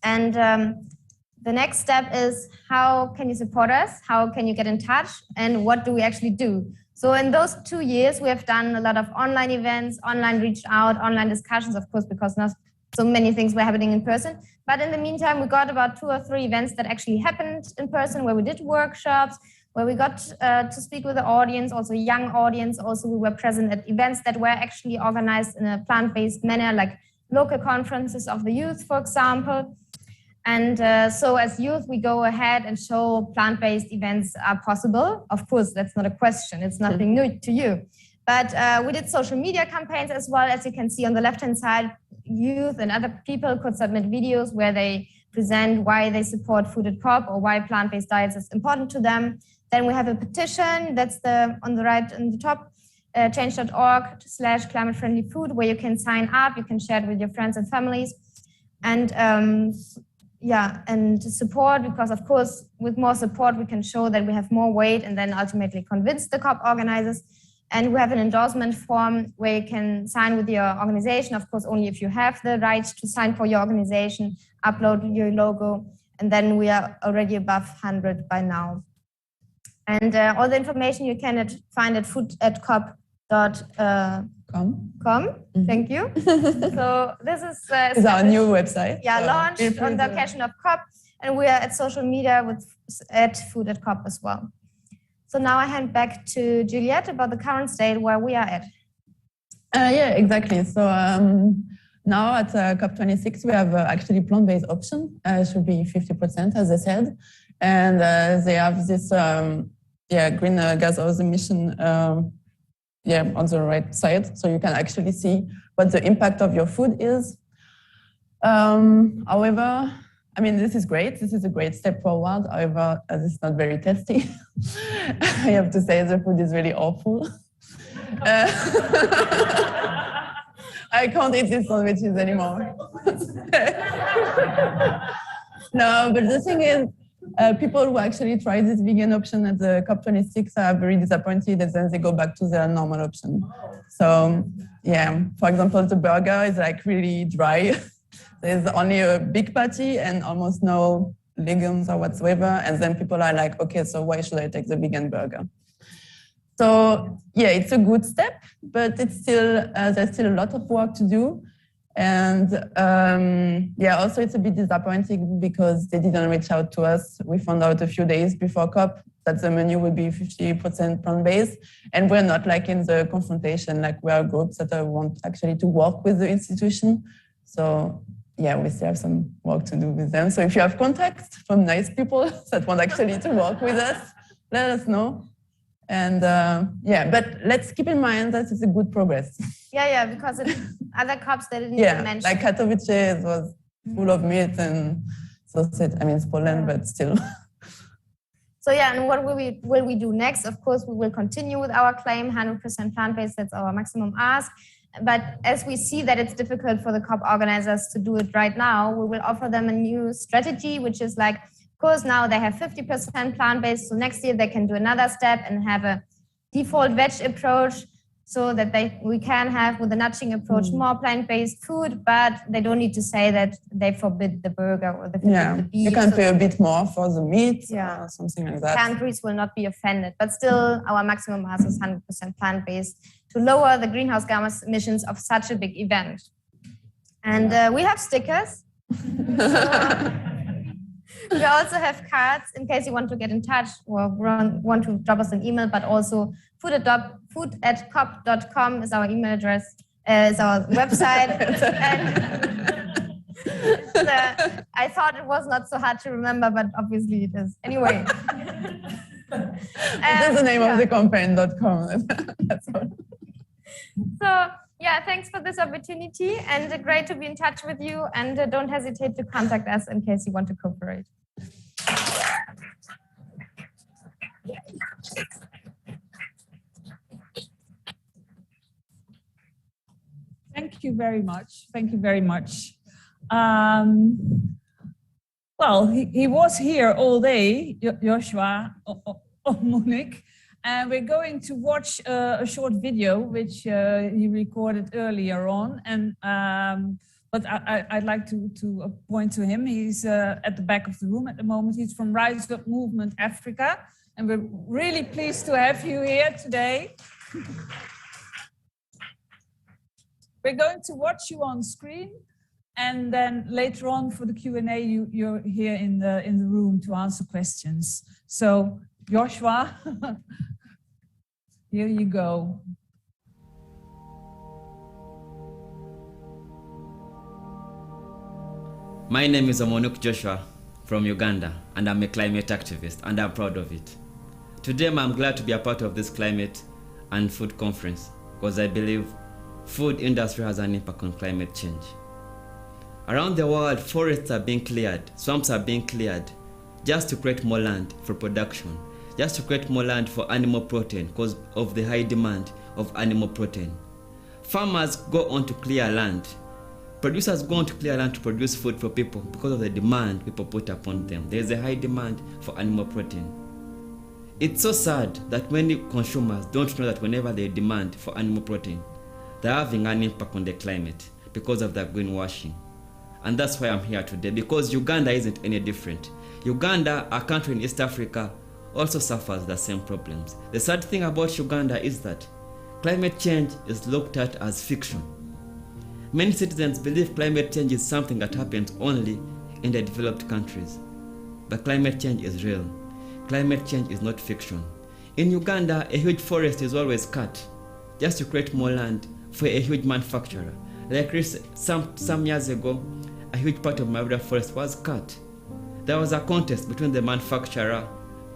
And the next step is, how can you support us? How can you get in touch? And what do we actually do? So in those 2 years, we have done a lot of online events, online reach out, online discussions, of course, because not so many things were happening in person. But in the meantime, we got about 2 or 3 events that actually happened in person, where we did workshops, where we got to speak with the audience, also young audience. Also, we were present at events that were actually organized in a plant-based manner, like local conferences of the youth, for example. And so as youth, we go ahead and show plant-based events are possible. Of course, that's not a question. It's nothing new to you. But we did social media campaigns as well. As you can see on the left-hand side, youth and other people could submit videos where they present why they support food at COP or why plant-based diets is important to them. Then we have a petition, that's on the right and the top, change.org/climate-friendly food, where you can sign up, you can share it with your friends and families. And and support, because of course, with more support, we can show that we have more weight and then ultimately convince the COP organizers. And we have an endorsement form where you can sign with your organization, of course, only if you have the right to sign for your organization, upload your logo, and then we are already above 100 by now. And all the information you can find at food@cop.com. Thank you. So this is our new website. Yeah, launched on the occasion of COP, and we are at social media at food@cop as well. So now I hand back to Juliette about the current state where we are at. Yeah, exactly. So now at COP26, we have actually plant-based option. It should be 50%, as I said. And they have this greenhouse emission on the right side. So you can actually see what the impact of your food is. However, I mean, this is great. This is a great step forward. However, as it's not very tasty, I have to say the food is really awful. I can't eat these sandwiches anymore. No, but the thing is, people who actually try this vegan option at the COP26 are very disappointed, and then they go back to their normal option. So, yeah, for example, the burger is like really dry. There's only a big patty and almost no legumes or whatsoever. And then people are like, okay, so why should I take the vegan burger? So yeah, it's a good step, but it's still there's still a lot of work to do. And also it's a bit disappointing because they didn't reach out to us. We found out a few days before COP that the menu would be 50% plant-based. And we're not like in the confrontation, like we are groups that want actually to work with the institution. So yeah, we still have some work to do with them. So if you have contacts from nice people that want actually to work with us, let us know. And but let's keep in mind that it's a good progress. Yeah, because other COPs they didn't even mention. Like Katowice was full of meat and sausage. I mean, it's Poland, but still. So yeah, and what will we do next? Of course, we will continue with our claim, 100% plant-based. That's our maximum ask. But as we see that it's difficult for the COP organizers to do it right now, we will offer them a new strategy, which is like, of course, now they have 50% plant-based. So next year they can do another step and have a default veg approach, so that we can have, with the nudging approach, more plant-based food, but they don't need to say that they forbid the burger or the beef. You can pay a bit more for the meat or something like that. Countries will not be offended, but still our maximum ask is 100% plant-based to lower the greenhouse gas emissions of such a big event. And we have stickers. We also have cards in case you want to get in touch or want to drop us an email, but also food@cop.com is our email address, is our website. And I thought it was not so hard to remember, but obviously it is. Anyway. That's the name of the campaign.com. That's all. So, yeah, thanks for this opportunity, and great to be in touch with you, and don't hesitate to contact us in case you want to cooperate. Thank you very much. Thank you very much. Well, he was here all day, Joshua Monique. And we're going to watch a short video, which he recorded earlier on. And but I'd like to point to him. He's at the back of the room at the moment. He's from Rise Up Movement Africa. And we're really pleased to have you here today. We're going to watch you on screen. And then later on for the Q&A, you're here in the room to answer questions. So Joshua, here you go. My name is Omonuk Joshua from Uganda, and I'm a climate activist, and I'm proud of it. Today, I'm glad to be a part of this climate and food conference because I believe food industry has an impact on climate change. Around the world, forests are being cleared, swamps are being cleared just to create more land for production, just to create more land for animal protein because of the high demand of animal protein. Farmers go on to clear land. Producers go on to clear land to produce food for people because of the demand people put upon them. There is a high demand for animal protein. It's so sad that many consumers don't know that whenever they demand for animal protein, they're having an impact on the climate because of their greenwashing. And that's why I'm here today, because Uganda isn't any different. Uganda, a country in East Africa, also suffers the same problems. The sad thing about Uganda is that climate change is looked at as fiction. Many citizens believe climate change is something that happens only in the developed countries. But climate change is real. Climate change is not fiction. In Uganda, a huge forest is always cut just to create more land for a huge manufacturer. Like some years ago, a huge part of Mabura forest was cut. There was a contest between the manufacturer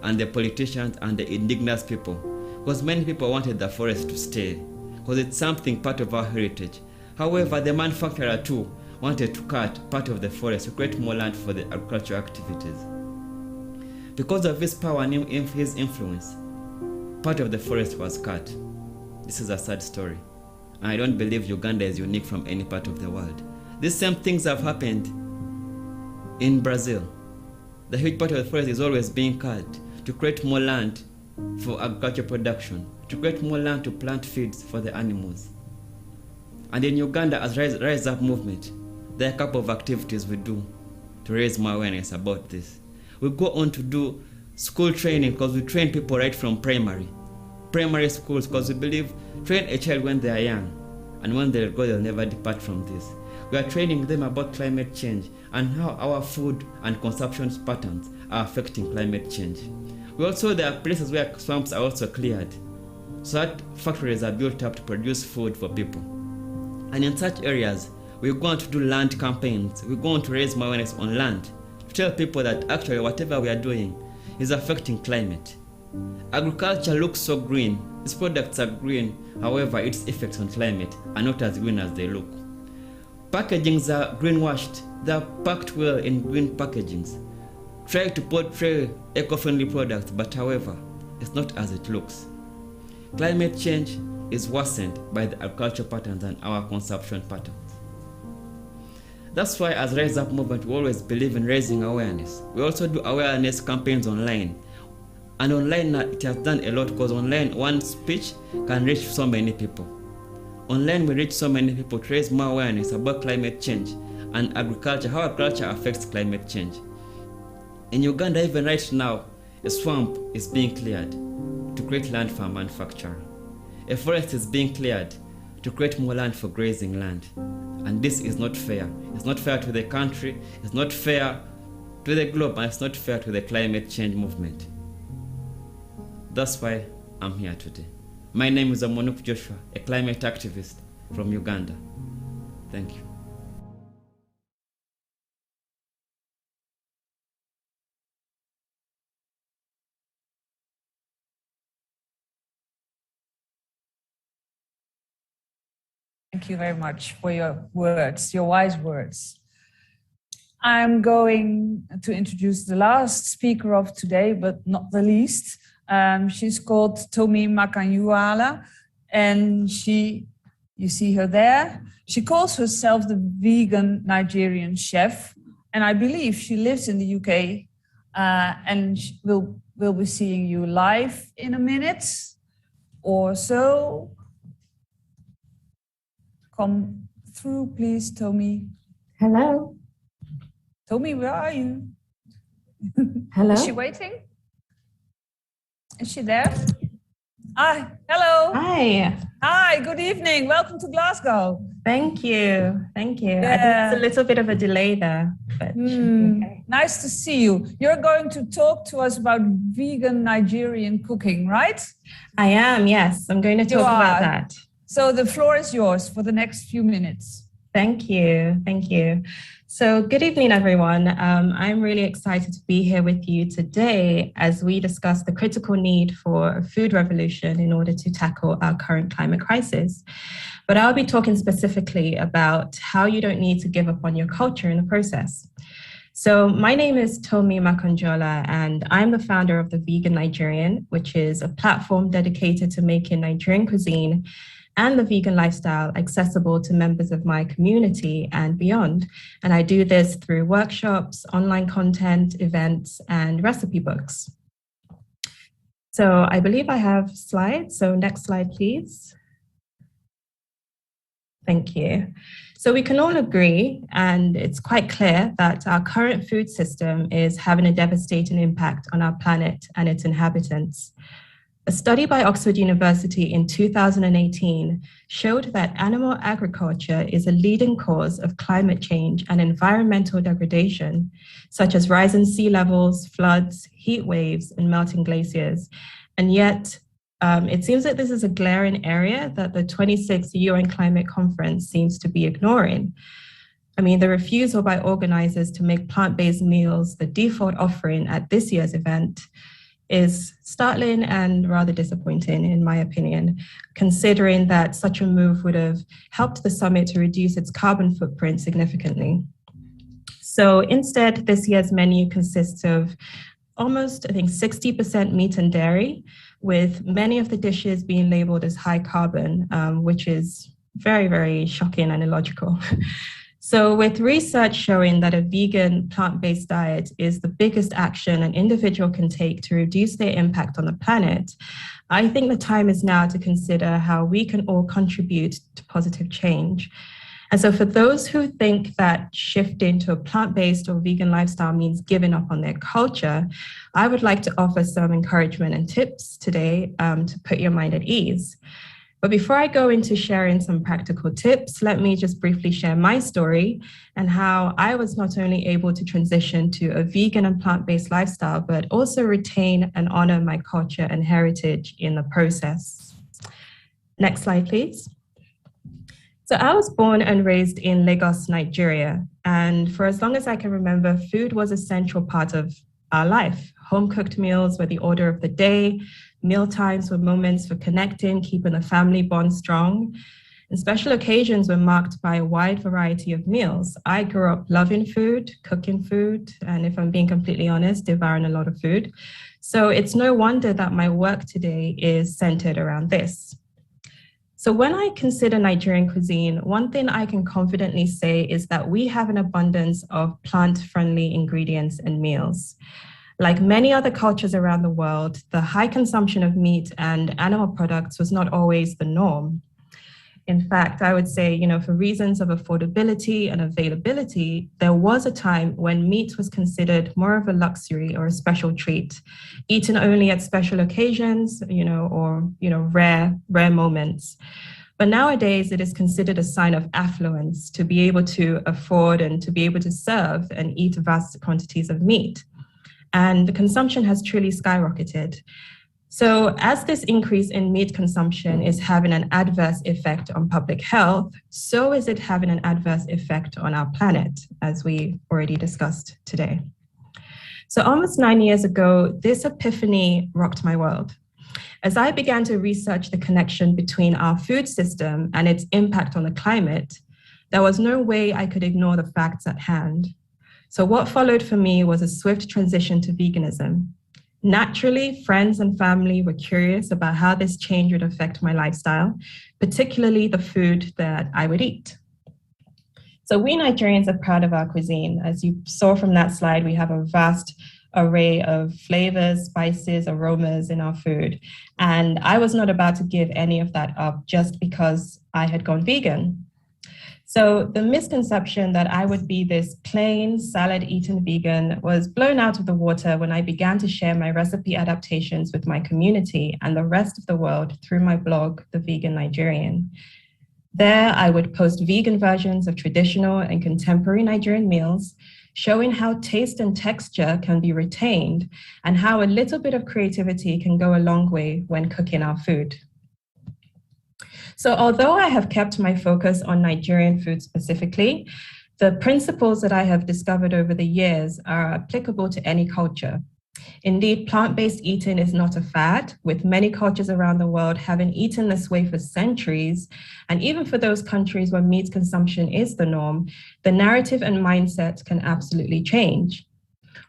and the politicians and the indigenous people, because many people wanted the forest to stay, because it's something part of our heritage. However, the manufacturer too wanted to cut part of the forest to create more land for the agricultural activities. Because of his power and his influence, part of the forest was cut. This is a sad story. And I don't believe Uganda is unique from any part of the world. These same things have happened in Brazil. The huge part of the forest is always being cut to create more land for agricultural production, to create more land to plant feeds for the animals. And in Uganda, as Rise Up movement, there are a couple of activities we do to raise more awareness about this. We go on to do school training because we train people right from primary schools, because we believe train a child when they are young, and when they grow, they'll never depart from this. We are training them about climate change and how our food and consumption patterns are affecting climate change. We also, there are places where swamps are also cleared, so that factories are built up to produce food for people. And in such areas, we're going to do land campaigns. We're going to raise more awareness on land, to tell people that actually whatever we are doing is affecting climate. Agriculture looks so green, its products are green, however its effects on climate are not as green as they look. Packagings are greenwashed, they are packed well in green packagings. Try to portray eco-friendly products, but however, it's not as it looks. Climate change is worsened by the agricultural patterns and our consumption patterns. That's why as Rise Up movement, we always believe in raising awareness. We also do awareness campaigns online. And online it has done a lot, because online one speech can reach so many people. Online we reach so many people to raise more awareness about climate change and agriculture, how agriculture affects climate change. In Uganda, even right now, a swamp is being cleared to create land for manufacturing. A forest is being cleared to create more land for grazing land. And this is not fair. It's not fair to the country, it's not fair to the globe, and it's not fair to the climate change movement. That's why I'm here today. My name is Amonuk Joshua, a climate activist from Uganda. Thank you. Thank you very much for your words, your wise words. I'm going to introduce the last speaker of today, but not the least. She's called Tomi Makanjuola, and you see her there. She calls herself the Vegan Nigerian chef, and I believe she lives in the UK, and we'll be seeing you live in a minute or so. Come through, please, Tomi. Hello. Tomi, where are you? Hello. Is she waiting? Is she there? Hi, hello. Hi. Hi, good evening. Welcome to Glasgow. Thank you. Thank you. Yeah. I think it's a little bit of a delay there, but okay. Nice to see you. You're going to talk to us about vegan Nigerian cooking, right? I am, yes. I'm going to talk about that. So the floor is yours for the next few minutes. Thank you. Thank you. So good evening, everyone. I'm really excited to be here with you today as we discuss the critical need for a food revolution in order to tackle our current climate crisis. But I'll be talking specifically about how you don't need to give up on your culture in the process. So my name is Tomi Makanjuola, and I'm the founder of the Vegan Nigerian, which is a platform dedicated to making Nigerian cuisine and the vegan lifestyle accessible to members of my community and beyond. And I do this through workshops, online content, events, and recipe books. So I believe I have slides. So next slide, please. Thank you. So we can all agree, and it's quite clear, that our current food system is having a devastating impact on our planet and its inhabitants. A study by Oxford University in 2018 showed that animal agriculture is a leading cause of climate change and environmental degradation, such as rising sea levels, floods, heat waves, and melting glaciers. And yet, it seems that this is a glaring area that the 26th UN Climate Conference seems to be ignoring. I mean, the refusal by organizers to make plant-based meals the default offering at this year's event is startling and rather disappointing, in my opinion, considering that such a move would have helped the summit to reduce its carbon footprint significantly. So instead, this year's menu consists of almost, I think, 60% meat and dairy, with many of the dishes being labeled as high carbon, which is very, very shocking and illogical. So with research showing that a vegan plant-based diet is the biggest action an individual can take to reduce their impact on the planet, I think the time is now to consider how we can all contribute to positive change. And so for those who think that shifting to a plant-based or vegan lifestyle means giving up on their culture, I would like to offer some encouragement and tips today to put your mind at ease. But before I go into sharing some practical tips, let me just briefly share my story and how I was not only able to transition to a vegan and plant-based lifestyle, but also retain and honor my culture and heritage in the process. Next slide, please. So I was born and raised in Lagos, Nigeria. And for as long as I can remember, food was a central part of our life. Home-cooked meals were the order of the day. Meal times were moments for connecting, keeping the family bond strong. And special occasions were marked by a wide variety of meals. I grew up loving food, cooking food, and if I'm being completely honest, devouring a lot of food. So it's no wonder that my work today is centered around this. So when I consider Nigerian cuisine, one thing I can confidently say is that we have an abundance of plant-friendly ingredients and meals. Like many other cultures around the world, the high consumption of meat and animal products was not always the norm. In fact, I would say, for reasons of affordability and availability, there was a time when meat was considered more of a luxury or a special treat, eaten only at special occasions, or rare moments. But nowadays, it is considered a sign of affluence to be able to afford and to be able to serve and eat vast quantities of meat. And the consumption has truly skyrocketed. So as this increase in meat consumption is having an adverse effect on public health, so is it having an adverse effect on our planet, as we already discussed today. So almost 9 years ago, this epiphany rocked my world. As I began to research the connection between our food system and its impact on the climate, there was no way I could ignore the facts at hand. So what followed for me was a swift transition to veganism. Naturally, friends and family were curious about how this change would affect my lifestyle, particularly the food that I would eat. So we Nigerians are proud of our cuisine. As you saw from that slide, we have a vast array of flavors, spices, aromas in our food. And I was not about to give any of that up just because I had gone vegan. So the misconception that I would be this plain salad-eating vegan was blown out of the water when I began to share my recipe adaptations with my community and the rest of the world through my blog, The Vegan Nigerian. There, I would post vegan versions of traditional and contemporary Nigerian meals, showing how taste and texture can be retained and how a little bit of creativity can go a long way when cooking our food. So although I have kept my focus on Nigerian food specifically, the principles that I have discovered over the years are applicable to any culture. Indeed, plant-based eating is not a fad, with many cultures around the world having eaten this way for centuries. And even for those countries where meat consumption is the norm, the narrative and mindset can absolutely change.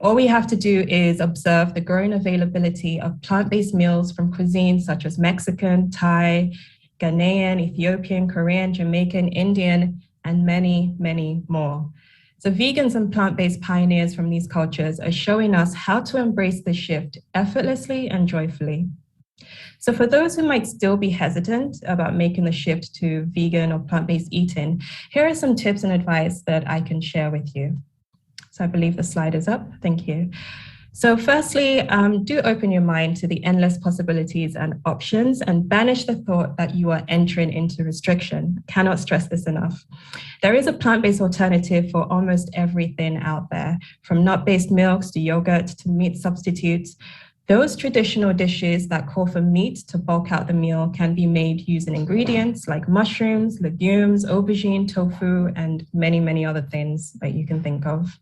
All we have to do is observe the growing availability of plant-based meals from cuisines such as Mexican, Thai, Ghanaian, Ethiopian, Korean, Jamaican, Indian, and many, many more. So vegans and plant-based pioneers from these cultures are showing us how to embrace the shift effortlessly and joyfully. So for those who might still be hesitant about making the shift to vegan or plant-based eating, here are some tips and advice that I can share with you. So I believe the slide is up. Thank you. So firstly, do open your mind to the endless possibilities and options and banish the thought that you are entering into restriction. Cannot stress this enough. There is a plant-based alternative for almost everything out there, from nut-based milks to yogurt to meat substitutes. Those traditional dishes that call for meat to bulk out the meal can be made using ingredients like mushrooms, legumes, aubergine, tofu, and many, many other things that you can think of.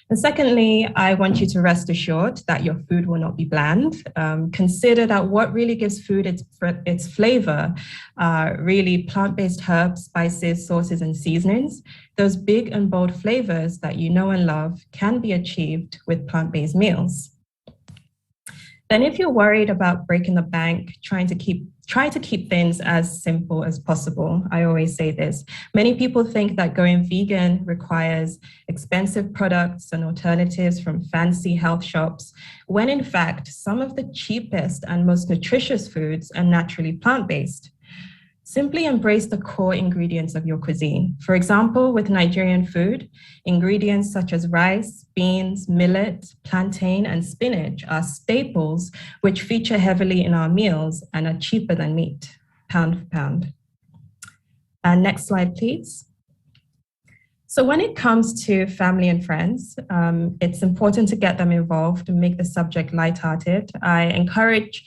And secondly, I want you to rest assured that your food will not be bland. Consider that what really gives food its flavor are really plant-based herbs, spices, sauces, and seasonings. Those big and bold flavors that you know and love can be achieved with plant-based meals. Then if you're worried about breaking the bank, try to keep things as simple as possible. I always say this. Many people think that going vegan requires expensive products and alternatives from fancy health shops, when in fact, some of the cheapest and most nutritious foods are naturally plant-based. Simply embrace the core ingredients of your cuisine. For example, with Nigerian food, ingredients such as rice, beans, millet, plantain, and spinach are staples which feature heavily in our meals and are cheaper than meat, pound for pound. And next slide, please. So when it comes to family and friends, it's important to get them involved and make the subject lighthearted. I encourage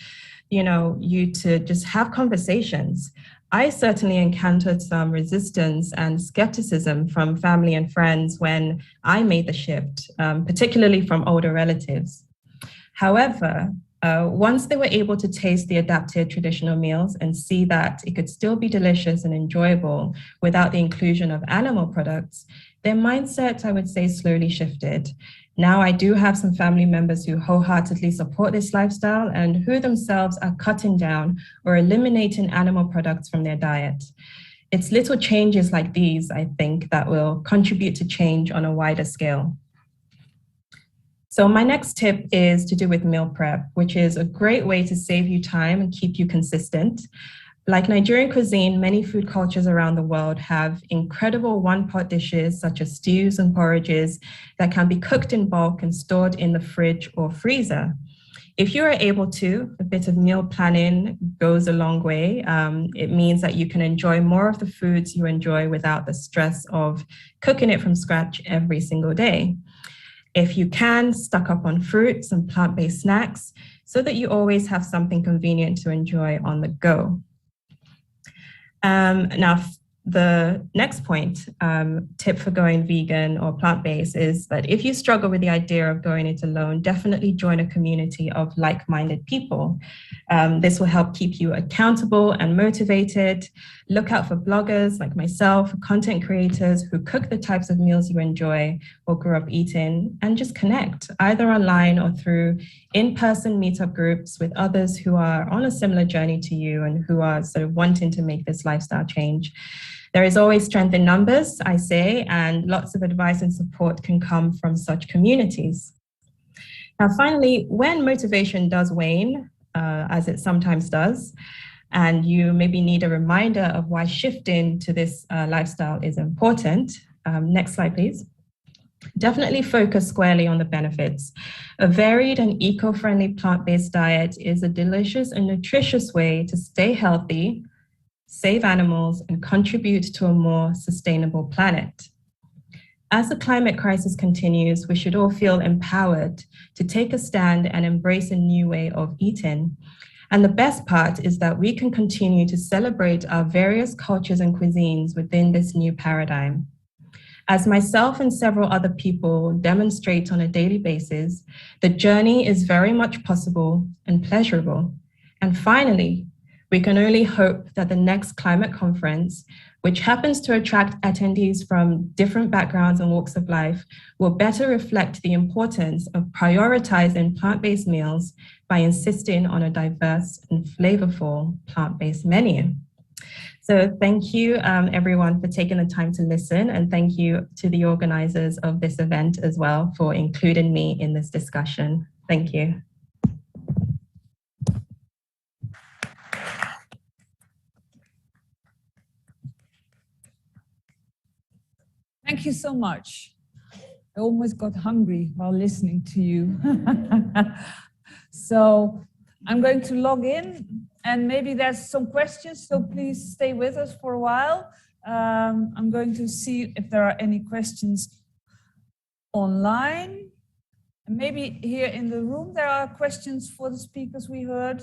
you to just have conversations. I certainly encountered some resistance and skepticism from family and friends when I made the shift, particularly from older relatives. However, once they were able to taste the adapted traditional meals and see that it could still be delicious and enjoyable without the inclusion of animal products, their mindset, I would say, slowly shifted. Now I do have some family members who wholeheartedly support this lifestyle and who themselves are cutting down or eliminating animal products from their diet. It's little changes like these, I think, that will contribute to change on a wider scale. So my next tip is to do with meal prep, which is a great way to save you time and keep you consistent. Like Nigerian cuisine, many food cultures around the world have incredible one-pot dishes such as stews and porridges that can be cooked in bulk and stored in the fridge or freezer. If you are able to, a bit of meal planning goes a long way. It means that you can enjoy more of the foods you enjoy without the stress of cooking it from scratch every single day. If you can, stock up on fruits and plant-based snacks so that you always have something convenient to enjoy on the go. Now, the next point, tip for going vegan or plant-based is that if you struggle with the idea of going it alone, definitely join a community of like-minded people. This will help keep you accountable and motivated. Look out for bloggers like myself, content creators who cook the types of meals you enjoy or grew up eating, and just connect either online or through in-person meetup groups with others who are on a similar journey to you and who are sort of wanting to make this lifestyle change. There is always strength in numbers, I say, and lots of advice and support can come from such communities. Now, finally, when motivation does wane, as it sometimes does, and you maybe need a reminder of why shifting to this lifestyle is important. Next slide, please. Definitely focus squarely on the benefits. A varied and eco-friendly plant-based diet is a delicious and nutritious way to stay healthy, save animals, and contribute to a more sustainable planet. As the climate crisis continues, we should all feel empowered to take a stand and embrace a new way of eating. And the best part is that we can continue to celebrate our various cultures and cuisines within this new paradigm. As myself and several other people demonstrate on a daily basis, the journey is very much possible and pleasurable. And finally, we can only hope that the next climate conference, which happens to attract attendees from different backgrounds and walks of life, will better reflect the importance of prioritizing plant-based meals by insisting on a diverse and flavorful plant-based menu. So thank you everyone for taking the time to listen, and thank you to the organizers of this event as well for including me in this discussion. Thank you. Thank you so much. I almost got hungry while listening to you. So I'm going to log in, and maybe there's some questions, so please stay with us for a while. I'm going to see if there are any questions online. And maybe here in the room there are questions for the speakers we heard.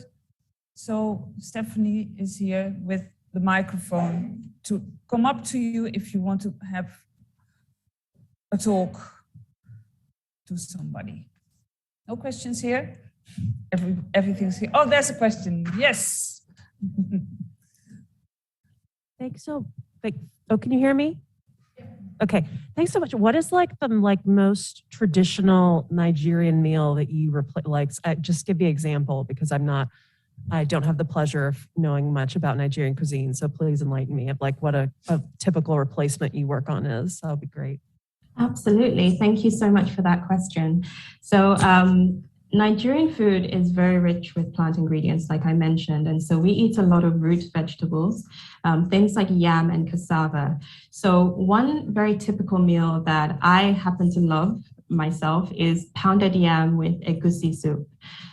So Stephanie is here with the microphone to come up to you if you want to have a talk to somebody. No questions here? Everything's here. Oh, there's a question. Yes. Thanks so. Oh, can you hear me? Okay. Thanks so much. What is like the most traditional Nigerian meal that you just give me an example, because I don't have the pleasure of knowing much about Nigerian cuisine. So please enlighten me of like what a typical replacement you work on is. That would be great. Absolutely. Thank you so much for that question. So Nigerian food is very rich with plant ingredients, like I mentioned. And so we eat a lot of root vegetables, things like yam and cassava. So one very typical meal that I happen to love myself is pounded yam with egusi soup.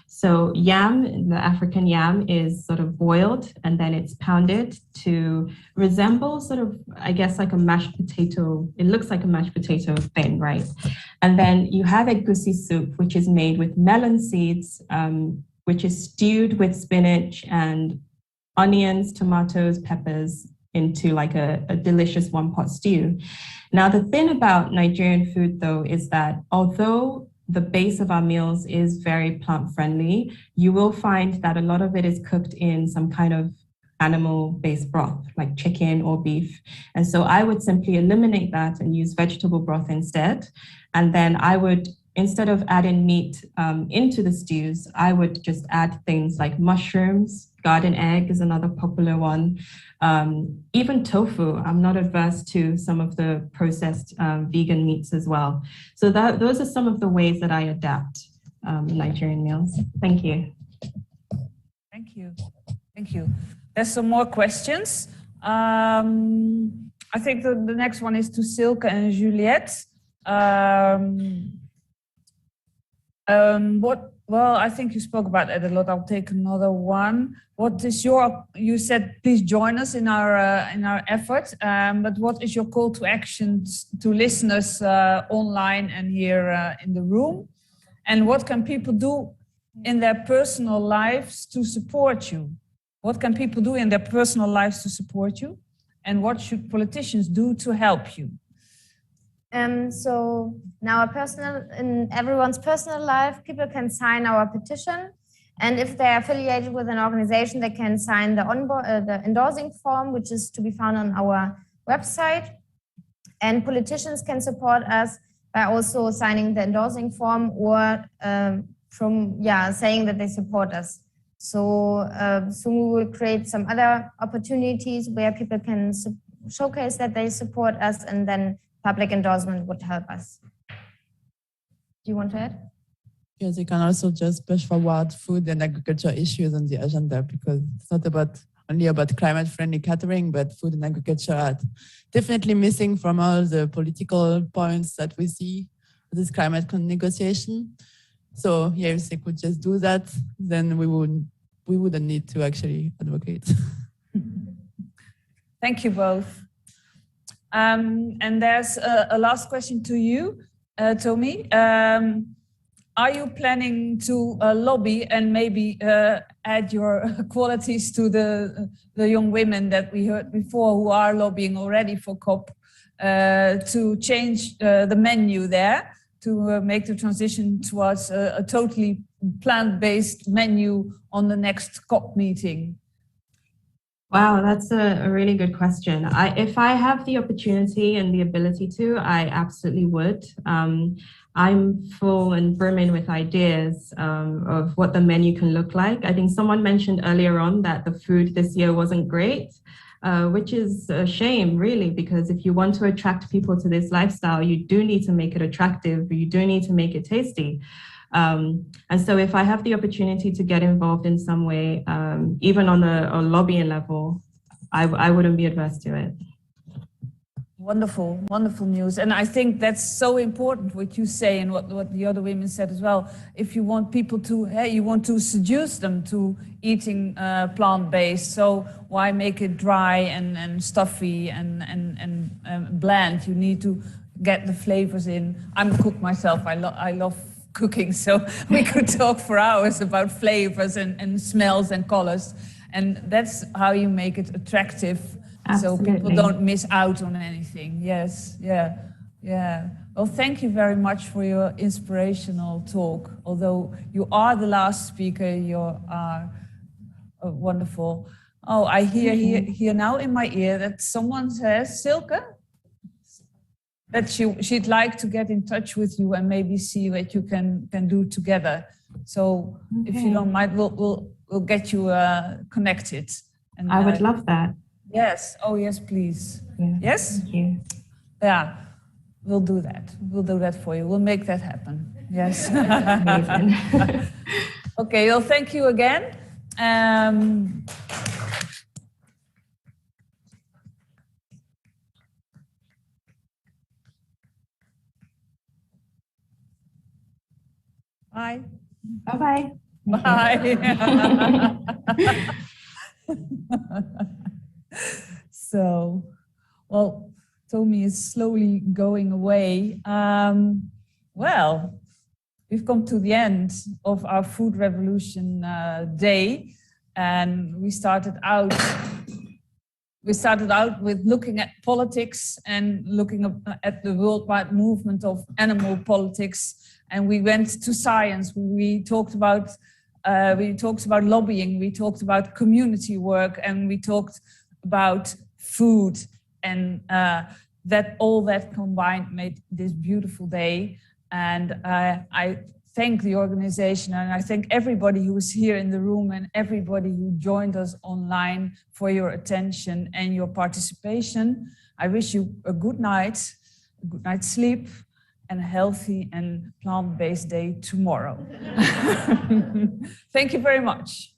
So yam, the African yam, is sort of boiled and then it's pounded to resemble sort of, I guess, like a mashed potato. It looks like a mashed potato thin, right? And then you have egusi soup, which is made with melon seeds, which is stewed with spinach and onions, tomatoes, peppers into like a delicious one-pot stew. Now, the thing about Nigerian food, though, is that although the base of our meals is very plant-friendly, you will find that a lot of it is cooked in some kind of animal-based broth, like chicken or beef. And so I would simply eliminate that and use vegetable broth instead. And then I would, instead of adding meat into the stews, I would just add things like mushrooms. Garden egg is another popular one. Even tofu. I'm not adverse to some of the processed vegan meats as well. So those are some of the ways that I adapt Nigerian meals. Thank you. Thank you. Thank you. There's some more questions. I think the next one is to Silke and Juliette. Well, I think you spoke about it a lot. I'll take another one. What is you said, please join us in our effort, but what is your call to action to listeners online and here in the room? And what can people do in their personal lives to support you? What can people do in their personal lives to support you? And what should politicians do to help you? So now in everyone's personal life, people can sign our petition. And if they're affiliated with an organization, they can sign the endorsing form, which is to be found on our website. And politicians can support us by also signing the endorsing form or saying that they support us. So soon we will create some other opportunities where people can showcase that they support us, and then public endorsement would help us. Do you want to add? Yes, you can also just push forward food and agriculture issues on the agenda, because it's not only about climate-friendly catering, but food and agriculture are definitely missing from all the political points that we see for this climate negotiation. So yeah, if they could just do that, then we wouldn't need to actually advocate. Thank you both. And there's a last question to you, Tomi. are you planning to lobby and maybe add your qualities to the young women that we heard before who are lobbying already for COP to change the menu there, to make the transition towards a totally plant-based menu on the next COP meeting? Wow, that's a really good question. If I have the opportunity and the ability to, I absolutely would. I'm full and brimming with ideas of what the menu can look like. I think someone mentioned earlier on that the food this year wasn't great, which is a shame, really, because if you want to attract people to this lifestyle, you do need to make it attractive, you do need to make it tasty. And so if I have the opportunity to get involved in some way, even on a lobbying level, I wouldn't be adverse to it. Wonderful, wonderful news. And I think that's so important what you say and what the other women said as well. If you want people to, hey, you want to seduce them to eating plant-based, so why make it dry and stuffy and bland? You need to get the flavors in. I'm a cook myself. I love cooking, so we could talk for hours about flavors and smells and colors. And that's how you make it attractive. Absolutely. So people don't miss out on anything. Yes, yeah. Well, thank you very much for your inspirational talk. Although you are the last speaker, you are wonderful. Oh, I hear now in my ear that someone says, Silke, that she'd like to get in touch with you and maybe see what you can do together. So if you don't mind, we'll get you connected. And I would love that. Yes. Oh, yes, please. Yeah. Yes? Thank you. Yeah, we'll do that. We'll do that for you. We'll make that happen. Yes. Amazing. Okay, well, thank you again. Bye. Bye-bye. Bye. So, well, Tomi is slowly going away. Well, we've come to the end of our Food Revolution Day, and we started out with looking at politics and looking at the worldwide movement of animal politics, and we went to science. We talked about lobbying, we talked about community work, and we talked about food, and that combined made this beautiful day. And I thank the organization, and I thank everybody who was here in the room and everybody who joined us online for your attention and your participation. I wish you a good night's sleep, and a healthy and plant-based day tomorrow. Thank you very much.